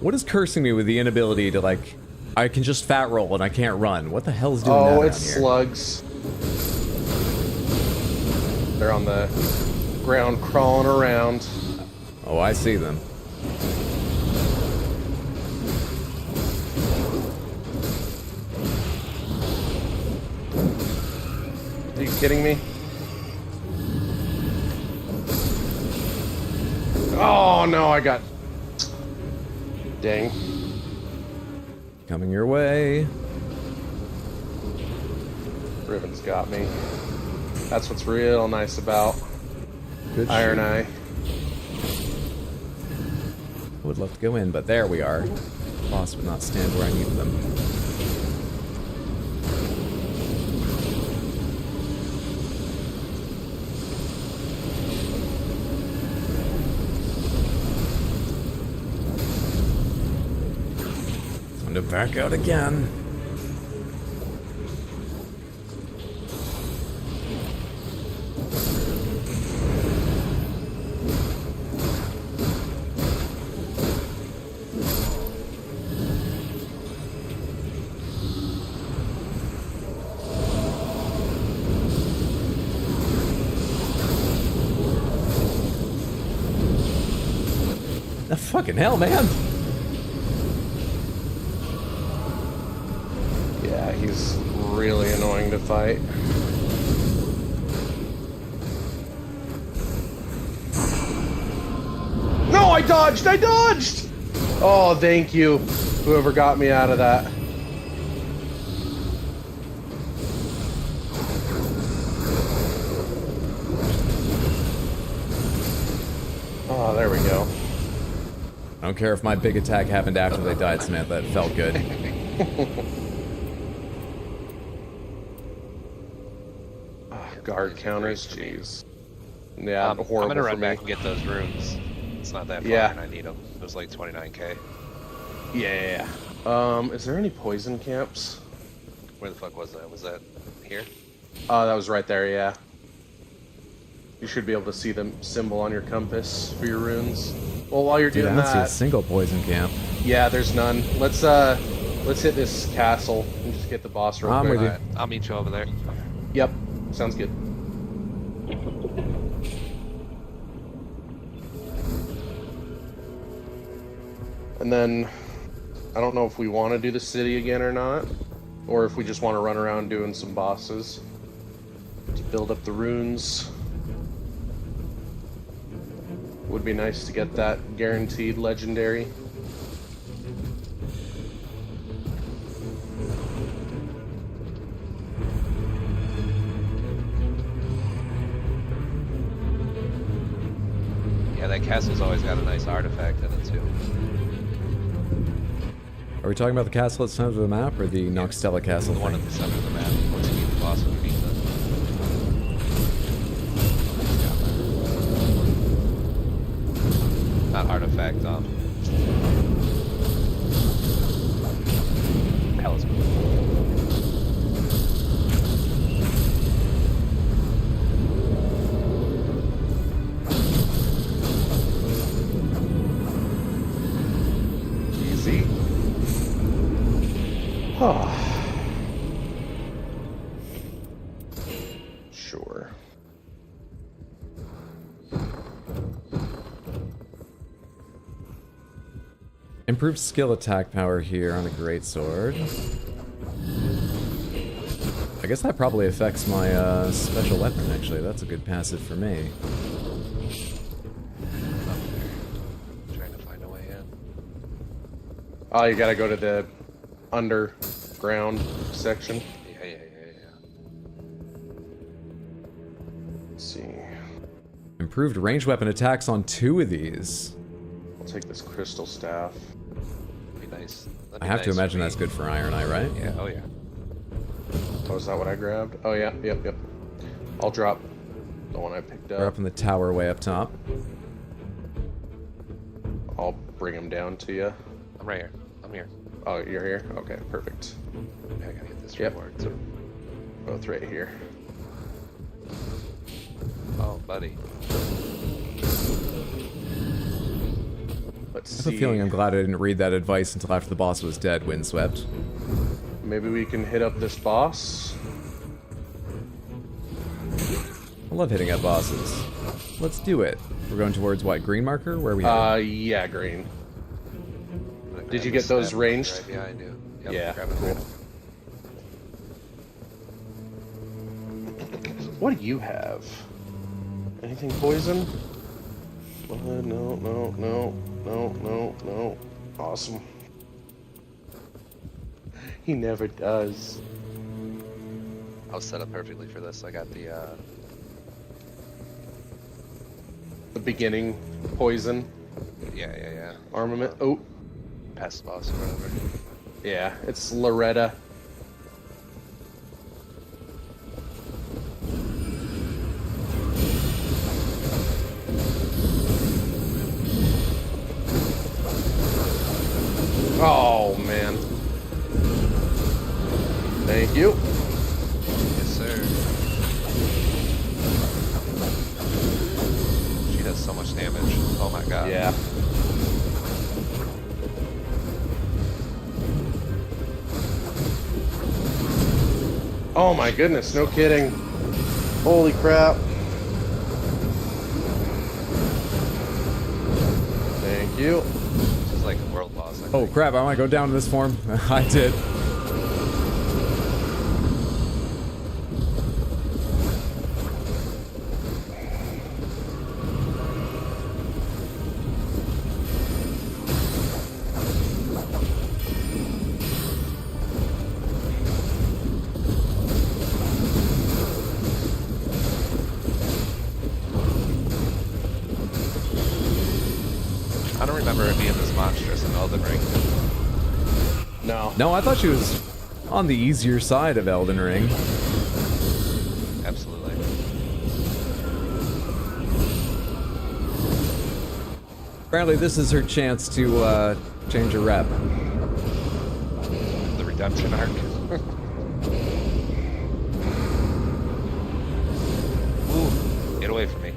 What is cursing me with the inability to, like, I can just fat roll and I can't run? What the hell is doing that? Oh, it's slugs. They're on the ground crawling around. Oh, I see them. Are you kidding me? Oh no, I got... Dang. Coming your way. Riven's got me. That's what's real nice about Good Iron shit. Eye. I would love to go in, but there we are. Boss would not stand where I needed them. Time to back out again. The fucking hell, man! Yeah, he He's really annoying to fight. No, I dodged! I dodged! Oh, thank you, whoever got me out of that. Oh, there we go. I don't care if my big attack happened after they died, Samantha. It felt good. Guard counters, jeez. Yeah, horrible. I'm gonna run for back me. and get those runes. It's not that far, Yeah. and I need them. It was like 29k. Yeah. Is there any poison camps? Where the fuck was that? Was that here? That was right there, yeah. You should be able to see the symbol on your compass for your runes. Well, while you're Dude, doing I don't see a that, single poison camp. yeah, there's none. Let's hit this castle and just get the boss real I'm quick. with you. Alright, I'll meet you over there. Yep, sounds good. And then, I don't know if we want to do the city again or not, or if we just want to run around doing some bosses to build up the runes. Would be nice to get that guaranteed legendary. Yeah, that castle's always got a nice artifact in it too. Are we talking about the castle at the center of the map or the Noxtella castle The one thing? at the center of the map. Once you beat the boss underneath it. Not artifact, talisman. Easy. Oh. Sure. Improved skill attack power here on the greatsword. I guess that probably affects my special weapon, actually. That's a good passive for me. Trying to find a way in. Oh, you gotta go to the underground section. Yeah. Let's see. Improved ranged weapon attacks on 2 of these. I'll take this crystal staff. Be nice. I have to imagine that's good for Iron Eye, right? Yeah, oh yeah. Oh, is that what I grabbed? Oh yeah, yep. I'll drop the one I picked We're up up. in the tower way up top. I'll bring him down to you. I'm right here. I'm here. Oh, you're here? Okay, perfect. Yeah, I gotta get this Yep. reward. So, Both right here. oh, buddy. Let's I have see. a feeling I'm glad I didn't read that advice until after the boss was dead, Windswept. Maybe we can hit up this boss. I love hitting up bosses. Let's do it. We're going towards what, green marker? Where are we headed? Yeah, green. I'm gonna Did grab you this get those staff ranged? Right behind you. Yep, Yeah, grab it. cool. What do you have? Anything poison? No. Awesome. He never does. I was set up perfectly for this. I got the beginning poison yeah. armament. Oh, Past boss or whatever. yeah, it's Loretta. Oh man. Thank you. Yes, sir. She does so much damage. Oh my god. Yeah. Oh my goodness, no kidding. Holy crap. Thank you. This is like a world boss. Oh crap, I might go down to this form. I did. her being this monstrous in Elden Ring. No. No, I thought she was on the easier side of Elden Ring. Absolutely. Apparently, this is her chance to change her rep. The redemption arc. Ooh, get away from me.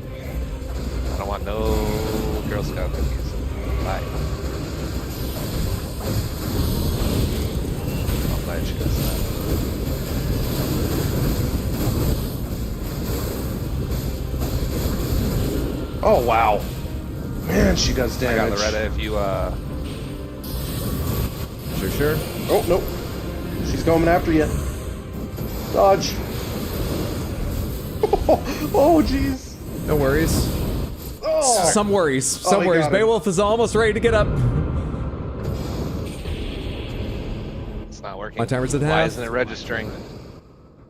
I don't want no Girl Scout cookies. Bye. I'm glad she does that. Oh, wow. Man, she does damage. I got Loretta if you, Sure. Oh, nope. She's coming after you. Dodge. Oh, jeez. No worries. Oh. Some worries. Some he worries. got him. Beowulf is almost ready to get up. It's not working. My timer's at half. Why isn't it registering?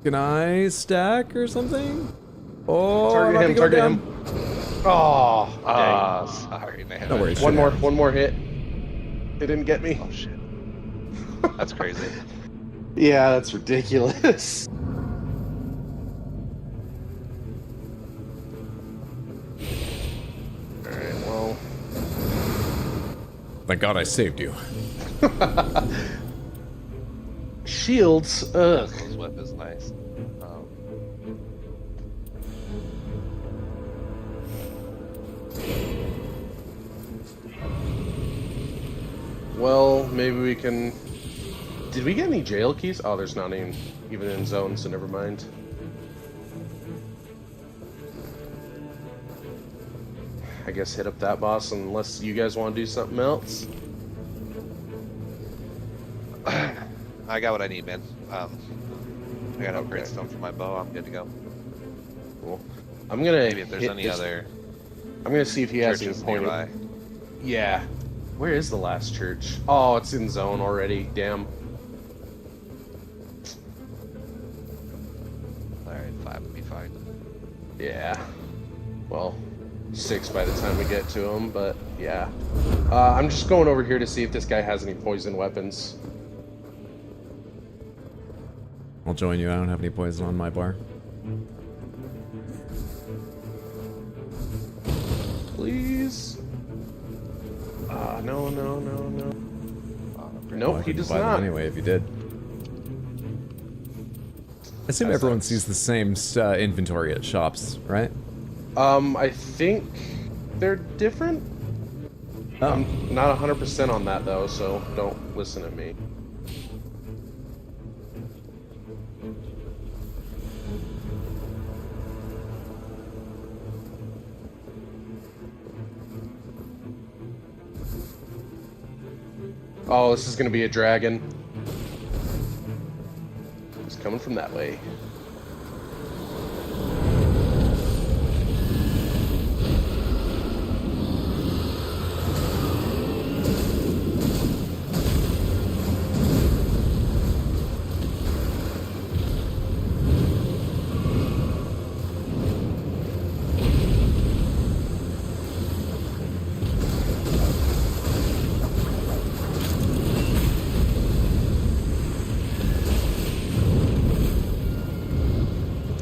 Can I stack or something? Oh, Target I'm about him, to go target down. him. Oh, Ah, sorry, man. No worries. One more hit. It didn't get me. Oh, shit. That's crazy. Yeah, that's ridiculous. Alright, well. Thank God I saved you. Shields, ugh. His whip is nice. Well, maybe we can... Did we get any jail keys? Oh, there's not even in zone, so never mind. I guess hit up that boss unless you guys want to do something else. I got what I need, man. I got upgrade stone for my bow. I'm good to go. Cool. I'm gonna Maybe if there's hit any this- other I'm gonna see if he has any churches point. nearby. Yeah. Where is the last church? Oh, it's in zone already. Damn. Alright, 5 would be fine. Yeah. Well, 6 by the time we get to him, but yeah. I'm just going over here to see if this guy has any poison weapons. I'll join you. I don't have any poison on my bar. Please? No. Well, I Nope, he couldn't does buy them not. anyway, if you did. I assume everyone sees the same inventory at shops, right? I think they're different. Oh. I'm not 100% on that though, so don't listen to me. Oh, this is gonna be a dragon. It's coming from that way.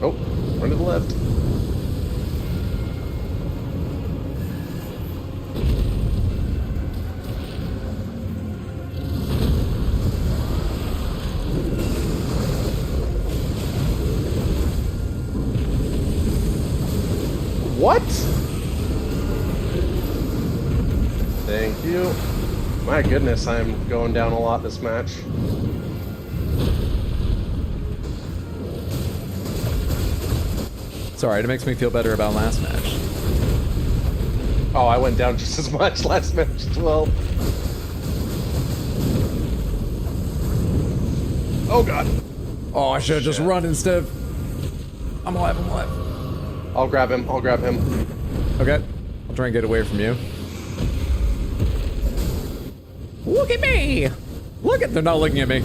Oh, run to the left. What? Thank you. My goodness, I'm going down a lot this match. It's alright, it makes me feel better about last match. Oh, I went down just as much last match as well. Oh god. Oh, I should have just run instead of... I'm alive. I'll grab him. Okay. I'll try and get away from you. Look at me! They're not looking at me.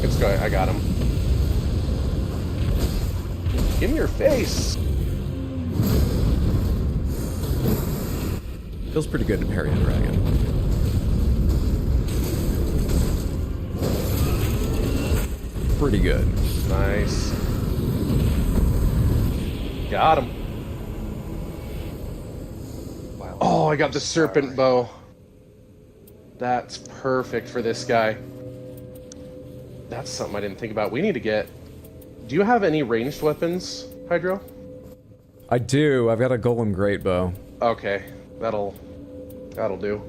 It's good. I got him. In your face. Feels pretty good to parry a dragon. Pretty good. Nice. Got him. Wow. Oh, I got the serpent bow. That's perfect for this guy. That's something I didn't think about. We need to get... Do you have any ranged weapons, Hydro? I do. I've got a golem great bow. Okay. That'll do.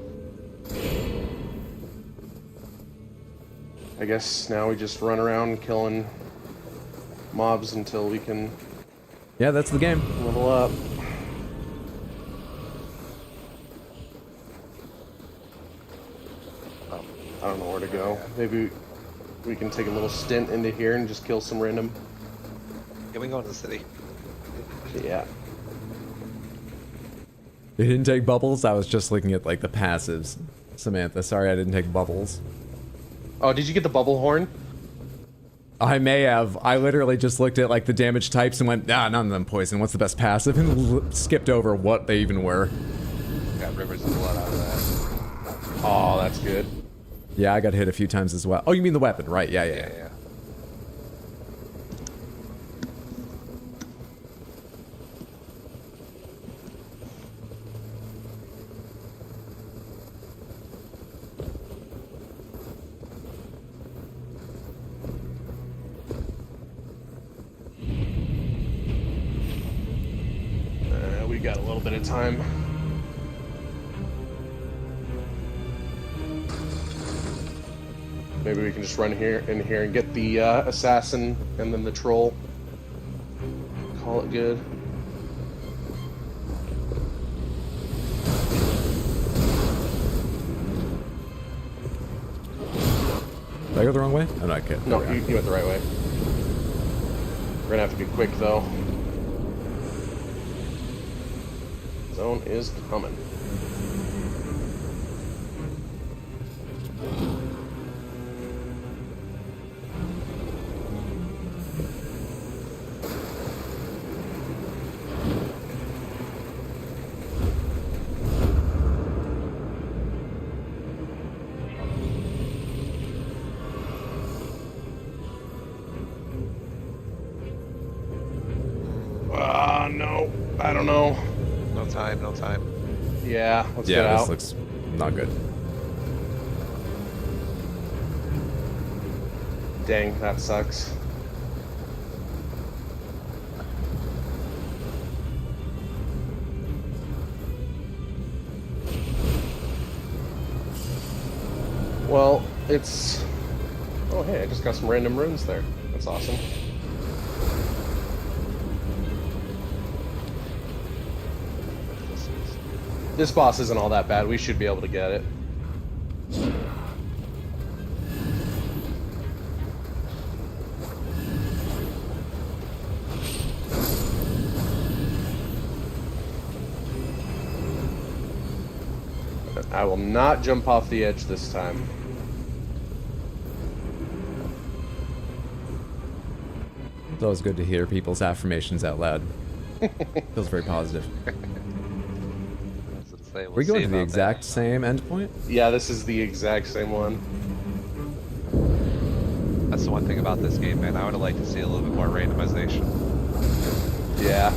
I guess now we just run around killing mobs until we can... Yeah, that's the game. Level up. I don't know where to go. Maybe we can take a little stint into here and just kill some random... Yeah, we can go to the city. Yeah. You didn't take bubbles? I was just looking at, like, the passives. Samantha, sorry I didn't take bubbles. Oh, did you get the bubble horn? I may have. I literally just looked at, like, the damage types and went, none of them poison. What's the best passive? And skipped over what they even were. Got rivers of blood out of that. Oh, that's good. Yeah, I got hit a few times as well. Oh, you mean the weapon, right? Yeah. We got a little bit of time. Maybe we can just run in here and get the assassin and then the troll. Call it good. Did I go the wrong way? Oh, no, I can't. No, you went the right way. We're gonna have to be quick though. Zone is coming. No. I don't know. No time. Yeah, let's get out. Yeah, this looks not good. Dang, that sucks. Well, it's... Oh, hey, I just got some random runes there. That's awesome. This boss isn't all that bad. We should be able to get it. I will not jump off the edge this time. It's always good to hear people's affirmations out loud. Feels very positive. Are we going to the exact same endpoint? Yeah, this is the exact same one. That's the one thing about this game, man. I would have liked to see a little bit more randomization. Yeah.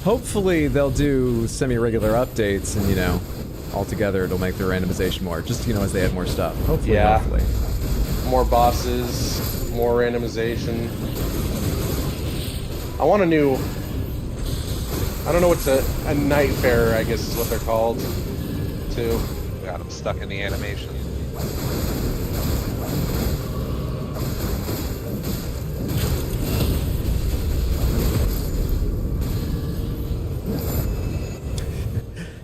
Hopefully they'll do semi-regular updates and, you know, altogether it'll make their randomization more. Just, you know, as they add more stuff. Hopefully, yeah. Hopefully. More bosses, more randomization. I want a new... I don't know what's a night farer, I guess is what they're called, too. Got him stuck in the animation.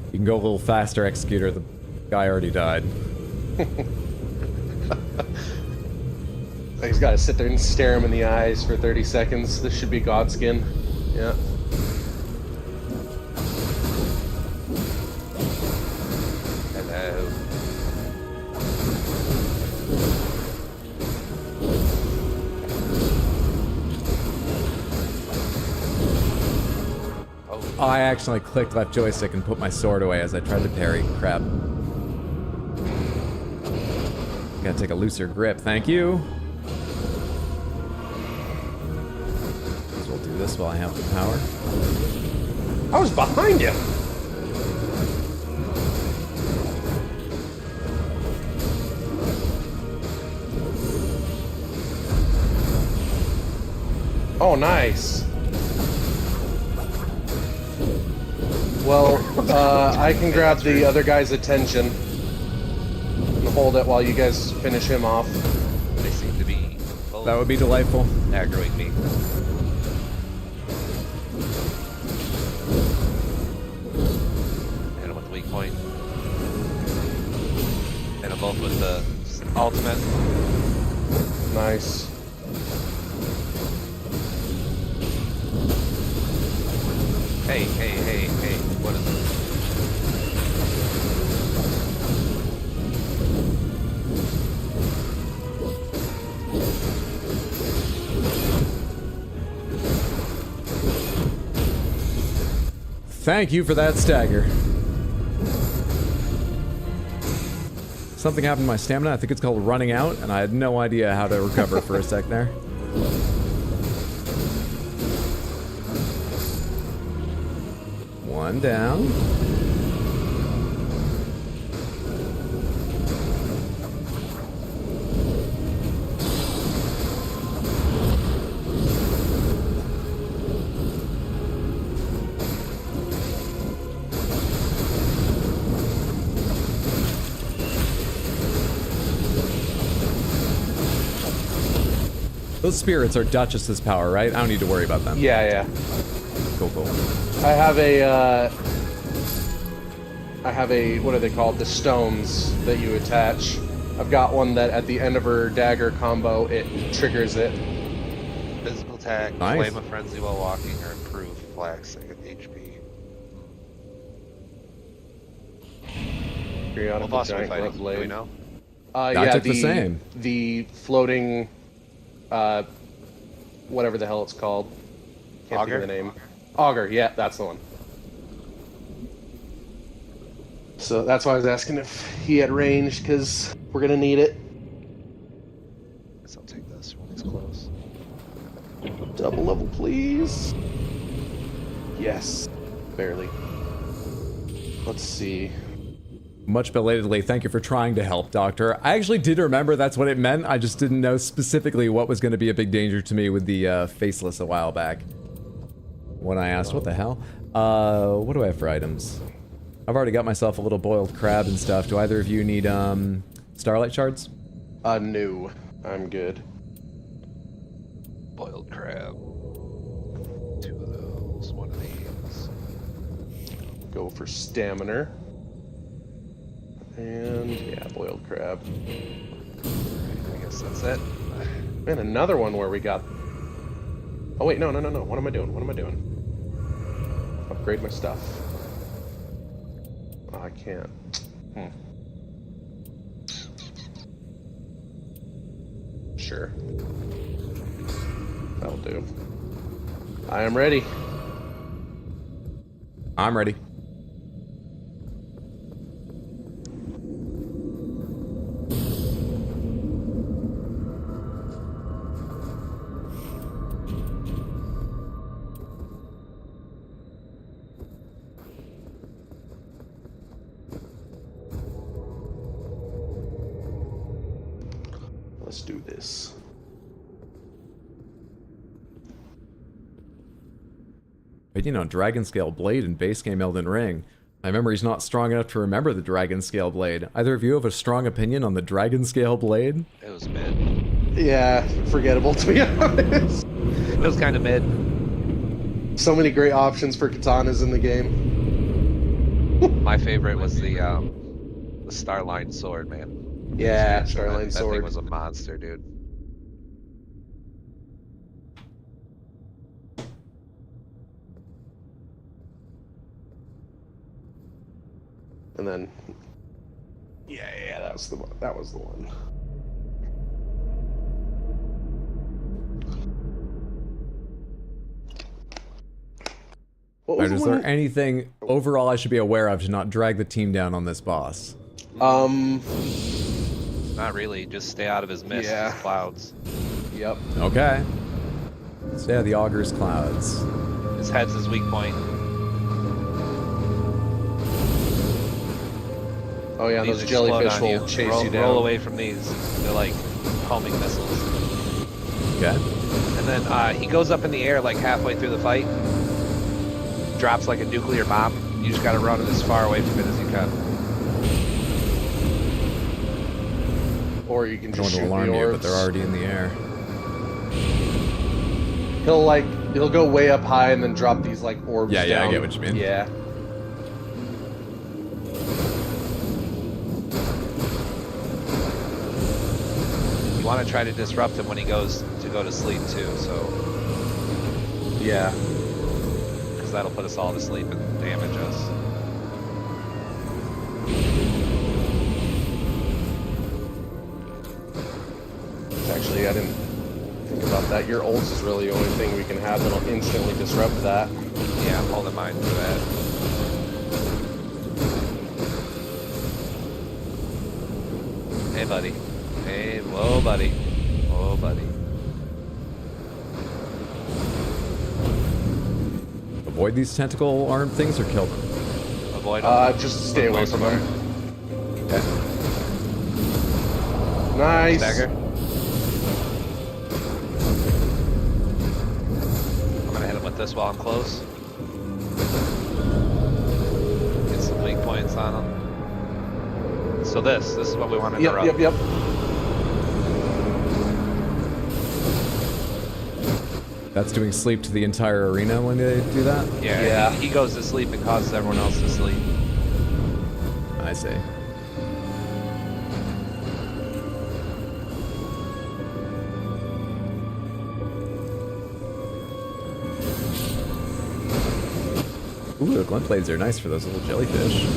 You can go a little faster, Executor. The guy already died. I just gotta sit there and stare him in the eyes for 30 seconds. This should be Godskin. Yeah. Oh, I actually clicked left joystick and put my sword away as I tried to parry. Crap. Gotta take a looser grip. Thank you. So we'll do this while I have the power. I was behind him. Oh, nice. Well, I can grab the other guy's attention and hold it while you guys finish him off. They seem to be both That would be delightful. aggroing me. Hit him with the weak point. Hit them both with the ultimate. Nice. Hey, what is it? Thank you for that stagger. Something happened to my stamina. I think it's called running out, and I had no idea how to recover for a sec there. One down. Those spirits are Duchess's power, right? I don't need to worry about them. Yeah. Cool. I have a, what are they called? The stones that you attach. I've got one that at the end of her dagger combo, it triggers it. Physical attack, Nice. Flame of Frenzy while walking, or improve flax HP. Periodical What boss are we giant fighting? glove blade. Do we know? Yeah, took the same. The floating, whatever the hell it's called. Can't think of the name. Augur, yeah, that's the one. So that's why I was asking if he had range, because we're gonna need it. Guess I'll take this when he's close. Double level, please. Yes, barely. Let's see. Much belatedly, thank you for trying to help, Doctor. I actually did remember that's what it meant. I just didn't know specifically what was going to be a big danger to me with the Faceless a while back. When I asked, what the hell? What do I have for items? I've already got myself a little boiled crab and stuff. Do either of you need starlight shards? No. I'm good. Boiled crab. 2 of those, 1 of these. Go for stamina. And yeah, boiled crab. I guess that's it. And another one where we got... Oh wait, no. What am I doing? Upgrade my stuff. Oh, I can't. Sure. That'll do. I am ready. I'm ready. Let's do this. But you know, Dragon Scale Blade in base game Elden Ring. My memory's not strong enough to remember the Dragon Scale Blade. Either of you have a strong opinion on the Dragon Scale Blade? It was mid. Yeah, forgettable to be honest. It was kind of mid. So many great options for katanas in the game. My favorite was the Starline sword, man. Yeah, Starline That sword. thing was a monster, dude. And then, yeah, that was the one. That was the one. Alright, is there anything overall I should be aware of to not drag the team down on this boss? Not really. Just stay out of his mist, his clouds. Yep. Okay. Stay out of the Augure's clouds. His head's his weak point. Oh yeah, These those explode jellyfish on will chase you down. Roll away from these. They're like homing missiles. Okay. And then he goes up in the air like halfway through the fight. Drops like a nuclear bomb. You just gotta run as far away from it as you can. Or you can I don't just want to shoot alarm the you, orbs. but they're already in the air. He'll go way up high and then drop these like orbs down. Yeah, I get what you mean. Yeah. You want to try to disrupt him when he goes to go to sleep too, so. Yeah. Because that'll put us all to sleep and damage us. Actually, I didn't think about that. Your ults is really the only thing we can have that'll instantly disrupt that. Yeah, I'm holding mine for that. Hey, buddy. Hey, whoa, buddy. Whoa, buddy. Avoid these tentacle arm things or kill them? Avoid them. Just stay away from them. Okay. Nice. Stagger. I'm gonna hit him with this while I'm close. Get some weak points on him. So this is what we want to interrupt. Yep. That's doing sleep to the entire arena when they do that? Yeah. He goes to sleep and causes everyone else to sleep. I see. Ooh, the glint blades are nice for those little jellyfish.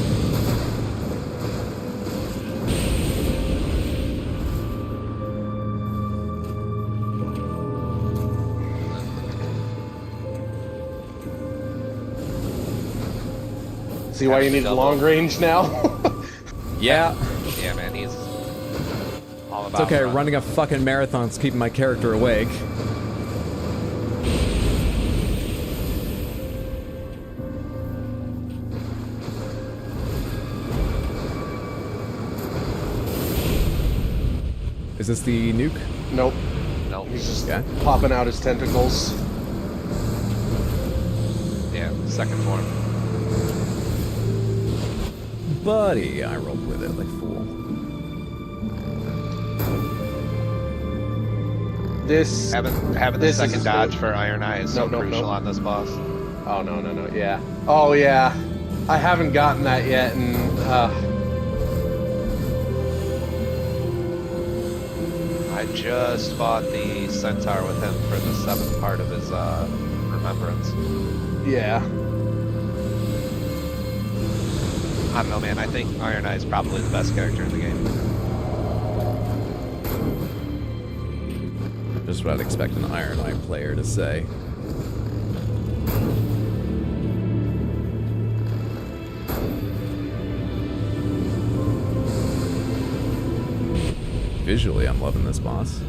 See why you need long range now? Yeah. Yeah, man, he's all It's about okay, running. running a fucking marathon's keeping my character awake. Is this the nuke? Nope. Nope. He's just Okay. popping out his tentacles. Yeah, second form. Buddy, I rolled with it like a fool. This Having the this second is dodge for Iron Eye is so crucial on this boss. Oh no, yeah. Oh yeah. I haven't gotten that yet, and I just fought the Centaur with him for the 7th part of his remembrance. yeah. I don't know, man. I think Iron Eye is probably the best character in the game. Just what I'd expect an Iron Eye player to say. Visually, I'm loving this boss.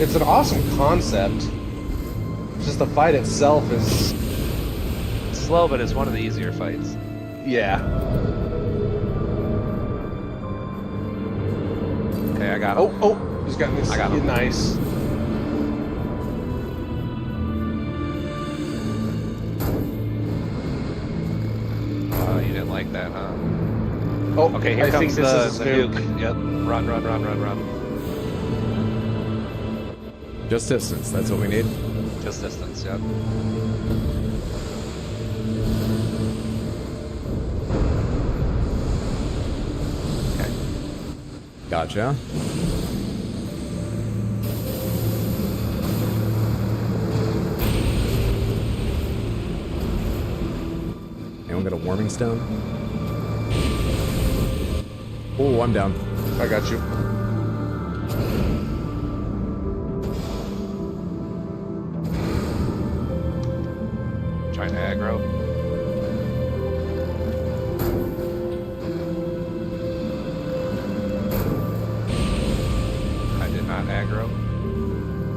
It's an awesome concept. Just the fight itself is It's slow, but it's one of the easier fights. yeah. Okay, I got him. Oh, he's got this. I got him. Nice. Oh, you didn't like that, huh? Oh, Okay, here I comes think this the is his nuke. Yep. Run. Just distance, that's what we need. Just distance, yep. Okay. Gotcha. Anyone got a warming stone? Oh, I'm down. I got you.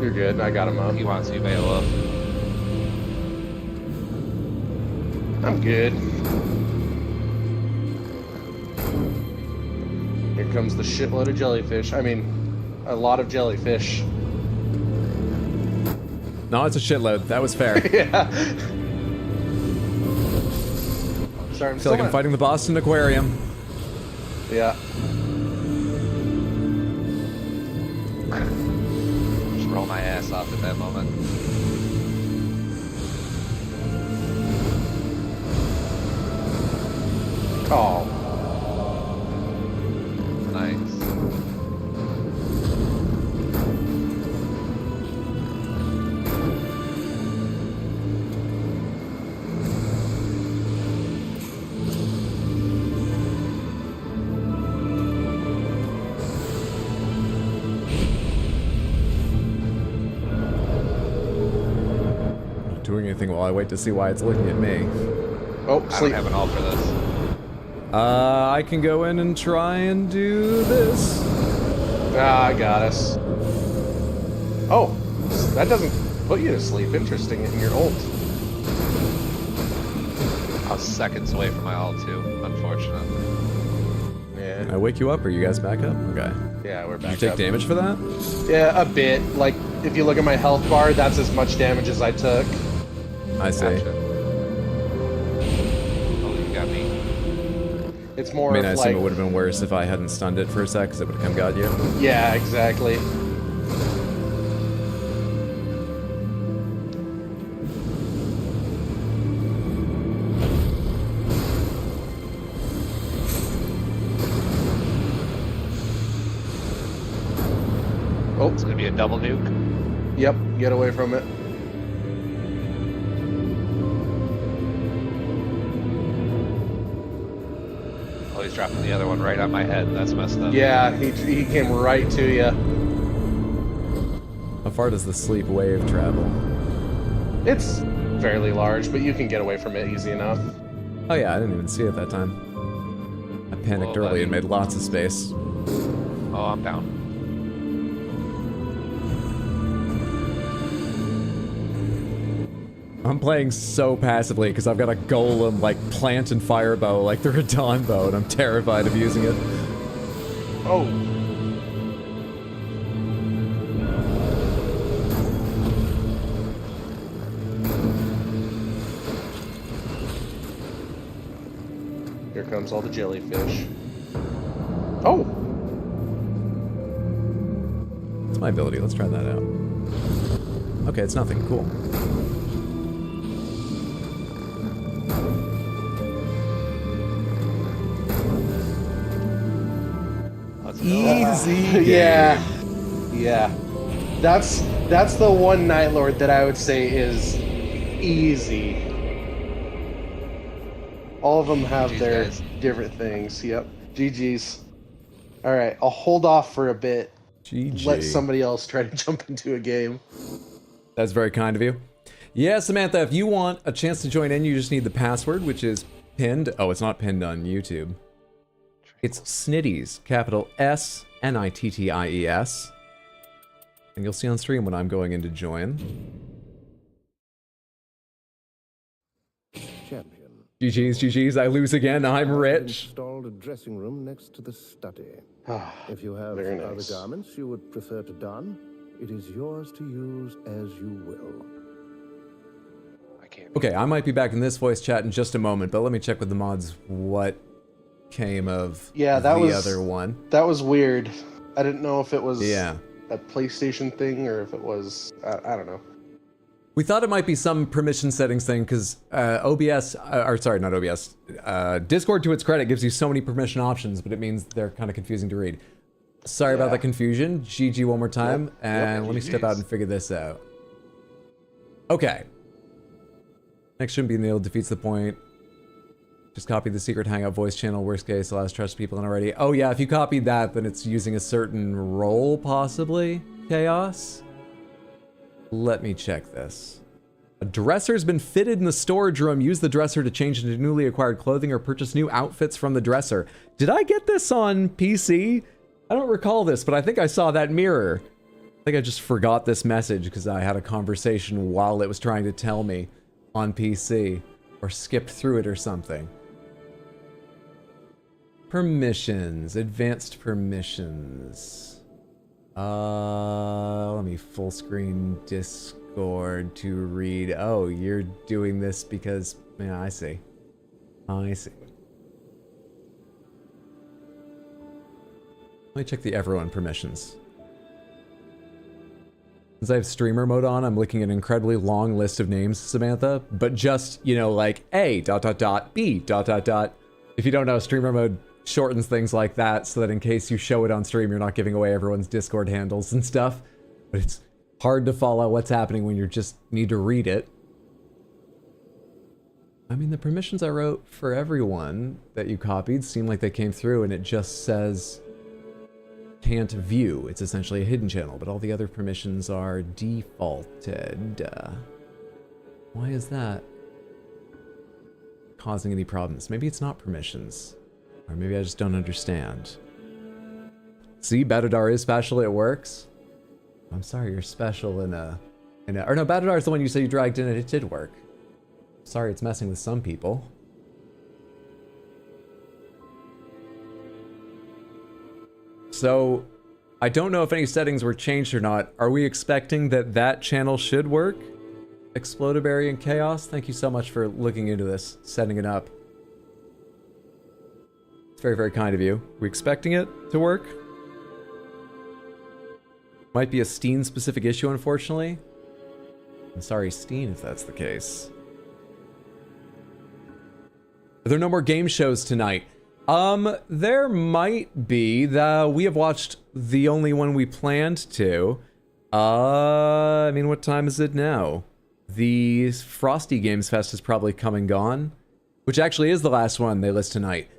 You're good. I got him up. He wants you, Beowulf. I'm good. Here comes the shitload of jellyfish. I mean, a lot of jellyfish. No, it's a shitload. That was fair. Yeah. Sorry, I feel like I'm fighting the Boston Aquarium. Yeah. Just roll my ass off at that moment. Oh. Nice. Not doing anything while I wait to see why it's looking at me. Oh, sleep. I don't have an ult for this. I can go in and try and do this. Ah, I got us. Oh, that doesn't put you to sleep. Interesting in your ult. I was seconds away from my ult too, unfortunate. Yeah. Can I wake you up, or are you guys back up? Okay. Yeah, we're back Did you take up. damage for that? Yeah, a bit. Like, if you look at my health bar, that's as much damage as I took. I see. Gotcha. Oh, you got me. It's more I mean, I of assume like... it would have been worse if I hadn't stunned it for a sec, because it would have come got you. Yeah, exactly. Oh, It's gonna be a double nuke. yep, get away from it. Oh, he's dropping the other one right on my head. That's messed up. Yeah, he came right to you. How far does the sleep wave travel? It's fairly large, but you can get away from it easy enough. Oh yeah, I didn't even see it that time. I panicked Well, early then- and made lots of space. Oh, I'm down. I'm playing so passively because I've got a golem like plant and fire bow like they're a dawn bow, and I'm terrified of using it. Oh. Here comes all the jellyfish. Oh! It's my ability. Let's try that out. Okay, it's nothing. Cool. Easy. Yeah. Yeah. That's the one Night Lord that I would say is easy. All of them have GG's, their guys. different things. Yep. GG's. All right, I'll hold off for a bit. GG. Let somebody else try to jump into a game. That's very kind of you. Yeah, Samantha, if you want a chance to join in, you just need the password, which is pinned. Oh, it's not pinned on YouTube. It's Snitties, capital S-N-I-T-T-I-E-S. And you'll see on stream when I'm going in to join. Champion. GG's, I lose again, I'm rich. Installed a dressing room next to the study. Ah, If you have very other nice. garments you would prefer to don, it is yours to use as you will. Okay, I might be back in this voice chat in just a moment, but let me check with the mods what came of Yeah, that the was other one. That was weird. I didn't know if it was Yeah. a PlayStation thing or if it was I don't know. We thought it might be some permission settings thing because OBS, or sorry, not OBS, Discord to its credit gives you so many permission options, but it means they're kind of confusing to read. Sorry about Yeah. the confusion. GG one more time, Yep, and let me step out and figure this out. Okay. Next shouldn't be nailed, defeats the point. Just copy the secret hangout voice channel, worst case, allows trust people in already. Oh yeah, if you copied that, then it's using a certain role, possibly? Chaos? Let me check this. A dresser's been fitted in the storage room. Use the dresser to change into newly acquired clothing or purchase new outfits from the dresser. Did I get this on PC? I don't recall this, but I think I saw that mirror. I think I just forgot this message because I had a conversation while it was trying to tell me on PC, or skipped through it or something. Permissions, advanced permissions. Let me full screen Discord to read. Oh, you're doing this because, yeah, I see. I see. Let me check the everyone permissions. Since I have streamer mode on, I'm looking at an incredibly long list of names, Samantha, but just, you know, like A, B, If you don't know, streamer mode shortens things like that so that in case you show it on stream, you're not giving away everyone's Discord handles and stuff. But it's hard to follow what's happening when you just need to read it. I mean, the permissions I wrote for everyone that you copied seem like they came through, and it just says can't view. It's essentially a hidden channel, but all the other permissions are defaulted. Why is that causing any problems? Maybe it's not permissions, or maybe I just don't understand. See, Batadar is special, it works. I'm sorry, you're special in a or no, Batadar is the one you said you dragged in and it did work. Sorry, it's messing with some people. So, I don't know if any settings were changed or not. Are we expecting that that channel should work? Explodaberry and Chaos, thank you so much for looking into this, setting it up. It's very, very kind of you. Are we expecting it to work? Might be a Steam-specific issue, unfortunately. I'm sorry, Steam, if that's the case. Are there no more game shows tonight? There might be. We have watched the only one we planned to. I mean, what time is it now? The Frosty Games Fest is probably come and gone, which actually is the last one they list tonight.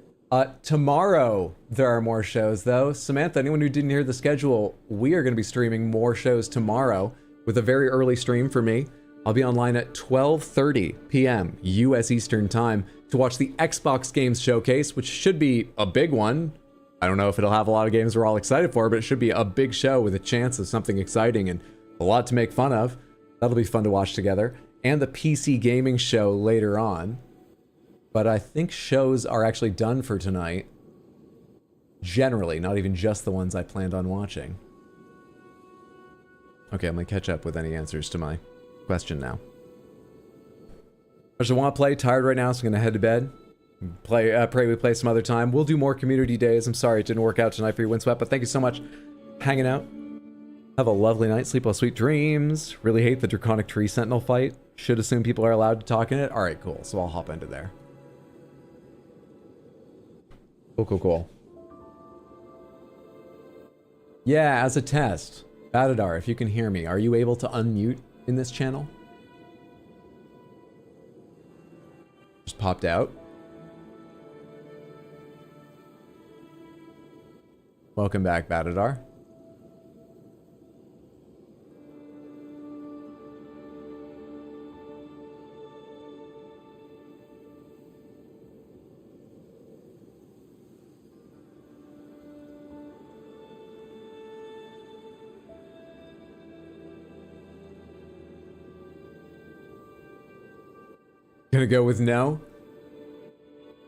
Tomorrow, there are more shows, though. Samantha, anyone who didn't hear the schedule, we are going to be streaming more shows tomorrow with a very early stream for me. I'll be online at 12:30 p.m. U.S. Eastern Time to watch the Xbox Games Showcase, which should be a big one. I don't know if it'll have a lot of games we're all excited for, but it should be a big show with a chance of something exciting and a lot to make fun of. That'll be fun to watch together. And the PC Gaming Show later on. But I think shows are actually done for tonight. Generally, not even just the ones I planned on watching. Okay, I'm gonna catch up with any answers to my question now. I just want to play, tired right now, so I'm gonna head to bed. Pray we play some other time. We'll do more community days. I'm sorry it didn't work out tonight for you, Windswept, but thank you so much for hanging out. Have a lovely night, sleep well, sweet dreams. Really hate the Draconic Tree Sentinel fight. Should assume people are allowed to talk in it. Alright, cool, so I'll hop into there. Cool. Yeah, as a test, Batadar, if you can hear me, are you able to unmute in this channel? Just popped out. Welcome back, Batadar. Gonna go with no?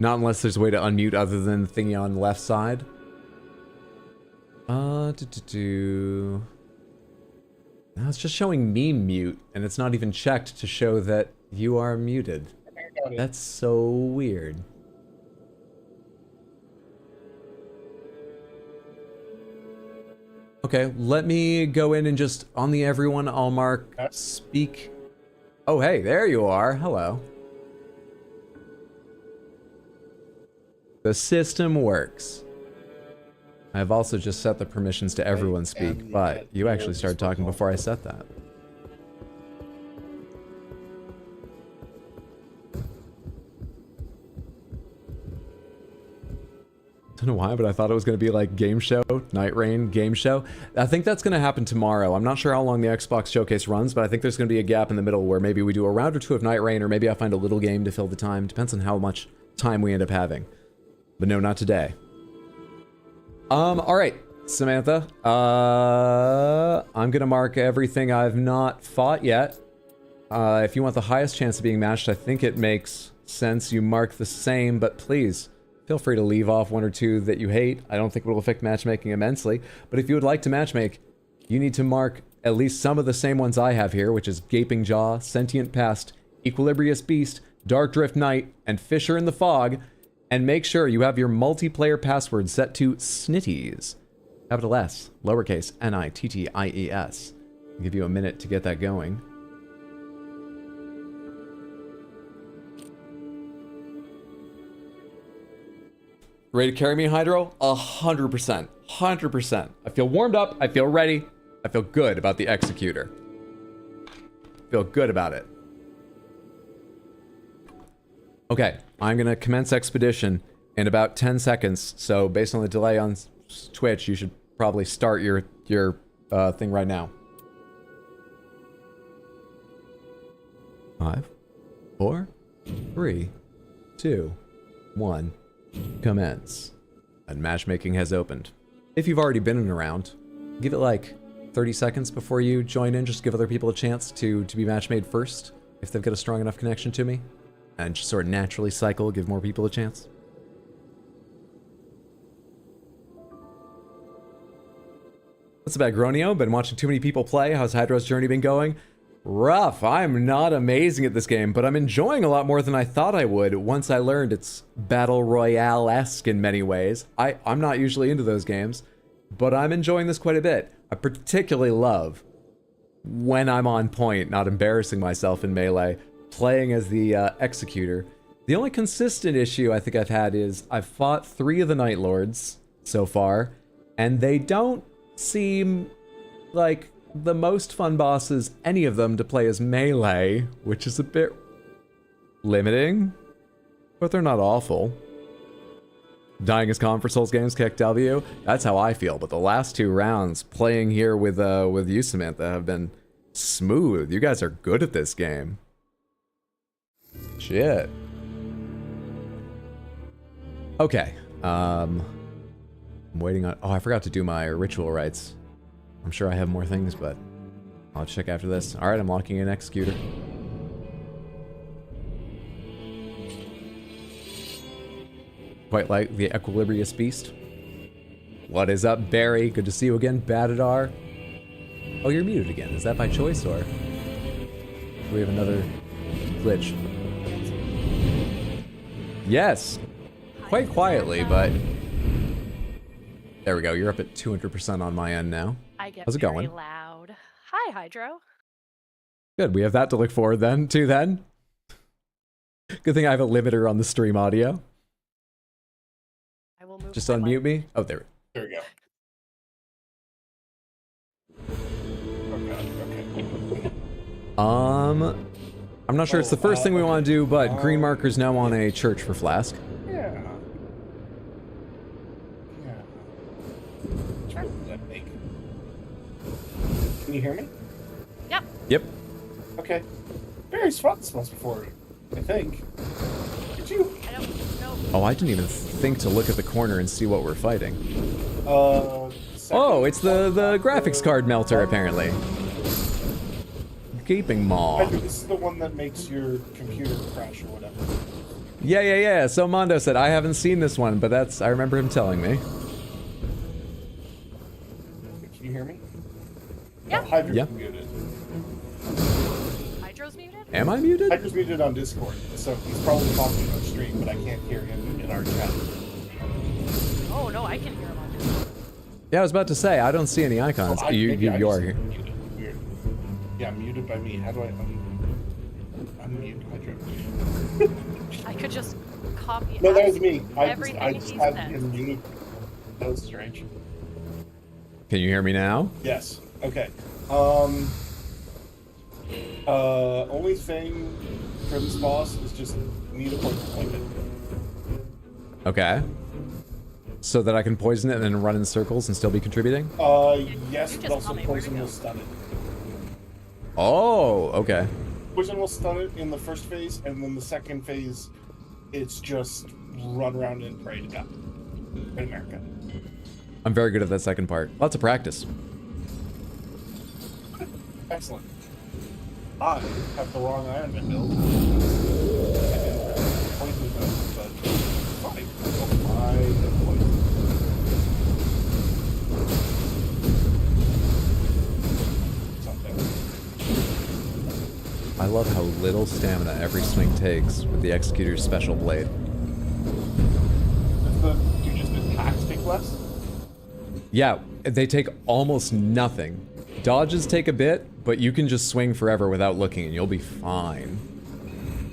Not unless there's a way to unmute other than the thingy on the left side. Now it's just showing me mute, and it's not even checked to show that you are muted. That's so weird. Okay, let me go in and just, on the everyone, I'll mark speak. Oh, hey, there you are. Hello. The system works. I've also just set the permissions to everyone speak, but you actually started talking before I set that. Don't know why, but I thought it was going to be like game show, Nightreign game show. I think that's going to happen tomorrow. I'm not sure how long the Xbox Showcase runs, but I think there's going to be a gap in the middle where maybe we do a round or two of Nightreign, or maybe I find a little game to fill the time. Depends on how much time we end up having. But no, not today. All right. Samantha. I'm gonna mark everything I've not fought yet. If you want the highest chance of being matched, I think it makes sense you mark the same, but please, feel free to leave off one or two that you hate. I don't think it will affect matchmaking immensely, but if you would like to matchmake, you need to mark at least some of the same ones I have here, which is Gaping Jaw, Sentient Pest, Equilibrious Beast, Dark Drift Knight, and Fisher in the Fog, and make sure you have your multiplayer password set to Snitties. Capital S, lowercase N-I-T-T-I-E-S. I'll give you a minute to get that going. Ready to carry me, Hydro? 100%. 100%. I feel warmed up. I feel ready. I feel good about the Executor. Feel good about it. Okay, I'm gonna commence expedition in about 10 seconds. So based on the delay on Twitch, you should probably start your thing right now. 5, 4, 3, 2, 1. Commence. And matchmaking has opened. If you've already been in a round, give it like 30 seconds before you join in. Just give other people a chance to be match-made first, if they've got a strong enough connection to me. And just sort of naturally cycle, give more people a chance. What's about Gronio? Been watching too many people play. How's Hydro's journey been going? Rough. I'm not amazing at this game, but I'm enjoying a lot more than I thought I would once I learned it's Battle Royale-esque in many ways. I'm not usually into those games, but I'm enjoying this quite a bit. I particularly love, when I'm on point, not embarrassing myself in Melee, playing as the Executor. The only consistent issue I think I've had is I've fought 3 of the Night Lords so far, and they don't seem like the most fun bosses, any of them, to play as Melee, which is a bit limiting, but they're not awful. Dying is calm for Souls games, kick W. That's how I feel, but the last 2 rounds playing here with you, Samantha, have been smooth. You guys are good at this game. Shit. Okay. I'm waiting on... Oh, I forgot to do my ritual rites. I'm sure I have more things, but I'll check after this. Alright, I'm locking in Executor. Quite like the Equilibrious Beast. What is up, Barry? Good to see you again, Badadar. Oh, you're muted again. Is that by choice, or... do we have another glitch? Yes! Quite quietly, but... there we go. You're up at 200% on my end now. How's it going? Loud. Hi, Hydro. Good. We have that to look forward to then. Good thing I have a limiter on the stream audio. I will move. Just unmute me. Oh, there. There we go. Okay. I'm not sure it's the first thing we want to do, but green marker's now on a church for Flask. Yeah. Sure. Can you hear me? Yep. Yep. Okay. Barry's fought this once before, I think. Did you? I don't know. Oh, I didn't even think to look at the corner and see what we're fighting. Oh, it's the graphics card melter, apparently. Gaping Maw. This is the one that makes your computer crash or whatever. Yeah. So Mondo said, I haven't seen this one, but I remember him telling me. Can you hear me? Yeah. Hydra's muted. Hydro's muted? Am I muted? Hydra's muted on Discord, so he's probably talking on stream, but I can't hear him in our chat. Oh, no, I can hear him on Discord. Yeah, I was about to say, I don't see any icons. Oh, You are here. Muted. Weird. Yeah, muted by me. How do I unmute Hydra? I could just copy No, that was me. I everything just he had said. him muted. That was strange. Can you hear me now? Yes. Okay. Only thing for this boss is just need a poison. Okay. So that I can poison it and then run in circles and still be contributing? Yes, but also poison will stun it. Oh, okay. Poison will stun it in the first phase, and then the second phase, it's just run around and pray to God. In America. I'm very good at that second part. Lots of practice. Excellent. I have the wrong Iron Man build. Poison build, but fine. Poison. Something. I love how little stamina every swing takes with the Executor's special blade. Do just attacks take less? Yeah, they take almost nothing. Dodges take a bit, but you can just swing forever without looking and you'll be fine.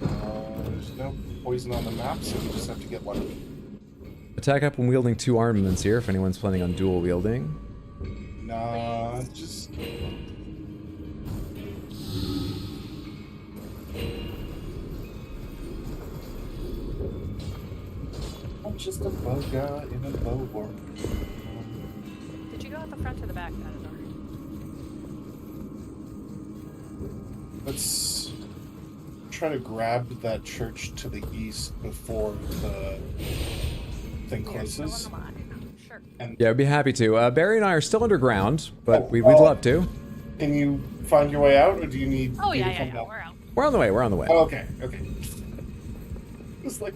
There's no poison on the map, so we just have to get lucky. Attack up when wielding 2 armaments here if anyone's planning on dual wielding. Nah, just... I'm just a bugger in a bow war. Did you go out the front or the back, Matador? Let's try to grab that church to the east before the thing closes. Sure. Yeah, I'd be happy to. Barry and I are still underground, but we'd love to. Can you find your way out, or do you need? Oh me to yeah, come yeah, down? we're out. We're on the way, we're on the way. Oh, okay, okay. It's like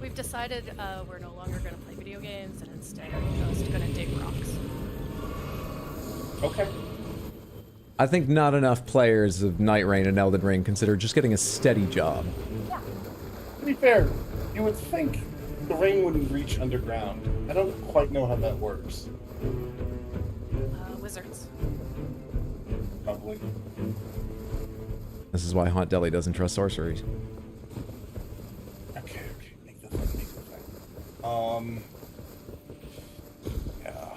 We've decided we're no longer going to play video games and instead are just going to dig rocks. Okay. I think not enough players of Nightreign and Elden Ring consider just getting a steady job. Yeah. To be fair, you would think the rain wouldn't reach underground. I don't quite know how that works. Wizards. Probably. This is why Haunt Deli doesn't trust sorcery. Okay, make the thing. Yeah.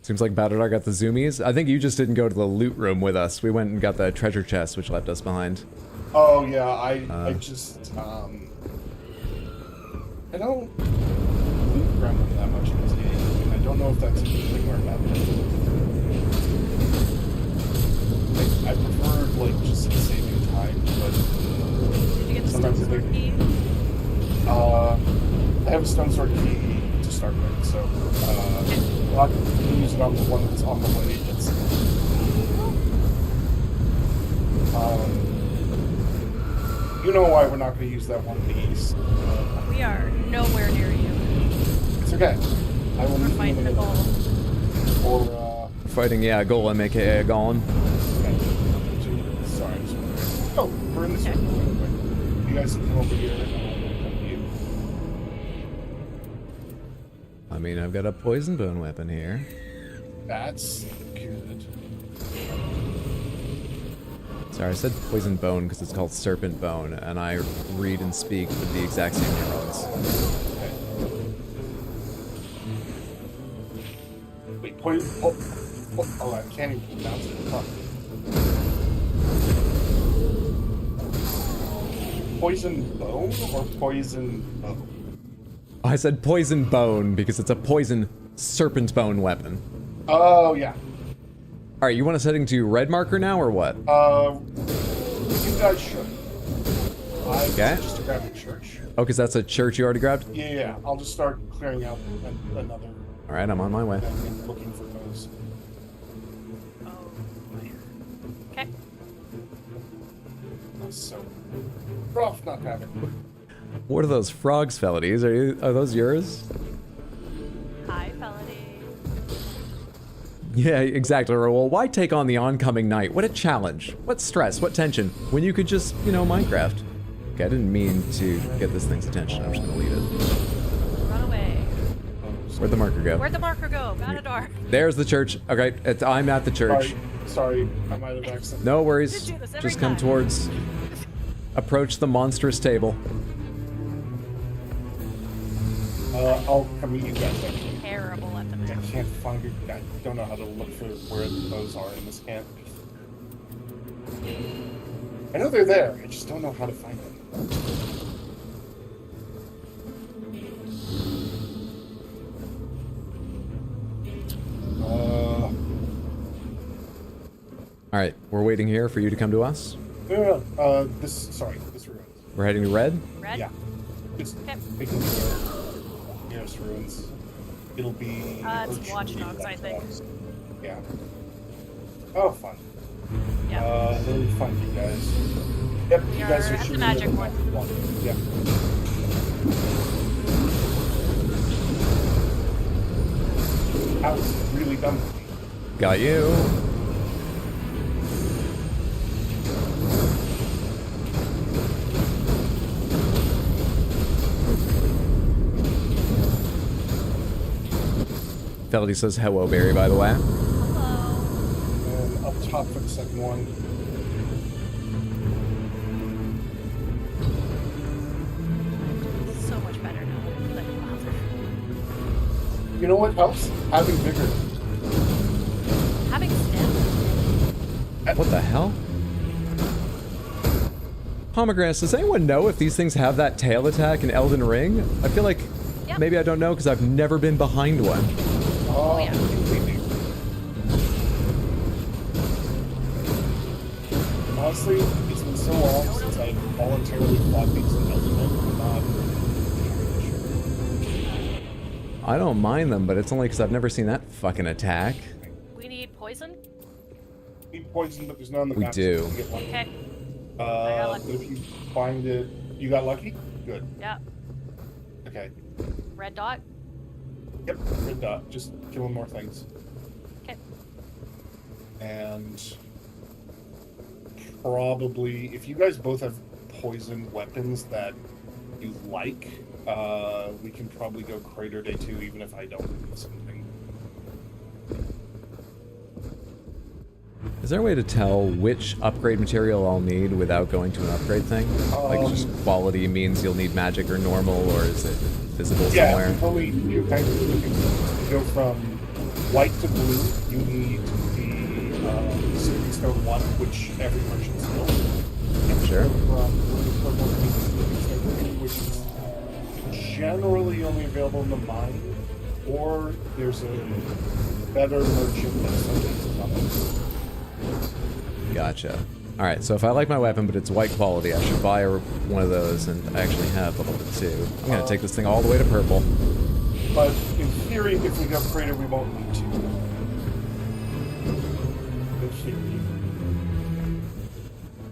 Seems like Battlerdog got the zoomies. I think you just didn't go to the loot room with us. We went and got the treasure chest, which left us behind. Oh yeah, I just I don't loot gremlin that much in this game, and I don't know if that's a good thing or a bad thing. I prefer like just saving time, but Did you get the sometimes stone sword key? I have a stone sword key to start with, so I'll use it on the one that's on the way. That's you know why we're not going to use that one in the east. We are nowhere near you. It's okay. I will We're fighting the goal. Or Fighting, yeah, Golem, aka Golem. sorry. Oh, we're in this room. You guys can come over here. And I'll come to you. I mean, I've got a poison bone weapon here. That's good. Sorry, I said poison bone because it's called serpent bone, and I read and speak with the exact same neurons. Okay. Wait, poison. Oh, I can't even pronounce it. Fuck. Poison bone or poison bone? I said poison bone because it's a poison serpent bone weapon. Oh, yeah. Alright, you want us heading to red marker now or what? You guys should. Okay. Just to grab the church. Oh, because that's a church you already grabbed? Yeah, I'll just start clearing out another. Alright, I'm on my way. Looking for those. Okay. So, rough not having. What are those frogs, Felonies? Are those yours? Hi, Felony. Yeah, exactly. Well, why take on the oncoming night? What a challenge. What stress, what tension, when you could just, you know, Minecraft. Okay, I didn't mean to get this thing's attention. I'm just gonna leave it. Run away. Where'd the marker go? Where'd the marker go? Matador. There's the church. Okay, I'm at the church. Sorry, I might have accidentally. No worries. do this every Just come time. towards... Approach the monstrous table. I'll come meet you guys. Terrible at the I can't find it. I don't know how to look for where those are in this camp. I know they're there. I just don't know how to find them. Alright, we're waiting here for you to come to us. No. This ruins. We're heading to red? Red? Yeah. Just Okay. making the nearest ruins. It'll be. It's Watch Dogs, I think. Yeah. Oh, fun. Yeah. It'll be fun, you guys. Yep, We you guys are are at the shooting magic at one. Yep. That was really dumb. Got you. Feldy says hello, Barry, by the way. And up top for the second one. So much better now. Like, wow. You know what helps? Having vigor. Having stamina. What the hell? Pomegranate, does anyone know if these things have that tail attack in Elden Ring? I feel like maybe I don't know because I've never been behind one. Oh, yeah. Honestly, it's been so long since I voluntarily fought these in Elden Ring. I'm not I don't mind them, but it's only because I've never seen that fucking attack. We need poison? We need poison, but there's none on the We map. do. So you get one. Okay. I got lucky. If you find it, you got lucky? Good. Yeah. Okay. Red dot? Yep, red dot. Just killing more things. Okay. And probably, if you guys both have poison weapons that you like, we can probably go Crater Day 2, even if I don't need something. Is there a way to tell which upgrade material I'll need without going to an upgrade thing? Like just quality means you'll need magic or normal, or is it visible somewhere? Yeah, only you kind of to go from white to blue. You need the Sleeping Stone 1, which every merchant steals. Sure. From blue to purple, you need the Sleeping Stone 2, which is generally only available in the mine, or there's a better merchant that sometimes is on it. Gotcha. Alright, so if I like my weapon, but it's white quality, I should buy one of those, and I actually have level 2. I'm gonna take this thing all the way to purple. But in theory, if we go Crater, we won't need to. In theory.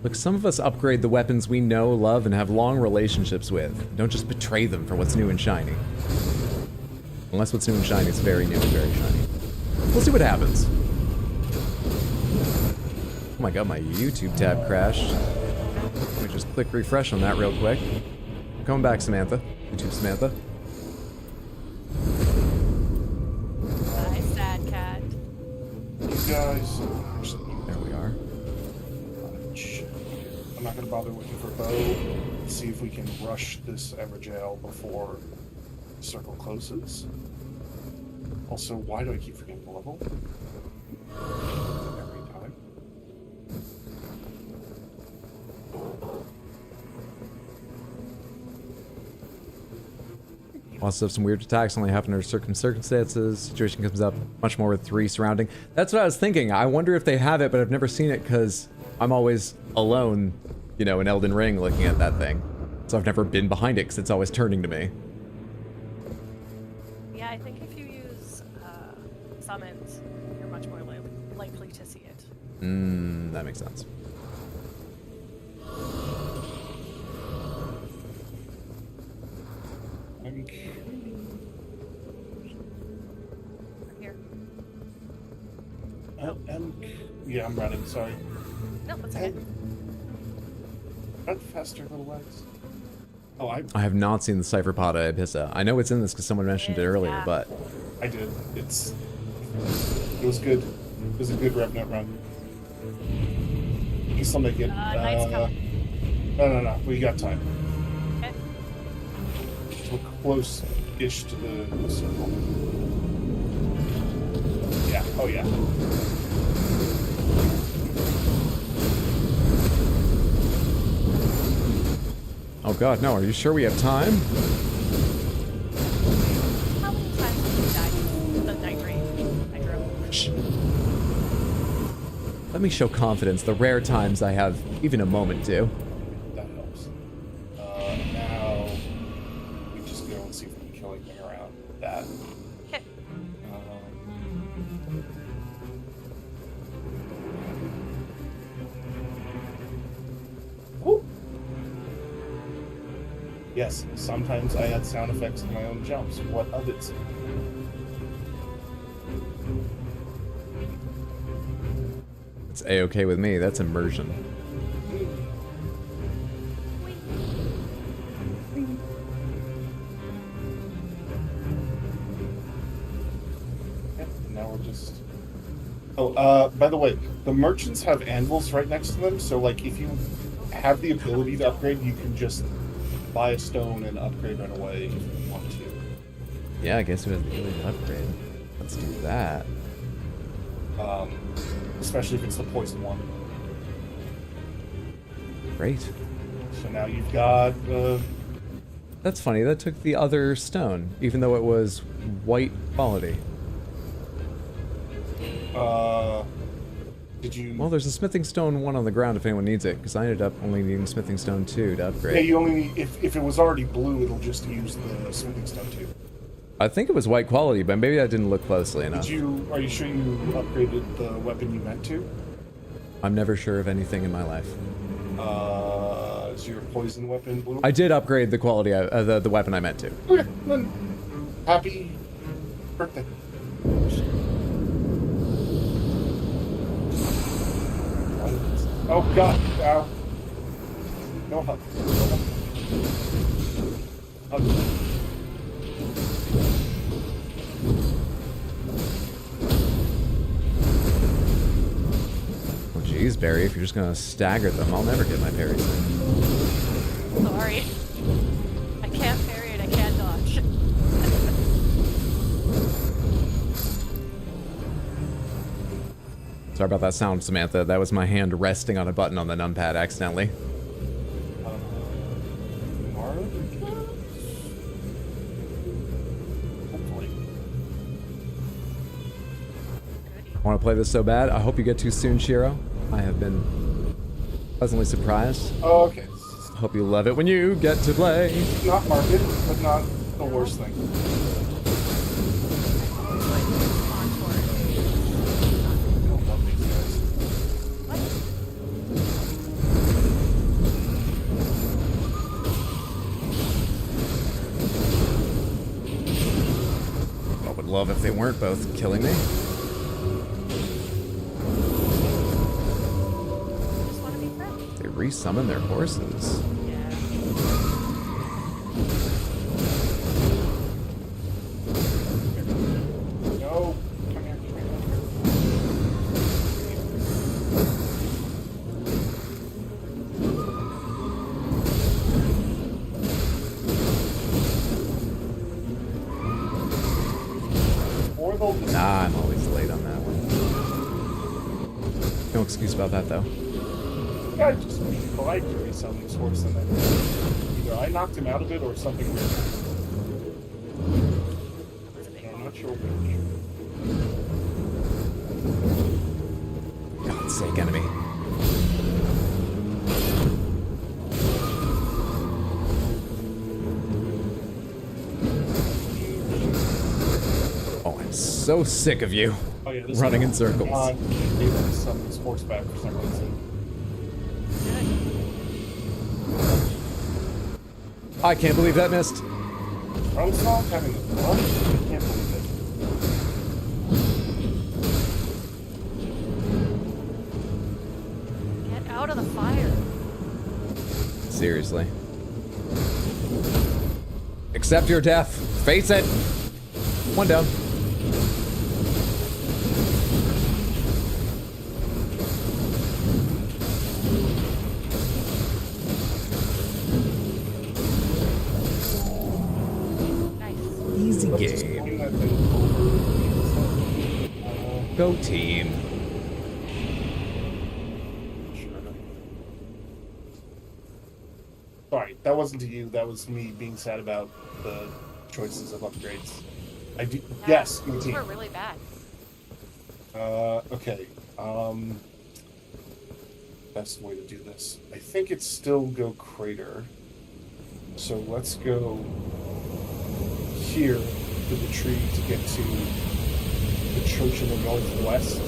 Look, some of us upgrade the weapons we know, love, and have long relationships with. Don't just betray them for what's new and shiny. Unless what's new and shiny is very new and very shiny. We'll see what happens. Oh my god, my YouTube tab crashed. Let me just click refresh on that real quick. I'm coming back, Samantha. YouTube Samantha. Hi, sad cat. You guys. There we are. I'm not going to bother looking for bow. Let's see if we can rush this Everjail before the circle closes. Also, why do I keep forgetting the level? Every time. Also, some weird attacks only happen under certain circumstances. Situation comes up much more with 3 surrounding. That's what I was thinking. I wonder if they have it, but I've never seen it because I'm always alone, you know, in Elden Ring looking at that thing. So I've never been behind it because it's always turning to me. Yeah, I think if you use summons, you're much more likely to see it. That makes sense. From here. Yeah, I'm running, sorry. No, that's okay. Run faster, little legs. Oh, I have not seen the Cypher Pod Ibissa. I know it's in this because someone mentioned it earlier, but... I did. It was good. It was a good Revenant run. Just something get. Knight's coming. No. We got time. Okay. So we're close-ish to the circle. Yeah. Oh, yeah. Oh god, no, are you sure we have time? How many times have you died in the Nightreign? Let me show confidence the rare times I have even a moment to. That helps. Now we just go and see if we can kill anything around that. Okay. Whoop. Yes, sometimes I add sound effects to my own jumps. What of it? It's A-okay with me. That's immersion. Now we're just... Oh, by the way, the merchants have anvils right next to them, so like if you have the ability to upgrade, you can just buy a stone and upgrade right away if you want to. Yeah, I guess we have the ability to upgrade. Let's do that. Especially if it's the poison one. Great. So now you've got... That's funny. That took the other stone, even though it was white quality. Did you... Well, there's a smithing stone 1 on the ground if anyone needs it, because I ended up only needing smithing stone 2 to upgrade. Yeah, you only need... If it was already blue, it'll just use the smithing stone 2. I think it was white quality, but maybe I didn't look closely enough. Are you sure you upgraded the weapon you meant to? I'm never sure of anything in my life. Is your poison weapon blue? I did upgrade the quality, the weapon I meant to. Okay, then happy birthday. Oh god, ow. No hug. No hug. Oh geez, Barry, if you're just gonna stagger them, I'll never get my parries in. Sorry. I can't parry and I can't dodge. Sorry about that sound, Samantha. That was my hand resting on a button on the numpad accidentally. I want to play this so bad. I hope you get to soon, Shiro. I have been pleasantly surprised. Oh, okay. I hope you love it when you get to play. Not market, but not the worst thing. I would love if they weren't both killing me. They resummon their horses. No. Nah, I'm always late on that one. No excuse about that, though. I just polite to resell his horse and then either I knocked him out of it or something weird. I'm not sure which. God's sake, enemy. Oh, I'm so sick of you running in circles. He able to summon his horse back for some reason. I can't believe that missed. Strong's having a blood? I can't believe it. Get out of the fire. Seriously. Accept your death. Face it. One down. Easy game. Go team. Sorry, that wasn't to you. That was me being sad about the choices of upgrades. I do. Yes, go Those team. were really bad. Okay. Best way to do this. I think it's still go crater. So let's go here through the tree to get to the church in the northwest,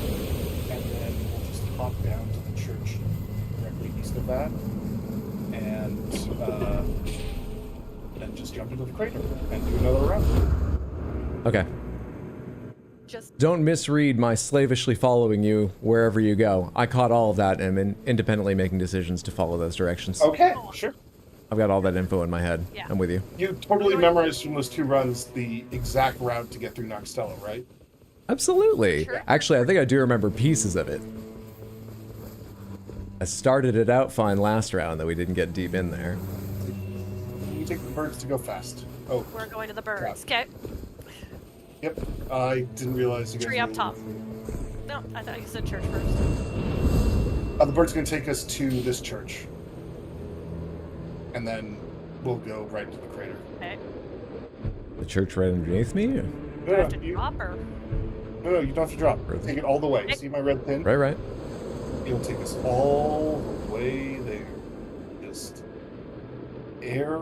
and then we'll just hop down to the church directly east of that, and just jump into the crater and do another round. Okay. Don't misread my slavishly following you wherever you go. I caught all of that and am independently making decisions to follow those directions. Okay, sure. I've got all that info in my head. Yeah. I'm with you. You totally memorized from those 2 runs the exact route to get through Noxtella, right? Absolutely. Sure. Actually, I think I do remember pieces of it. I started it out fine last round, though we didn't get deep in there. You take the birds to go fast. Oh. We're going to the birds. Okay. Yep. I didn't realize you guys Tree up were- top. No, I thought you said church first. The bird's going to take us to this church. And then we'll go right to the crater. Okay. The church right underneath me? Do I have to drop or? No, you don't have to drop. Take it all the way. See my red pin? Right. It'll take us all the way there. Just air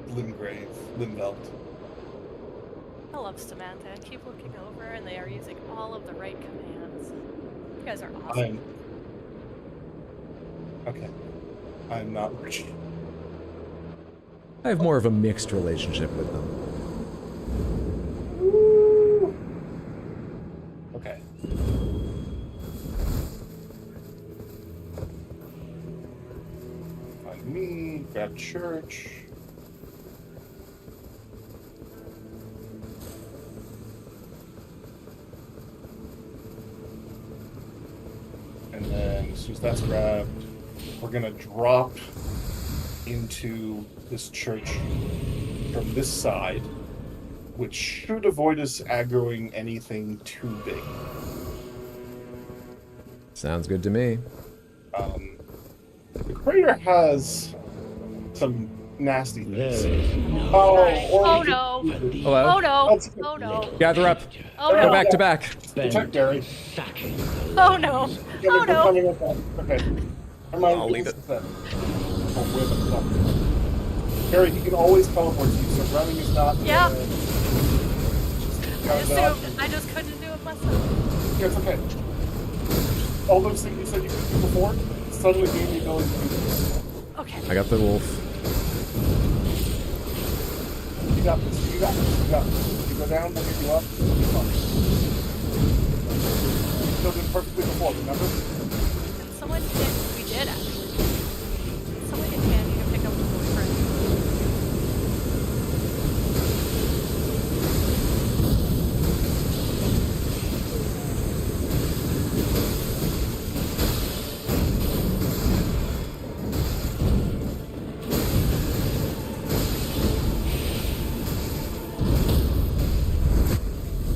Limgrave, Limveld. I love Samantha. I keep looking over and they are using all of the right commands. You guys are awesome. Okay. I'm not rich. I have more of a mixed relationship with them. Okay. Find me, grab church. And then as soon as that's grabbed, we're gonna drop into this church from this side, which should avoid us aggroing anything too big. Sounds good to me. The crater has some nasty things. Oh no! Hello? Oh no! Oh no! Gather up. Oh no! Go back to back. Protect Gary. Oh no! Oh no! Okay. I'll leave it. Gary, he can always teleport to you, so running is not. Yeah. I I just couldn't do it myself. Yeah, it's okay. All those things you said you could do before suddenly gave me the ability to do this. Okay. I got the wolf. You got this. You got this. You got this. You go down, we'll get you up. You'll be fine. You still did perfectly before, remember? Someone did. We did actually. Someone get Candy to pick up the boyfriend.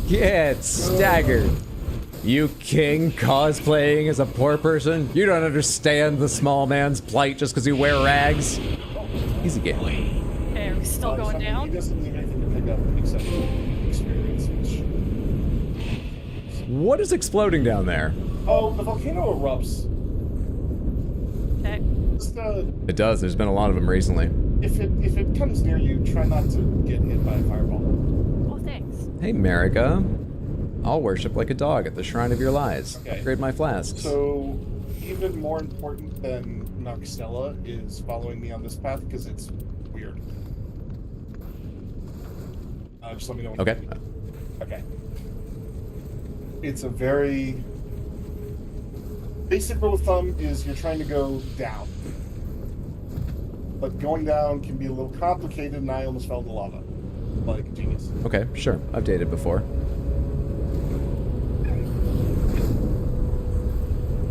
Get staggered. You king cosplaying as a poor person? You don't understand the small man's plight just because you wear rags. Easy game. Okay, are we still going down? He doesn't need anything to pick up except experience, which... What is exploding down there? Oh, the volcano erupts. Okay. Just, It does. There's been a lot of them recently. if it comes near you, try not to get hit by a fireball. Oh, thanks. Hey, Marika. I'll worship like a dog at the shrine of your lies. Okay. Upgrade my flasks. So, even more important than Noxtella is following me on this path because it's weird. Just let me know when Okay. Okay. It's a very basic rule of thumb is you're trying to go down. But going down can be a little complicated and I almost fell in the lava. Like a genius. Okay, sure. I've dated before.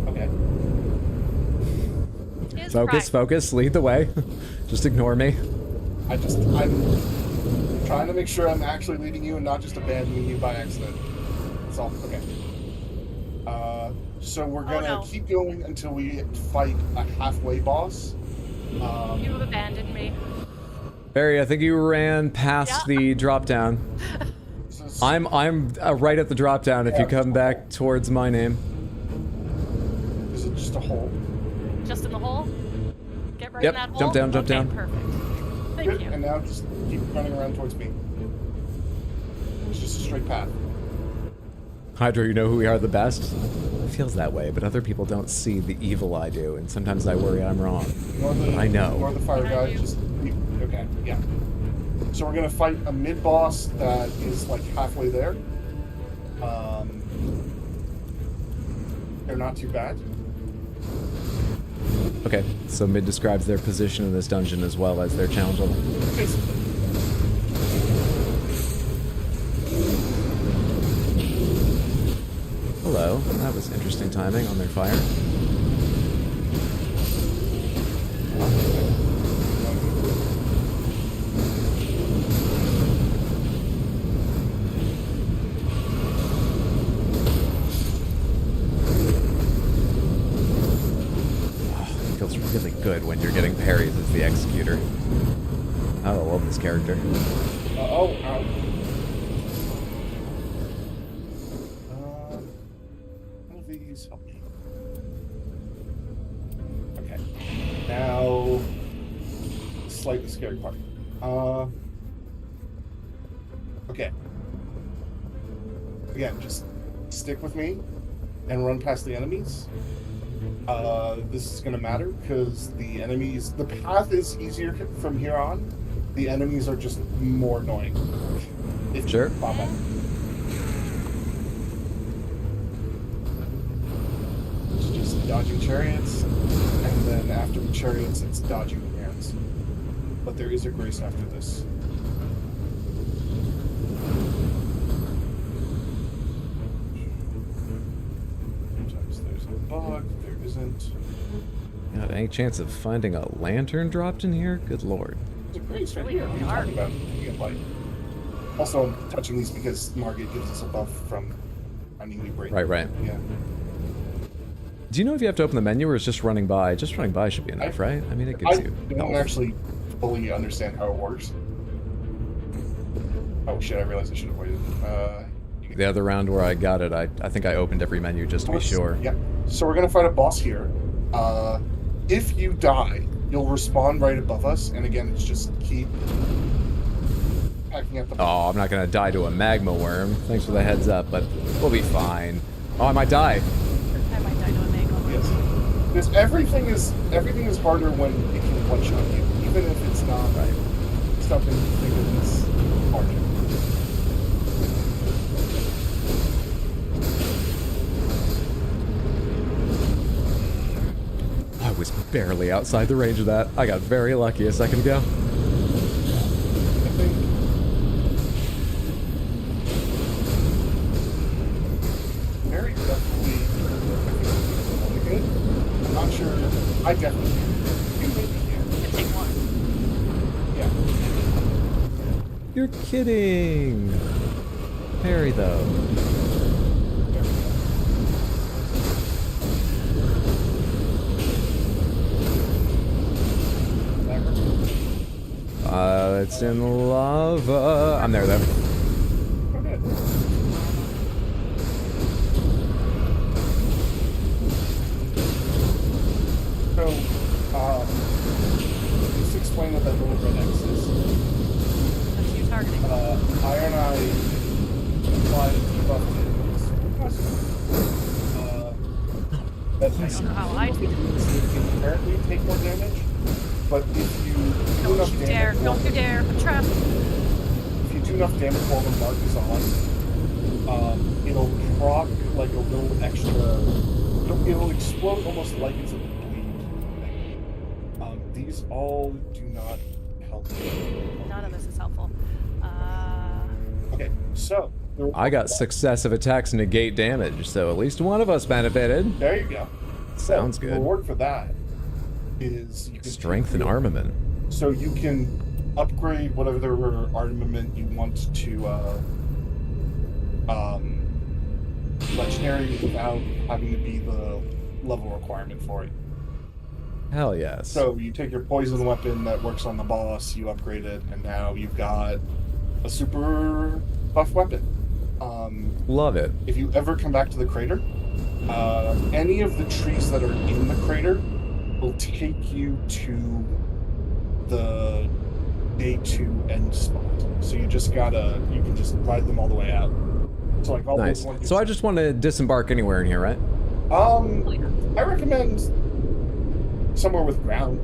Okay. Focus, lead the way. Just ignore me. I'm trying to make sure I'm actually leading you and not just abandoning you by accident. That's all. Okay. So we're gonna keep going until we fight a halfway boss. You have abandoned me. Barry, I think you ran past the drop down. I'm right at the drop down if you come back towards my name. Is it just a hole? Just in the hole? Get right Yep, in that hole? jump down, jump down. Perfect. Thank Good. you. And now just keep running around towards me. straight path. Hydra, you know who we are the best? It feels that way, but other people don't see the evil I do, and sometimes I worry I'm wrong. I know. Ignore the fire guy. Just okay, yeah. So we're gonna fight a mid boss that is like halfway there. They're not too bad. Okay, so mid describes their position in this dungeon as well as their challenge level. Basically. Hello, that was interesting timing on their fire. Really good when you're getting parries as the executor. I love this character. Ow. One of these help me. Okay. Now, slightly scary part. Okay. Again, just stick with me and run past the enemies. This is going to matter because the path is easier from here on. The enemies are just more annoying. Sure. It's just dodging chariots, and then after the chariots, it's dodging the hands. But there is a grace after this. Sometimes there's a bug. Isn't. Got any chance of finding a lantern dropped in here? Good lord. There's a grace right here. What are you talking about? You get light. Also, I'm touching these because Margit gives us a buff from finding new break. Right. Yeah. Do you know if you have to open the menu or is just running by? Just running by should be enough, right? I mean, it gives you. I don't actually fully understand how it works. Oh shit! I realized I should have waited. The other round where I got it, I think I opened every menu just to be sure. Yeah. So we're gonna fight a boss here. If you die, you'll respawn right above us, and again, it's just keep packing up the. Oh, I'm not gonna die to a magma worm. Thanks for the heads up, but we'll be fine. Oh, I might die. I might die to a magma worm. Yes. Because everything is harder when it can one shot you, even if it's not something you think is harder. I was barely outside the range of that. I got very lucky a second ago. Very definitely good. I'm not sure. I definitely can. You maybe can. You can take one. Yeah. You're kidding. Parry though. It's in lava. I'm there though. Okay. So, just explain what that little red X is. That's you targeting. Iron Eye applied debuff to I don't know how I do this. Apparently take more damage, but if you do enough damage, Don't you dare! I'm trapped. If you do enough damage while the mark is on, it'll proc like a little extra. It'll explode almost like it's a bleed thing. These all do not help. None of this is helpful. Okay, so I got successive attacks negate damage, so at least one of us benefited. there you go. Sounds The good. reward for that is you can Strength and armament. So you can upgrade whatever armament you want to legendary without having to be the level requirement for it. Hell yes. So you take your poison weapon that works on the boss, you upgrade it, and now you've got a super buff weapon. Love it. If you ever come back to the crater, any of the trees that are in the crater will take you to the a to end spot. So you can just ride them all the way out. So like all Nice. those ones. So I just want to disembark anywhere in here, right? I recommend somewhere with ground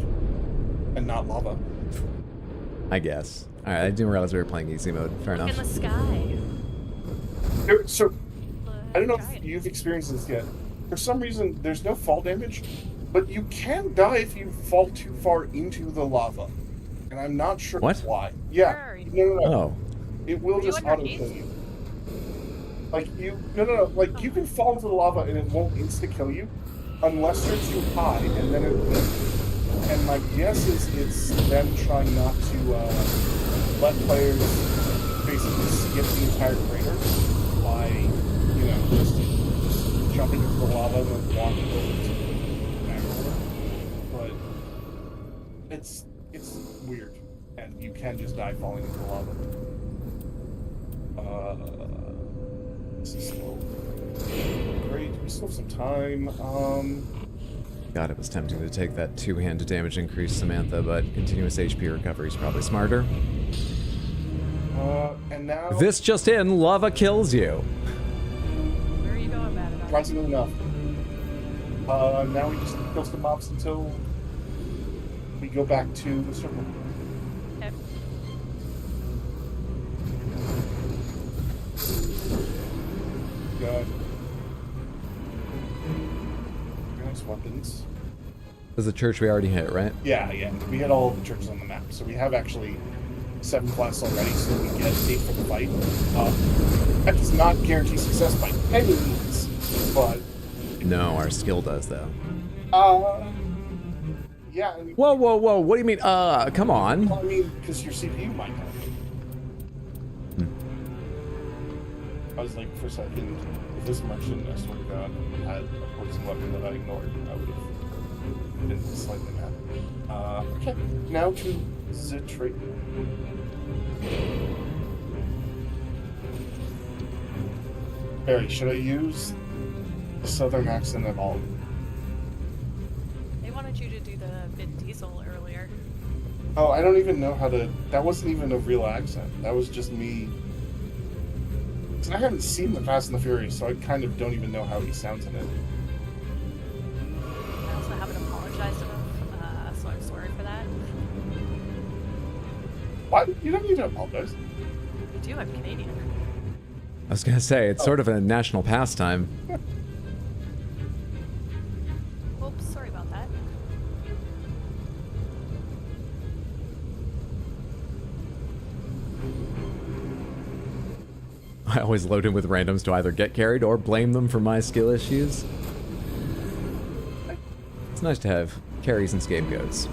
and not lava. I guess. All right, I didn't realize we were playing easy mode. Fair Look enough. in the sky. So I don't know if you've experienced this yet. For some reason, there's no fall damage, but you can die if you fall too far into the lava. And I'm not sure why. Yeah. No. Oh. It will just auto kill you. Like like you can fall into the lava and it won't insta kill you unless you're too high, and then it will. And my guess is it's them trying not to let players basically skip the entire crater by, just jumping into the lava and then walking over to the magma. But it's weird, and you can just die falling into the lava. This is still great. We still have some time. God, it was tempting to take that 2-handed damage increase, Samantha, but continuous HP recovery is probably smarter. And now... This just in, lava kills you. Where are you going, Matador? Surprisingly enough. Now we just kill some mobs until we go back to the circle. Okay. Got nice weapons. This is the church we already hit, right? Yeah. We hit all the churches on the map, so we have actually 7 classes already, so we get 8 for the fight. That does not guarantee success by any means, but... No, our skill does, though. Yeah. I mean, Whoa, what do you mean, come on? Well, I mean, because your CPU might have. I was like, for a second, if this merchant, I swear to God, had a poison weapon that I ignored, I would have been slightly mad. Okay, now to the trait. Barry, should I use the Southern accent at all? They wanted you to do the Vin Diesel earlier. Oh, I don't even know how to... That wasn't even a real accent. That was just me... I haven't seen The Fast and the Furious, so I kind of don't even know how he sounds in it. I also haven't apologized enough, so I'm sorry for that. Why? You don't need to apologize. I do, I'm Canadian. I was gonna say, it's sort of a national pastime. Oops, sorry about that. I always load in with randoms to either get carried or blame them for my skill issues. It's nice to have carries and scapegoats.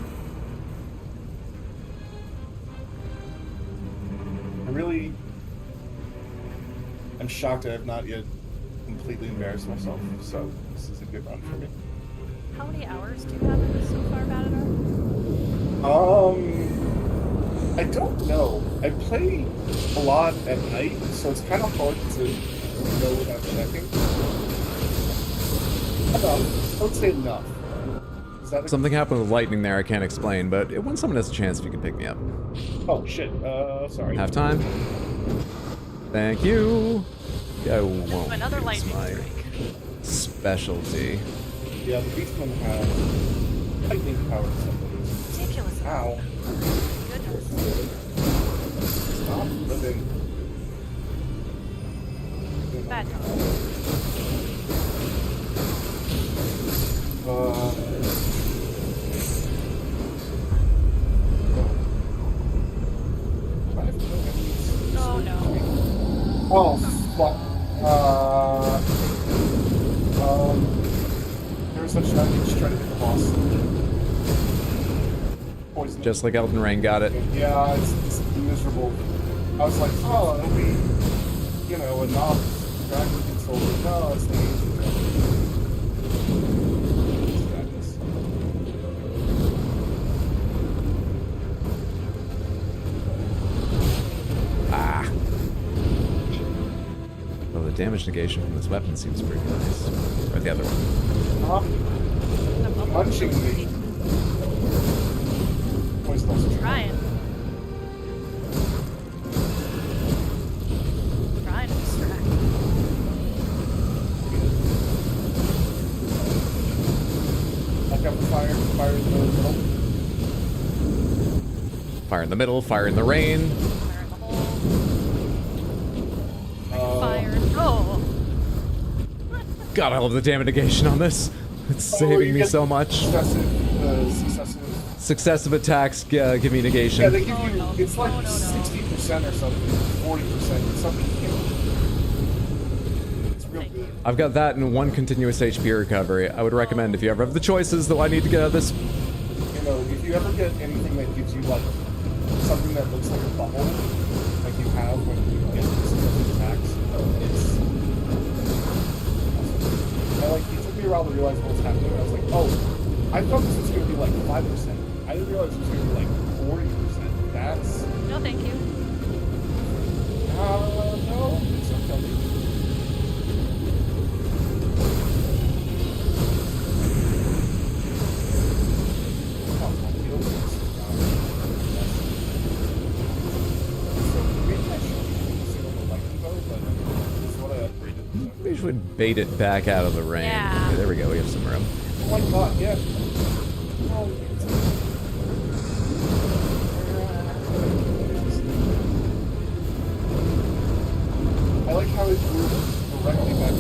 I'm shocked I have not yet completely embarrassed myself, so this is a good run for me. How many hours do you have in this so far, Matador? I don't know. I play a lot at night, so it's kind of hard to know without checking. Enough. I would say enough. Is that Something happened with lightning there I can't explain, but when someone has a chance, if you can pick me up. Oh, shit. Sorry. Have time. Thank you. I won't Another use lightning my strike. specialty. Yeah, the Beastman has lightning power. Ridiculous. Ow. Goodness. Stop living. Bad dog. Oh no. Oh, fuck. There was such damage trying to get the boss. Poison. Just like Elden Ring got it. Yeah, it's miserable. I was like, oh, it'll be, you know, a novice dragon control. No, it's the ancient dragon. Ah. Well, the damage negation from this weapon seems pretty nice. Or the other one. Punching me. Trying. Fire in the middle, fire in the rain. Fire in the hole. Fire. Oh. God, I love the damage negation on this. It's saving me so much. Successive attacks give me negation. Yeah, they give you, it's like 60% or something, 40%, something huge. It's real good. I've got that and 1 continuous HP recovery. I would recommend if you ever have the choices, though I need to get out of this. You know, if you ever get anything that gives you like something that looks like a bubble, like you have when you get successive attacks, it's it took me a while to realize what was happening. I was like, oh, I thought this was going to be like 5%. I didn't realize it was going to be like 40%. That's... No, thank you. No, it's not tell me. Maybe we should bait it back out of the rain. Yeah. Okay, there we go. We have some room. Oh my god, yeah. I like how it moves directly back.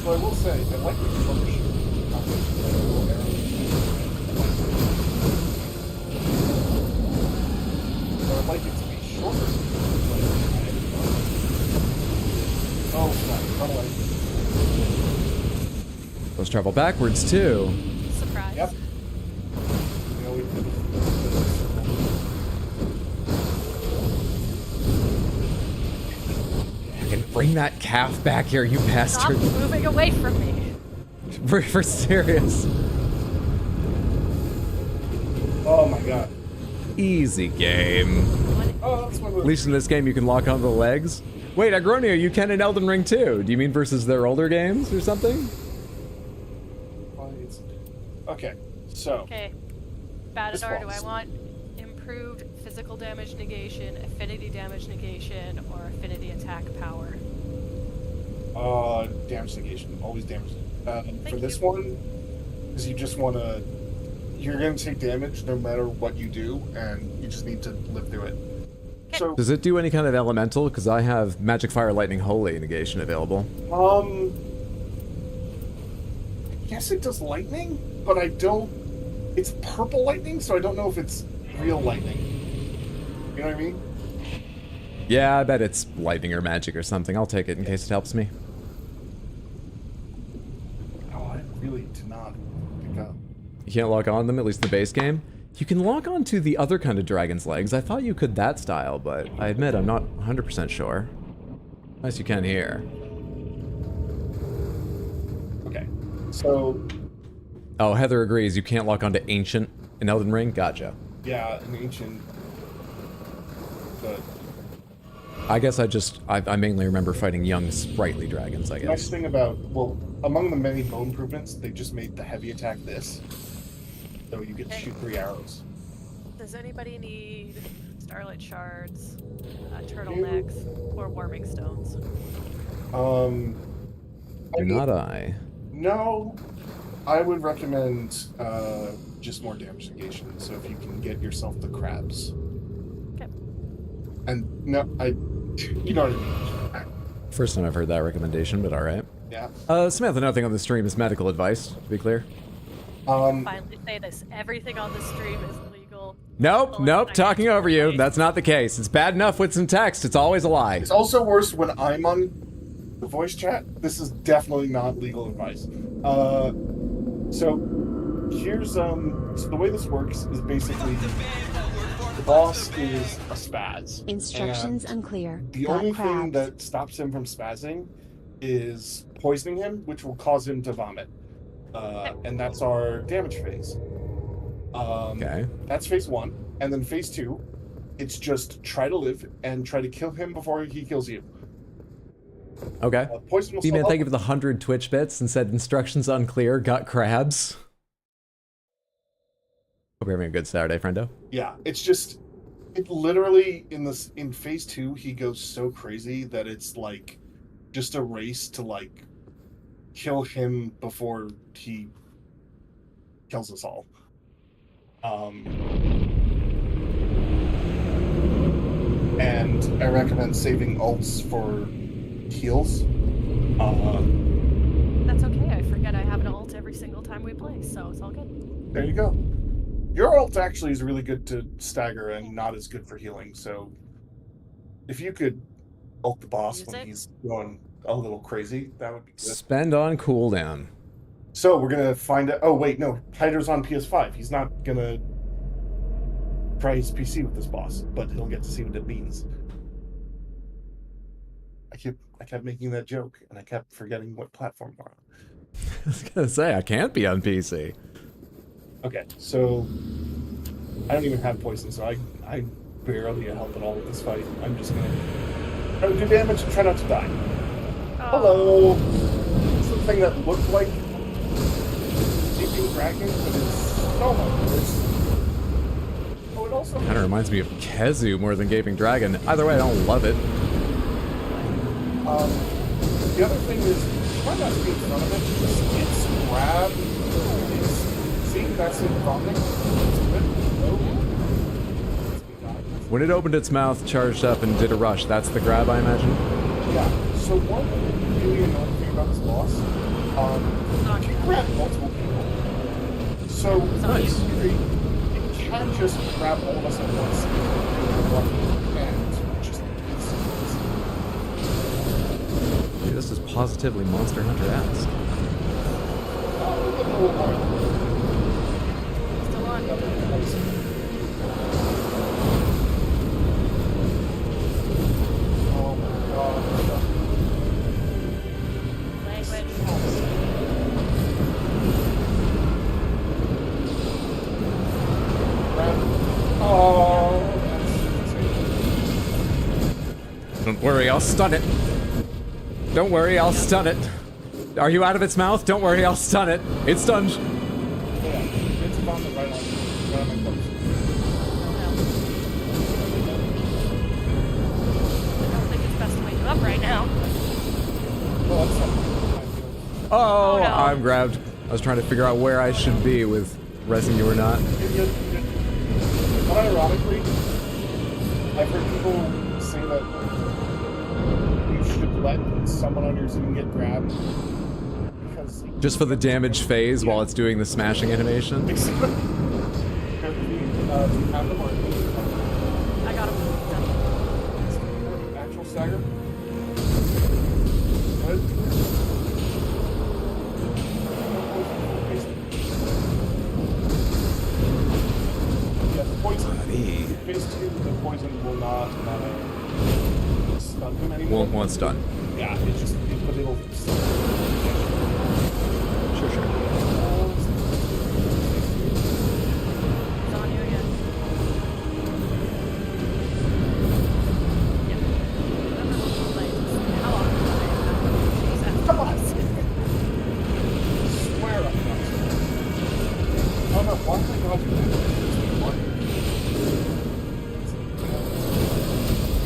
So I will say, I like the approach. But I'd like it to be shorter. Oh, fuck, run away. Let's travel backwards, too. Surprise. Yep. Bring that calf back here, you bastard. Stop moving away from me. For serious. Oh my god. Easy game. Oh, that's one At least in this game you can lock onto the legs. Wait, Agronio, you can in Elden Ring too. Do you mean versus their older games or something? Okay, so. Okay. Batador, do I want improved physical damage negation, affinity damage negation, or affinity attack power? Damage negation. Always damage. For this one, because you just want to. You're going to take damage no matter what you do, and you just need to live through it. So, does it do any kind of elemental? Because I have Magic Fire Lightning Holy negation available. Yes, it does lightning, but I don't. It's purple lightning, so I don't know if it's real lightning. You know what I mean? Yeah, I bet it's lightning or magic or something. I'll take it in case it helps me. Oh, I really did not pick up. You can't lock on them, at least in the base game. You can lock on to the other kind of dragon's legs. I thought you could that style, but I admit I'm not 100% sure. Unless you can here. Okay, so... Oh, Heather agrees. You can't lock onto Ancient in Elden Ring? Gotcha. Yeah, an Ancient... But... I guess I mainly remember fighting young, sprightly dragons, I guess. Nice thing about... Well, among the many bone improvements, they just made the heavy attack this. So you get to shoot 3 arrows. Does anybody need Starlight Shards, turtlenecks, or warming stones? Not I. No, I would recommend just more damage negation. So if you can get yourself the crabs. Okay. And no, you know what I mean. First time I've heard that recommendation, but alright. Yeah. Samantha, nothing on the stream is medical advice, to be clear. Finally say this. Everything on the stream is legal. Nope, talking over you. That's not the case. It's bad enough with some text. It's always a lie. It's also worse when I'm on the voice chat. This is definitely not legal advice. So here's so the way this works is basically the boss is a spaz. Instructions unclear. The only thing that stops him from spazzing is poisoning him, which will cause him to vomit. And that's our damage phase. Okay. That's phase 1. And then phase 2, it's just try to live and try to kill him before he kills you. Okay. Poison will D-Man, thank you for the 100 Twitch bits and said instructions unclear, got crabs. Hope you're having a good Saturday, friendo. Yeah, it's just, it literally, in phase 2, he goes so crazy that it's like, just a race to like kill him before he kills us all. And I recommend saving ults for heals. That's okay. I forget I have an ult every single time we play, so it's all good. There you go. Your ult actually is really good to stagger and not as good for healing. So if you could ult the boss when he's going a little crazy, that would be good. Spend on cooldown. So we're gonna find out. Oh wait, no. Hyder's on PS5. He's not gonna try his PC with this boss, but he'll get to see what it means. I kept making that joke, and I kept forgetting what platform we're on. I was gonna say, I can't be on PC. Okay, so I don't even have poison, so I barely help at all with this fight. I'm just gonna try to do damage and try not to die. Hello! This is the thing that looked like Deeping Dragon, but it's so much worse. Oh, it also Kind of reminds me of Kezu more than Gaping Dragon. Either way, I don't love it. The other thing is, try not to be in front of it. Its grab is, see, that's in front of it. When it opened its mouth, charged up, and did a rush, that's the grab, I imagine? Yeah, so one really annoying thing about this boss, you can grab multiple people. So, nice. in theory, it can just grab all of us at once if you're lucky, and just Dude, this is positively Monster Hunter-esque. Still on. Oh my god. Language. Don't worry, I'll stun it. Don't worry, I'll stun it. Are you out of its mouth? Don't worry, I'll stun it. It's stunned. Yeah, it's on the right on my clothes. I don't think it's best to wake you up right now. Oh, no. I'm grabbed. I was trying to figure out where I should be with resing you or not. But ironically, I've heard people say that you should let someone on your team get grabbed because Just for the damage phase while it's doing the smashing animation. I got him. Actual stagger. Good. Yeah, the poison. Phase 2, the poison will not stun him anymore. Won't stun. Yeah, it's just, but it'll stun him. Sure. It's on you again. Yep. Remember when we played? How often do we play? Jesus. Come on! Swear I'm not. Oh no, why am I not doing this?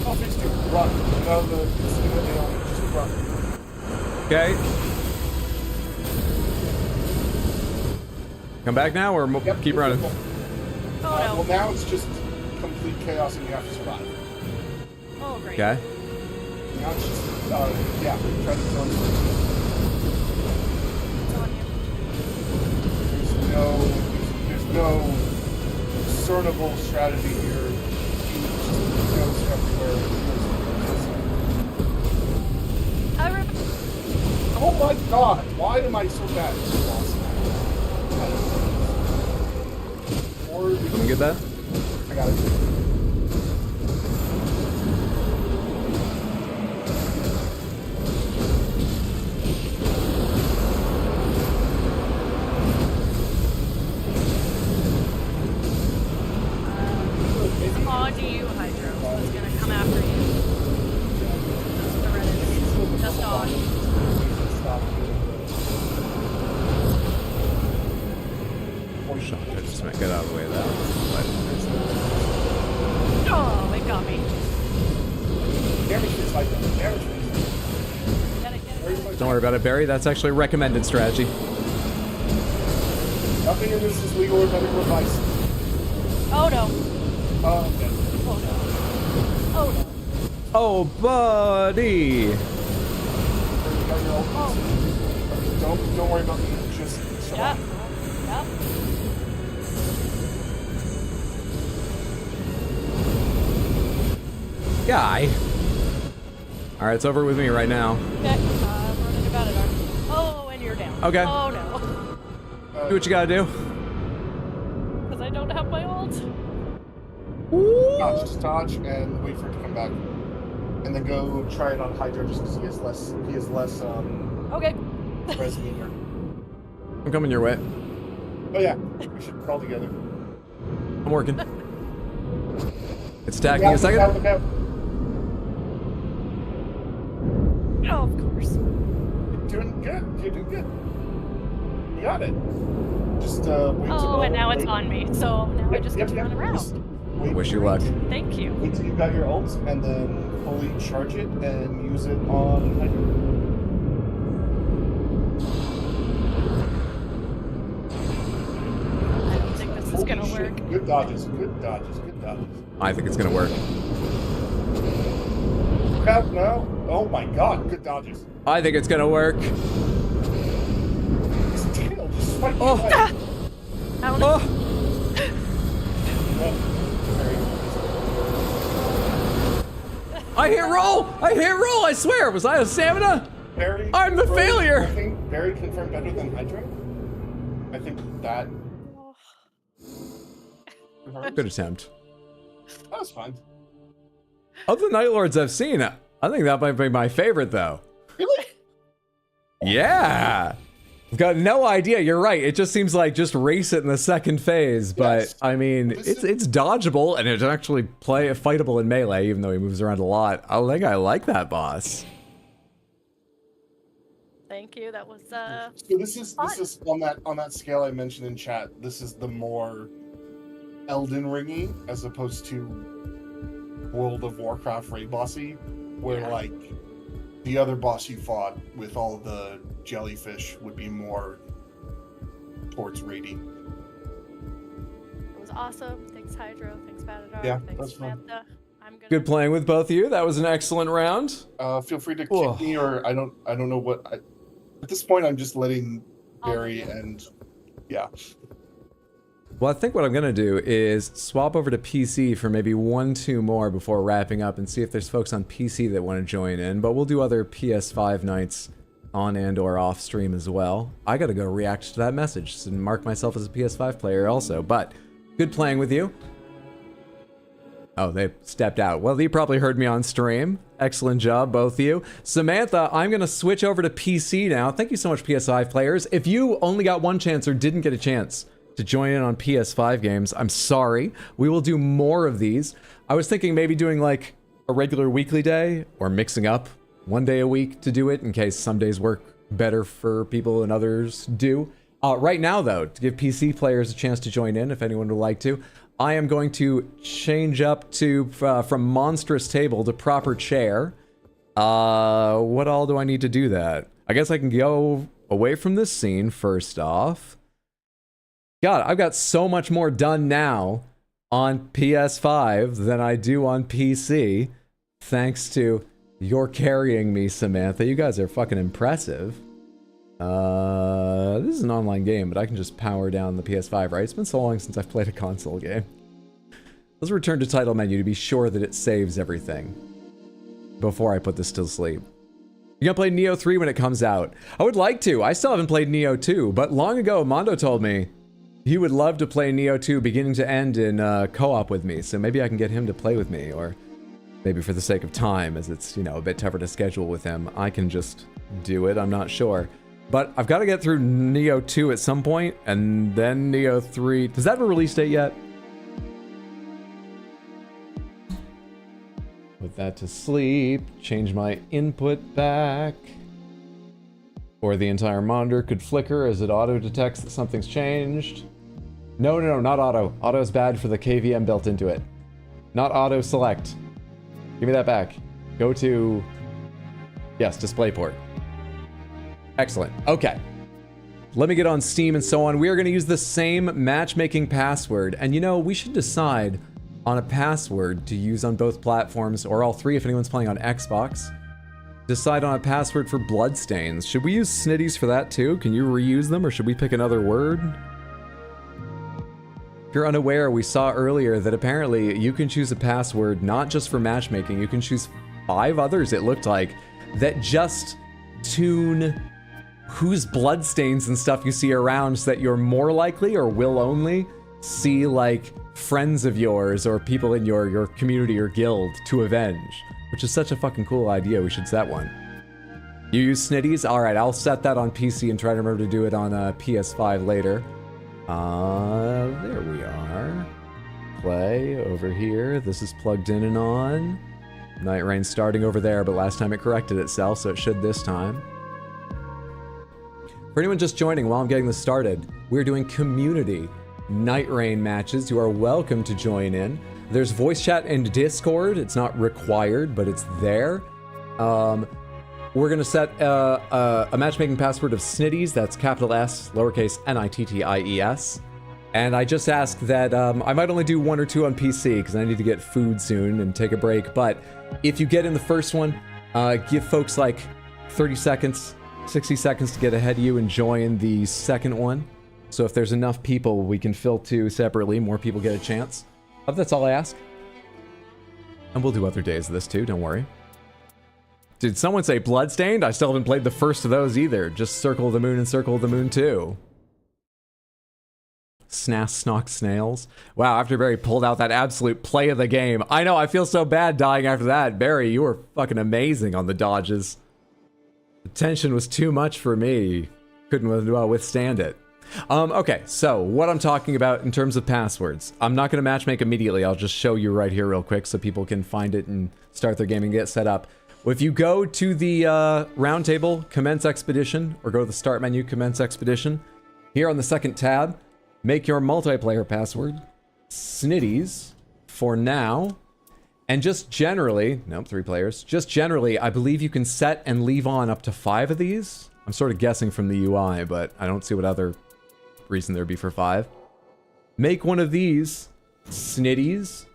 Oh, phase 2, run. No, it's just run. Okay. Come back now or keep running? Well, now it's just complete chaos and you have to survive. Oh, great. Okay. Now it's just, yeah, try to kill him It's on you. There's no discernible strategy here. He just goes everywhere. Oh my god, why am I so bad at this boss? Let me get that. I got it. It's on to you, Hydro. It's gonna come after you. That's what the red is. Just on. Shot. I just might get out of the way of that. Oh, it got me. Damage is like that. Damage is Don't worry about it, Barry. That's actually a recommended strategy. Nothing in this is legal or medical advice. Oh no. Oh, okay. Oh no. Oh no. Oh, buddy. Don't worry about me. Just survive. Yep. Guy. All right, it's over with me right now. Okay. I'm running about it. Oh, and you're down. Okay. Oh no. Do what you gotta do. Because I don't have my ult. Dodge, just dodge and wait for it to come back. And then go try it on Hydra just because he has less Okay. res meter. I'm coming your way. Oh yeah, we should crawl together. I'm working. It's attacking a second. Look out. Oh, of course. You're doing good. You're doing good. You got it. Just wait Oh, and now it's on me. So now I just get to run around. Wish you luck. Thank you. Wait till you got your ult and then fully charge it and use it on Hydra. I don't think this is gonna work. Good dodges. Good dodges. Good dodges. I think it's gonna work. Crap, no. Oh my god, good dodges. I think it's gonna work. His tail just spiked Oh. I hit roll! I hit roll! I swear! Was I a stamina? Barry, I'm the failure! I think Barry confirmed better than Hydra. I think that. Good attempt. That was fun. Of the Night Lords I've seen, I think that might be my favorite, though. Really? Yeah! I've got no idea. You're right. It just seems like just race it in the second phase, but Yes. I mean, it's dodgeable and it's actually fightable in melee, even though he moves around a lot. I think I like that boss. Thank you. That was So this is on that scale I mentioned in chat. This is the more Elden Ringy as opposed to World of Warcraft raid bossy, where like the other boss you fought with all the jellyfish would be more towards raidy. It was awesome. Thanks, Hydro. Thanks, Batadar. Yeah, Thanks, that's fun. Samantha. I'm gonna. Good playing with both of you. That was an excellent round. Feel free to kick me, or I don't know what. At this point, I'm just letting Barry and yeah. Well, I think what I'm going to do is swap over to PC for maybe 1-2 more before wrapping up and see if there's folks on PC that want to join in, but we'll do other PS5 nights on and or off stream as well. I got to go react to that message and mark myself as a PS5 player also, but good playing with you. Oh, they stepped out. Well, you probably heard me on stream. Excellent job, both of you. Samantha, I'm going to switch over to PC now. Thank you so much, PS5 players. If you only got one chance or didn't get a chance to join in on PS5 games, I'm sorry. We will do more of these. I was thinking maybe doing like a regular weekly day or mixing up one day a week to do it in case some days work better for people and others do. Right now, though, to give PC players a chance to join in, if anyone would like to, I am going to change up to from monstrous table to proper chair. What all do I need to do that? I guess I can go away from this scene first off. God, I've got so much more done now on PS5 than I do on PC, thanks to your carrying me, Samantha. You guys are fucking impressive. This is an online game, but I can just power down the PS5, right? It's been so long since I've played a console game. Let's return to title menu to be sure that it saves everything before I put this to sleep. You gonna play Neo 3 when it comes out? I would like to. I still haven't played Neo 2, but long ago, Mondo told me he would love to play Neo 2 beginning to end in co-op with me, so maybe I can get him to play with me, or maybe for the sake of time, as it's, you know, a bit tougher to schedule with him, I can just do it, I'm not sure. But I've got to get through Neo 2 at some point, and then Neo 3. Does that have a release date yet? Put that to sleep, change my input back. Or the entire monitor could flicker as it auto-detects that something's changed. No, not auto. Auto is bad for the KVM built into it. Not auto select. Give me that back. Go to... Yes, DisplayPort. Excellent. Okay. Let me get on Steam and so on. We are going to use the same matchmaking password. And you know, we should decide on a password to use on both platforms, or all three if anyone's playing on Xbox. Decide on a password for Bloodstains. Should we use Snitties for that too? Can you reuse them, or should we pick another word? If you're unaware, we saw earlier that apparently you can choose a password not just for matchmaking, you can choose 5 others, it looked like, that just tune whose bloodstains and stuff you see around so that you're more likely or will only see like friends of yours or people in your community or guild to avenge, which is such a fucking cool idea. We should set one. You use Snitties? All right, I'll set that on PC and try to remember to do it on PS5 later. There we are. Play over here. This is plugged in and on. Nightreign starting over there, but last time it corrected itself, so it should this time. For anyone just joining while I'm getting this started, we're doing community Nightreign matches. You are welcome to join in. There's voice chat and Discord. It's not required, but it's there. We're gonna set a matchmaking password of Snitties. That's capital S, lowercase Nitties. And I just asked that I might only do 1 or 2 on PC because I need to get food soon and take a break. But if you get in the first one, give folks like 30 seconds, 60 seconds to get ahead of you and join the second one. So if there's enough people, we can fill 2 separately. More people get a chance. That's all I ask. And we'll do other days of this too, don't worry. Did someone say Bloodstained? I still haven't played the first of those either. Just Circle of the Moon and Circle of the Moon 2. Snock Snails. Wow, after Barry pulled out that absolute play of the game. I know, I feel so bad dying after that. Barry, you were fucking amazing on the dodges. The tension was too much for me. Couldn't withstand it. Okay, so what I'm talking about in terms of passwords. I'm not going to matchmake immediately. I'll just show you right here real quick so people can find it and start their game and get set up. If you go to the roundtable, commence expedition, or go to the start menu, commence expedition, here on the second tab, make your multiplayer password Snitties for now. And just generally, nope, 3 players. Just generally, I believe you can set and leave on up to 5 of these. I'm sort of guessing from the UI, but I don't see what other reason there'd be for 5. Make one of these Snitties,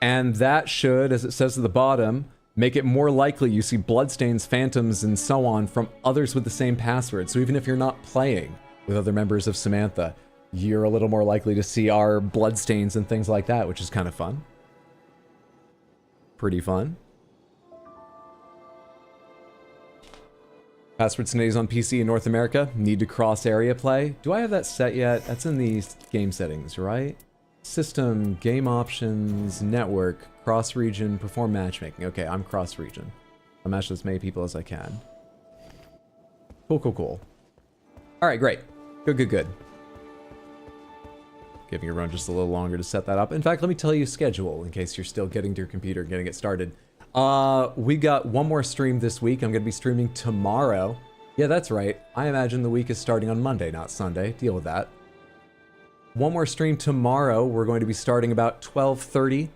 and that should, as it says at the bottom, make it more likely you see bloodstains, phantoms, and so on from others with the same password. So even if you're not playing with other members of Samantha, you're a little more likely to see our bloodstains and things like that, which is kind of fun. Pretty fun. Password Snitties on PC in North America. Need to cross area play. Do I have that set yet? That's in the game settings, right? System, game options, network, cross-region, perform matchmaking. Okay, I'm cross-region. I'll match as many people as I can. Cool, cool, cool. All right, great. Good, good, good. Giving everyone just a little longer to set that up. In fact, let me tell you schedule in case you're still getting to your computer and getting it started. We got one more stream this week. I'm going to be streaming tomorrow. Yeah, that's right. I imagine the week is starting on Monday, not Sunday. Deal with that. One more stream tomorrow. We're going to be starting about 12:30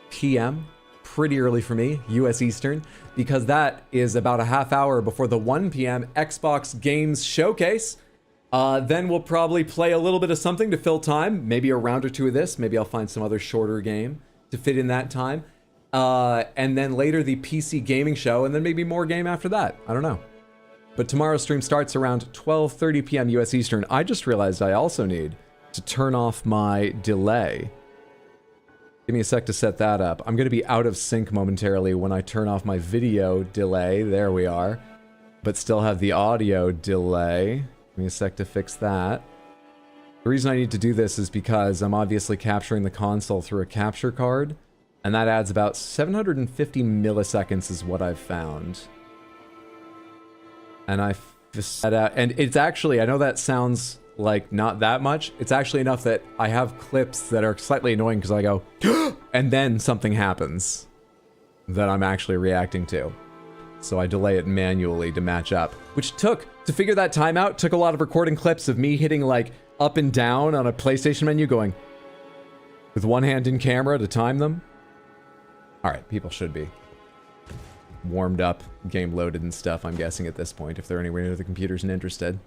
p.m. Pretty early for me, US Eastern, because that is about a half hour before the 1 p.m. Xbox Games Showcase. Then we'll probably play a little bit of something to fill time. Maybe a round or 2 of this. Maybe I'll find some other shorter game to fit in that time. And then later the PC gaming show, and then maybe more game after that. I don't know. But tomorrow's stream starts around 12:30 p.m. US Eastern. I just realized I also need to turn off my delay. Give me a sec to set that up. I'm going to be out of sync momentarily when I turn off my video delay. There we are. But still have the audio delay. Give me a sec to fix that. The reason I need to do this is because I'm obviously capturing the console through a capture card. And that adds about 750 milliseconds is what I've found. And I've set out, and it's actually, I know that sounds like not that much. It's actually enough that I have clips that are slightly annoying because I go, and then something happens that I'm actually reacting to. So I delay it manually to match up, which to figure that time out, took a lot of recording clips of me hitting like up and down on a PlayStation menu going with one hand in camera to time them. All right, people should be warmed up, game loaded and stuff, I'm guessing at this point, if they're anywhere near the computers and interested.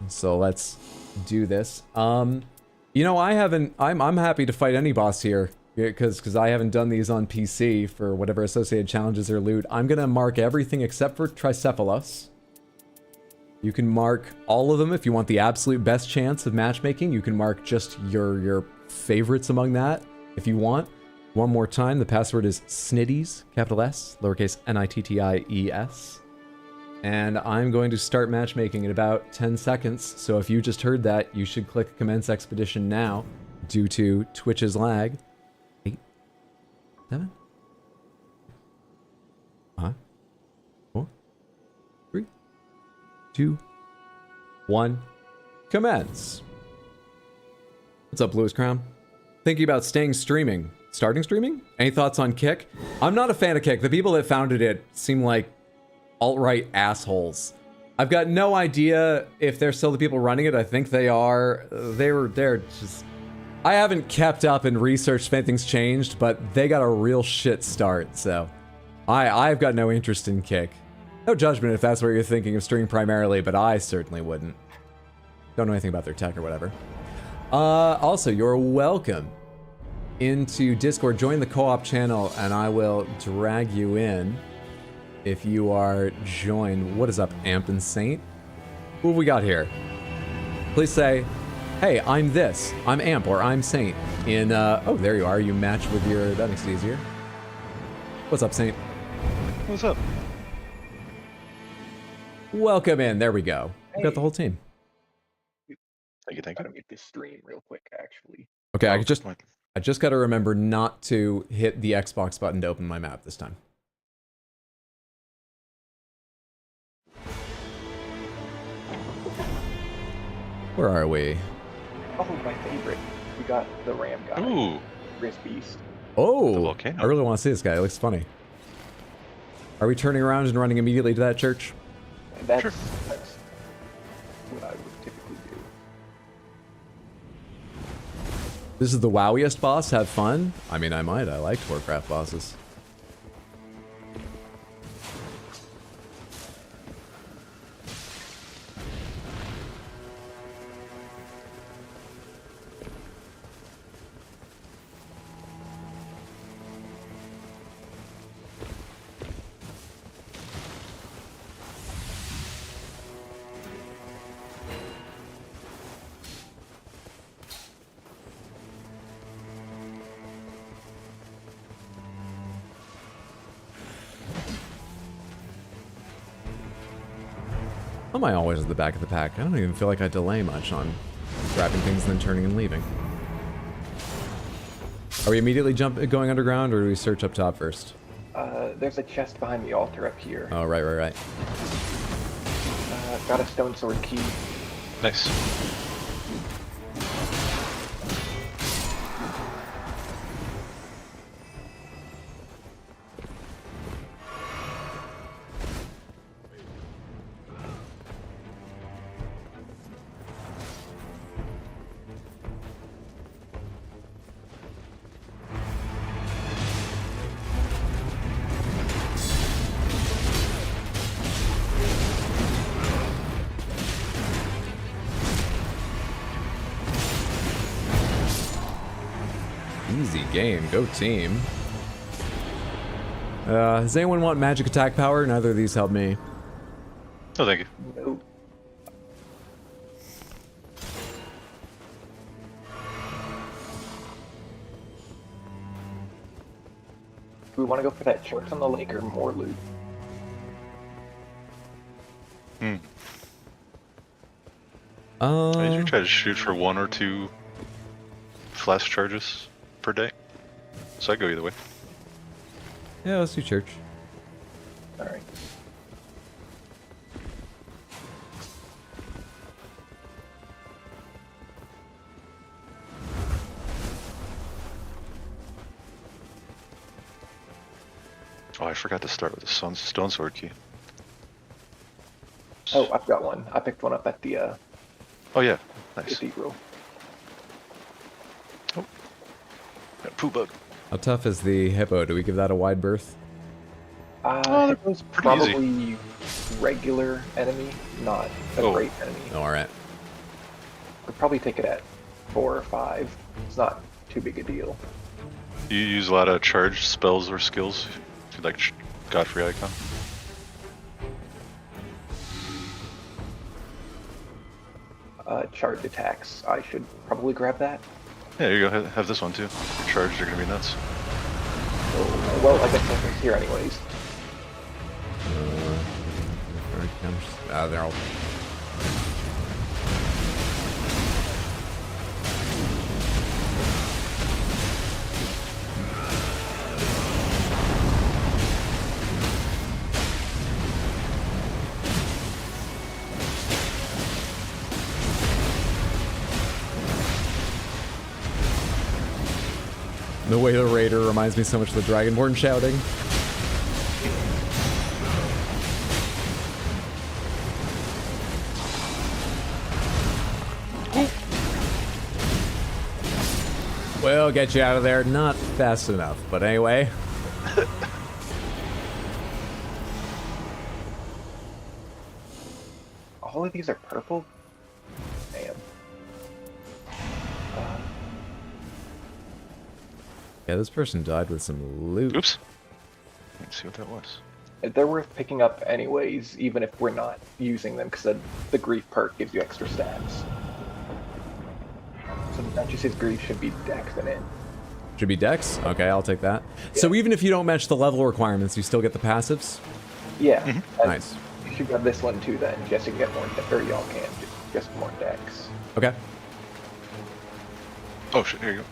So let's do this. You know, I'm happy to fight any boss here, because I haven't done these on PC for whatever associated challenges or loot. I'm gonna mark everything except for Tricephalus. You can mark all of them if you want the absolute best chance of matchmaking. You can mark just your favorites among that if you want. One more time, the password is Snitties, capital S, lowercase Nitties. And I'm going to start matchmaking in about 10 seconds. So if you just heard that, you should click Commence Expedition now due to Twitch's lag. 8, 7, 5, 4, 3, 2, 1. Commence. What's up, Lewis Crown? Thinking about starting streaming? Any thoughts on Kick? I'm not a fan of Kick. The people that founded it seem like alt-right assholes. I've got no idea if they're still the people running it. I think they are. They're just... I haven't kept up and researched if anything's changed, but they got a real shit start, so... I've got no interest in Kick. No judgment if that's what you're thinking of streaming primarily, but I certainly wouldn't. Don't know anything about their tech or whatever. Also, you're welcome into Discord. Join the co-op channel, and I will drag you in if you are joined. What is up, Amp and Saint? Who have we got here? Please say, hey, I'm this, I'm Amp, or I'm Saint. In, oh, there you are. You match with your, that makes it easier. What's up, Saint? What's up? Welcome in. There we go. We've got the whole team. Thank you, thank you. Gotta mute this stream real quick, actually. Okay, I just got to remember not to hit the Xbox button to open my map this time. Where are we? Oh, my favorite. We got the Ram guy. Ooh. Wrist Beast. Oh, I really want to see this guy. It looks funny. Are we turning around and running immediately to that church? That's what I would typically do. This is the wowiest boss. Have fun? I mean, I might. I like Warcraft bosses. How am I always at the back of the pack? I don't even feel like I delay much on grabbing things and then turning and leaving. Are we immediately going underground, or do we search up top first? There's a chest behind the altar up here. Oh, right. Got a stone sword key. Nice. Easy game. Go team. Does anyone want magic attack power? Neither of these help me. Oh, thank you. Nope. Do we want to go for that church on the lake or more loot? I usually try to shoot for 1 or 2 flash charges per day, so I go either way. Yeah, let's do church. Alright. Oh, I forgot to start with the stone sword key. Oh, I've got one. I picked one up at the Oh yeah, nice. cathedral. Oh, got a poo bug. How tough is the hippo? Do we give that a wide berth? Hippo's probably regular enemy, not a great enemy. Alright. Could probably take it at 4 or 5. It's not too big a deal. You use a lot of charged spells or skills, if you like Godfrey Icon. Charged attacks. I should probably grab that. Yeah, you go. Have this one too. Charged are gonna be nuts. Oh, well, I guess nothing's here anyways. They're all... The way the Raider reminds me so much of the Dragonborn shouting. We'll get you out of there. Not fast enough, but anyway. All of these are purple? Damn. Yeah, this person died with some loot. Oops. Let's see what that was. They're worth picking up anyways, even if we're not using them, because the grief perk gives you extra stats. So that just says grief should be dex in it. Should be dex? Okay, I'll take that. Yeah. So even if you don't match the level requirements, you still get the passives? Yeah. Nice. You should grab this one too then, just to get more, or y'all can, just more dex. Okay. Oh shit, here you go.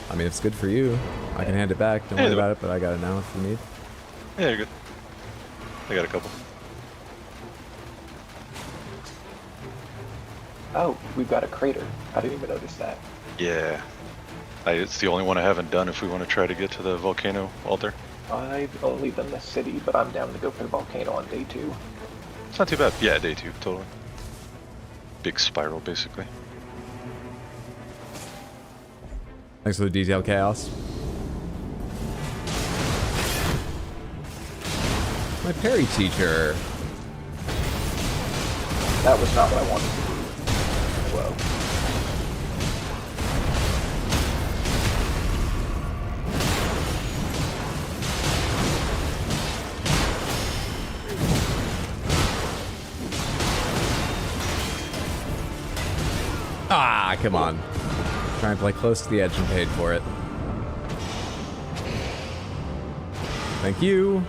I mean, it's good for you. I can hand it back. Don't worry about it, but I got it now if you need. Yeah, you're good. I got a couple. Oh, we've got a crater. I didn't even notice that. Yeah. It's the only one I haven't done if we want to try to get to the volcano altar. I've only done the city, but I'm down to go for the volcano on day 2. It's not too bad. Yeah, day 2, totally. Big spiral, basically. Thanks for the detail, Chaos. My parry teacher. That was not what I wanted to do. Whoa. Ah, come on. Try and play close to the edge and paid for it. Thank you.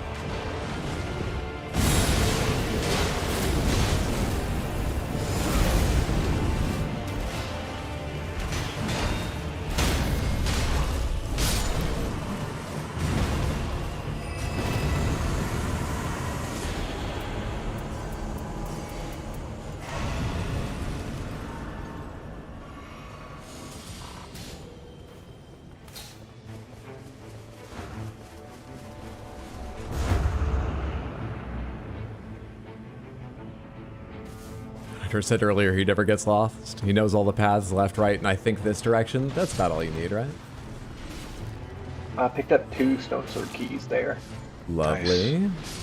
Said earlier he never gets lost. He knows all the paths left, right, and I think this direction. That's about all you need, right? I picked up 2 stone sword keys there. Lovely. Nice.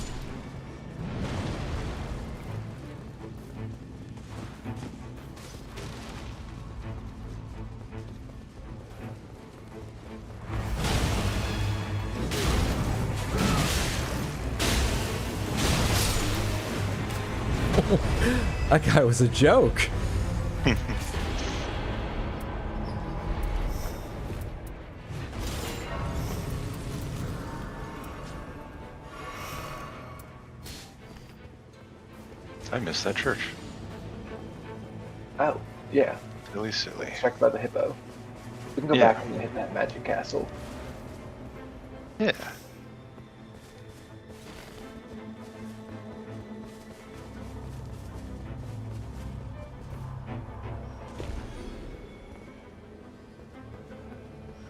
That guy was a joke. I missed that church. Oh, yeah. Silly, silly. Distracted by the hippo. We can go back and hit that magic castle. Yeah.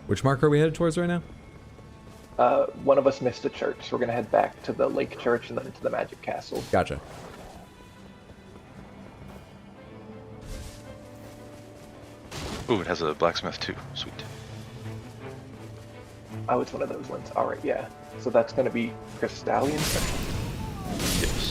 Which mark are we headed towards right now? One of us missed a church, so we're gonna head back to the lake church and then to the magic castle. Gotcha. Ooh, it has a blacksmith too. Sweet. Oh, it's one of those ones. All right, yeah. So that's going to be Crystallion. Yes.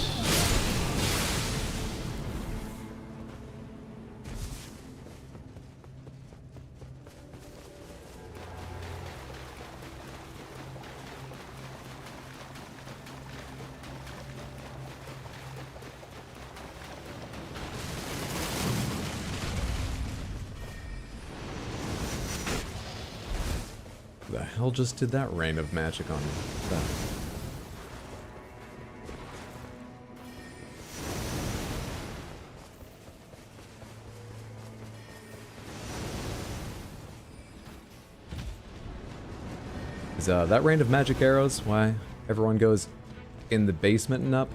Who the hell just did that rain of magic on me? That. Is that rain of magic arrows why everyone goes in the basement and up?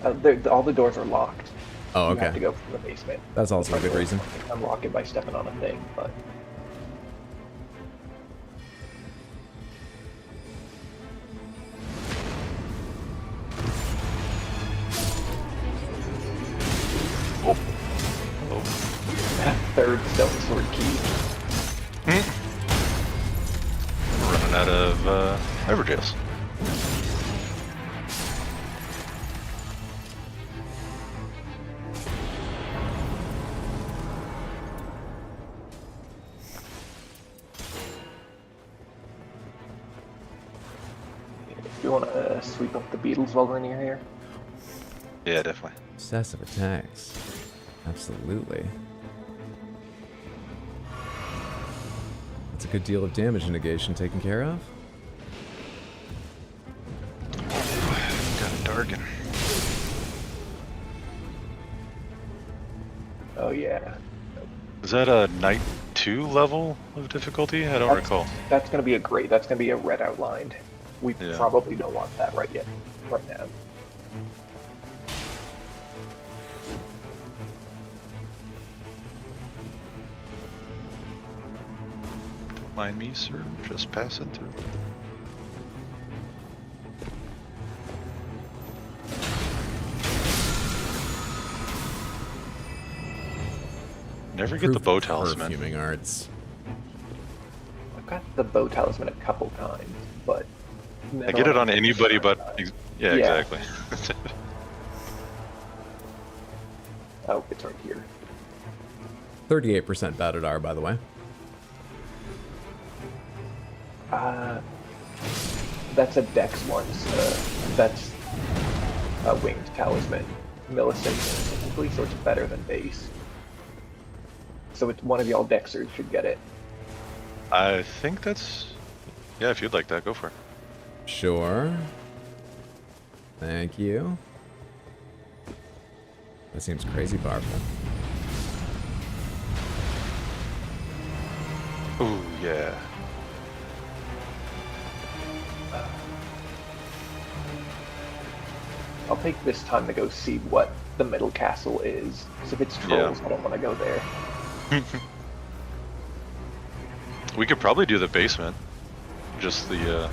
All the doors are locked. Oh, okay. You have to go from the basement. That's also a good reason. Unlock it by stepping on a thing, but... Third stone sword key. We're running out of Everjails. Do you want to sweep up the beetles while we're near here? Yeah, definitely. Excessive attacks. Absolutely. That's a good deal of damage negation taken care of. Got a darken. Oh yeah. Is that a Night 2 level of difficulty? I don't recall. That's going to be a great. That's going to be a red outlined. We probably don't want that right now. Don't mind me, sir. Just passing through. Never get the bow talisman. Perfuming arts. I've got the bow talisman a couple times, but I get it on anybody but... Yeah, exactly. Oh, it's right here. 38% Batadar, by the way. That's a dex one, so that's a winged talisman. Millicent specifically, so it's better than base. So it's one of y'all dexers should get it. I think that's... Yeah, if you'd like that, go for it. Sure. Thank you. That seems crazy powerful. Ooh, yeah. I'll take this time to go see what the middle castle is. So if it's trolls, I don't want to go there. We could probably do the basement. Just the,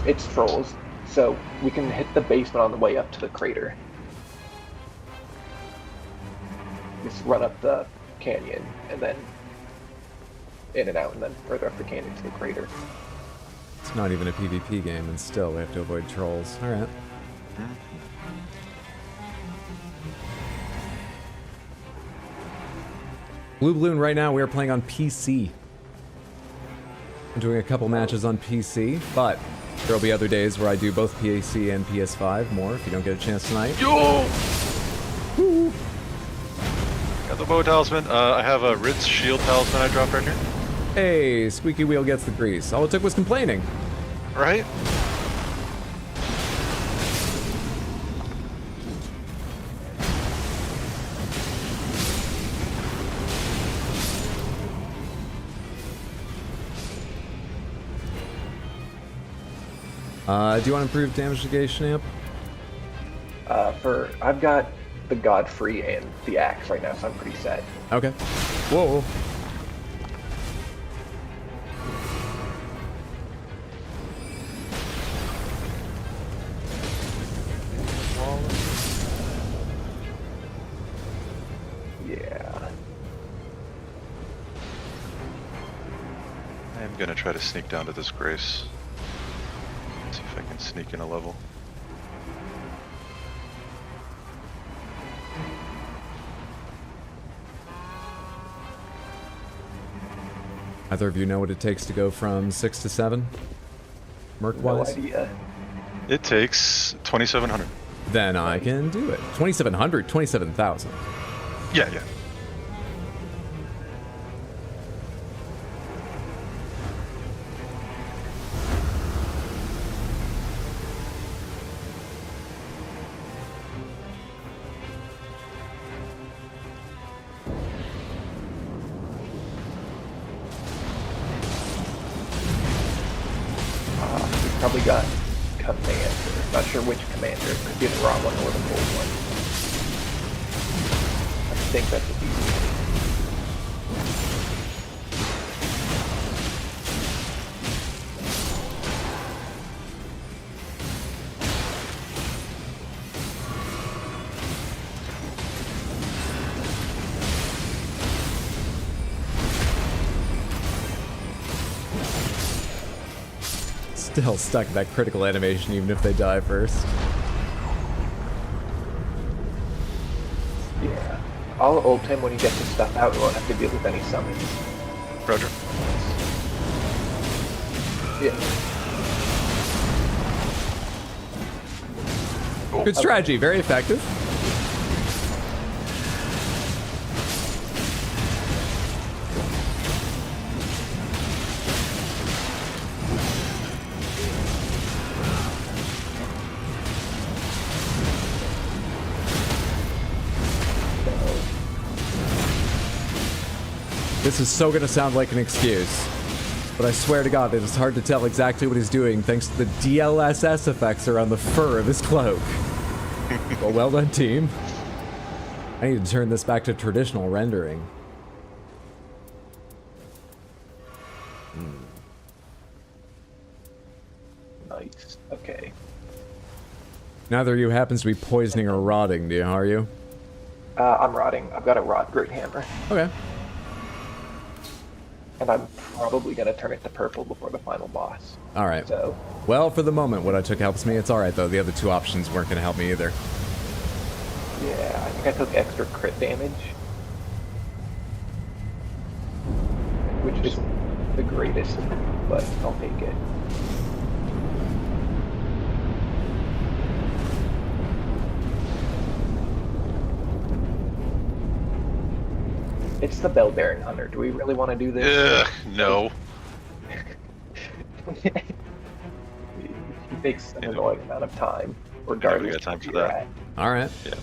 It's trolls, so we can hit the basement on the way up to the crater. Just run up the canyon, and then in and out, and then further up the canyon to the crater. It's not even a PvP game, and still we have to avoid trolls. Alright. Blue Balloon, right now we are playing on PC. I'm doing a couple matches on PC, but there'll be other days where I do both PC and PS5 more if you don't get a chance tonight. Yo! Woo! Got the bow talisman. I have a Ritz shield talisman I dropped right here. Hey, squeaky wheel gets the grease. All it took was complaining. Right? Do you want improved damage negation, Amp? I've got the Godfrey and the axe right now, so I'm pretty set. Okay. Whoa. Yeah. I'm gonna try to sneak down to this Grace. See if I can sneak in a level. Either of you know what it takes to go from 6 to 7? Merc-wise? No idea. It takes 2,700. Then I can do it. 2,700, 27,000. Yeah, yeah. Probably got commander. Not sure which commander. Could be the raw one or the gold one. I think that's a decent. Still stuck in that critical animation even if they die first. Yeah. I'll ult him when he gets his stuff out. We won't have to deal with any summons. Roger. Yeah. Good strategy, very effective. This is so gonna sound like an excuse, but I swear to God, it is hard to tell exactly what he's doing thanks to the DLSS effects around the fur of his cloak. Well done, team. I need to turn this back to traditional rendering. Nice. Okay. Neither of you happens to be poisoning or rotting, do you? Are you? I'm rotting. I've got a rot great hammer. Okay. And I'm probably gonna turn it to purple before the final boss. All right. So. Well, for the moment, what I took helps me. It's all right though. The other two options weren't gonna help me either. Yeah, I think I took extra crit damage, which isn't the greatest, but I'll take it. It's the Bell Baron Hunter. Do we really want to do this? No. He takes an annoying amount of time, regardless. We got time for of where that. you're at. All right. Yeah.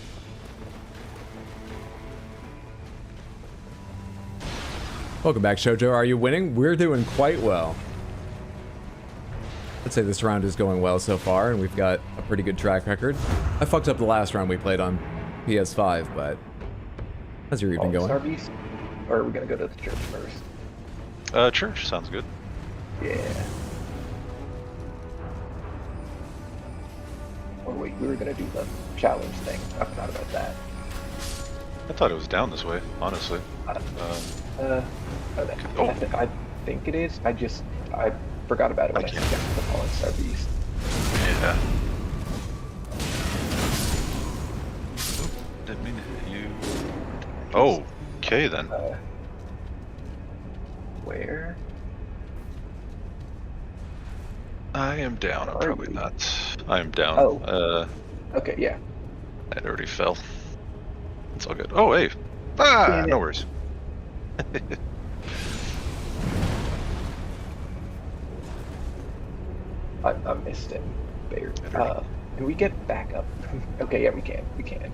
Welcome back, Shoujo. Are you winning? We're doing quite well. I'd say this round is going well so far, and we've got a pretty good track record. I fucked up the last round we played on PS5, but how's your evening going? Star Beast? Or are we gonna go to the church first? Church sounds good. Yeah. Or wait, we were gonna do the challenge thing. I forgot about that. I thought it was down this way, honestly. I think it is. I forgot about it when I got to the Fallen Star Beast. Yeah. Oh, didn't mean to hit you. Oh, okay then. Where? I am down. I'm probably not. I am down. Oh. Okay, yeah. It already fell. It's all good. Oh, hey. Ah, no worries. I missed it. Can we get back up? Okay, yeah, we can. We can.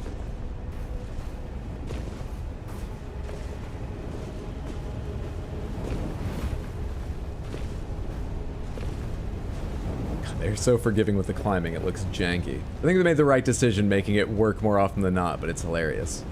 They're so forgiving with the climbing, it looks janky. I think they made the right decision making it work more often than not, but it's hilarious.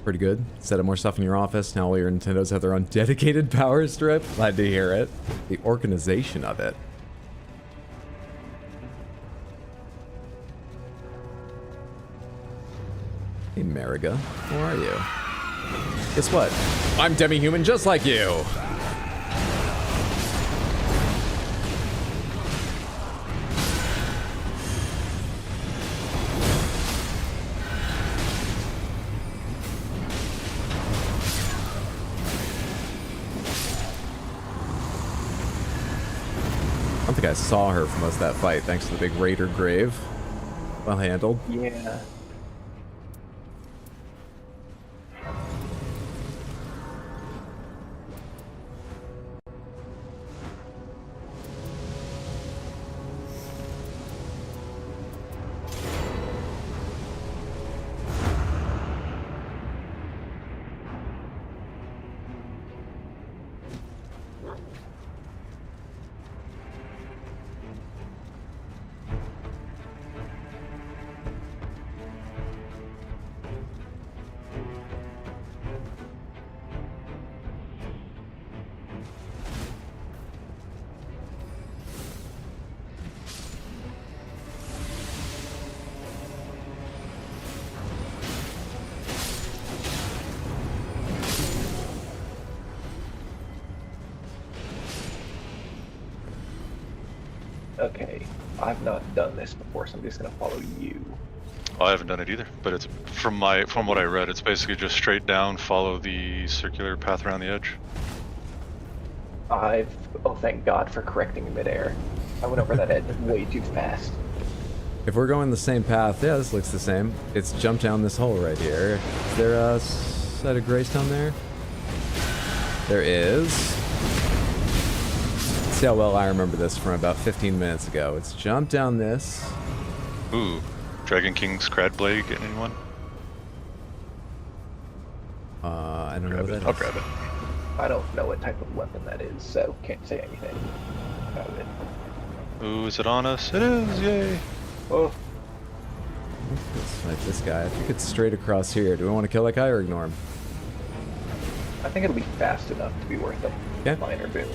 Pretty good. Set up more stuff in your office. Now all your Nintendos have their own dedicated power strip. Glad to hear it. The organization of it. Hey, Mariga. How are you? Guess what? I'm demi-human just like you! I don't think I saw her for most of that fight, thanks to the big raider grave. Well handled. Yeah. Okay, I've not done this before, so I'm just gonna follow you. I haven't done it either, but it's from what I read, it's basically just straight down, follow the circular path around the edge. Oh, thank God for correcting midair. I went over that edge way too fast. If we're going the same path, yeah, this looks the same. It's jump down this hole right here. Is there a set of greystone there? There is. See how well I remember this from about 15 minutes ago. It's jump down this. Ooh, Dragon King's Crad Blade, get anyone? I don't know what that is. I'll grab it. I don't know what type of weapon that is, so can't say anything about it. Ooh, is it on us? It is, yay! Oh. Let's fight this guy. I think it's straight across here. Do we want to kill that guy or ignore him? I think it'll be fast enough to be worth a minor boon.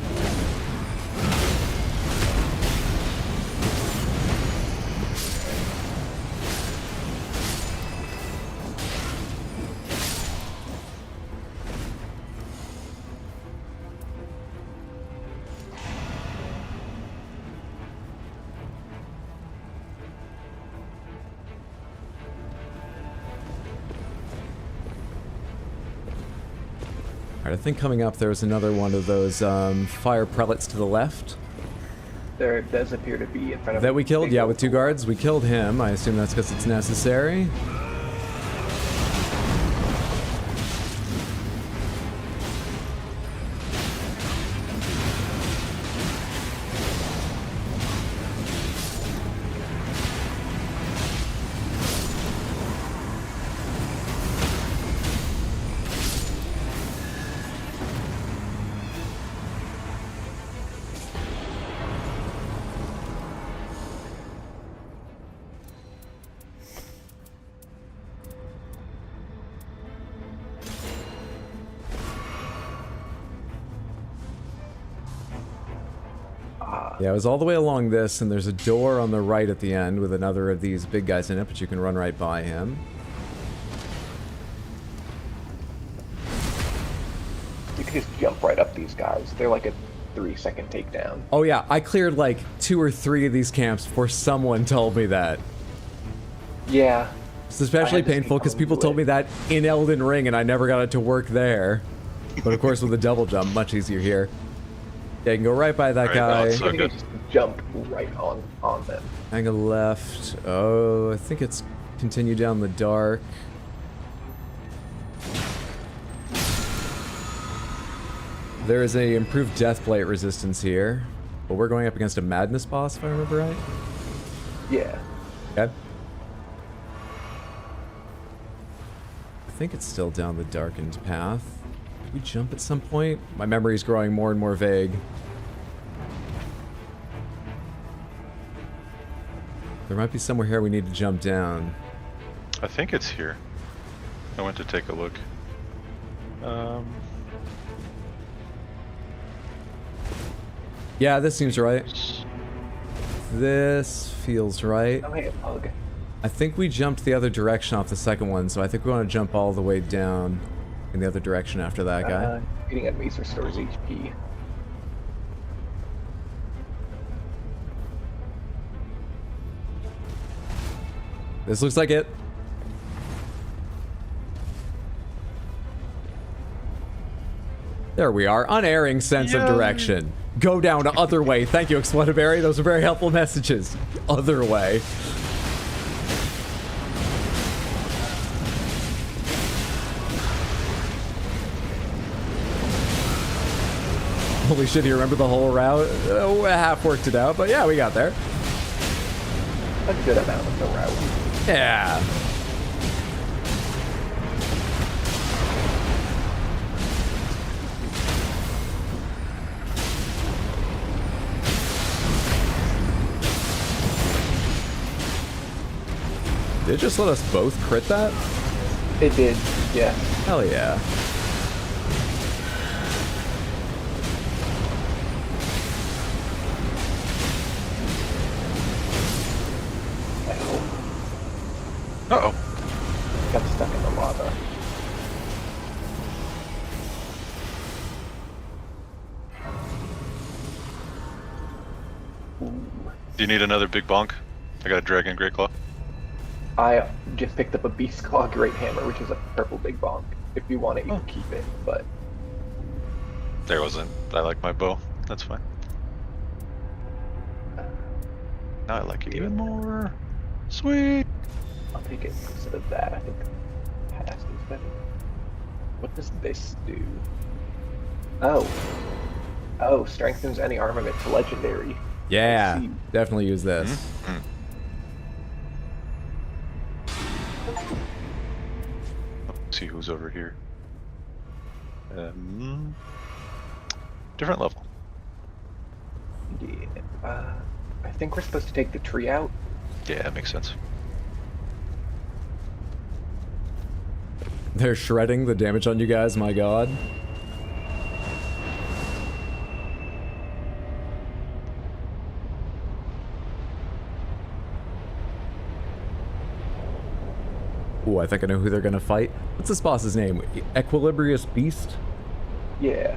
Alright, I think coming up there was another one of those fire prelates to the left. There does appear to be in front of that we killed? Yeah, with 2 guards. We killed him. I assume that's because it's necessary. Yeah, it was all the way along this, and there's a door on the right at the end with another of these big guys in it, but you can run right by him. You can just jump right up these guys. They're like a 3-second takedown. Oh yeah, I cleared like 2 or 3 of these camps before someone told me that. Yeah. It's especially painful because people told me that in Elden Ring and I never got it to work there. But of course with a double jump, much easier here. Yeah, you can go right by that guy. You can just jump right on them. Angle left. Oh, I think it's continue down the dark. There is a improved death plate resistance here. But we're going up against a madness boss, if I remember right. Yeah. Okay. I think it's still down the darkened path. Did we jump at some point? My memory's growing more and more vague. There might be somewhere here we need to jump down. I think it's here. I went to take a look. Yeah, this seems right. This feels right. Oh, hey, a pug. I think we jumped the other direction off the second one, so I think we want to jump all the way down in the other direction after that guy. Eating enemies restores HP. This looks like it. There we are. Unerring sense of direction. Go down the other way. Thank you, Explodiberry. Those are very helpful messages. Other way. Holy shit, you remember the whole route? Half worked it out, but yeah, we got there. A good amount of the route. Yeah. Did it just let us both crit that? It did, yeah. Hell yeah. Uh-oh. Got stuck in the lava. Do you need another big bonk? I got a Dragon Great Claw. I just picked up a Beast Claw Great Hammer, which is a purple big bonk. If you want it, you can keep it, but... There wasn't. I like my bow. That's fine. Now I like it even more. Sweet! I'll take it instead of that. I think past is better. What does this do? Oh. Oh, strengthens any armament to legendary. Yeah, definitely use this. Mm-hmm. Let's see who's over here. Different level. Yeah. I think we're supposed to take the tree out. Yeah, that makes sense. They're shredding the damage on you guys, my god. Ooh, I think I know who they're gonna fight. What's this boss's name? Equilibrious Beast? Yeah.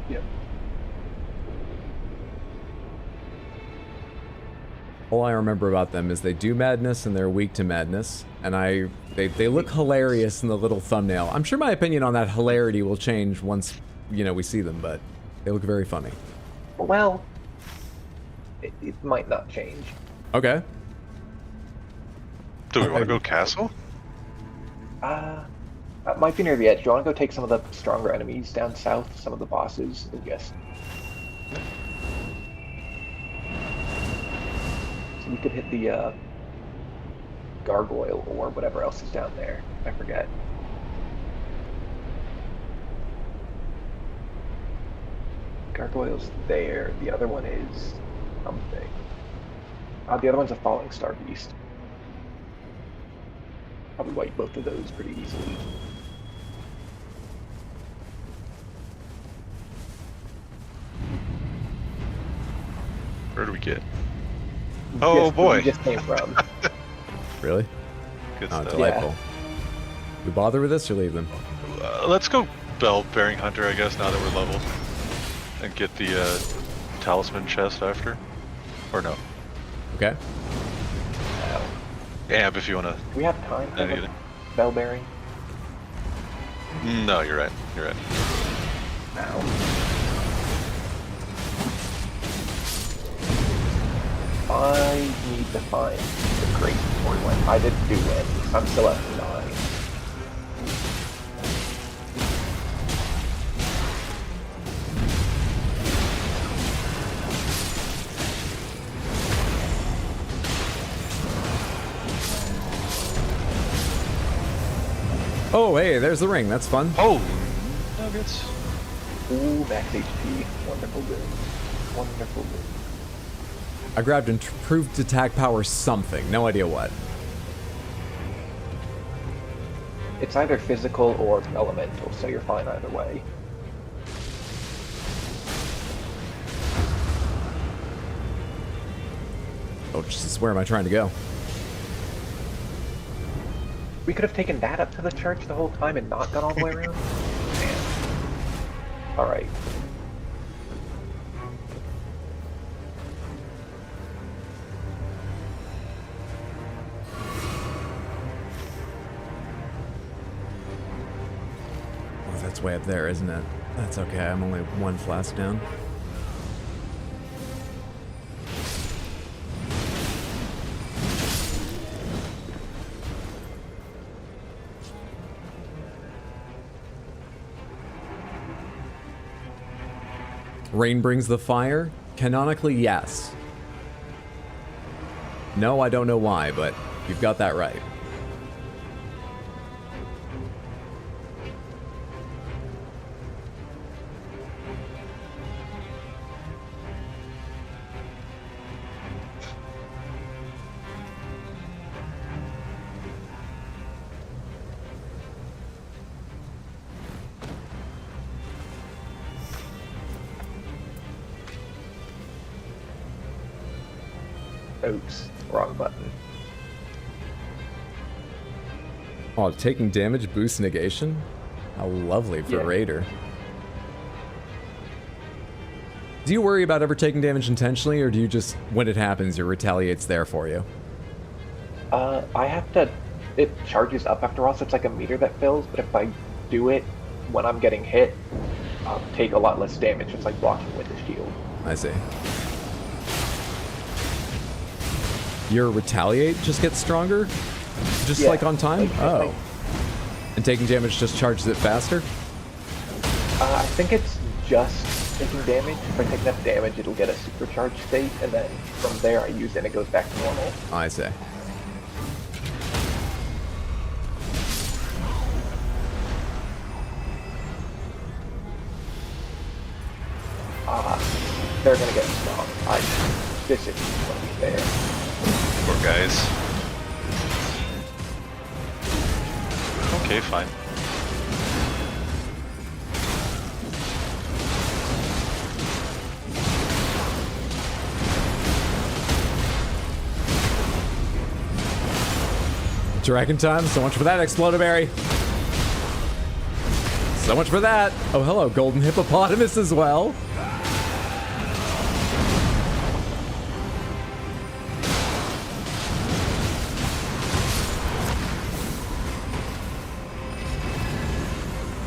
Yep. All I remember about them is they do madness and they're weak to madness, and they look hilarious in the little thumbnail. I'm sure my opinion on that hilarity will change once, you know, we see them, but they look very funny. Well, it might not change. Okay. Do we want to go castle? Might be near the edge. Do you want to go take some of the stronger enemies down south, some of the bosses, and yes. So we could hit the gargoyle or whatever else is down there. I forget. Gargoyle's there. The other one is something. The other one's a falling star beast. Probably wipe both of those pretty easily. Where do we get? Oh boy! We just came from. Really? Good Oh, stuff. delightful. We bother with this or leave them? Let's go Bell-Bearing Hunter, I guess, now that we're level. And get the talisman chest after. Or no. Okay. Amp if you want to. Do we have time for the bell bearing? No, you're right. You're right. I need to find the crate before we went. I didn't do it. I'm still at 9. Oh, hey, there's the ring. That's fun. Oh, nuggets. Ooh, max HP. Wonderful good. Wonderful good. I grabbed improved attack power something. No idea what. It's either physical or elemental, so you're fine either way. Oh, Jesus, where am I trying to go? We could have taken that up to the church the whole time and not gone all the way around. Man. Alright. Oh, that's way up there, isn't it? That's okay, I'm only one flask down. Rain brings the fire? Canonically, yes. No, I don't know why, but you've got that right. Oops, wrong button. Oh, taking damage boosts negation? How lovely for Raider. Do you worry about ever taking damage intentionally, or do you just, when it happens, your retaliate's there for you? I have to... It charges up after all, so it's like a meter that fills, but if I do it when I'm getting hit, I'll take a lot less damage. It's like blocking with the shield. I see. Your retaliate just gets stronger? Just like on time? Oh. And taking damage just charges it faster? I think it's just taking damage. If I take enough damage, it'll get a supercharged state, and then from there I use it and it goes back to normal. I see. They're gonna get strong. This isn't gonna be fair. Poor guys. Okay, fine. Dragon time, so much for that, Explodoberry. So much for that. Oh, hello, Golden Hippopotamus as well.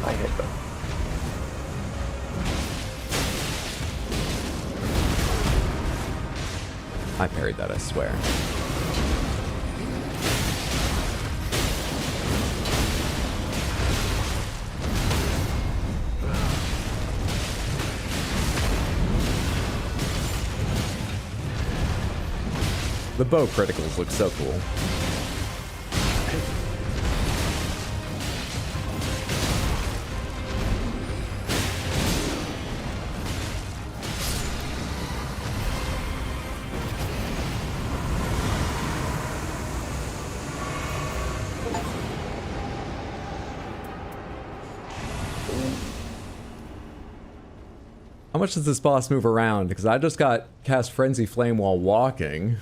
I hit them. I parried that, I swear. The bow criticals look so cool. How much does this boss move around? Because I just got cast Frenzy Flame while walking.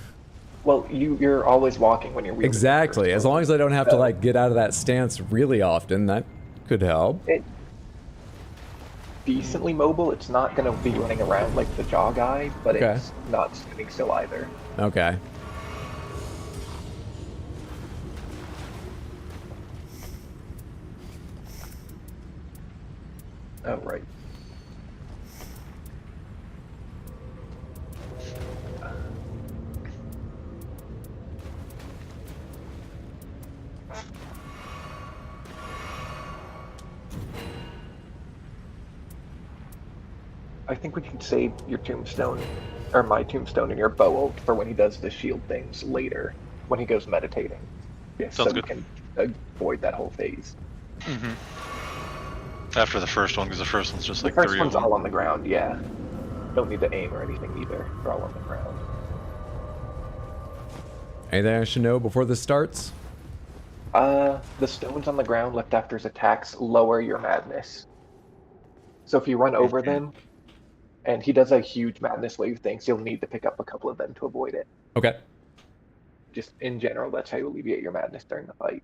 Well, you're always walking when you're wielding. Exactly. As long as I don't have to like get out of that stance really often, that could help. It's decently mobile. It's not going to be running around like the Jaw guy, but it's not standing still either. Okay. Oh, right. I think we can save your tombstone, or my tombstone and your bow ult for when he does the shield things later, when he goes meditating. Yeah, Sounds so good. we can avoid that whole phase. Mm-hmm. After the first one, because the first one's just like the first three one's of them. all on the ground, yeah. Don't need to aim or anything either. They're all on the ground. Anything I should know before this starts? The stones on the ground left after his attacks lower your madness. So if you run over them, and he does a huge madness wave thing, so you'll need to pick up a couple of them to avoid it. Okay. Just in general, that's how you alleviate your madness during the fight.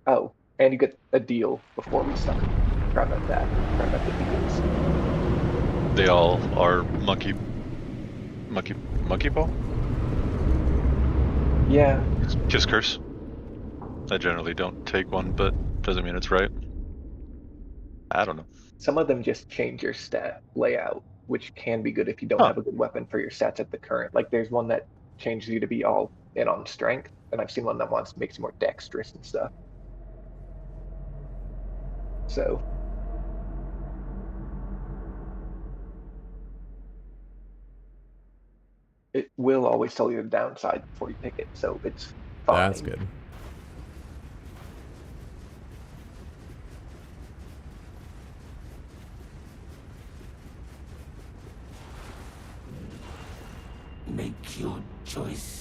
Oh, and you get a deal before we start. Try about that. Try about the deals. They all are monkey ball? Yeah. Kiss curse. I generally don't take one, but doesn't mean it's right. I don't know. Some of them just change your stat layout, which can be good if you don't have a good weapon for your stats at the current. Like there's one that changes you to be all in on strength, and I've seen one that makes you more dexterous and stuff. So it will always tell you the downside before you pick it, so it's fine. That's good. Make your choice.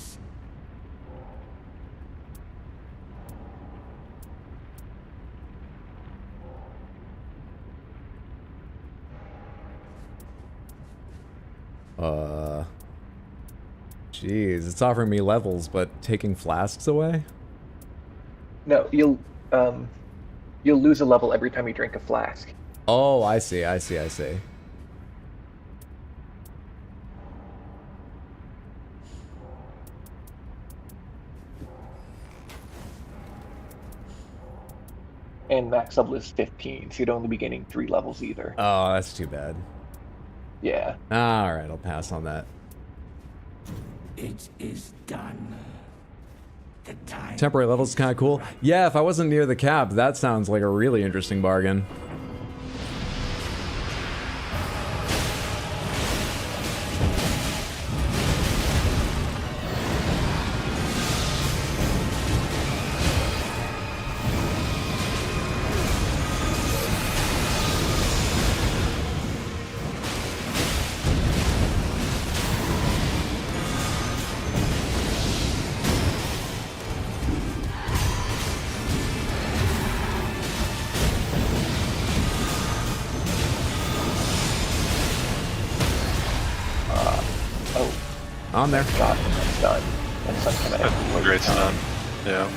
Jeez, it's offering me levels, but taking flasks away? No, you'll lose a level every time you drink a flask. Oh, I see, I see, I see. And max level is 15, so you'd only be gaining 3 levels either. Oh, that's too bad. Yeah. Alright, I'll pass on that. It is done. The time. Temporary levels is kind of cool. Yeah, if I wasn't near the cap, that sounds like a really interesting bargain. On there. God, that's done. That's some kind of Great stun. Yeah.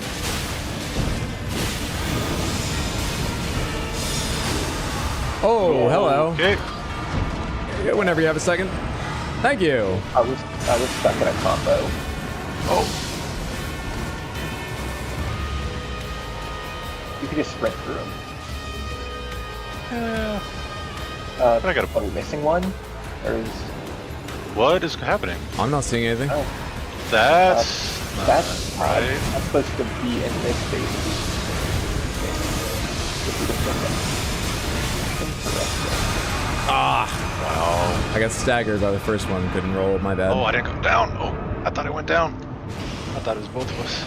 Oh, hello. Okay. Whenever you have a second. Thank you. I was stuck in a combo. Oh. You could just sprint through them. I got Are we missing one? Or is... What is happening? I'm not seeing anything. Oh. That's that's right. That's supposed to be in this phase. Ah! Wow. I got staggered by the first one. Couldn't roll. My bad. Oh, I didn't go down. Oh, I thought it went down. I thought it was both of us.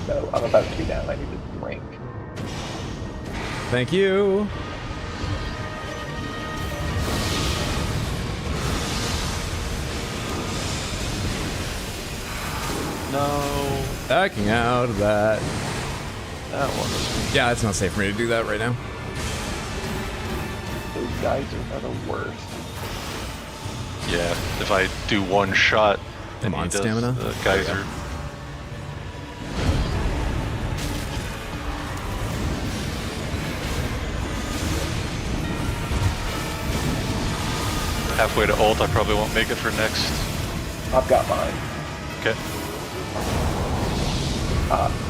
No, I'm about to be down. I need to drink. Thank you. No. Backing out of that. That one was... Yeah, it's not safe for me to do that right now. Those guys are the worst. Yeah, if I do one shot, then Come on, he does stamina. the geyser. Halfway to ult, I probably won't make it for next. I've got mine. Okay.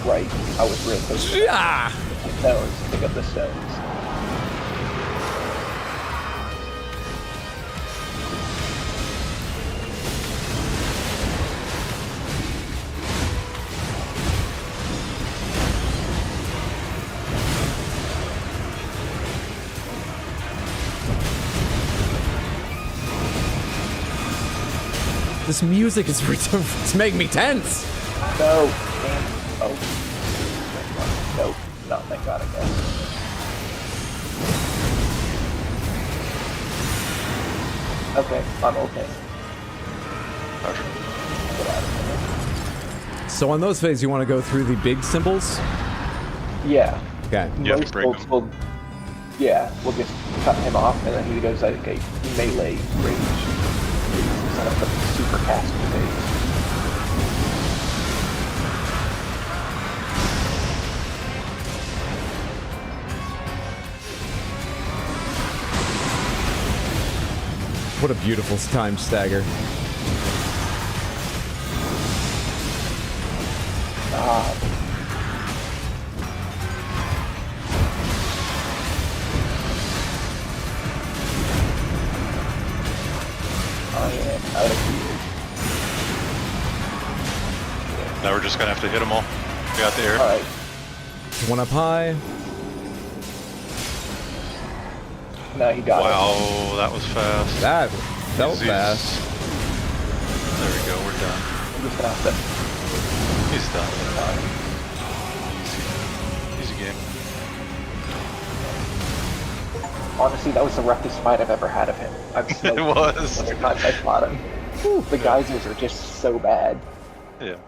Right. I was real close to that. Stones. Pick up the stones. This music is it's making me tense. No. Damn. Oh. Nope. No, thank God, I guess. Okay, I'm okay. Get out of here. So on those phases, you want to go through the big symbols? Yeah. Okay. Most folks will, yeah, we'll just cut him off, and then he goes like a melee range. Set up a super cast phase. What a beautiful time stagger. Now we're just gonna have to hit them all. We got the air. Alright. One up high. No, he got it. Wow, that was fast. That felt He's- fast. There we go, we're done. I'm just gonna have He's done. Easy game. to. Honestly, that was the roughest fight I've ever had of him. I've smoked It was. other times I fought him. The geysers are just so bad. Yeah.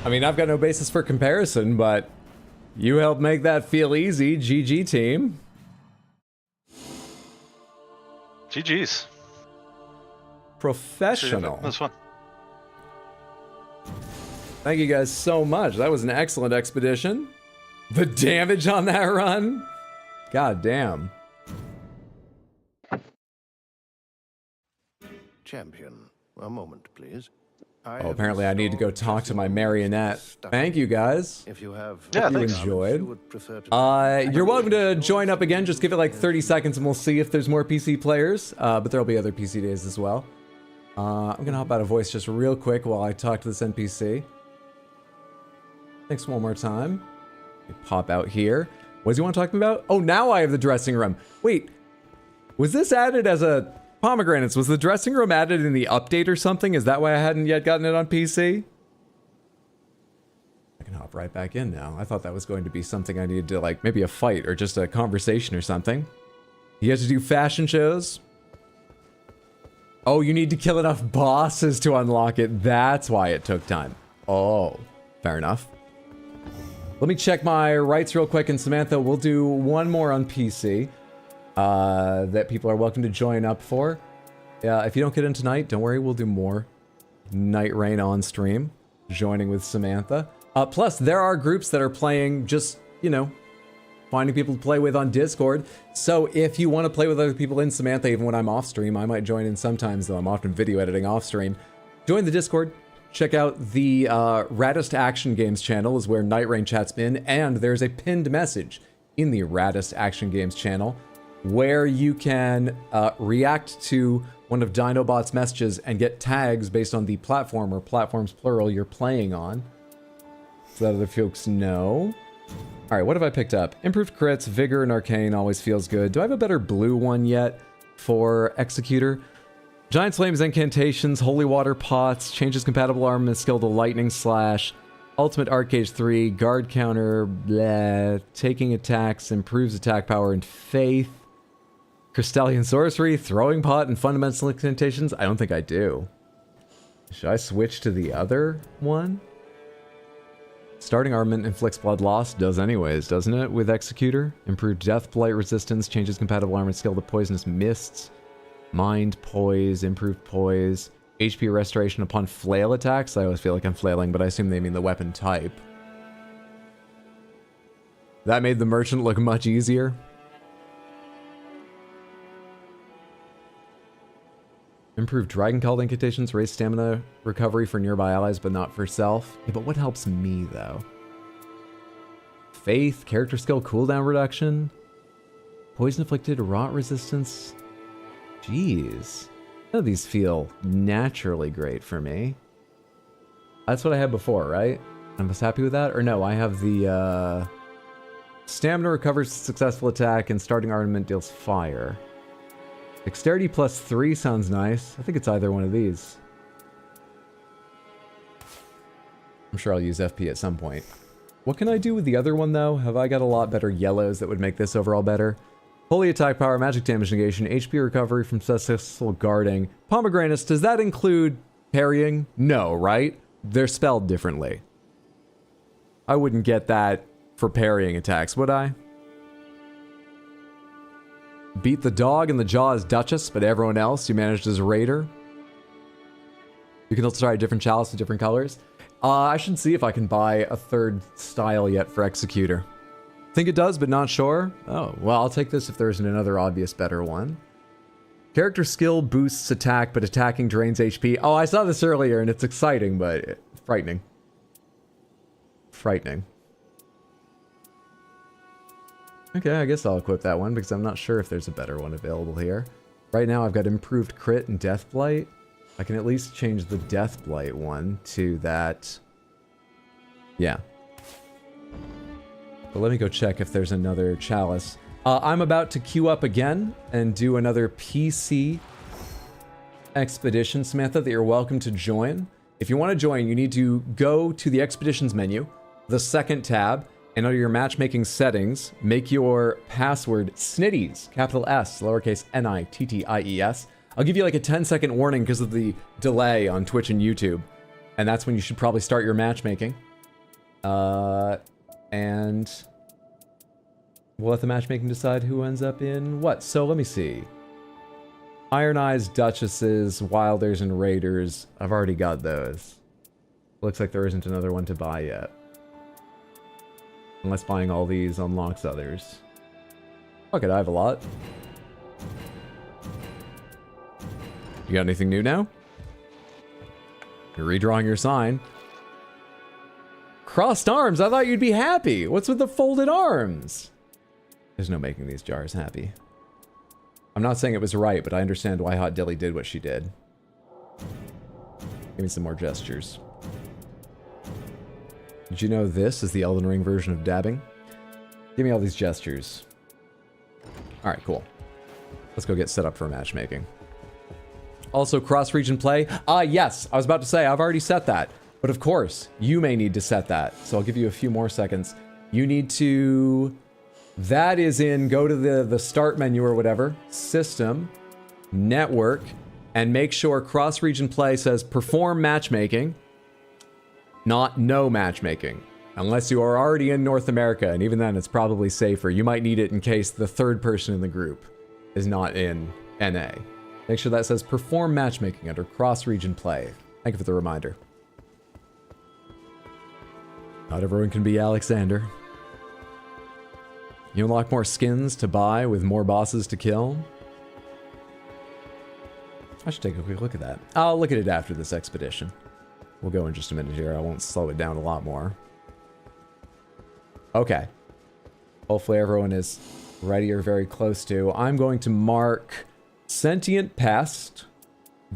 I mean, I've got no basis for comparison, but you helped make that feel easy, GG team. GG's. Professional. That was fun. Thank you guys so much. That was an excellent expedition. The damage on that run. God damn. Champion, a moment, please. Oh, apparently I need to go talk to my marionette. Thank you guys. If you have Hope you enjoyed. You're welcome to join up again. Just give it like 30 seconds and we'll see if there's more PC players. But there'll be other PC days as well. I'm gonna hop out of voice just real quick while I talk to this NPC. Thanks one more time. Pop out here. What does he want to talk about? Oh, now I have the dressing room. Wait, was this added as a pomegranates? Was the dressing room added in the update or something? Is that why I hadn't yet gotten it on PC? I can hop right back in now. I thought that was going to be something I needed to, like, maybe a fight or just a conversation or something. You have to do fashion shows. Oh, you need to kill enough bosses to unlock it. That's why it took time. Oh, fair enough. Let me check my rights real quick, and Samantha, we'll do one more on PC that people are welcome to join up for. If you don't get in tonight, don't worry, we'll do more Nightreign on stream, joining with Samantha. Plus, there are groups that are playing just, you know, finding people to play with on Discord. So if you want to play with other people in Samantha, even when I'm off stream, I might join in sometimes, though I'm often video editing off stream. Join the Discord. Check out the Raddest Action Games channel is where Nightreign chat's been, and there's a pinned message in the Raddest Action Games channel where you can react to one of Dinobot's messages and get tags based on the platform, or platforms plural, you're playing on, so that other folks know. All right, what have I picked up? Improved crits, vigor, and arcane always feels good. Do I have a better blue one yet for Executor? Giant flames, incantations, holy water pots, changes compatible armament skill to lightning slash, ultimate arcade 3, guard counter, blah, taking attacks, improves attack power and faith, Crystallian sorcery, throwing pot, and fundamental incantations. I don't think I do. Should I switch to the other one? Starting armament inflicts blood loss. Does anyways, doesn't it, with Executor? Improved death blight resistance, changes compatible armament skill to poisonous mists. Mind poise, improved poise. HP restoration upon flail attacks. I always feel like I'm flailing, but I assume they mean the weapon type. That made the merchant look much easier. Improved Dragon Called incantations, raise stamina recovery for nearby allies, but not for self. Yeah, but what helps me, though? Faith, character skill cooldown reduction, poison afflicted, rot resistance. Jeez. None of these feel naturally great for me. That's what I had before, right? I was happy with that? Or no, I have the stamina recovers successful attack and starting armament deals fire. Dexterity plus 3 sounds nice. I think it's either one of these. I'm sure I'll use FP at some point. What can I do with the other one, though? Have I got a lot better yellows that would make this overall better? Holy attack power, magic damage negation, HP recovery from successful guarding. Pomegranates, does that include parrying? No, right? They're spelled differently. I wouldn't get that for parrying attacks, would I? Beat the dog in the jaw as Duchess, but everyone else you managed as Raider. You can also try a different chalice with different colors. I should see if I can buy a third style yet for Executor. Think it does, but not sure. Oh, well, I'll take this if there isn't another obvious better one. Character skill boosts attack, but attacking drains HP. Oh, I saw this earlier, and it's exciting, but frightening. Frightening. Okay, I guess I'll equip that one, because I'm not sure if there's a better one available here. Right now, I've got improved crit and death blight. I can at least change the death blight one to that. Yeah. But let me go check if there's another chalice. I'm about to queue up again and do another PC expedition, Samantha, that you're welcome to join. If you want to join, you need to go to the expeditions menu, the second tab, and under your matchmaking settings, make your password Snitties, capital S, lowercase N-I-T-T-I-E-S. I'll give you like a 10-second warning because of the delay on Twitch and YouTube. And that's when you should probably start your matchmaking. And we'll let the matchmaking decide who ends up in what. So let me see. Iron Eyes, Duchesses, Wilders, and Raiders. I've already got those. Looks like there isn't another one to buy yet. Unless buying all these unlocks others. Fuck it, I have a lot. You got anything new now? You're redrawing your sign. Crossed arms? I thought you'd be happy. What's with the folded arms? There's no making these jars happy. I'm not saying it was right, but I understand why Hot Dilly did what she did. Give me some more gestures. Did you know this is the Elden Ring version of dabbing? Give me all these gestures. Alright, cool. Let's go get set up for matchmaking. Also, cross-region play. Yes, I was about to say, I've already set that. But of course, you may need to set that. So I'll give you a few more seconds. You need to... That is in, go to the start menu or whatever. System. Network. And make sure cross-region play says perform matchmaking. Not no matchmaking. Unless you are already in North America. And even then, it's probably safer. You might need it in case the third person in the group is not in NA. Make sure that says perform matchmaking under cross-region play. Thank you for the reminder. Not everyone can be Alexander. You unlock more skins to buy with more bosses to kill. I should take a quick look at that. I'll look at it after this expedition. We'll go in just a minute here. I won't slow it down a lot more. Okay. Hopefully everyone is ready or very close to. I'm going to mark Sentient Pest,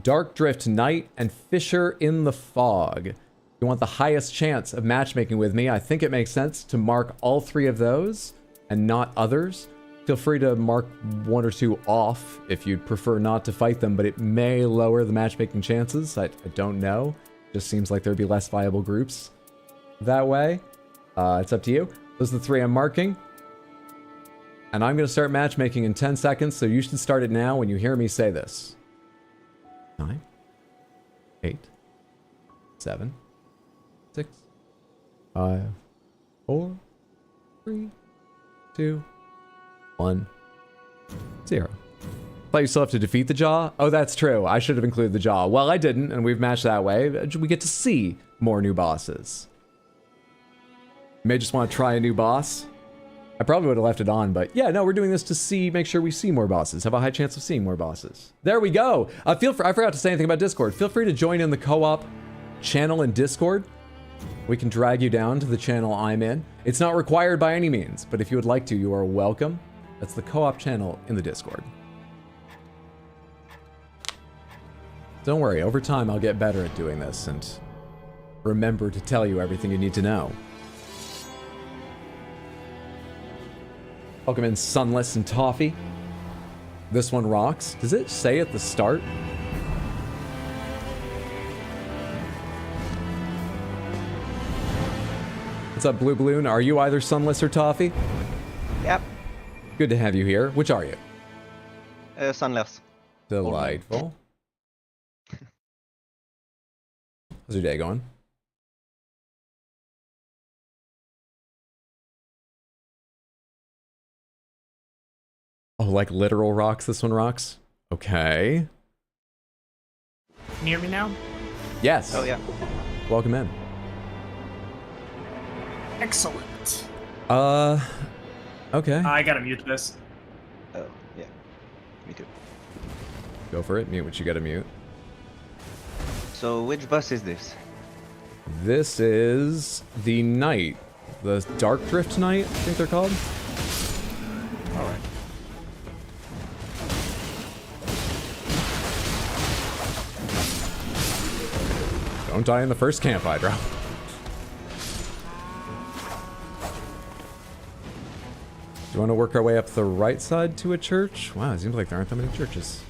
Dark Drift Night, and Fisher in the Fog. If you want the highest chance of matchmaking with me, I think it makes sense to mark all three of those and not others. Feel free to mark one or two off if you'd prefer not to fight them, but it may lower the matchmaking chances. I don't know. Just seems like there'd be less viable groups that way. It's up to you. Those are the three I'm marking. And I'm going to start matchmaking in 10 seconds, so you should start it now when you hear me say this. 9, 8, 7, 6, 5, 4, 3, 2, 1, 0. Thought you still have to defeat the Jaw? Oh, that's true. I should have included the Jaw. Well, I didn't, and we've matched that way. We get to see more new bosses. You may just want to try a new boss. I probably would have left it on, but yeah, no, we're doing this to make sure we see more bosses. Have a high chance of seeing more bosses. There we go. I forgot to say anything about Discord. Feel free to join in the co-op channel in Discord. We can drag you down to the channel I'm in. It's not required by any means, but if you would like to, you are welcome. That's the co-op channel in the Discord. Don't worry, over time I'll get better at doing this and remember to tell you everything you need to know. Welcome in Sunless and Toffee. This one rocks. Does it say at the start? What's up, Blue Balloon? Are you either Sunless or Toffee? Yep. Good to have you here. Which are you? Sunless. Delightful. How's your day going? Oh, like literal rocks? This one rocks? Okay. Can you hear me now? Yes. Oh, yeah. Welcome in. Excellent. Okay. I gotta mute this. Oh, yeah. Me too. Go for it. Mute what you gotta mute. So which bus is this? This is the Night. The Dark Drift Night, I think they're called. Alright. Don't die in the first camp, Hydra. Do you want to work our way up the right side to a church? Wow, it seems like there aren't that many churches.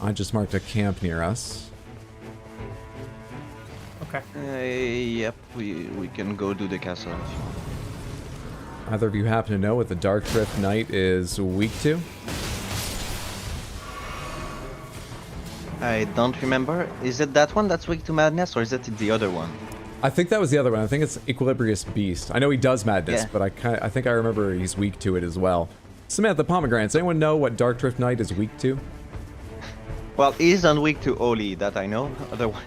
I just marked a camp near us. Okay. Yep, we can go do the castle. Either of you happen to know what the Dark Drift Night is weak to? I don't remember. Is it that one that's weak to madness, or is it the other one? I think that was the other one. I think it's Equilibrious Beast. I know he does madness, Yeah. but I think I remember he's weak to it as well. Samantha Pomegranates, anyone know what Dark Drift Night is weak to? Well, he's on weak to Oli, that I know. Otherwise,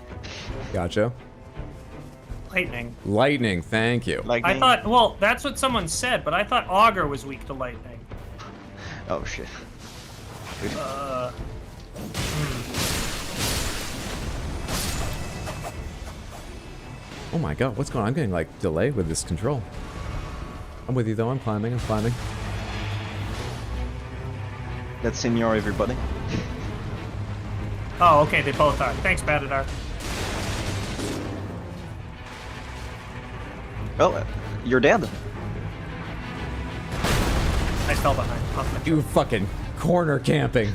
Gotcha. Lightning. Lightning, thank you. I thought, well, that's what someone said, but I thought Augur was weak to lightning. Oh shit. Oh my god, what's going on? I'm getting like delayed with this control. I'm with you though, I'm climbing. Let's senior everybody. Oh, okay, they both are. Thanks, Batadar. Oh, you're dead. I fell behind. You fucking corner camping.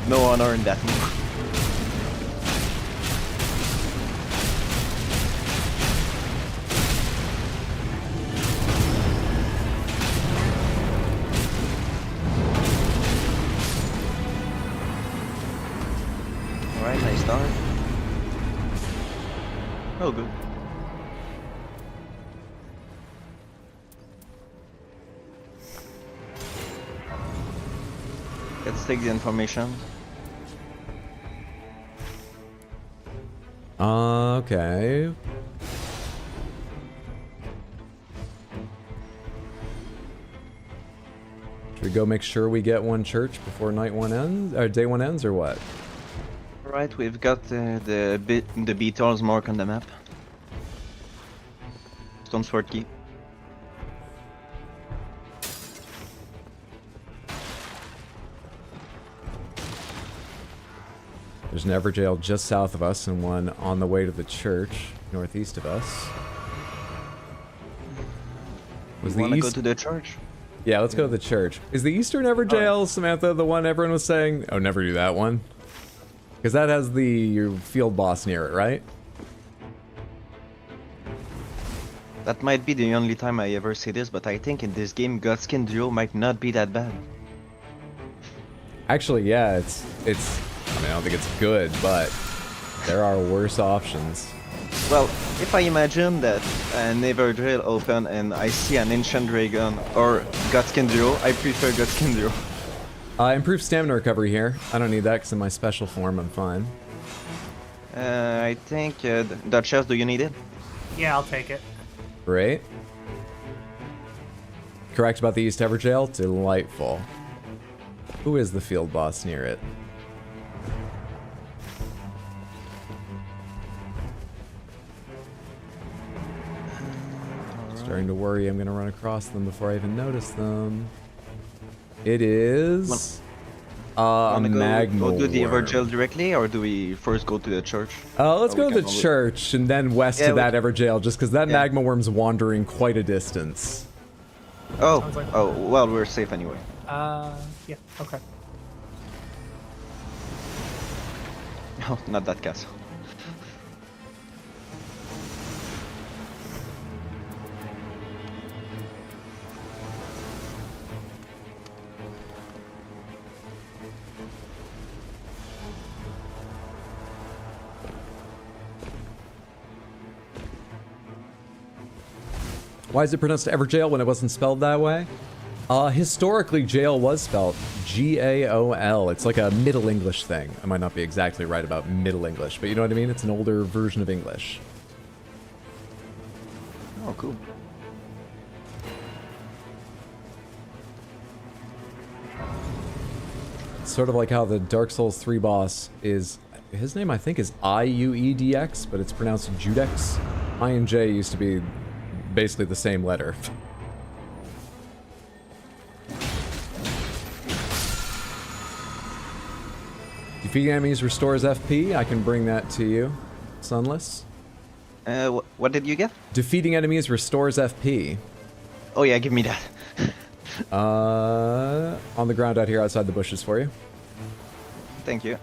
No honor in that move. Alright, nice start. Oh, good. Let's take the information. Okay. Should we go make sure we get one church before night one ends, or day one ends, or what? Alright, we've got the Beatles mark on the map. Stone Sword Key. There's an Everjail just south of us and one on the way to the church, northeast of us. We wanna go to the church? Yeah, let's go to the church. Is the Eastern Everjail, Samantha, the one everyone was saying? Oh, never do that one. Because that has the field boss near it, right? That might be the only time I ever say this, but I think in this game, Godskin Duo might not be that bad. Actually, yeah, it's. I mean, I don't think it's good, but there are worse options. Well, if I imagine that an Everdrail open and I see an Ancient Dragon or Godskin Duo, I prefer Godskin Duo. Improved stamina recovery here. I don't need that because in my special form I'm fine. I think, Duchess, do you need it? Yeah, I'll take it. Great. Correct about the East Everjail? Delightful. Who is the field boss near it? Starting to worry I'm going to run across them before I even notice them. It is a magma Go do the worm. Everjail directly, or do we first go to the church? Let's go to the church and then west to that Everjail, just because that magma worm's wandering quite a distance. Oh, well, we're safe anyway. Yeah, okay. No, not that castle. Why is it pronounced Everjail when it wasn't spelled that way? Historically, jail was spelled G-A-O-L. It's like a Middle English thing. I might not be exactly right about Middle English, but you know what I mean? It's an older version of English. Oh, cool. Sort of like how the Dark Souls 3 boss is, his name I think is IUEDX, but it's pronounced Judex. I and J used to be basically the same letter. Defeating enemies restores FP. I can bring that to you, Sunless. What did you get? Defeating enemies restores FP. Oh yeah, give me that. On the ground out here outside the bushes for you. Thank you.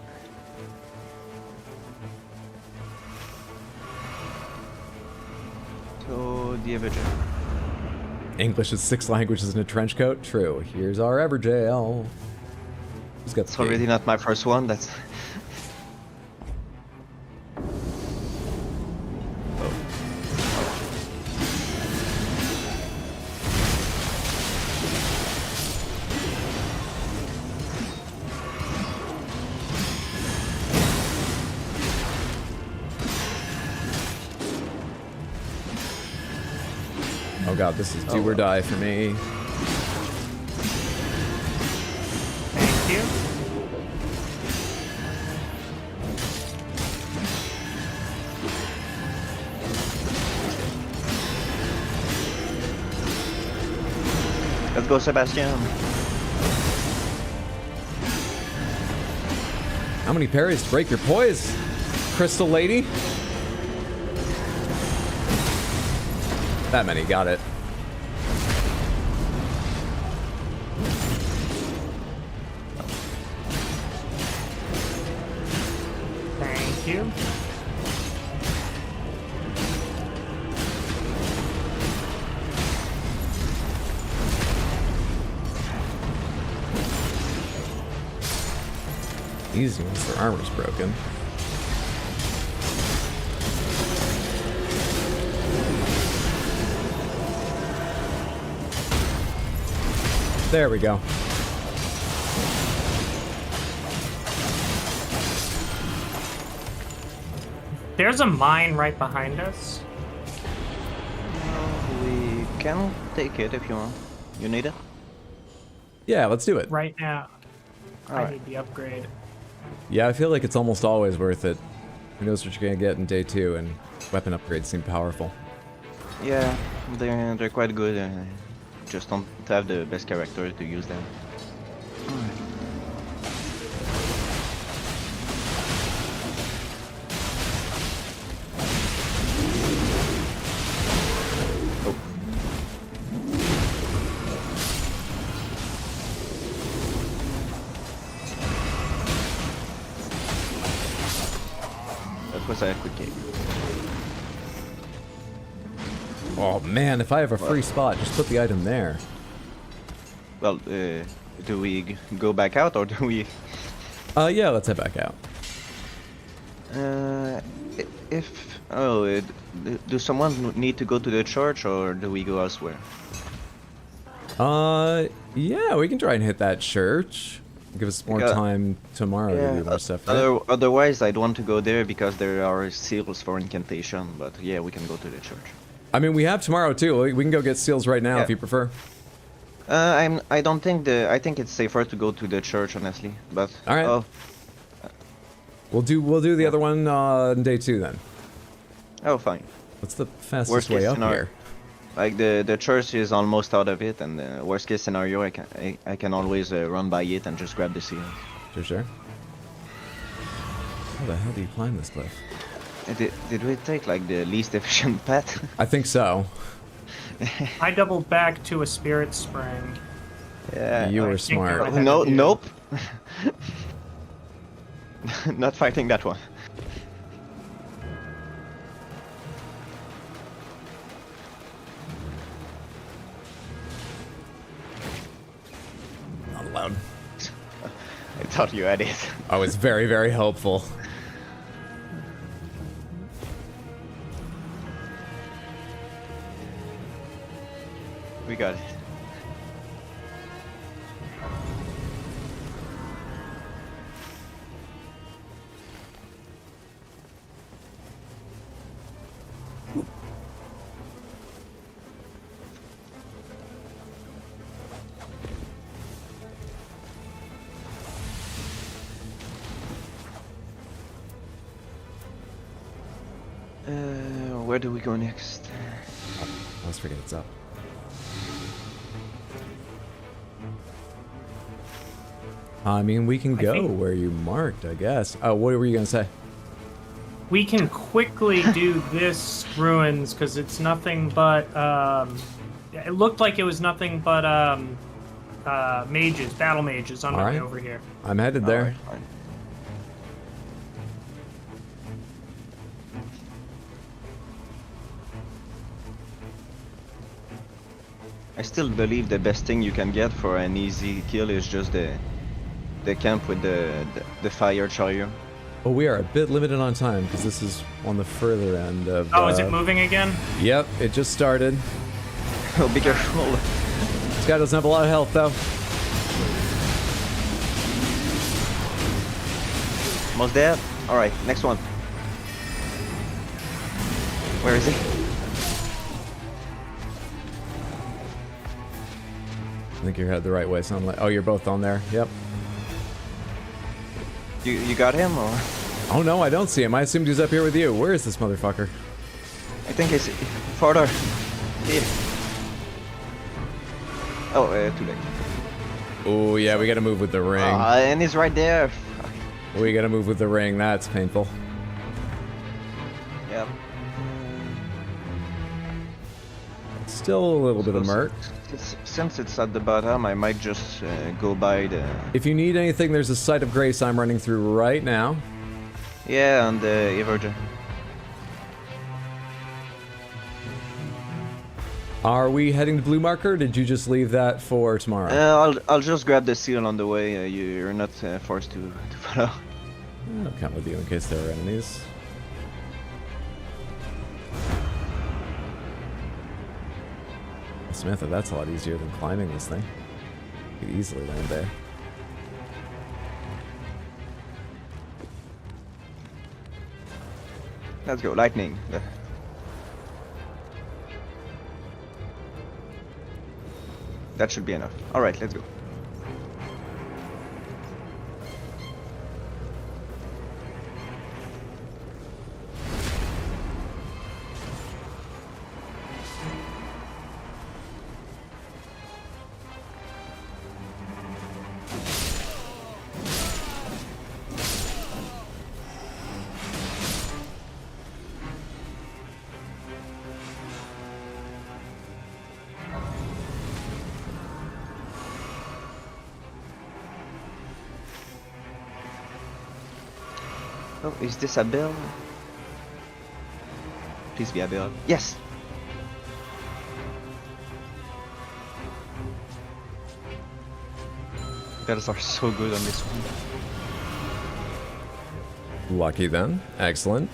So, the Everjail. English is 6 languages in a trench coat? True. Here's our Everjail. Who's got It's already not my first one, that's... Oh god, this is do or die for me. Thank you. Let's go, Sebastian. How many parries to break your poise, Crystal Lady? That many, got it. Thank you. Easy once their armor's broken. There we go. There's a mine right behind us. We can take it if you want. You need it? Yeah, let's do it. Right now. I Alright. need the upgrade. Yeah, I feel like it's almost always worth it. Who knows what you're gonna get in day 2, and weapon upgrades seem powerful. Yeah, they're quite good. Just don't have the best character to use them. Oh. That was a quick game. Oh man, if I have a free spot, just put the item there. Well, do we go back out or do we? Yeah, let's head back out. Do someone need to go to the church or do we go elsewhere? Yeah, we can try and hit that church. Give us more time tomorrow to do more stuff. Right? Otherwise, I'd want to go there because there are seals for incantation. But yeah, we can go to the church. I mean, we have tomorrow too. We can go get seals right now if you prefer. I don't think I think it's safer to go to the church, honestly. But all right. We'll do the other one on day 2 then. Oh, fine. What's the fastest way up here? Like the church is almost out of it, and the worst case scenario, I can always run by it and just grab the seal. Sure. How the hell do you climb this cliff? Did we take like the least efficient path? I think so. I doubled back to a spirit spring. Yeah, you were smart. Nope. Not fighting that one. Not allowed. I thought you had it. I was very, very hopeful. We got it. do we go next? Let's forget it's up. I mean, we can go where you marked, I guess. Oh, what were you gonna say? We can quickly do this ruins because it's nothing but. It looked like it was nothing but mages, battle mages on my way over here. I'm headed there. I still believe the best thing you can get for an easy kill is just the camp with the fire chariot. Well, we are a bit limited on time because this is on the further end of. Oh, is it moving again? Yep, it just started. Oh, be careful. This guy doesn't have a lot of health though. Almost dead. All right, next one. Where is he? I think you're headed the right way. So I'm like, oh, you're both on there. Yep. You got him or? Oh no, I don't see him. I assumed he was up here with you. Where is this motherfucker? I think he's farther. Here. Oh, too late. Oh yeah, we gotta move with the ring. And he's right there. We gotta move with the ring. That's painful. Yep. Still a little bit of murk. Since it's at the bottom, I might just go by the... If you need anything, there's a site of grace I'm running through right now. Yeah, on the Everger. Are we heading to Blue Marker, or did you just leave that for tomorrow? I'll just grab the seal on the way. You're not forced to follow. I'll come with you in case there are enemies. Samantha, that's a lot easier than climbing this thing. You could easily land there. Let's go, lightning. That should be enough. Alright, let's go. Oh, is this a bill? Please be a bill. Yes! Bells are so good on this one. Lucky then. Excellent.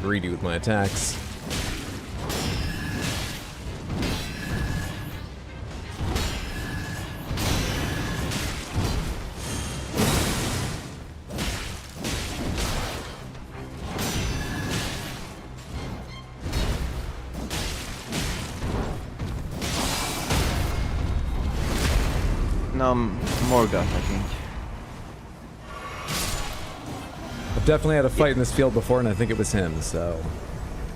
Greedy with my attacks. No, more gun, I think. I've definitely had a fight in this field before, and I think it was him, so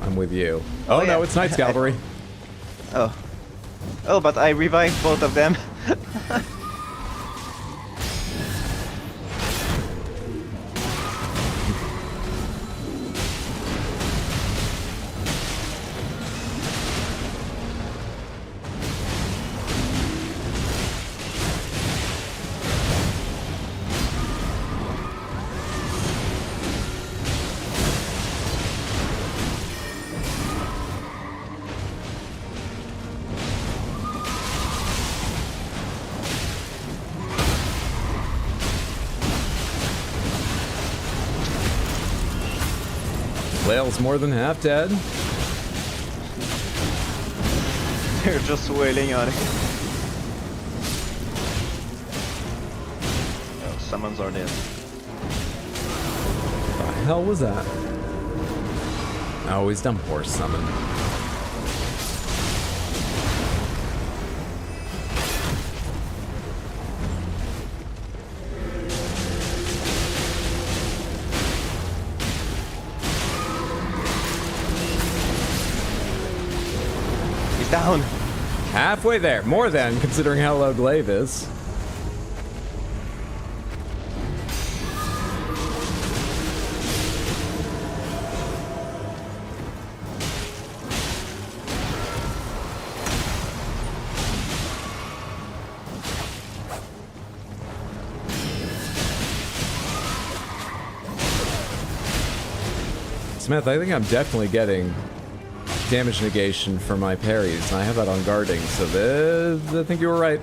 I'm with you. Oh, yeah. No, it's Knight's Cavalry. Oh. Oh, but I revived both of them. Whale's more than half dead. They're just wailing on it. Oh, summons are dead. What the hell was that? Oh, he's done poor summon. He's down. Halfway there. More than, considering how low Glaive is. Smith, I think I'm definitely getting damage negation for my parries, and I have that on guarding, so I think you were right.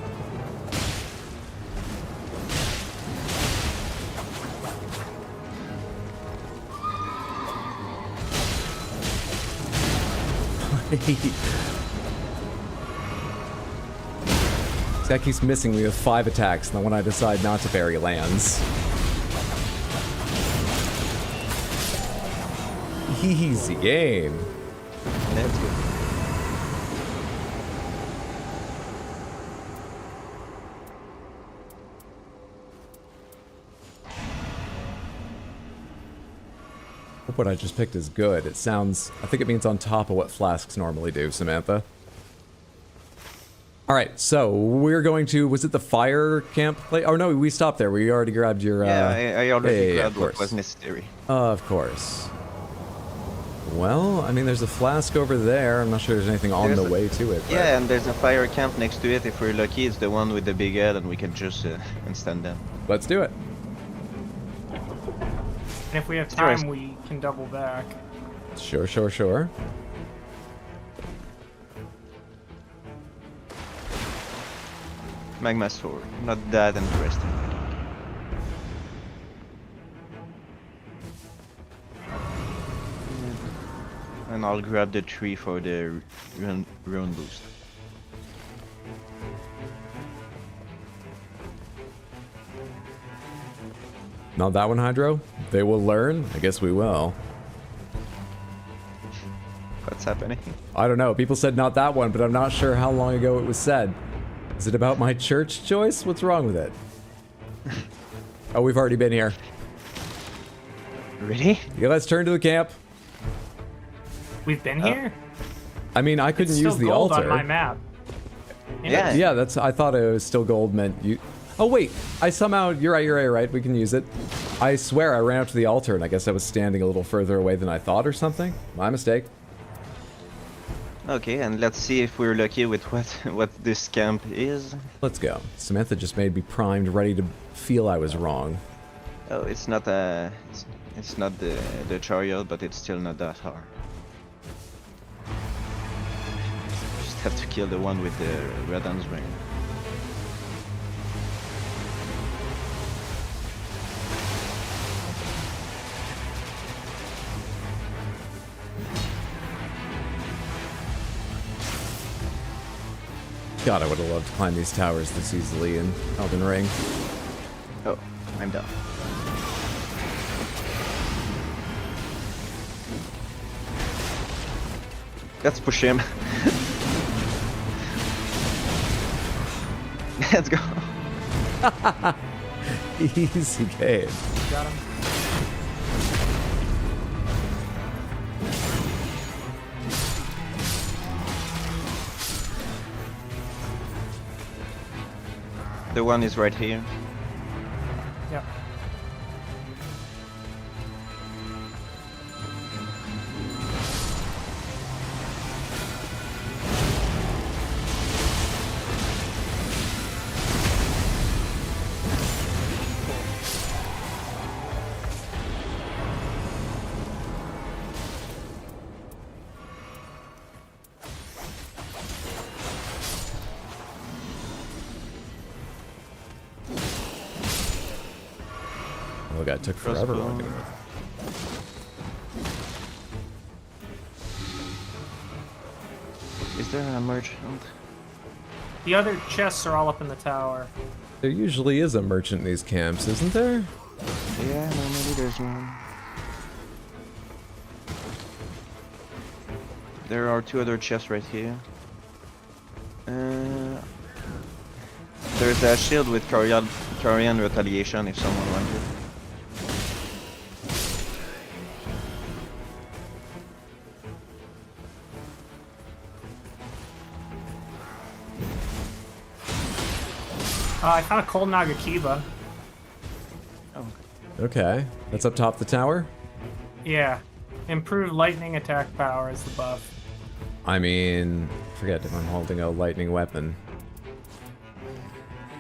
This guy keeps missing me with 5 attacks, and then when I decide not to parry, lands. Easy game. That's good. Hope what I just picked is good. It sounds... I think it means on top of what flasks normally do, Samantha. Alright, so we're going to... Was it the fire camp play? Oh no, we stopped there. We already grabbed your... Yeah, I already grabbed of what course. was necessary. Of course. Well, I mean, there's a flask over there. I'm not sure there's anything on the way to it. But... Yeah, and there's a fire camp next to it. If we're lucky, it's the one with the big head, and we can just instant them. Let's do it. And if we have time, we can double back. Sure, sure, sure. Magma sword, not that interesting. And I'll grab the tree for the rune boost. Not that one, Hydro? They will learn? I guess we will. What's happening? I don't know. People said not that one, but I'm not sure how long ago it was said. Is it about my church choice? What's wrong with it? Oh, we've already been here. Really? Yeah, let's turn to the camp. We've been here? I mean, I couldn't It's use still the gold altar. on my map. Yeah. Yeah, that's. I thought it was still gold meant you. Oh wait, I somehow. You're right. We can use it. I swear I ran up to the altar and I guess I was standing a little further away than I thought or something. My mistake. Okay, and let's see if we're lucky with what this camp is. Let's go. Samantha just made me primed, ready to feel I was wrong. Oh, it's not it's not the chariot, but it's still not that hard. Just have to kill the one with the red ring. God, I would have loved to climb these towers this easily in Elden Ring. Oh, I'm down. Let's push him. Let's go. Easy game. Got him. The one is right here. Yep. Oh god, it took forever. Is Is there a merchant? The other chests are all up in the tower. There usually is a merchant in these camps, isn't there? Yeah, no, maybe there's one. There are 2 other chests right here. There's a shield with Korean retaliation if someone wants it. I found a cold Nagakiba. Oh. Okay, that's up top the tower? Yeah. Improved lightning attack power is the buff. I mean, forget if I'm holding a lightning weapon.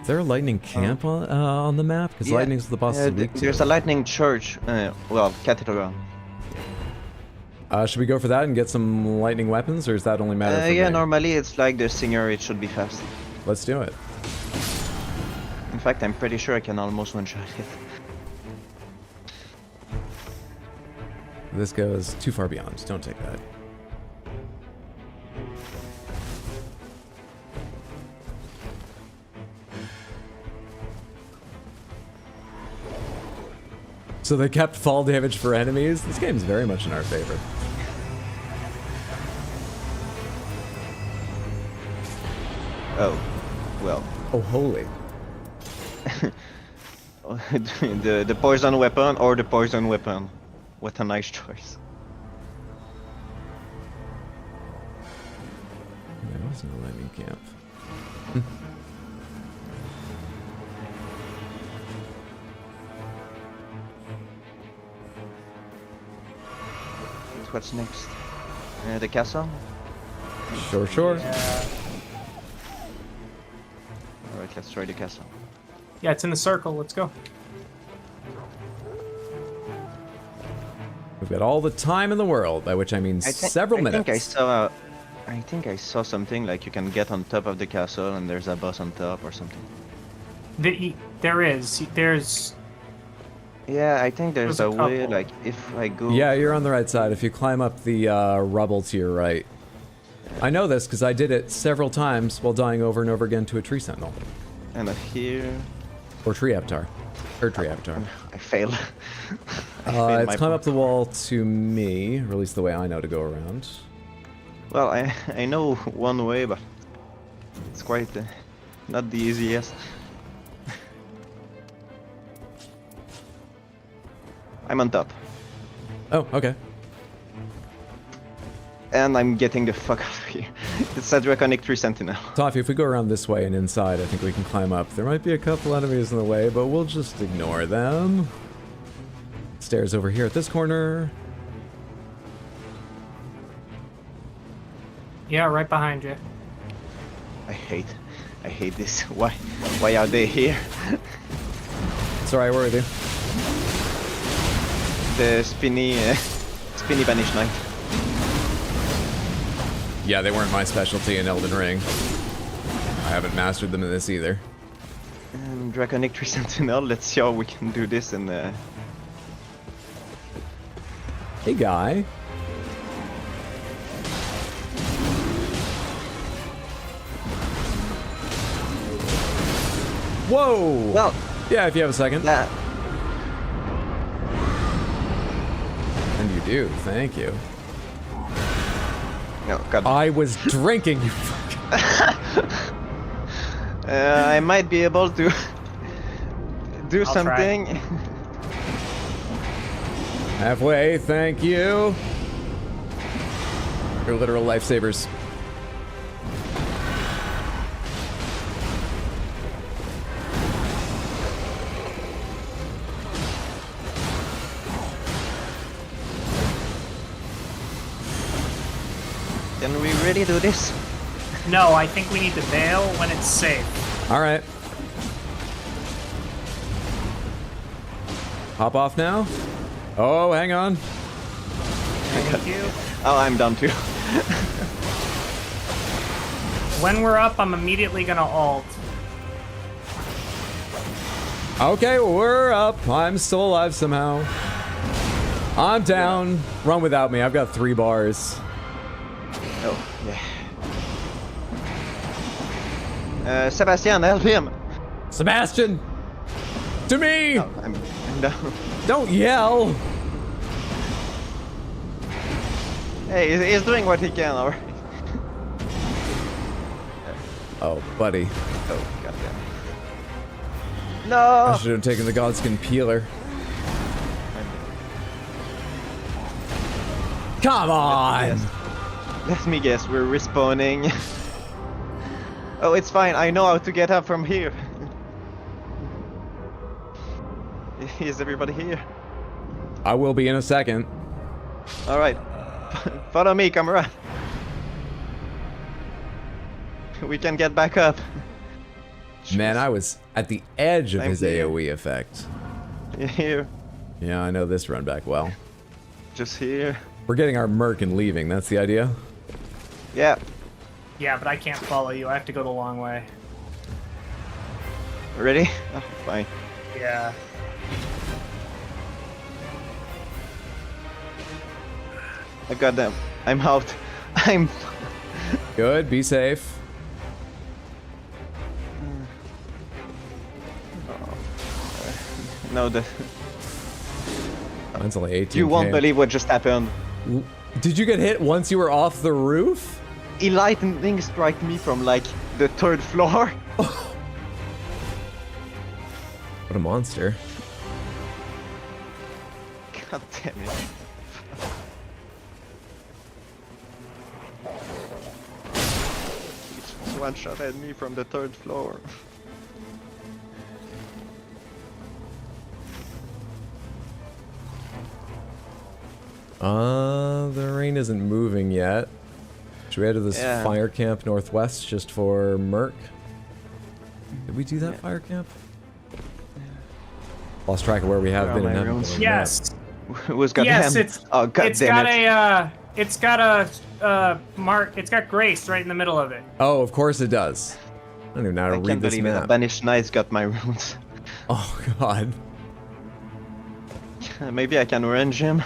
Is there a lightning camp on the map? Because lightning's the boss is weak to. There's a lightning church, well, cathedral. Should we go for that and get some lightning weapons, or is that only matter for yeah, me? normally it's like the singer, it should be fast. Let's do it. In fact, I'm pretty sure I can almost one-shot it. This goes too far beyond. Don't take that. So they kept fall damage for enemies? This game's very much in our favor. Oh, well. Oh, holy. the poison weapon or the poison weapon. What a nice choice. There was no lightning camp. What's next? The castle? Sure, sure. Yeah. Alright, let's try the castle. Yeah, it's in the circle. Let's go. We've got all the time in the world, by which I mean several minutes. I think I saw something like you can get on top of the castle and there's a boss on top or something. There is. There's... Yeah, I think there's a way, couple. like, if I go... Yeah, you're on the right side. If you climb up the rubble to your right. I know this because I did it several times while dying over and over again to a tree sentinel. And here... Or tree avatar. Or tree avatar. I failed. It's climb up the wall to me, or at least the way I know to go around. Well, I know one way, but it's quite not the easiest. I'm on top. Oh, okay. And I'm getting the fuck out of here. It's a Draconic Tree Sentinel. Toffee, if we go around this way and inside, I think we can climb up. There might be a couple enemies in the way, but we'll just ignore them. Stairs over here at this corner. Yeah, right behind you. I hate this. Why are they here? Sorry, where are they? The spinny Banished Knight. Yeah, they weren't my specialty in Elden Ring. I haven't mastered them in this either. Draconic Tree Sentinel, let's see how we can do this in the... Hey, guy. Whoa! Well... Yeah, if you have a second. Yeah. And you do, thank you. No, God. I was drinking, you I might be able to do something. Halfway, thank you. You're literal lifesavers. Can we really do this? No, I think we need to bail when it's safe. Alright. Hop off now? Oh, hang on. Thank you. Oh, I'm done too. When we're up, I'm immediately gonna ult. Okay, we're up. I'm still alive somehow. I'm down. Run without me. I've got 3 bars. Oh, yeah. Sebastian, help him! Sebastian! To me! Oh, I'm down. Don't yell! Hey, he's doing what he can, alright? Oh, buddy. Oh, goddamn. No! I should have taken the Godskin peeler. Come on! Let me guess, we're respawning. Oh, it's fine, I know how to get up from here. Is everybody here? I will be in a second. Alright. Follow me, comrade. We can get back up. Man, I was at the edge of I'm his here. AoE effect. Here. Yeah, I know this run back well. Just here. We're getting our merc and leaving, that's the idea? Yeah. Yeah, but I can't follow you. I have to go the long way. Ready? Oh, fine. Yeah. I got them. I'm out. I'm... Good, be safe. No, the... Mine's only 18K. You won't believe what just happened. Did you get hit once you were off the roof? He lightning struck me from like the 3rd floor. What a monster. God damn it. He just one shot at me from the 3rd floor. The rain isn't moving yet. Should we head to this fire camp northwest just for Merc? Did we do that fire camp? Lost track of where we have been and haven't been. Yes. Who's got yes, him? it's oh god it's damn got it. it's got a mark. It's got Grace right in the middle of it. Oh, of course it does. I don't even know how to I read can't this believe it. map. A banished knight's got my runes. Oh god. Maybe I can range him.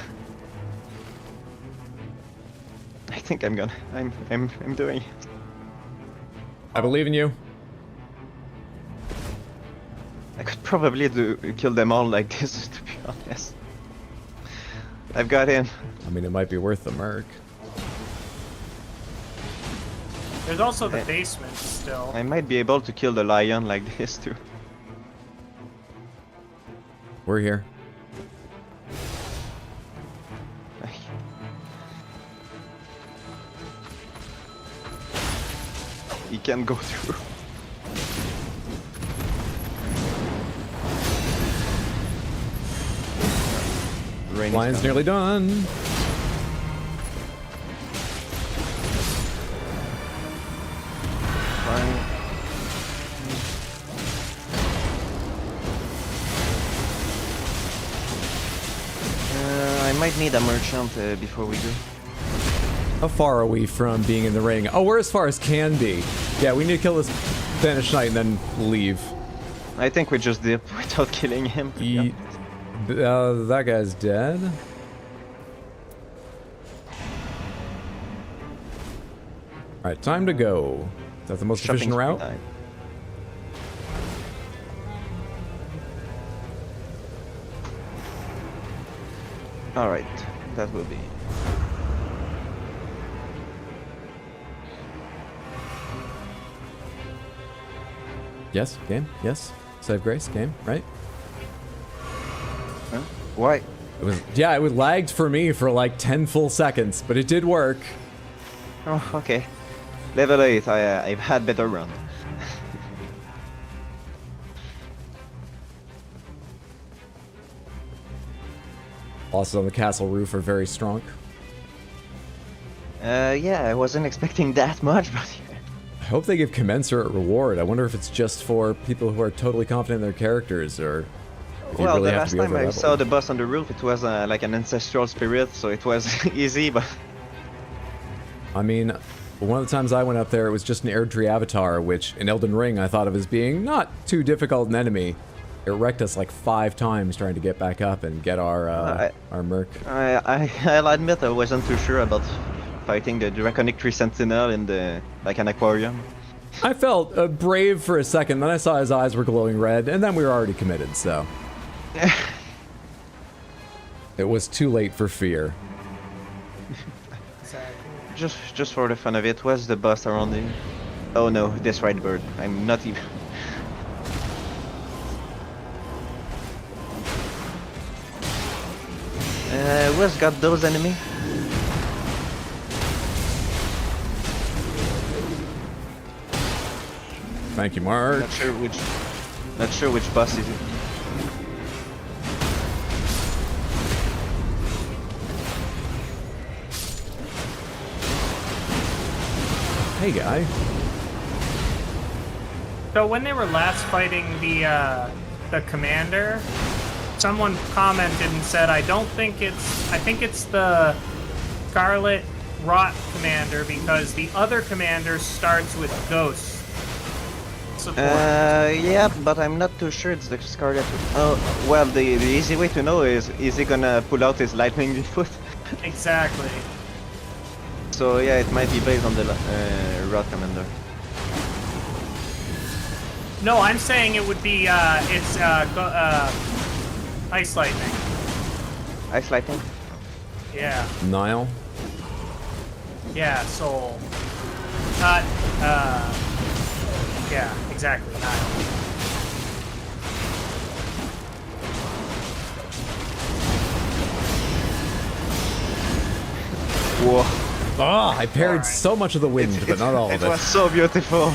I think I'm gonna. I'm doing it. I believe in you. I could probably kill them all like this, to be honest. I've got him. I mean, it might be worth the Merc. There's also the basement still. I might be able to kill the lion like this too. We're here. He can go through. Lion's nearly done. I might need a merchant before we go. How far are we from being in the ring? Oh, we're as far as can be. Yeah, we need to kill this Banished Knight and then leave. I think we just dip without killing him. That guy's dead. Alright, time to go. Is that the most efficient route? Alright, that will be. Yes, game, yes. Save Grace, game, right? Huh? Why? It was, yeah, it was lagged for me for like 10 full seconds, but it did work. Oh, okay. Level 8, I've had better run. Losses on the castle roof are very strong. Yeah, I wasn't expecting that much, but yeah. I hope they give commensurate reward. I wonder if it's just for people who are totally confident in their characters, or if you Well, really the have to last be time I over saw the boss on the roof, it was like an ancestral spirit, so it was easy, but... I mean, one of the times I went up there, it was just an Erdtree avatar, which in Elden Ring I thought of as being not too difficult an enemy. It wrecked us like 5 times trying to get back up and get our merc. I'll admit I wasn't too sure about fighting the Draconic Tree Sentinel in the like an aquarium. I felt brave for a second, then I saw his eyes were glowing red, and then we were already committed, so. It was too late for fear. Just for the fun of it, what's the boss around here? Oh no, this right bird. I'm not even... who's got those enemies? Thank you, Mark. Not sure which boss is it. Hey, guy. So when they were last fighting the commander, someone commented and said, I think it's the Scarlet Rot commander because the other commander starts with ghosts. Yeah, but I'm not too sure it's the Scarlet. Oh, well, the easy way to know is he gonna pull out his lightning input? Exactly. So yeah, it might be based on the Rot commander. No, I'm saying it would be, it's, Ice Lightning. Ice Lightning? Yeah. Nile? Yeah, Soul. Not, yeah, exactly, Nile. Whoa. Oh, I parried so much of the wind, but not all of it. It was so beautiful.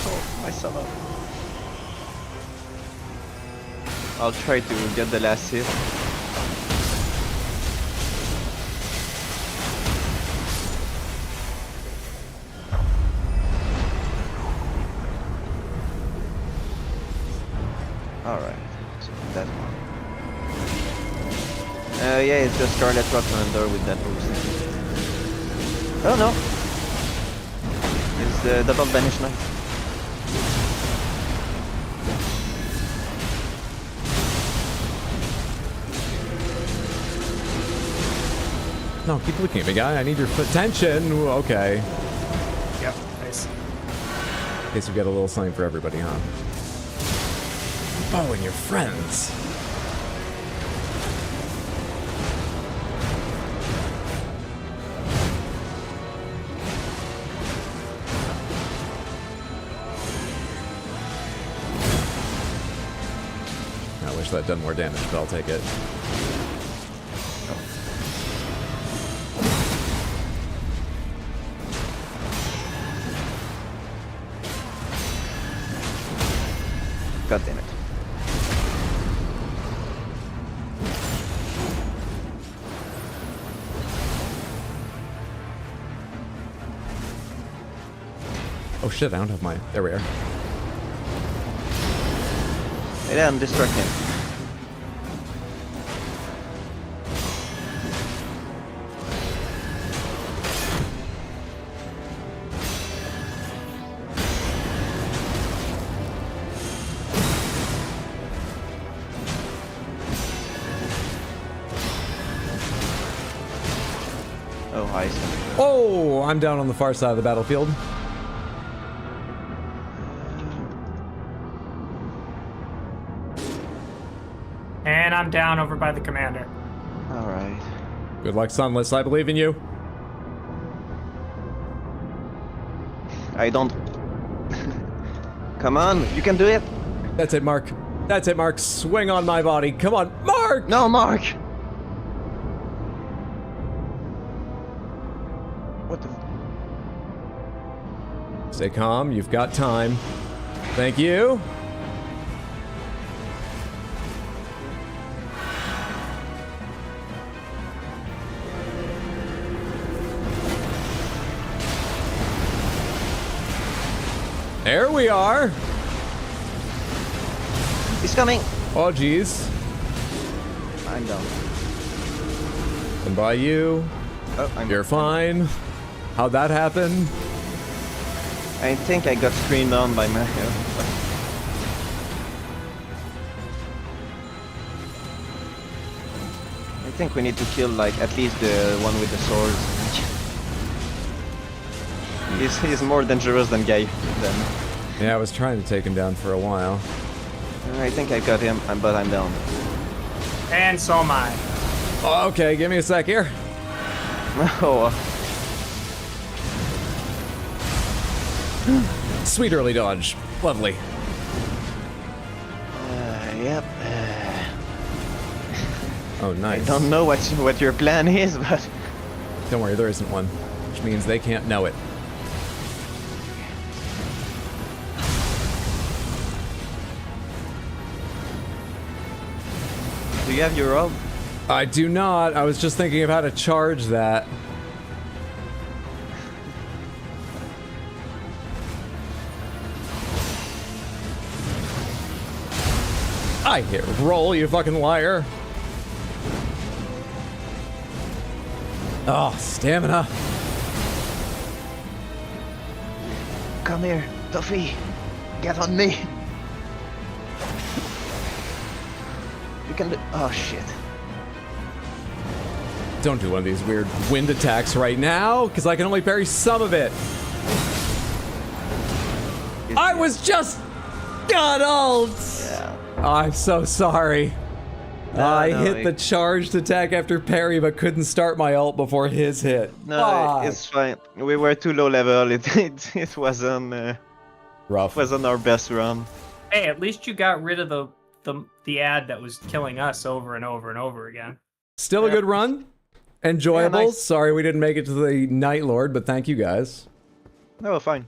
Oh, my summer. I'll try to get the last hit. Alright, so that one. Yeah, it's the Scarlet Rot commander with that boost. Oh no! It's the double Banish Knight. No, keep looking at me, guy. I need your attention. Ooh, okay. Yep, nice. In case we get a little something for everybody, huh? Oh, and your friends. I wish that had done more damage, but I'll take it. God damn it. Oh shit, I don't have my... There we are. Hey, then, distract him. Oh, hi. Oh, I'm down on the far side of the battlefield. And I'm down over by the commander. Alright. Good luck, Sunless. I believe in you. I don't... Come on, you can do it! That's it, Mark. That's it, Mark. Swing on my body. Come on, Mark! No, Mark! What the... Stay calm. You've got time. Thank you. There we are. He's coming. Oh, geez. I'm down. And by you. Oh, You're fine. How'd that happen? I think I got screened on by my... I think we need to kill, like, at least the one with the swords. He's more dangerous than Guy. Then. Yeah, I was trying to take him down for a while. I think I got him, but I'm down. And so am I. Okay, give me a sec here. Oh. Sweet early dodge. Lovely. Yep. Oh, nice. I don't know what your plan is, but... Don't worry, there isn't one. Which means they can't know it. Do you have your orb? I do not. I was just thinking of how to charge that. I hit roll, you fucking liar. Oh, stamina. Come here, Tuffy. Get on me. You can do... Oh, shit. Don't do one of these weird wind attacks right now, because I can only parry some of it. I was just... God, ult! Yeah. I'm so sorry. I hit the charged attack after parry, but couldn't start my ult before his hit. No, it's fine. We were too low level. It wasn't rough. It wasn't our best run. Hey, at least you got rid of the ad that was killing us over and over and over again. Still a good run. Enjoyable. Yeah, nice. Sorry we didn't make it to the Night Lord, but thank you guys. No, fine.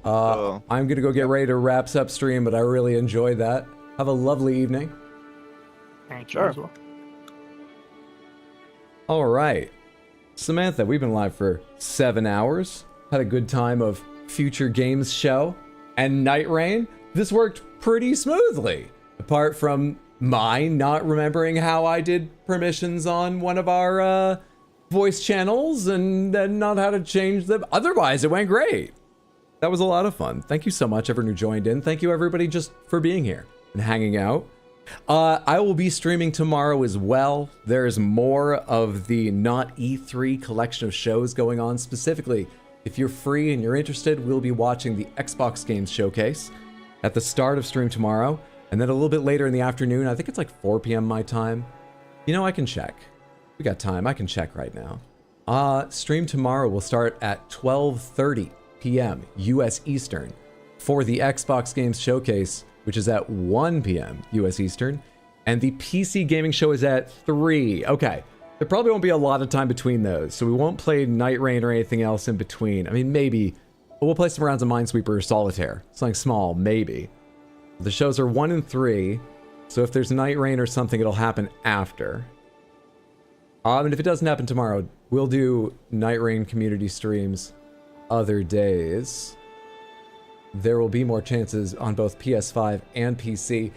I'm gonna go get ready to wrap up stream, but I really enjoyed that. Have a lovely evening. Thank you as well. All right, Samantha, we've been live for 7 hours. Had a good time of Future Games Show and Nightreign. This worked pretty smoothly, apart from mine not remembering how I did permissions on one of our voice channels and then not how to change them. Otherwise, it went great. That was a lot of fun. Thank you so much, everyone who joined in. Thank you, everybody, just for being here and hanging out. I will be streaming tomorrow as well. There is more of the Not-E3 collection of shows going on. Specifically, if you're free and you're interested, we'll be watching the Xbox Games Showcase at the start of stream tomorrow. And then a little bit later in the afternoon, I think it's like 4 p.m. my time. You know, I can check. We got time. I can check right now. Stream tomorrow will start at 12:30 p.m. US Eastern for the Xbox Games Showcase, which is at 1 p.m. US Eastern, and the PC gaming show is at 3. Okay, there probably won't be a lot of time between those, so we won't play Nightreign or anything else in between. I mean, maybe, but we'll play some rounds of Minesweeper or Solitaire. Something small, maybe. The shows are 1 and 3, so if there's Nightreign or something, it'll happen after. And if it doesn't happen tomorrow, we'll do Nightreign community streams other days. There will be more chances on both PS5 and PC.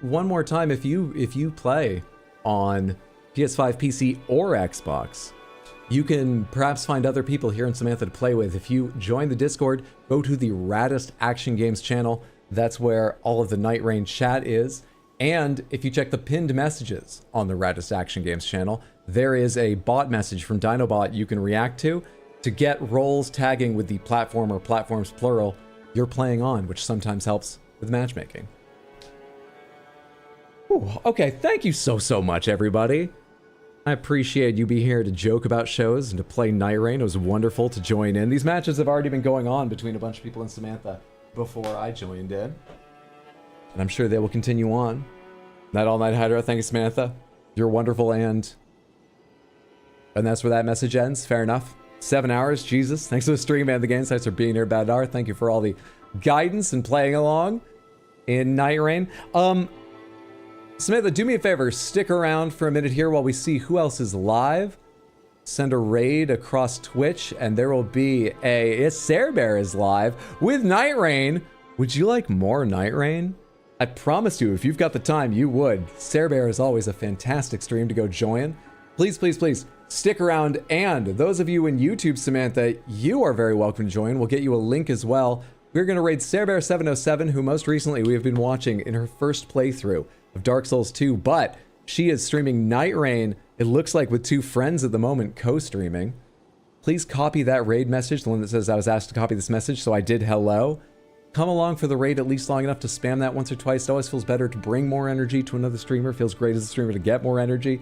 One more time, if you play on PS5, PC, or Xbox, you can perhaps find other people here in Samantha to play with. If you join the Discord, go to the Raddest Action Games channel. That's where all of the Nightreign chat is. And if you check the pinned messages on the Raddest Action Games channel, there is a bot message from Dinobot you can react to get roles tagging with the platform or platforms plural you're playing on, which sometimes helps with matchmaking. Ooh, okay, thank you so much, everybody. I appreciate you being here to joke about shows and to play Nightreign. It was wonderful to join in. These matches have already been going on between a bunch of people in Samantha before I joined in. And I'm sure they will continue on. Night All Night Hydra, thank you, Samantha. You're wonderful, and that's where that message ends. Fair enough. 7 hours, Jesus. Thanks for the stream and the game sites for being here, Badar. Thank you for all the guidance and playing along in Nightreign. Samantha, do me a favor. Stick around for a minute here while we see who else is live. Send a raid across Twitch, and there will be Cerebear is live with Nightreign. Would you like more Nightreign? I promise you, if you've got the time, you would. Cerebear is always a fantastic stream to go join. Please, please, please. Stick around, and those of you in YouTube, Samantha, you are very welcome to join. We'll get you a link as well. We're going to raid Cerebear707, who most recently we have been watching in her first playthrough of Dark Souls 2, but she is streaming Nightreign, it looks like with 2 friends at the moment, co-streaming. Please copy that raid message, the one that says I was asked to copy this message, so I did hello. Come along for the raid at least long enough to spam that once or twice. It always feels better to bring more energy to another streamer. Feels great as a streamer to get more energy.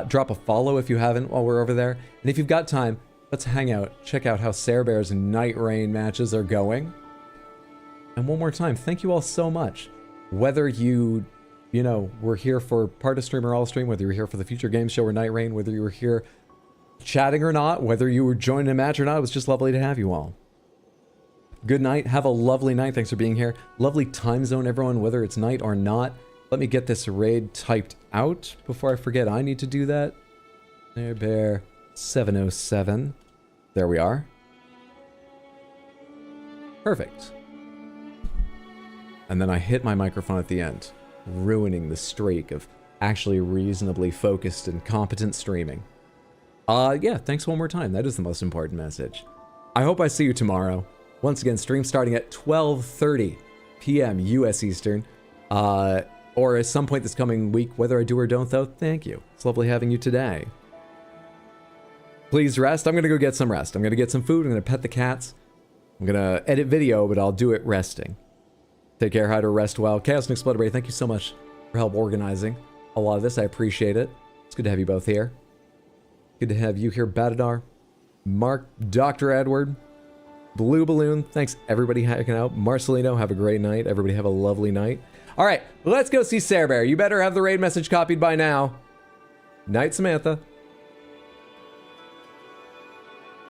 Drop a follow if you haven't while we're over there. And if you've got time, let's hang out. Check out how Cerebear's Nightreign matches are going. And one more time, thank you all so much. Whether you were here for part of stream or all stream, whether you were here for the future game show or Nightreign, whether you were here chatting or not, whether you were joining a match or not, it was just lovely to have you all. Good night. Have a lovely night. Thanks for being here. Lovely time zone, everyone, whether it's night or not. Let me get this raid typed out before I forget I need to do that. There, bear 707. There we are. Perfect. And then I hit my microphone at the end, ruining the streak of actually reasonably focused and competent streaming. Yeah, thanks one more time. That is the most important message. I hope I see you tomorrow. Once again, stream starting at 12:30 p.m. US Eastern. Or at some point this coming week, whether I do or don't, though, thank you. It's lovely having you today. Please rest. I'm going to go get some rest. I'm going to get some food. I'm going to pet the cats. I'm going to edit video, but I'll do it resting. Take care, Hider. Rest well. Chaos and Exploder, thank you so much for help organizing a lot of this. I appreciate it. It's good to have you both here. Good to have you here, Batadar, Mark, Dr. Edward, Blue Balloon. Thanks, everybody hanging out. Marcelino, have a great night. Everybody have a lovely night. All right, let's go see Cerebear. You better have the raid message copied by now. Night, Samantha.